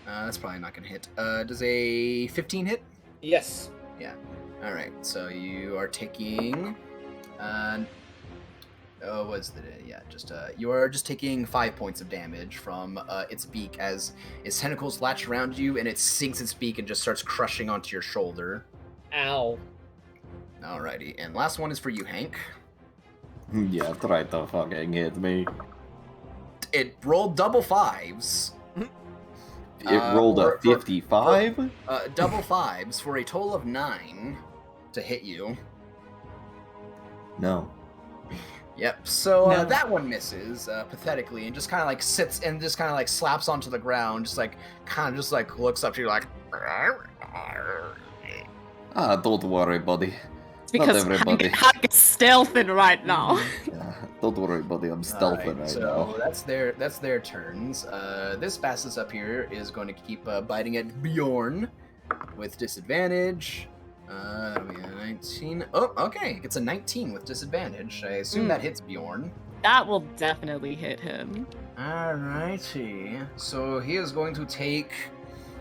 That's probably not gonna hit. Does a 15 hit? Yes. All right. So you are taking. You are just taking 5 points of damage from its beak as its tentacles latch around you and it sinks its beak and just starts crushing onto your shoulder. Ow. Alrighty, and last one is for you, Hank. Yeah, try to fucking hit me. It rolled double 5s. It rolled a 55? Double 5s for a total of 9 to hit you. No. Yep, so No. that one misses pathetically and just kind of like sits and just kind of like slaps onto the ground, just like looks up to you like. Ah, don't worry, buddy. It's because everybody. Hank is stealthing right now. Yeah, don't worry, buddy. I'm stealthing Alright, right so now. that's their turns. This fastest up here is going to keep biting at Bjorn with disadvantage. That'll be a 19. Oh, okay. It's a 19 with disadvantage. I assume that hits Bjorn. That will definitely hit him. Alrighty. So he is going to take.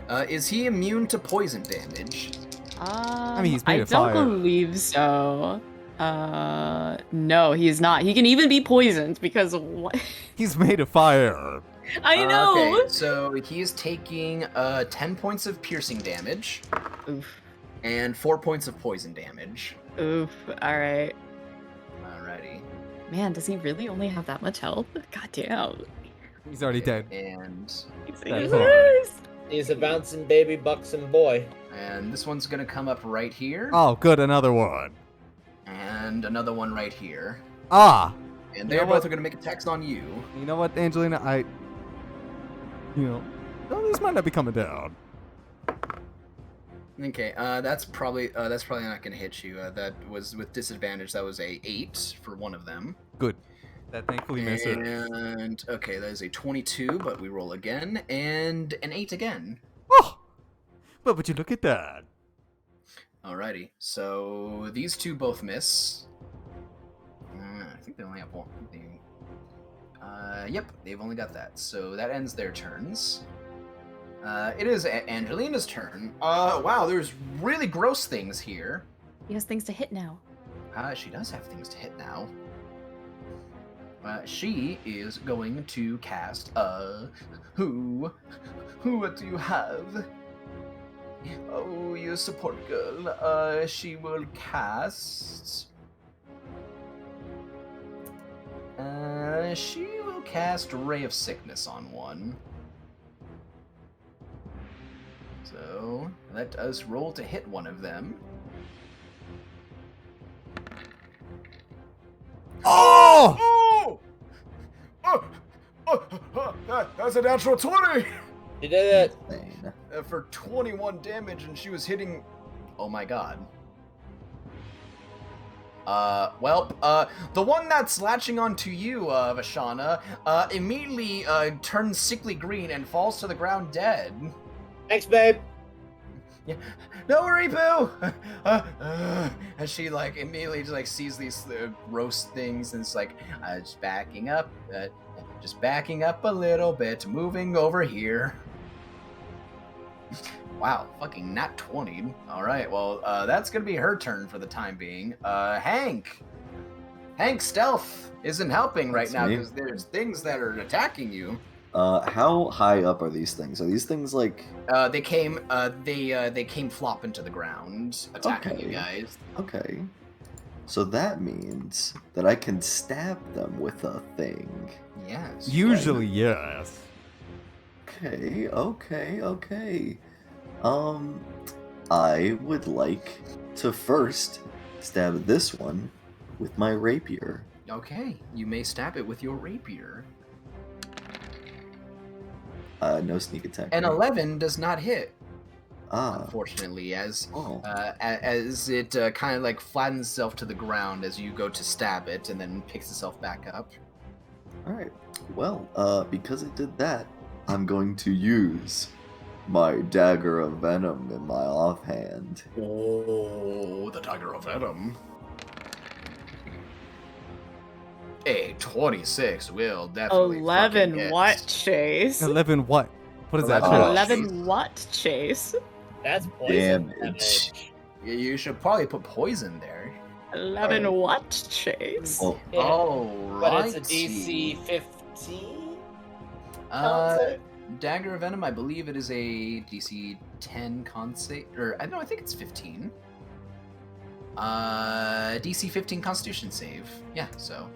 Is he immune to poison damage? I mean, he's made I of don't fire. believe so. No, he's not. He can even be poisoned because what? He's made of fire. I know. Okay, so he is taking 10 points of piercing damage Oof. and 4 points of poison damage. Oof. All right. Alrighty. Man, does he really only have that much health? God damn. He's already dead. And He's a bouncing baby buxom boy. this one's gonna come up right here, Oh, good, another one. and another one right here, Ah, and You they're know both what? are gonna make attacks on you. you know what, Angelina? No, these might not be coming down. Okay, that's probably not gonna hit you. That was with disadvantage. That was a 8 for one of them. Good. That thankfully misses. And okay, that is a 22, but we roll again, and an 8 again. Oh! But would you look at that? Alrighty, so these two both miss. I think they only have one. Yep, they've only got that. So that ends their turns. It is Angelina's turn. Wow, there's really gross things here. He has things to hit now. She does have things to hit now. She is going to cast, who do you have? Oh, you support girl. She will cast... she will cast Ray of Sickness on one. So, let us roll to hit one of them. Oh! That's a natural 20! You did it. Insane. For 21 damage, and she was hitting... Oh my god. The one that's latching onto you, Vashana, immediately turns sickly green and falls to the ground dead. Thanks, babe. Yeah. Don't worry, Boo! As she, like, immediately just, like, sees these gross things, and it's like, just backing up a little bit, moving over here. Wow, fucking nat 20. Alright, well, that's gonna be her turn for the time being. Hank! Hank's stealth isn't helping right That's now, me. because there's things that are attacking you. How high up are these things? Are these things like... They came flopping to the ground, attacking you Okay. guys. Okay. So that means that I can stab them with a thing. Yes. Usually, yes. Okay. I would like to first stab this one with my rapier. Okay, you may stab it with your rapier. No sneak attack. An right? 11 does not hit, Ah. unfortunately, as Oh. as it kind of like flattens itself to the ground as you go to stab it, and then picks itself back up. Alright. Well, because it did that, I'm going to use my dagger of venom in my offhand. Oh, the Dagger of Venom. A 26 will definitely 11 fucking hit. what, Chase? 11 what? What is that? 11 Oh. 11 what, Chase? That's poison Damage. You should probably put poison there. 11 what, Chase? Well, Yeah. Oh, But it's a DC 15? Dagger of Venom, I believe it is a DC 10 con save, or I think it's 15. DC 15 Constitution save. Yeah, so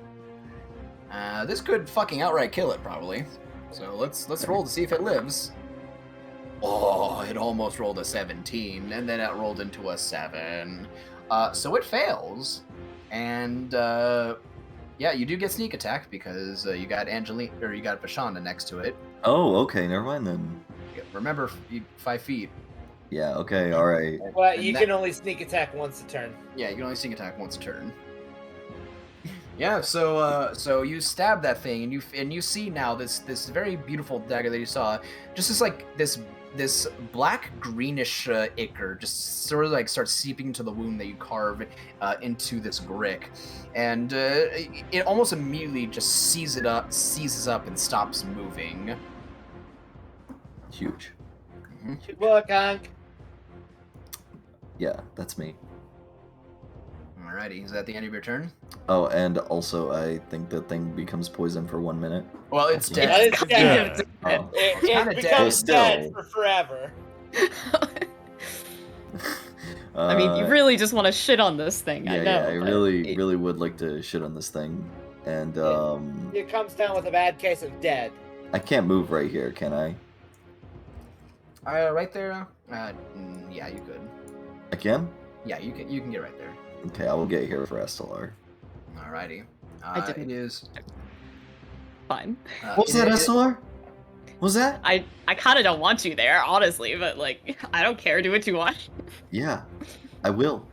this could fucking outright kill it probably. So let's roll to see if it lives. Oh, it almost rolled a 17, and then it rolled into a 7. So it fails, and yeah, you do get sneak attack because you got Vashana next to it. oh, okay, never mind then. Remember, 5 feet. Yeah, okay, alright. Well, And you that- can only sneak attack once a turn. Yeah, you can only sneak attack once a turn. Yeah, so you stab that thing, and you see now this very beautiful dagger that you saw, just as like this black greenish ichor just sort of like starts seeping into the wound that you carve into this grick, and it almost immediately just seizes up and stops moving. Huge. Good work, Hank. Yeah, that's me. Alrighty, is that the end of your turn? Oh, and also I think that thing becomes poison for 1 minute. Well, it's Yeah, dead. it's Yeah. dead. Oh. It kinda becomes dead. dead for forever. I mean, you really just want to shit on this thing. Yeah, I know. yeah, I but really, it- really would like to shit on this thing. And, It comes down with a bad case of dead. I can't move right here, can I? Right there. Yeah, you could. I can? Yeah, you can get right there. Okay, I will get here for Estelar. Alrighty. I didn't. It is. Fine. What was that, Estelar? Was that? I kind of don't want you there, honestly, but like, I don't care. Do what you want. Yeah, I will.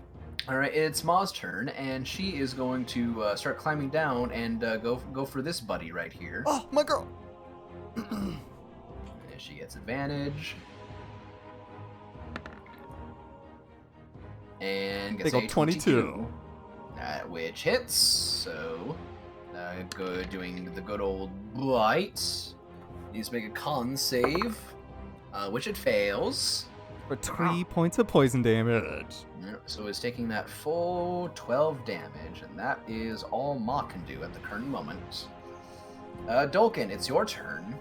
All right, it's Ma's turn, and she is going to start climbing down and go for this buddy right here. Oh, my girl. And she gets advantage. And gets Big ol' a 22. Which hits. So, doing the good old blight. Needs to make a con save, which it fails. For 3 points of poison damage. So it's taking that full 12 damage, and that is all Ma can do at the current moment. Dolkin, it's your turn.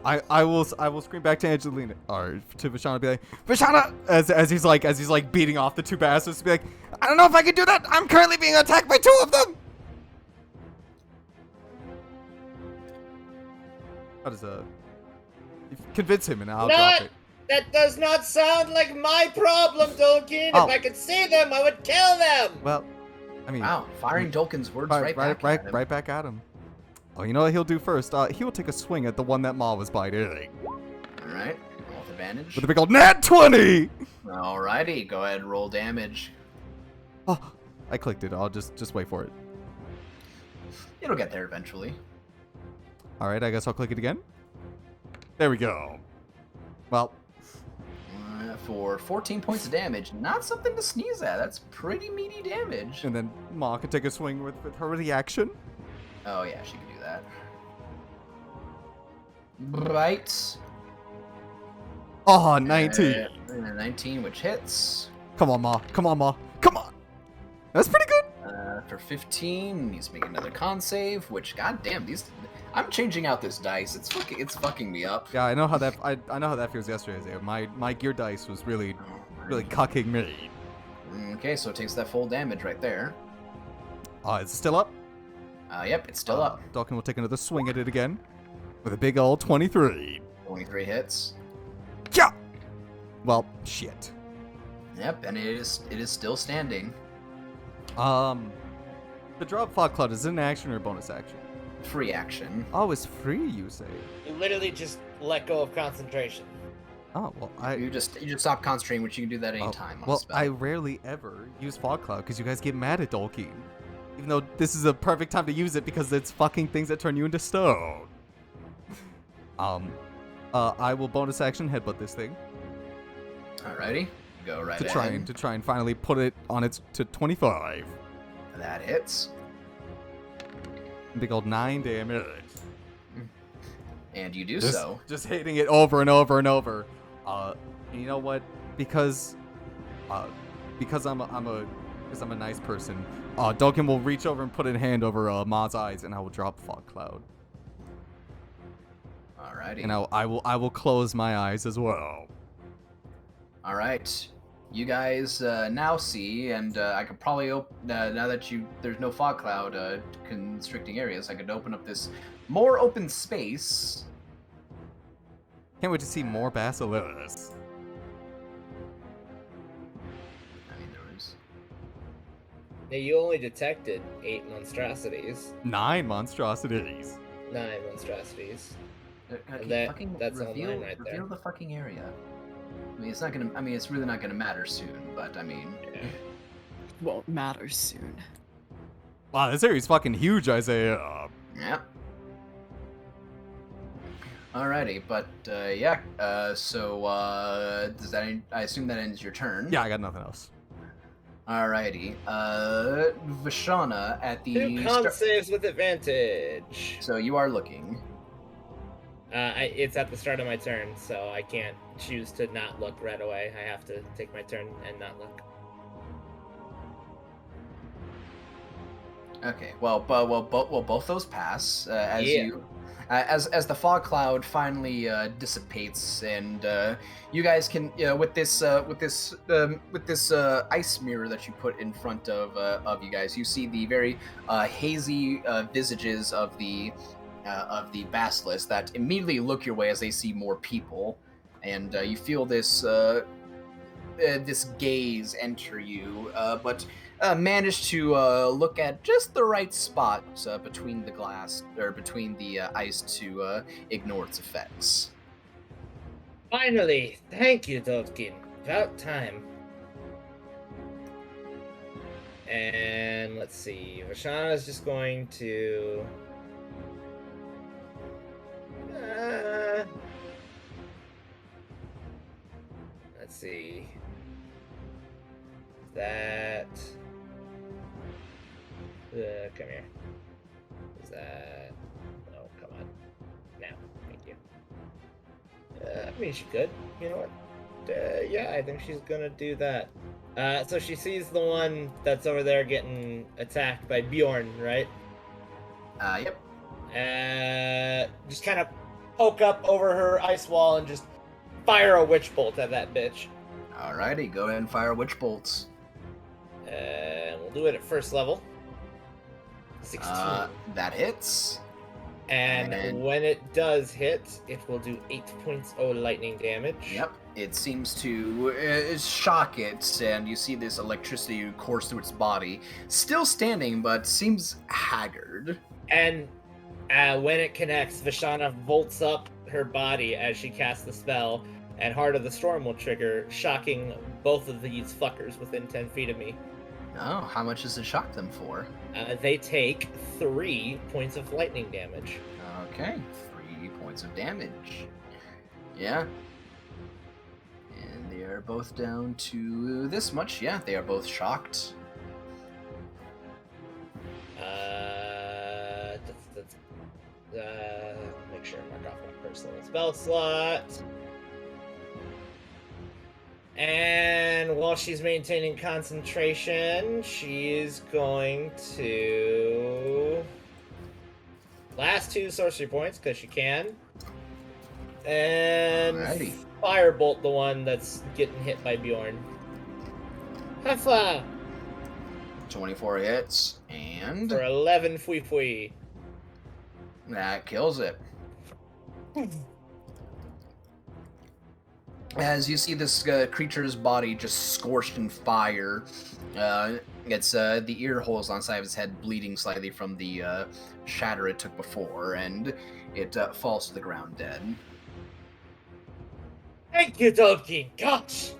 I will scream back to Angelina or to Vashana, be like, Vashana, as he's like beating off the two bastards, be like, I don't know if I can do that. I'm currently being attacked by 2 of them. How does convince him and I'll drop it. That does not sound like my problem, Dolkin. Oh. If I could see them, I would kill them. Well, I mean, Wow, firing Dolkin's words right back at him. right back at him. Oh, you know what he'll do first? He will take a swing at the one that Ma was biting. Alright, roll with advantage. With a big old nat 20! Alrighty, go ahead and roll damage. Oh, I clicked it. I'll just wait for it. It'll get there eventually. Alright, I guess I'll click it again. There we go. Well, For 14 points of damage, not something to sneeze at. That's pretty meaty damage. and then Ma can take a swing with her reaction. Oh yeah, she can do that. Right. Oh, 19. 19, which hits. Come on, Ma. Come on, Ma. Come on. That's pretty good. For 15, needs to make another con save. Which, goddamn, I'm changing out this dice. It's fucking me up. Yeah, I know how that I know how that feels yesterday, Isaiah. My gear dice was really cucking me. Okay, so it takes that full damage right there. Is it still up? Yep, it's still up. Dalkin will take another swing at it again with a big old 23. 23 hits. Yeah. Well, shit. Yep, and it is still standing. The drop fog cloud is it an action or a bonus action? Free action. Oh, it's free, you say? You literally just let go of concentration. Oh well, You just stop concentrating, which you can do that any time. On a well, spell. I rarely ever use fog cloud because you guys get mad at Dolkin. Even though this is a perfect time to use it because it's fucking things that turn you into stone. I will bonus action headbutt this thing Alrighty, go right to ahead. try and finally put it on its to 25. That hits. Big old 9 damage. And you do Just, so. just hitting it over and over and over. You know what? Because I'm a nice person. Dolkin will reach over and put a hand over Ma's eyes, and I will drop fog cloud. Alrighty. And I will close my eyes as well. All right. You guys now see, and I could probably now that there's no fog cloud constricting areas, I could open up this more open space. Can't wait to see more basilisks. I mean, there was. Now, you only detected 8 monstrosities. 9 monstrosities. 9 monstrosities. Okay, That- fucking that's all reveal, mine right there. reveal the fucking area. I mean, it's not gonna. I mean, it's really not gonna matter soon. But I mean, Won't matter soon. Wow, this area's fucking huge, Isaiah. yeah. Alrighty, but yeah. So does that? I assume that ends your turn. Yeah, I got nothing else. Alrighty. Vashana at the. 2 con saves with advantage. So you are looking. It's at the start of my turn, so I can't choose to not look right away. I have to take my turn and not look. Okay. Well, both those pass as Yeah. you. As the fog cloud finally dissipates, and you guys can with this ice mirror that you put in front of you guys, you see the very hazy visages of the basilisk that immediately look your way as they see more people, and you feel this this gaze enter you, but manage to look at just the right spot between the glass or between the ice to ignore its effects. Finally, thank you, Dovkin. About time. And let's see, Vashana is just going to. Let's see. That. Come here. Is that? Oh, come on. Now, thank you. I mean, she could. You know what? Yeah, I think she's gonna do that. So she sees the one that's over there getting attacked by Bjorn, right? Yep. Just kind of poke up over her ice wall and just fire a witch bolt at that bitch. Alrighty, go ahead and fire witch bolts. And we'll do it at first level. 16. That hits. And when it does hit, it will do 8 points of lightning damage. Yep. It seems to shock it, and you see this electricity course through its body. Still standing, but seems haggard. And when it connects, Vashana volts up her body as she casts the spell, and Heart of the Storm will trigger, shocking both of these fuckers within 10 feet of me. Oh, how much does it shock them for? They take 3 points of lightning damage. Okay, 3 points of damage. Yeah. And they are both down to this much. Yeah, they are both shocked. Make sure I mark off my personal spell slot. And while she's maintaining concentration, she's going to last 2 sorcery points because she can, and Alrighty. firebolt the one that's getting hit by Bjorn. Huffa 24 hits, and for 11 fui fui. that kills it. As you see this creature's body just scorched in fire, it's the ear holes on the side of its head bleeding slightly from the shatter it took before, and it falls to the ground dead. Thank you, Donkey. Gosh.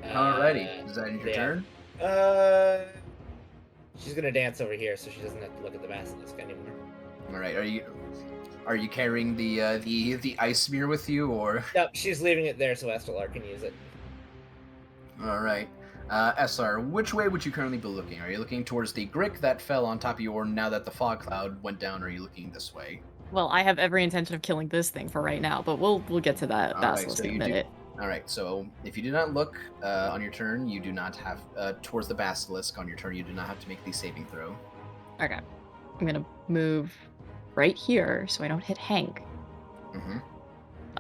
Alrighty, is that your yeah. turn? She's gonna dance over here so she doesn't have to look at the basilisk anymore. Alright, are you carrying the ice spear with you, or? Yep, she's leaving it there so Estelar can use it. Alright. SR, which way would you currently be looking? Are you looking towards the Grick that fell on top of you, or now that the fog cloud went down, are you looking this way? Well, I have every intention of killing this thing for right now, but we'll get to that Alright, basilisk so in a you do- minute. Alright, so if you do not look on your turn, you do not have, towards the basilisk on your turn, you do not have to make the saving throw. Okay. I'm gonna move right here so I don't hit Hank. Mm-hmm.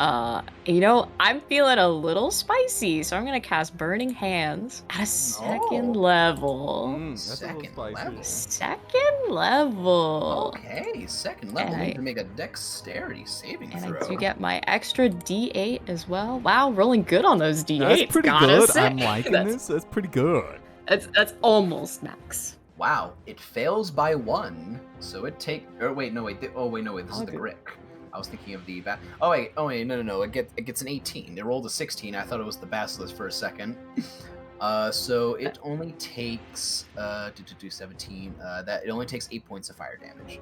I'm feeling a little spicy, so I'm gonna cast Burning Hands at a second Oh. level. That's a little Second spicy. level. Second level. Okay, second level. And You need to make a dexterity saving And throw. I do get my extra D8 as well. Wow, rolling good on those D8s. That's pretty gotta good. say. I'm liking this. That's pretty good. That's almost max. Wow, it fails by 1, so it take. Or wait, no wait. This is the Okay. Grick. I was thinking of the Oh wait, no. It gets an 18. It rolled a 16. I thought it was the basilisk for a second. So it only takes 17. That it only takes 8 points of fire damage.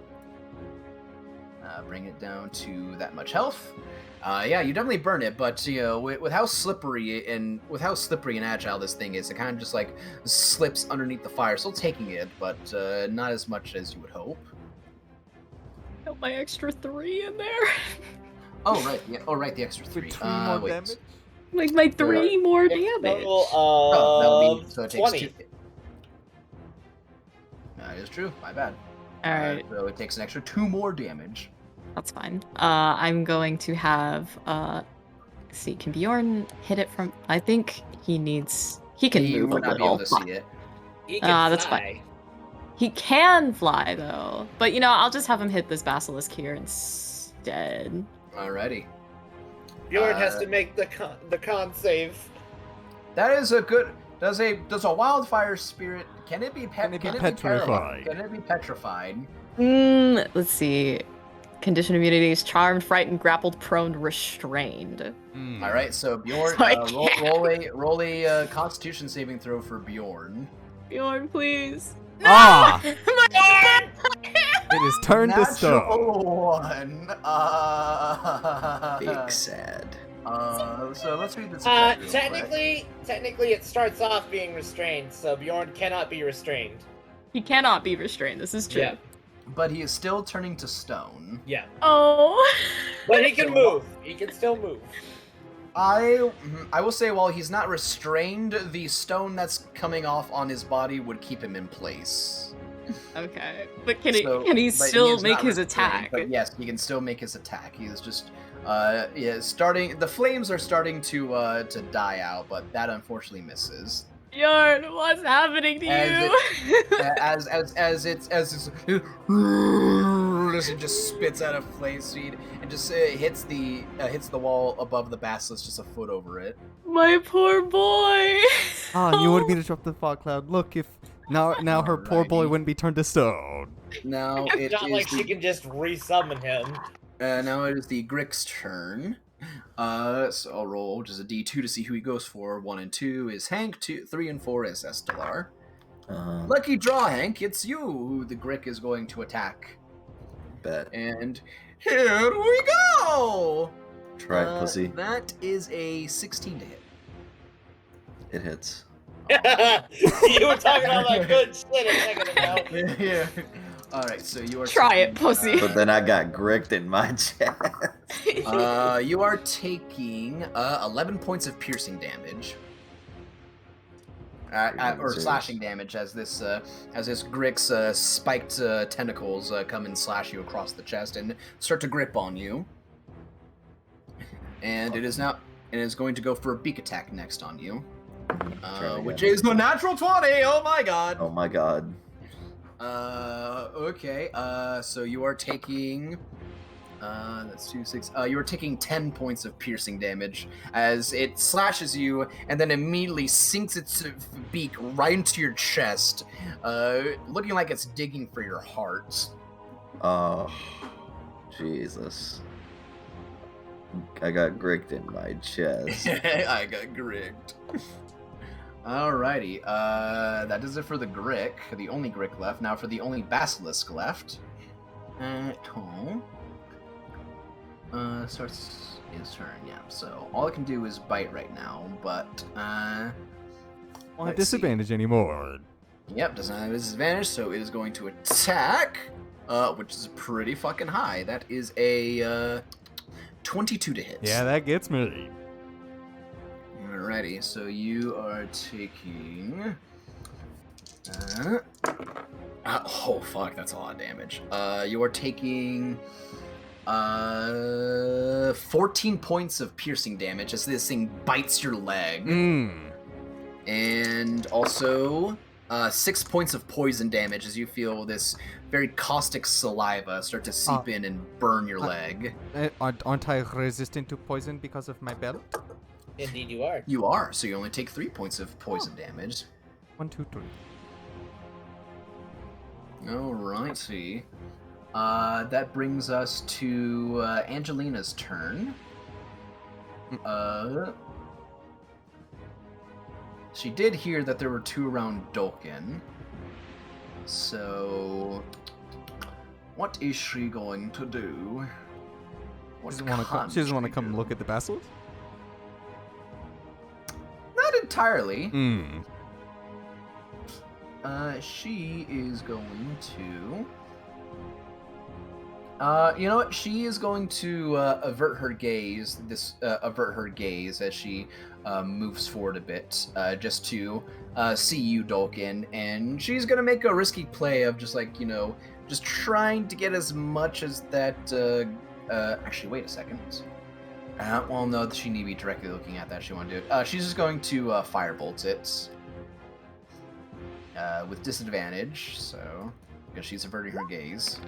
Bring it down to that much health. Yeah, you definitely burn it, but with how slippery and agile this thing is, it kind of just like slips underneath the fire. Still taking it, but not as much as you would hope. Got my extra 3 in there. Oh right, yeah. Oh right, the extra 3. With 3 more wait. damage? Like my 3 more damage. Total Oh, that would of be so it takes 20. 2. That is true. My bad. Alright, So it takes an extra 2 more damage. that's fine. I'm going to have let's see, can Bjorn hit it from I think he can You move a would not be little. able to see it. He can That's fly. fine. He can fly though. But I'll just have him hit this basilisk here instead. Alrighty. Bjorn has to make the con save. That is a good. Does a wildfire spirit can it be Can it be petrified? petrified? Can it be petrified? Let's see. condition immunities: charmed, frightened, grappled, prone, restrained. Hmm. All right, so Bjorn, So I roll a Constitution saving throw for Bjorn. Bjorn, please. No! Ah! My It is turned to stone. Natural one. Big sad. So let's read this. effect real quick. Technically, it starts off being restrained, so Bjorn cannot be restrained. He cannot be restrained. This is true. Yeah. But he is still turning to stone. Yeah. Oh. But he can move. He can still move. I will say, while he's not restrained, the stone that's coming off on his body would keep him in place. Okay, but can So- he but still is make not his restrained, attack? But yes, he can still make his attack. He is just, starting. The flames are starting to die out, but that unfortunately misses. Bjorn, what's happening to As you? as it just spits out a flame seed and just hits the wall above the basilisk, just a foot over it. My poor boy. Ah, you wanted me to drop the fog cloud. Look, if now her poor boy Alrighty. wouldn't be turned to stone. Now It's it not is like the, she can just resummon him. now it is the Grick's turn. So I'll roll just a D2 to see who he goes for. 1 and 2 is Hank. 2, 3, and 4 is Estelar. Lucky draw, Hank. It's you who the Grick is going to attack. Bet. And here we go. Try it, pussy. That is a 16 to hit. It hits. You were talking all that good shit a second ago. Yeah. All right, so you are Try it, taking, pussy. But then I got gricked in my chest. You are taking 11 points of piercing damage. Or Jesus. slashing damage as this Grick's spiked tentacles come and slash you across the chest and start to grip on you. And it is going to go for a beak attack next on you, Try it which again. is the natural 20. Oh my god. Oh my god. Okay. So you are taking. That's 2, 6. You are taking 10 points of piercing damage as it slashes you and then immediately sinks its beak right into your chest, looking like it's digging for your heart. Oh, Jesus. I got gricked in my chest. I got gricked. Alrighty. That does it for the Grick, the only Grick left. Now for the only Basilisk left. Tom. Starts his turn, yeah. So all it can do is bite right now, but Won't have let's see. disadvantage anymore. Yep, doesn't have a disadvantage, so it is going to attack, which is pretty fucking high. That is a 22 to hit. Yeah, that gets me. Alrighty, so you are taking. Oh fuck, that's a lot of damage. You are taking 14 points of piercing damage as this thing bites your leg, and also 6 points of poison damage as you feel this very caustic saliva start to seep in and burn your leg. Aren't I resistant to poison because of my belt? Indeed, you are. You are, so you only take 3 points of poison damage. 1, 2, 3. Alright, see. That brings us to Angelina's turn. She did hear that there were 2 around Dolkin. So, what is she going to do? What She doesn't want to come do? look at the basilisk? Not entirely. She is going to. You know what? She is going to avert her gaze. Avert her gaze as she moves forward a bit, just to see you, Dolkin, and she's gonna make a risky play of just just trying to get as much as that. Actually, wait a second. Well, no, she need to be directly looking at that. She want to do it. She's just going to firebolt it with disadvantage, so because she's averting her gaze.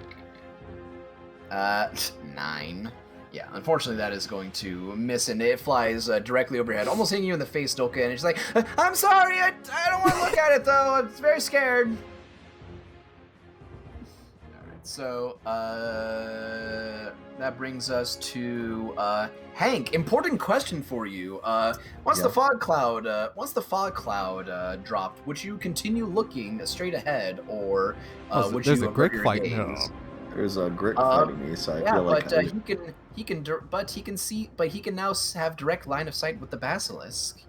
9. Yeah, unfortunately that is going to miss, and it flies directly overhead, almost hitting you in the face, Dolka, and she's like, I'm sorry, I don't want to look at it, though, I'm very scared. Alright. So that brings us to Hank. Important question for you. Once the fog cloud dropped, would you continue looking straight ahead, or would There's you a avert Grick your fighting gaze? him. There's a Grick fighting me, so I feel like he can now have direct line of sight with the basilisk.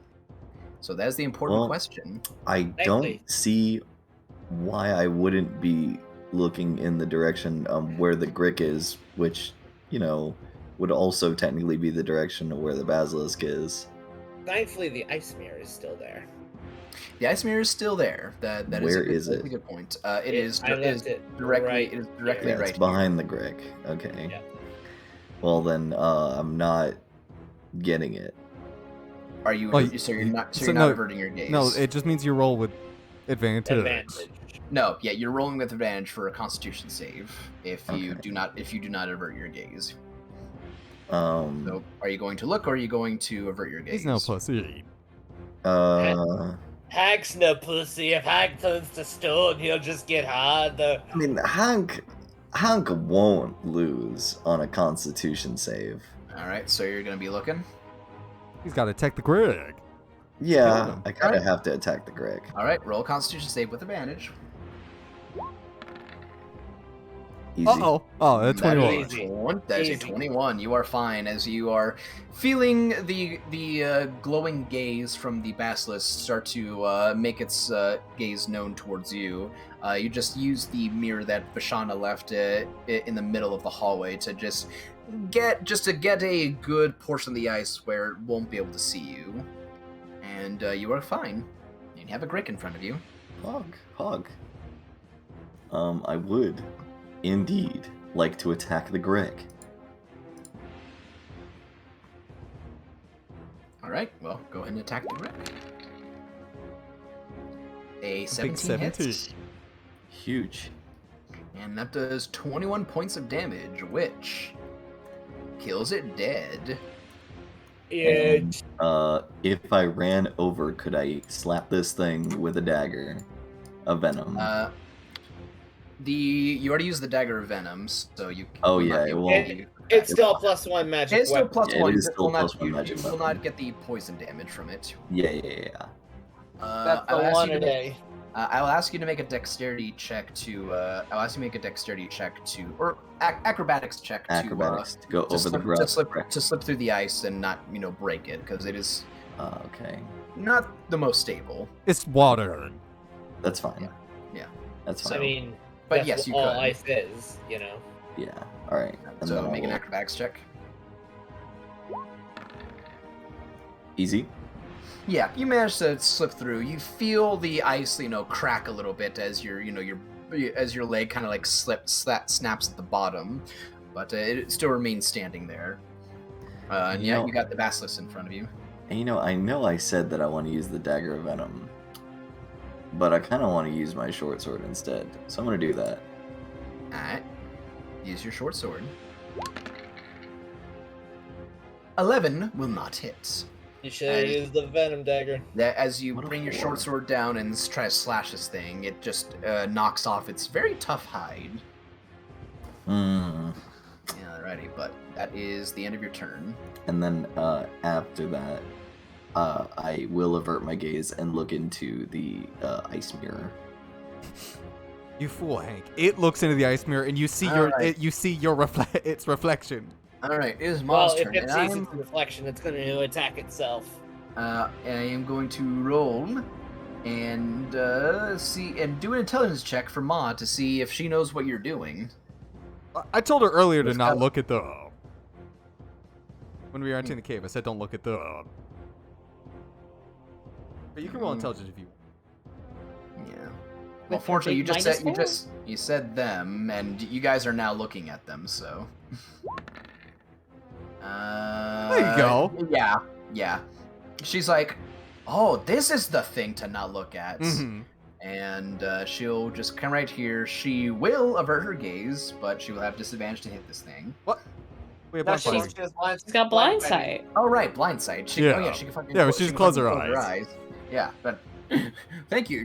So that's the important question. I Thankfully. don't see why I wouldn't be looking in the direction where the Grick is, which, would also technically be the direction of where the basilisk is. Thankfully, the ice mirror is still there. The ice mirror is still there. Where is it? That's a good point. It is I left it directly right right It's behind the Grick. Okay. Yeah. Well then, I'm not getting it. Are you? Well, so you're not no, averting your gaze. No, it just means you roll with advantage. No, yeah, you're rolling with advantage for a Constitution save if you do not avert your gaze. So, are you going to look, or are you going to avert your gaze? He's no pussy. Hank's no pussy. If Hank turns to stone, he'll just get harder. I mean, Hank won't lose on a Constitution save. All right, so you're going to be looking. He's got to attack the Grick. Yeah, I kind of have to attack the Grick. All right, roll Constitution save with advantage. Easy. Oh, that's 21. That is a 21. You are fine as you are feeling the glowing gaze from the basilisk start to make its gaze known towards you. You just use the mirror that Vashana left in the middle of the hallway to just get a good portion of the ice where it won't be able to see you, and you are fine. You have a Grick in front of you. Hog. I would indeed like to attack the Grick. All right, well, go ahead and attack the Grick. A Big 17 17. hits. Huge. And that does 21 points of damage, which kills it dead. Huge. If I ran over, could I slap this thing with a dagger of venom? You already used the dagger of venom, so you. Oh, will yeah, not be it able won't. to- It's still a +1 magic It's still weapon. Yeah, +1. it is You still will not- +1 magic You will weapon. not get the poison damage from it. Yeah. That's I'll the ask one you a to- day. I'll ask you to make a dexterity check to. Or acrobatics check Acrobatics to go to over the slip, grass. to slip through the ice and not break it, because it is Okay. not the most stable. It's water. That's fine. Yeah. That's So- I fine. mean, but that's yes, you what all could. ice is, Yeah. Alright. And So then make an I'll- acrobatics check. Easy. Yeah, you manage to slip through. You feel the ice, crack a little bit as your leg kind of like snaps at the bottom, but it still remains standing there. And You know- you got the basilisk in front of you. And I know I said that I want to use the dagger of venom, but I kind of want to use my short sword instead. So I'm going to do that. Alright. Use your short sword. 11 will not hit. You should have used the venom dagger. That as you What a bring your four. short sword down and try to slash this thing, it just knocks off its very tough hide. Mm. Alrighty, but that is the end of your turn. And then after that, I will avert my gaze and look into the ice mirror. You fool, Hank. It looks into the ice mirror, and you see Alright. its reflection. Alright, it is Well, Ma's if turn. it And sees its reflection, it's going to attack itself. I am going to roll and see and do an intelligence check for Ma to see if she knows what you're doing. I told her earlier to Let's not go. look at the. When we were entering the cave, I said don't look at the. But you can roll intelligence if you. Yeah. With Well, your fortunately, you big just minus said you said them, and you guys are now looking at them. So. There you go. Yeah. She's like, "Oh, this is the thing to not look at." Mm-hmm. And she'll just come right here. She will avert her gaze, but she will have disadvantage to hit this thing. What? We have No, blind she's sight. just blind. She's got blind sight. Oh right, blind sight. She, Yeah. Oh yeah, she can fucking. Yeah, but she she can just close fucking her close eyes. Yeah, but Thank you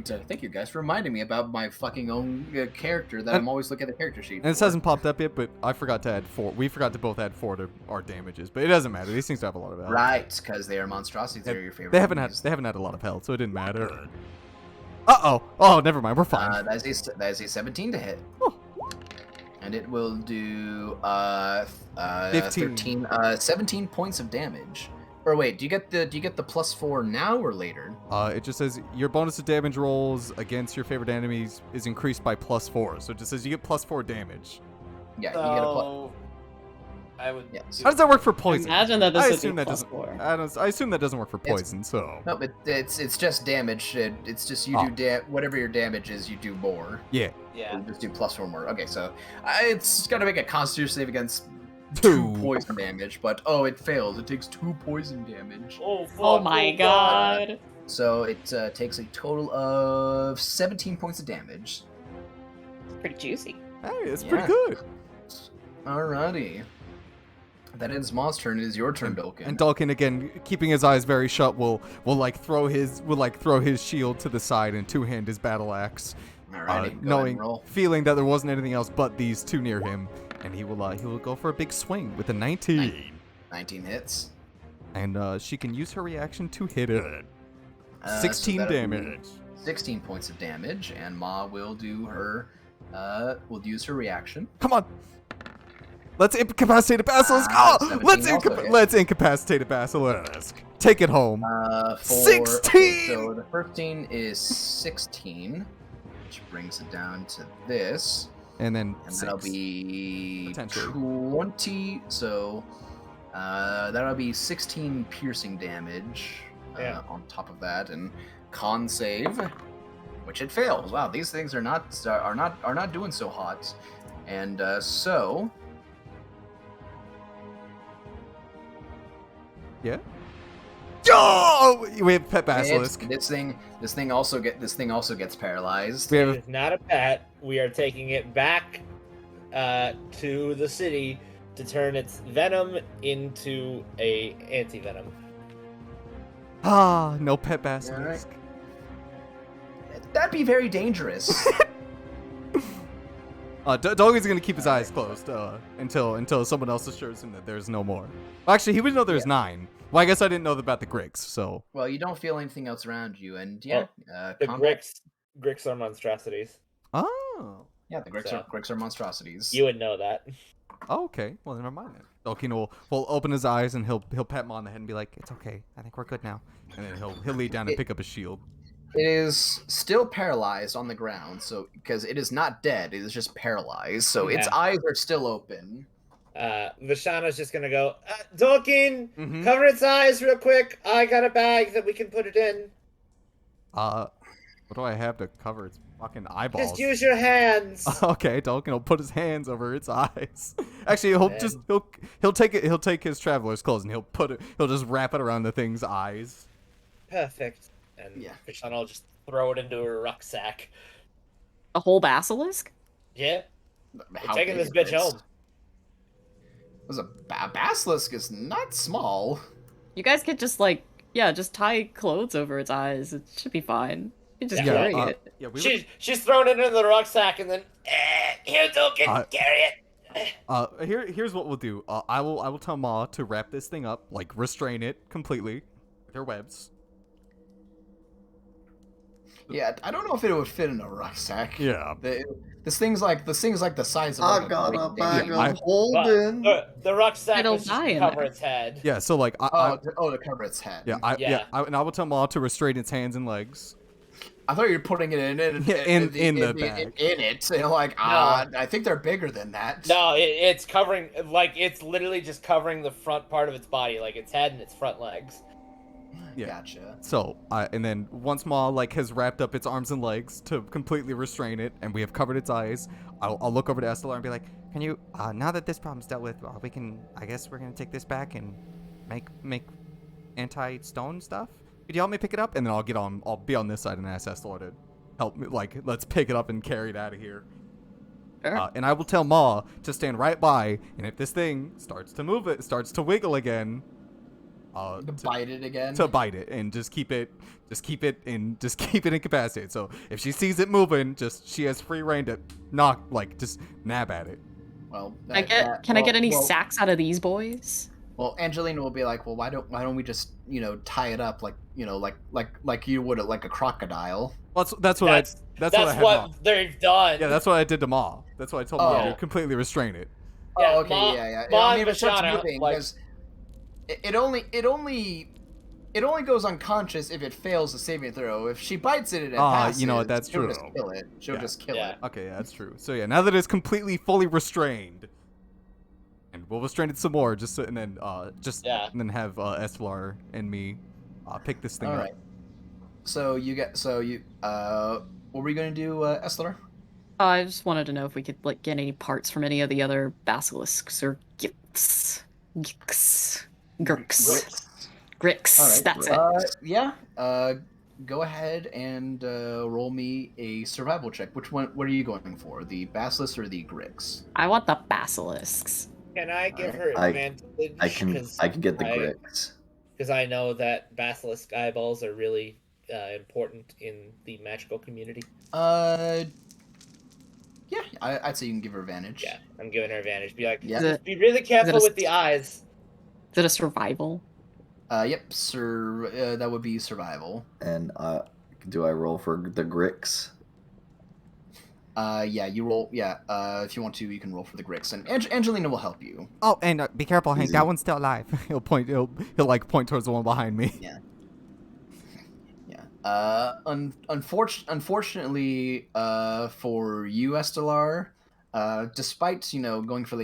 guys for reminding me about my fucking own character that And- I'm always looking at the character sheet. And this for. hasn't popped up yet, but I forgot to add 4. We forgot to both add 4 to our damages, but it doesn't matter. These things have a lot of health. Right, because they are monstrosities. They're your favorite. They haven't enemies. had a lot of health, so it didn't matter. Uh-oh. Oh, never mind. We're fine. That is a 17 to hit. Oh. And it will do 15. 17 points of damage. Or wait, do you get the +4 now or later? It just says your bonus to damage rolls against your favorite enemies is increased by +4. So it just says you get +4 damage. Yeah, you get a plus. So, I would. Yes. How does that work for poison? Imagine that this I would assume be that doesn't. +4. I assume that doesn't work for poison. So No, but it's just damage. It's just you Oh. do whatever your damage is, you do more. yeah, Yeah. You just do +4 more. Okay, so it's gotta make a Constitution save against 2 poison damage, but it fails. It takes 2 poison damage. Oh, fuck, Oh my god. So it takes a total of 17 points of damage. Pretty juicy. Hey, it's Yeah. pretty good. Alrighty. That ends Maw's turn. It is your turn, Dolkin. And Dulkin, again, keeping his eyes very shut, will throw his shield to the side and two-hand his battle axe, Alrighty, go ahead and knowing, roll. feeling that there wasn't anything else but these two near him, and he will go for a big swing with a 19, 19 hits. and she can use her reaction to hit it. So 16 that'll be damage. 16 points of damage, and Ma will do her. Will use her reaction. Come on. Let's incapacitate a basilisk. Ah, Oh, 17 also hit. let's incapacitate a basilisk. Take it home. 16! Okay, so the first 15 is 16, which brings it down to this, And then and 6. that'll be Potentially. 20. So that'll be 16 piercing damage. Yeah. On top of that, and con save, which it fails. Wow, these things are not doing so hot, and so. Yeah. Oh, we have pet basilisk. This thing also gets paralyzed. We It have is not a pet. We are taking it back to the city to turn its venom into a anti-venom. no pet basilisk. That'd be very dangerous. Doggy's gonna keep his eyes closed until someone else assures him that there's no more. Actually, he would know there's 9. Well, I guess I didn't know about the Gricks, so. Well, you don't feel anything else around you, and The combat- Gricks are monstrosities. Oh. Yeah, the Gricks are monstrosities. You would know that. Oh, okay. Well, never mind then. Doggy will open his eyes and he'll pat Ma on the head and be like, "It's okay. I think we're good now." And then he'll lean down and pick up his shield. It is still paralyzed on the ground, so because it is not dead, it is just paralyzed. So its Yeah. eyes are still open. Vishana's just gonna go, Dolkin, Mhm. cover its eyes real quick. I got a bag that we can put it in. What do I have to cover its fucking eyeballs? Just use your hands. Okay, Dulkin will put his hands over its eyes. Actually, he'll take his traveler's clothes and he'll just wrap it around the thing's eyes. Perfect. And Yeah. Vishana will just throw it into her rucksack. A whole basilisk? Yeah, we're How taking big this is bitch it? home. There's a basilisk is not small. You guys could just just tie clothes over its eyes. It should be fine. You just Yeah, carry yeah, it. She's thrown it into the rucksack and then, here, Dolkin, carry it. Here's what we'll do. I will tell Ma to wrap this thing up, like restrain it completely with her webs. Yeah, I don't know if it would fit in a rucksack. Yeah. This thing's like the size of. I like, got a Great bag Dane. I- of holding. The rucksack It'll was just die to in cover there. its head. Yeah. So like To cover its head. and I will tell Ma to restrain its hands and legs. I thought you were putting it in In the bag. in it. And like, I think they're bigger than that. No, it's covering, it's literally just covering the front part of its body, like its head and its front legs. Yeah. Gotcha. So and then once Ma has wrapped up its arms and legs to completely restrain it, and we have covered its eyes, I'll look over to Estelar and be like, "Can you now that this problem's dealt with, I guess we're gonna take this back and make anti-stone stuff. Could you help me pick it up?" And then I'll be on this side and ask Estelar to help me. Like, let's pick it up and carry it out of here. Sure. And I will tell Ma to stand right by, and if this thing starts to wiggle again, To bite it again. To bite it and just keep it incapacitated. So if she sees it moving, she has free reign to just nab at it. Well, Can I get any sacks out of these boys? Well, Angelina will be like, well, why don't we just tie it up like like you would like a crocodile. That's what they've done. Yeah, that's what I did to Ma. That's what I told Ma to completely restrain it. Yeah, oh, okay, yeah. I mean, if it starts moving, because it only goes unconscious if it fails the saving throw. If she bites it and it passes, you know what? That's true. Just kill it. She'll just kill it. Okay, yeah, that's true. So yeah, now that it's completely, fully restrained, and we'll restrain it some more, and then have Esflar and me pick this thing up. All right. So what were you gonna do, Esler? I just wanted to know if we could get any parts from any of the other basilisks or gix. Grix. All right. That's it. Yeah. Go ahead and roll me a survival check. What are you going for? The basilisk or the grix? I want the basilisks. Can I give her advantage? I can get the grix. Because I know that basilisk eyeballs are really important in the magical community. Yeah, I'd say you can give her advantage. Yeah, I'm giving her advantage. Be like, yeah. Be really careful with the eyes. Is it a survival? Yep, sir. That would be survival. And do I roll for the grix? Yeah, you roll. Yeah, if you want to, you can roll for the grix, and Angelina will help you. Oh, and be careful, Hank. That one's still alive. He'll point towards the one behind me. Yeah. Unfortunately, for you, Estelar, despite going for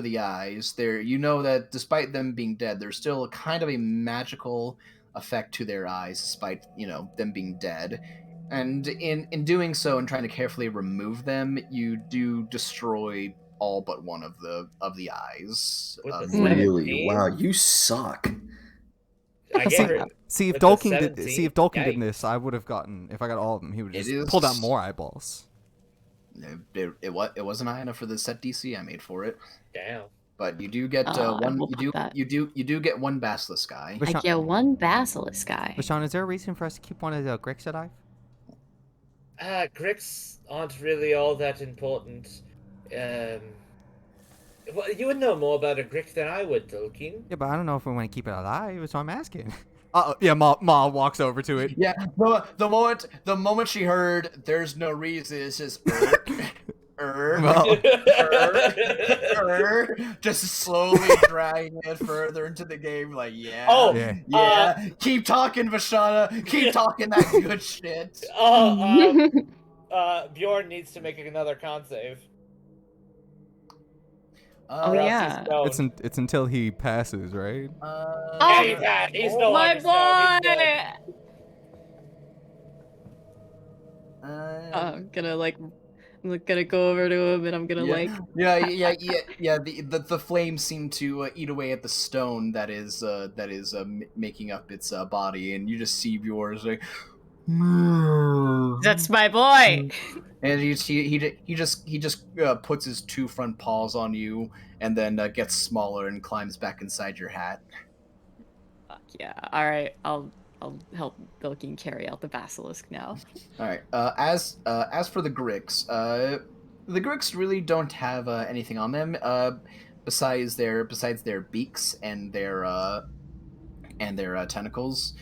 the eyes, that despite them being dead, there's still kind of a magical effect to their eyes, despite them being dead. And in doing so and trying to carefully remove them, you do destroy all but one of the eyes. Really? Wow, you suck. See if Dolking did this, I would have gotten. If I got all of them, he would have just pulled out more eyeballs. It wasn't high enough for the set DC I made for it. Damn. But you do get one. You do get one basilisk guy. I get one basilisk guy. Bashan, is there a reason for us to keep one of the grix alive? Grix aren't really all that important. Well, you would know more about a Grick than I would, Tolkien. Yeah, but I don't know if we want to keep it alive, so I'm asking. Yeah, Ma walks over to it. Yeah, the moment she heard "there's no reason," it's just just slowly dragging it further into the game. Like, keep talking, Vashana. Keep talking that good shit. Bjorn needs to make another con save. Yeah. It's until he passes, right? He's no my boy! I'm gonna go over to him and I'm gonna the flames seem to eat away at the stone that is making up its body, and you just see yours like. That's my boy. And he just puts his two front paws on you, and then gets smaller and climbs back inside your hat. Fuck yeah! All right, I'll help Bilkin carry out the basilisk now. All right. As for the Grix, the Grix really don't have anything on them besides their beaks and their tentacles.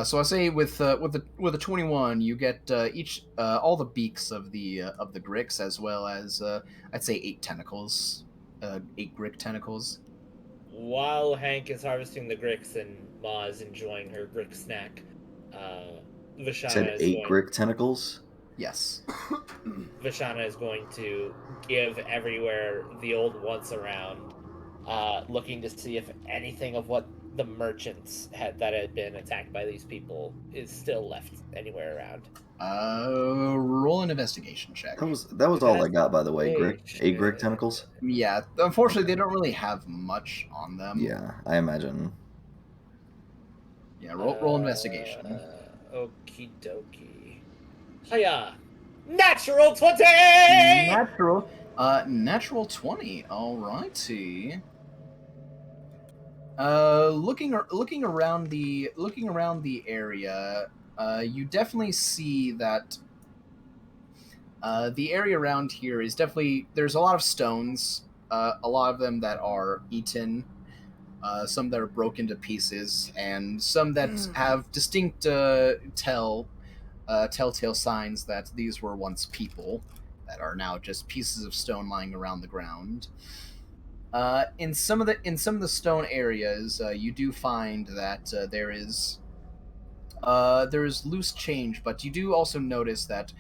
So I say with the 21, you get all the beaks of the Grix, as well as I'd say 8 tentacles, 8 Grick tentacles. While Hank is harvesting the Grix and Ma is enjoying her Grick snack, Vashana said 8 Grick tentacles. Yes. Vashana is going to give everywhere the old once around, looking to see if anything of what the merchants that had been attacked by these people is still left anywhere around. Roll an investigation check. That was all I got, by the way. 8 Grick tentacles. Yeah, unfortunately, they don't really have much on them. Yeah, I imagine. Yeah, roll investigation. Okie dokie. Hiya! Natural 20! Natural 20. Alrighty. Looking around the area, you definitely see that the area around here is definitely there's a lot of stones, a lot of them that are eaten, some that are broken to pieces, and some that have distinct telltale signs that these were once people that are now just pieces of stone lying around the ground. In some of the stone areas, you do find that there is loose change, but you do also notice that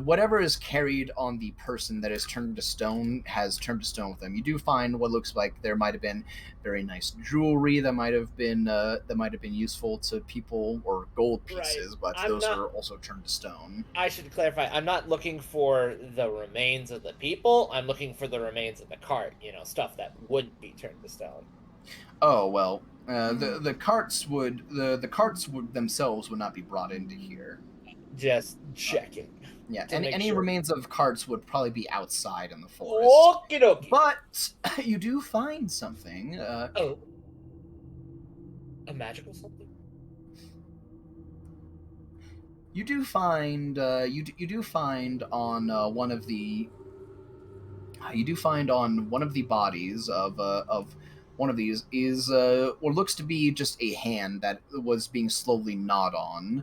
whatever is carried on the person that is turned to stone has turned to stone with them. You do find what looks like there might have been very nice jewelry that might have been useful to people, or gold Right. pieces, but I'm those not- are also turned to stone. I should clarify. I'm not looking for the remains of the people. I'm looking for the remains of the cart. Stuff that would be turned to stone. Oh well, the carts would themselves would not be brought into here. Just checking. Yeah, To and make any sure. remains of carts would probably be outside in the forest. Okie dokie. But you do find something. Oh. A magical something? You do find you do find on one of the bodies of one of these is what looks to be just a hand that was being slowly gnawed on,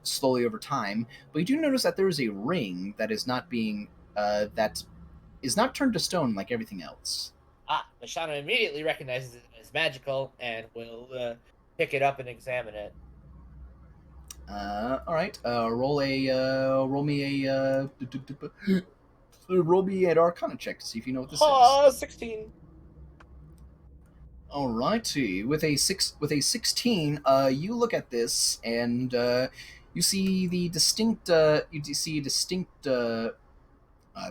slowly over time. But you do notice that there is a ring that is not being that is not turned to stone like everything else. Mashana immediately recognizes it as magical and will pick it up and examine it. All right. Roll me an Arcana check to see if you know what this is. 16. Alrighty, with a 16, you look at this and you see the distinct. I'm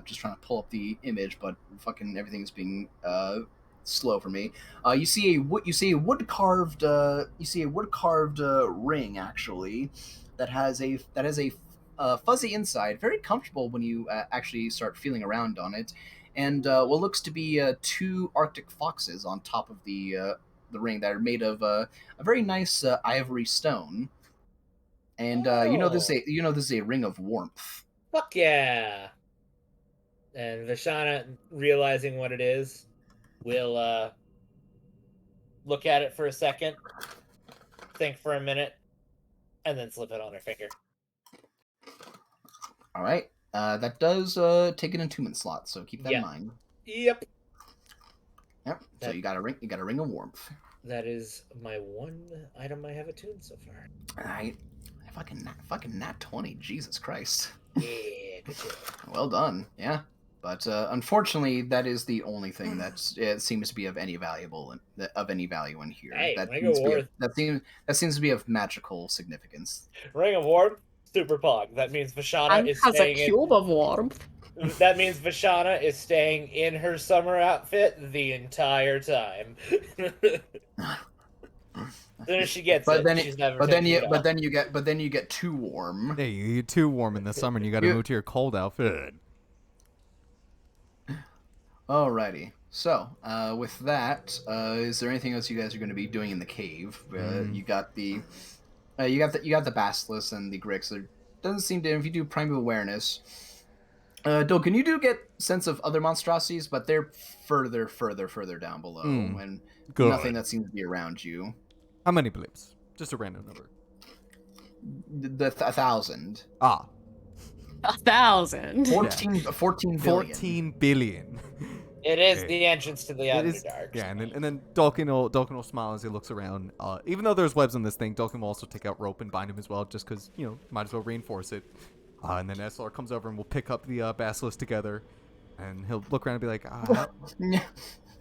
just trying to pull up the image, but fucking everything's being slow for me. You see a wood carved ring actually that has a fuzzy inside, very comfortable when you actually start feeling around on it, and what looks to be two Arctic foxes on top of the ring that are made of a very nice ivory stone. And this is a ring of warmth. Fuck yeah. And Vashana, realizing what it is, will look at it for a second, think for a minute, and then slip it on her finger. All right, that does take an attunement slot, so keep that in mind. Yep. Yep. So you got a ring. You got a ring of warmth. That is my one item I have attuned so far. I fucking nat 20. Jesus Christ. Yeah, good shit. Well done. Yeah. But unfortunately, that is the only thing that seems to be of any value in here. Hey, that seems to be of magical significance. Ring of Warmth, super pog. That means Vashana is has a staying cube of warmth. That means Vashana is staying in her summer outfit the entire time. As soon as she gets she's never. But then you get too warm. Hey, you get too warm in the summer, and you got to move to your cold outfit. Alrighty. So, with that, is there anything else you guys are going to be doing in the cave? You got the basilisk and the grix. There doesn't seem to. If you do primal awareness, Dolkin, you do get sense of other monstrosities, but they're further down below, and Good. nothing that seems to be around you. How many blips? Just a random number. 1,000. 1,000. 14 billion. 14 billion. It is the entrance to the Underdark. Yeah, and then Dolkin will smile as he looks around. Even though there's webs on this thing, Dolkin will also take out rope and bind him as well, just because, might as well reinforce it. And then Eslar comes over and we'll pick up the basilisk together, and he'll look around and be like,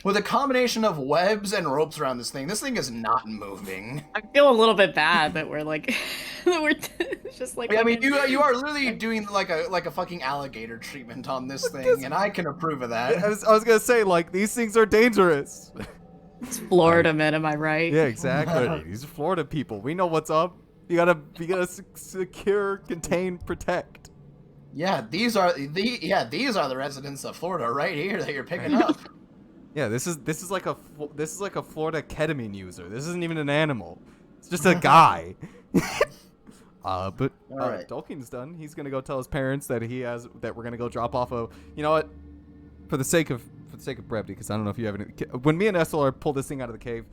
With a combination of webs and ropes around this thing is not moving. I feel a little bit bad that we're like, that we're just like. I mean, you are literally doing like a fucking alligator treatment on this thing, and I can approve of that. I was gonna say, like, these things are dangerous. It's Florida men, am I right? Yeah, exactly. These are Florida people. We know what's up. You gotta secure, contain, protect. Yeah, these are the residents of Florida right here that you're picking up. Yeah, this is like a Florida ketamine user. This isn't even an animal. It's just a guy. But Alright. Tolkien's done. He's gonna go tell his parents that we're gonna go drop off a. You know what? For the sake of brevity, because I don't know if you have any. When me and Esselar pull this thing out of the cave,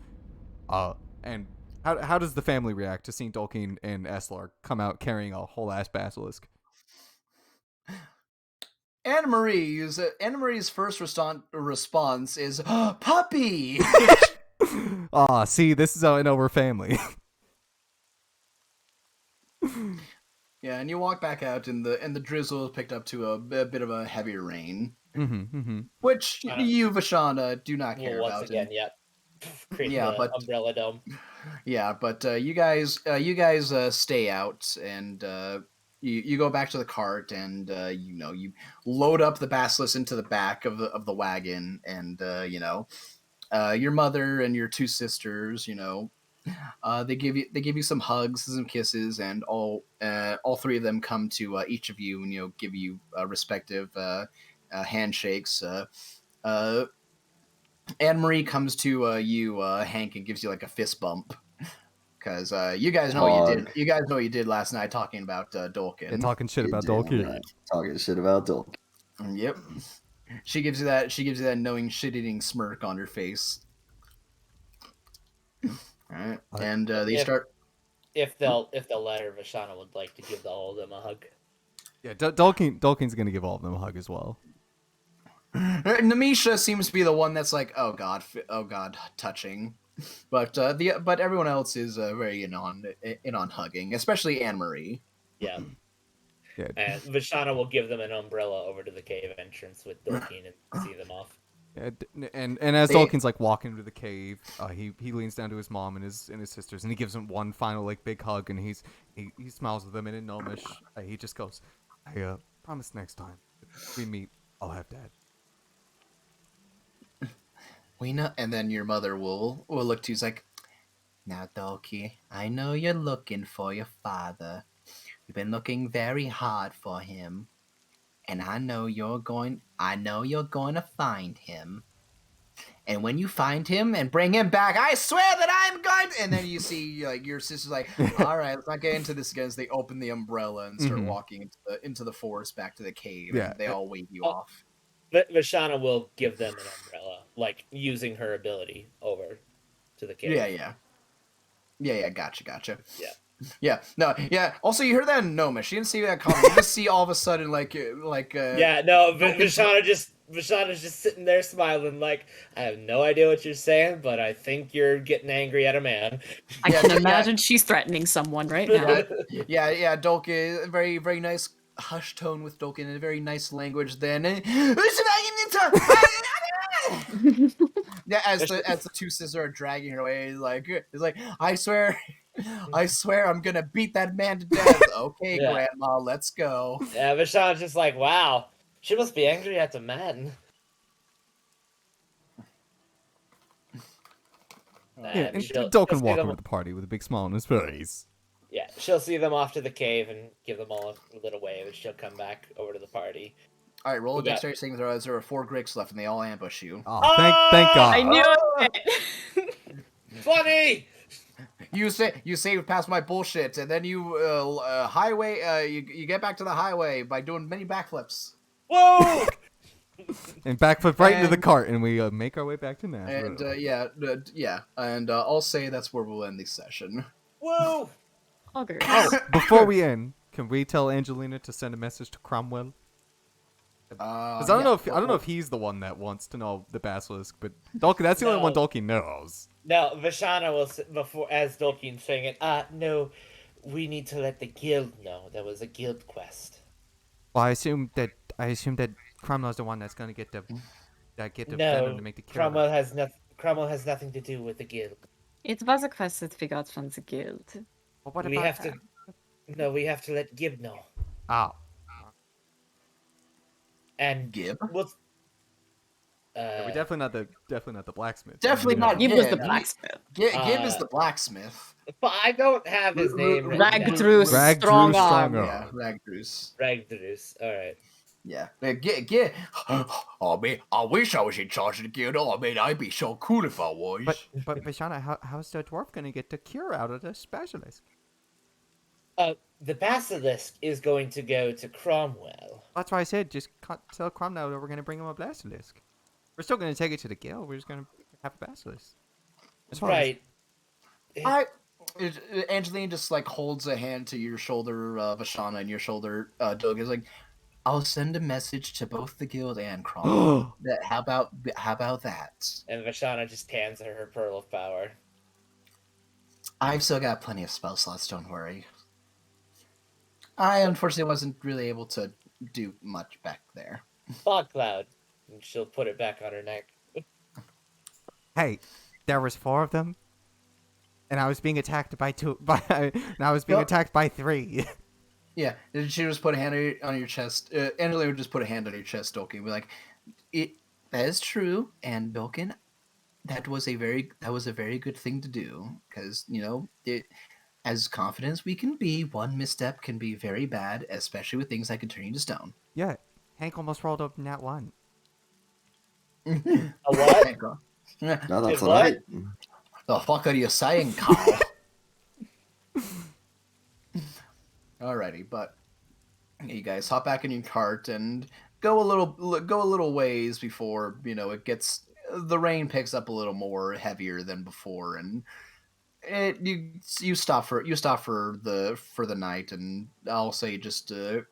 and how does the family react to seeing Tolkien and Esselar come out carrying a whole ass basilisk? Anna Marie's first response is puppy. See, this is how I know we're family. Yeah, and you walk back out, and the drizzle is picked up to a bit of a heavier rain, which you, Vashana, do not care Once about. again, yep. Create Yeah, the but umbrella dome. yeah, but you guys stay out, and you go back to the cart, and you load up the basilisk into the back of the wagon, and your mother and your two sisters, they give you some hugs, some kisses, and all three of them come to each of you and give you respective handshakes. Anne Marie comes to you, Hank, and gives you like a fist bump because you guys know what you did. Hog. You guys know what you did last night talking about Dolkin. They're talking shit about Damn Tolkien. right. Talking shit about Tolkien. Yep. She gives you that knowing shit-eating smirk on her face. All right, and they start. If they'll let her, Vashana would like to give all of them a hug. Yeah, Tolkien's gonna give all of them a hug as well. Namisha seems to be the one that's like, oh god, touching, but everyone else is very in on hugging, especially Anne Marie. Yeah. Yeah. And Vashana will give them an umbrella over to the cave entrance with Dolkeen and see them off. And as Tolkien's like walking to the cave, he leans down to his mom and his sisters, and he gives them one final like big hug, and he smiles with them, and in Gnomish, he just goes, "I promise next time if we meet, I'll have Dad." We know, and then your mother will look to you, like, now Dolky, I know you're looking for your father. You've been looking very hard for him, and I know you're going to find him. And when you find him and bring him back, I swear that I'm going to... And then you see like your sister's like, all right, let's not get into this again. As they open the umbrella and start walking into the forest back to the cave. Yeah. And they all wave you off. Vashana will give them an umbrella, like using her ability over to the cave. Yeah, gotcha. Yeah. Yeah, no, yeah. Also, you heard that in Noma. She didn't see that coming. You just see all of a sudden, yeah, no, Vashana's just sitting there smiling, like, I have no idea what you're saying, but I think you're getting angry at a man. I can imagine she's threatening someone right now. Yeah. Dolkin, very, very nice hush tone with Dolkin in a very nice language. Then, yeah, as the two sisters are dragging her away, it's like, I swear, I'm gonna beat that man to death. Okay, yeah. Grandma, let's go. Yeah, Vashana's just like, wow, she must be angry at the man. Yeah, and Dolkin walking with the party with a big smile on his face. Yeah, she'll see them off to the cave and give them all a little wave, and she'll come back over to the party. All right, roll a dexterity saving throw. There are 4 Gricks left, and they all ambush you. Oh, thank God! I knew it. Funny. You saved past my bullshit, and then you you get back to the highway by doing many backflips. Whoa! And backflip right into the cart, and we make our way back to Nashville. And I'll say that's where we'll end this session. Whoa! Okay. Oh, before we end, can we tell Angelina to send a message to Cromwell? Because I don't know if he's the one that wants to know the basilisk, but Dolkin, that's the only one Dolkin knows. No, Vashana will as Dolkin saying it. No, we need to let the guild know there was a guild quest. Well, I assume that Cromwell's the one that's gonna get the venom to make the cure. Cromwell has nothing to do with the guild. It was a quest that we got from the guild. Well, what we about have to. No, we have to let Gib know. Oh. And Gib? We're definitely not the blacksmith. Definitely not Gib was the blacksmith. Gib is the blacksmith. But I don't have his name. Ragdrus Strong Arm. Yeah, Ragdrus. Ragdrus. All right. Yeah. I wish I was in charge of the guild. I'd be so cool if I was. But Vishana, how's the dwarf gonna get the cure out of the basilisk? The basilisk is going to go to Cromwell. That's why I said just tell Cromwell that we're gonna bring him a basilisk. We're still gonna take it to the guild. We're just gonna have a basilisk. Right. Angeline just like holds a hand to your shoulder, Vashana, and your shoulder, Doug is like, I'll send a message to both the guild and Cromwell. How about that? And Vashana just hands her pearl of power. I've still got plenty of spell slots. Don't worry. I unfortunately wasn't really able to do much back there. Fog cloud. And she'll put it back on her neck. Hey, there was 4 of them, and I was being attacked by 2. And I was being attacked by 3. Yeah, she just put a hand on your chest. Angela would just put a hand on your chest, Dolkin, and be like, "That is true, and Dolkin, that was a very good thing to do, because as confident as we can be, one misstep can be very bad, especially with things that can turn you to stone." Yeah, Hank almost rolled up nat 1. A what? No, that's Did right. The fuck are you saying, Carl? Alrighty, but you guys hop back in your cart and go a little ways before the rain picks up a little more heavier than before, and you stop for the night, and I'll say just go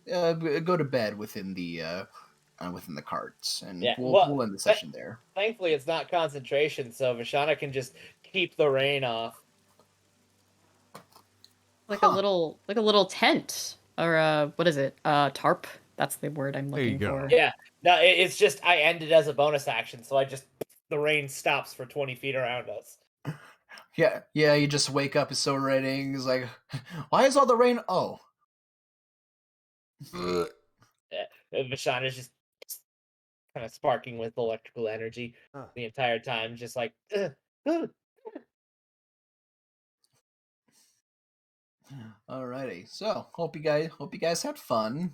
to bed within the carts, and Yeah, we'll end the session there. Thankfully, it's not concentration, so Vashana can just keep the rain off. Like a little tent, or what is it? Tarp. That's the word I'm There you looking go. for. Yeah, no, it's just I ended as a bonus action, so the rain stops for 20 feet around us. Yeah, you just wake up, it's so raining. It's like, why is all the rain? Oh. Vashana's just kind of sparking with electrical energy the entire time, just like. Alrighty, so hope you guys had fun.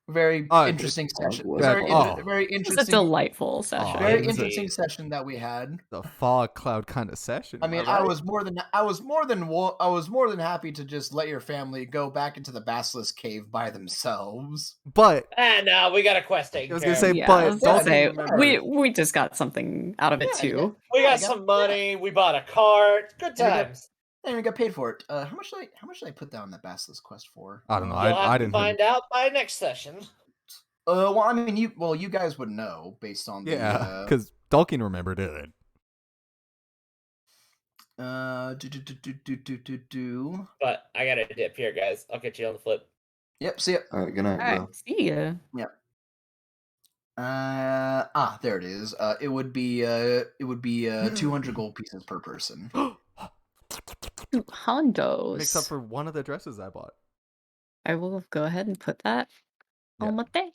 Very interesting session. Very It's a interesting. delightful session. Very Indeed. interesting session that we had. The fog cloud kind of session. I mean, am I I right? was more than happy to just let your family go back into the basilisk cave by themselves. But No, we got a quest taken I was care gonna say, of. Yeah, but I was gonna don't say, remember. we just got something out of it Yeah, too. We got Yeah, some money. We bought a cart. Good Yeah, we times. And we got paid for it. How much did I put down the basilisk quest for? I don't know. You'll have I to didn't find out by next session. Well, I mean, you guys would know based on Yeah, because Dulkin remembered it. Do. But I got a dip here, guys. I'll catch you on the flip. Yep. See ya. All right, good night, All right, bro. see ya. There it is. It would be 200 gold pieces per person. Hondos. Makes up for one of the dresses I bought. I will go ahead and put that on my thing.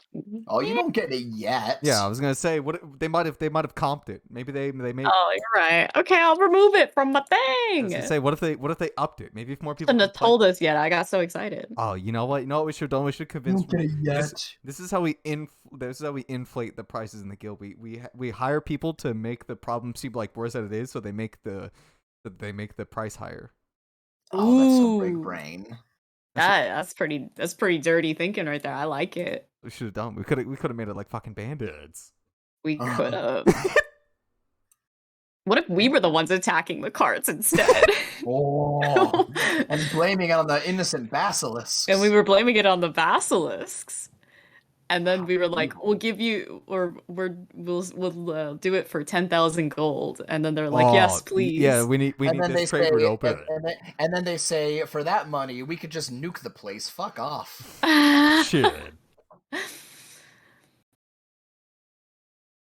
Oh, you don't get it yet. Yeah, I was gonna say what they might have comped it. Maybe they made. Oh, you're right. Okay, I'll remove it from my I thing. was gonna say what if they upped it? Maybe if more people Shouldn't have could play- told us yet. I got so excited. Oh, you know what? We should have done. We should convince. Don't get it yet. This is how we inflate the prices in the guild. We hire people to make the problem seem like worse than it is, so they make the price higher. Oh, that's so big Ooh. brain. That's pretty dirty thinking right there. I like it. We should have done. We could have made it like fucking bandits. We could have. What if we were the ones attacking the carts instead? Oh, and blaming it on the innocent basilisks. And we were blaming it on the basilisks. And then we were like, we'll give you, or we'll do it for 10,000 gold. And then they're like, yes, please. Yeah, we need And then this they trade say, route open. and then they say, for that money, we could just nuke the place. Fuck off. Shit.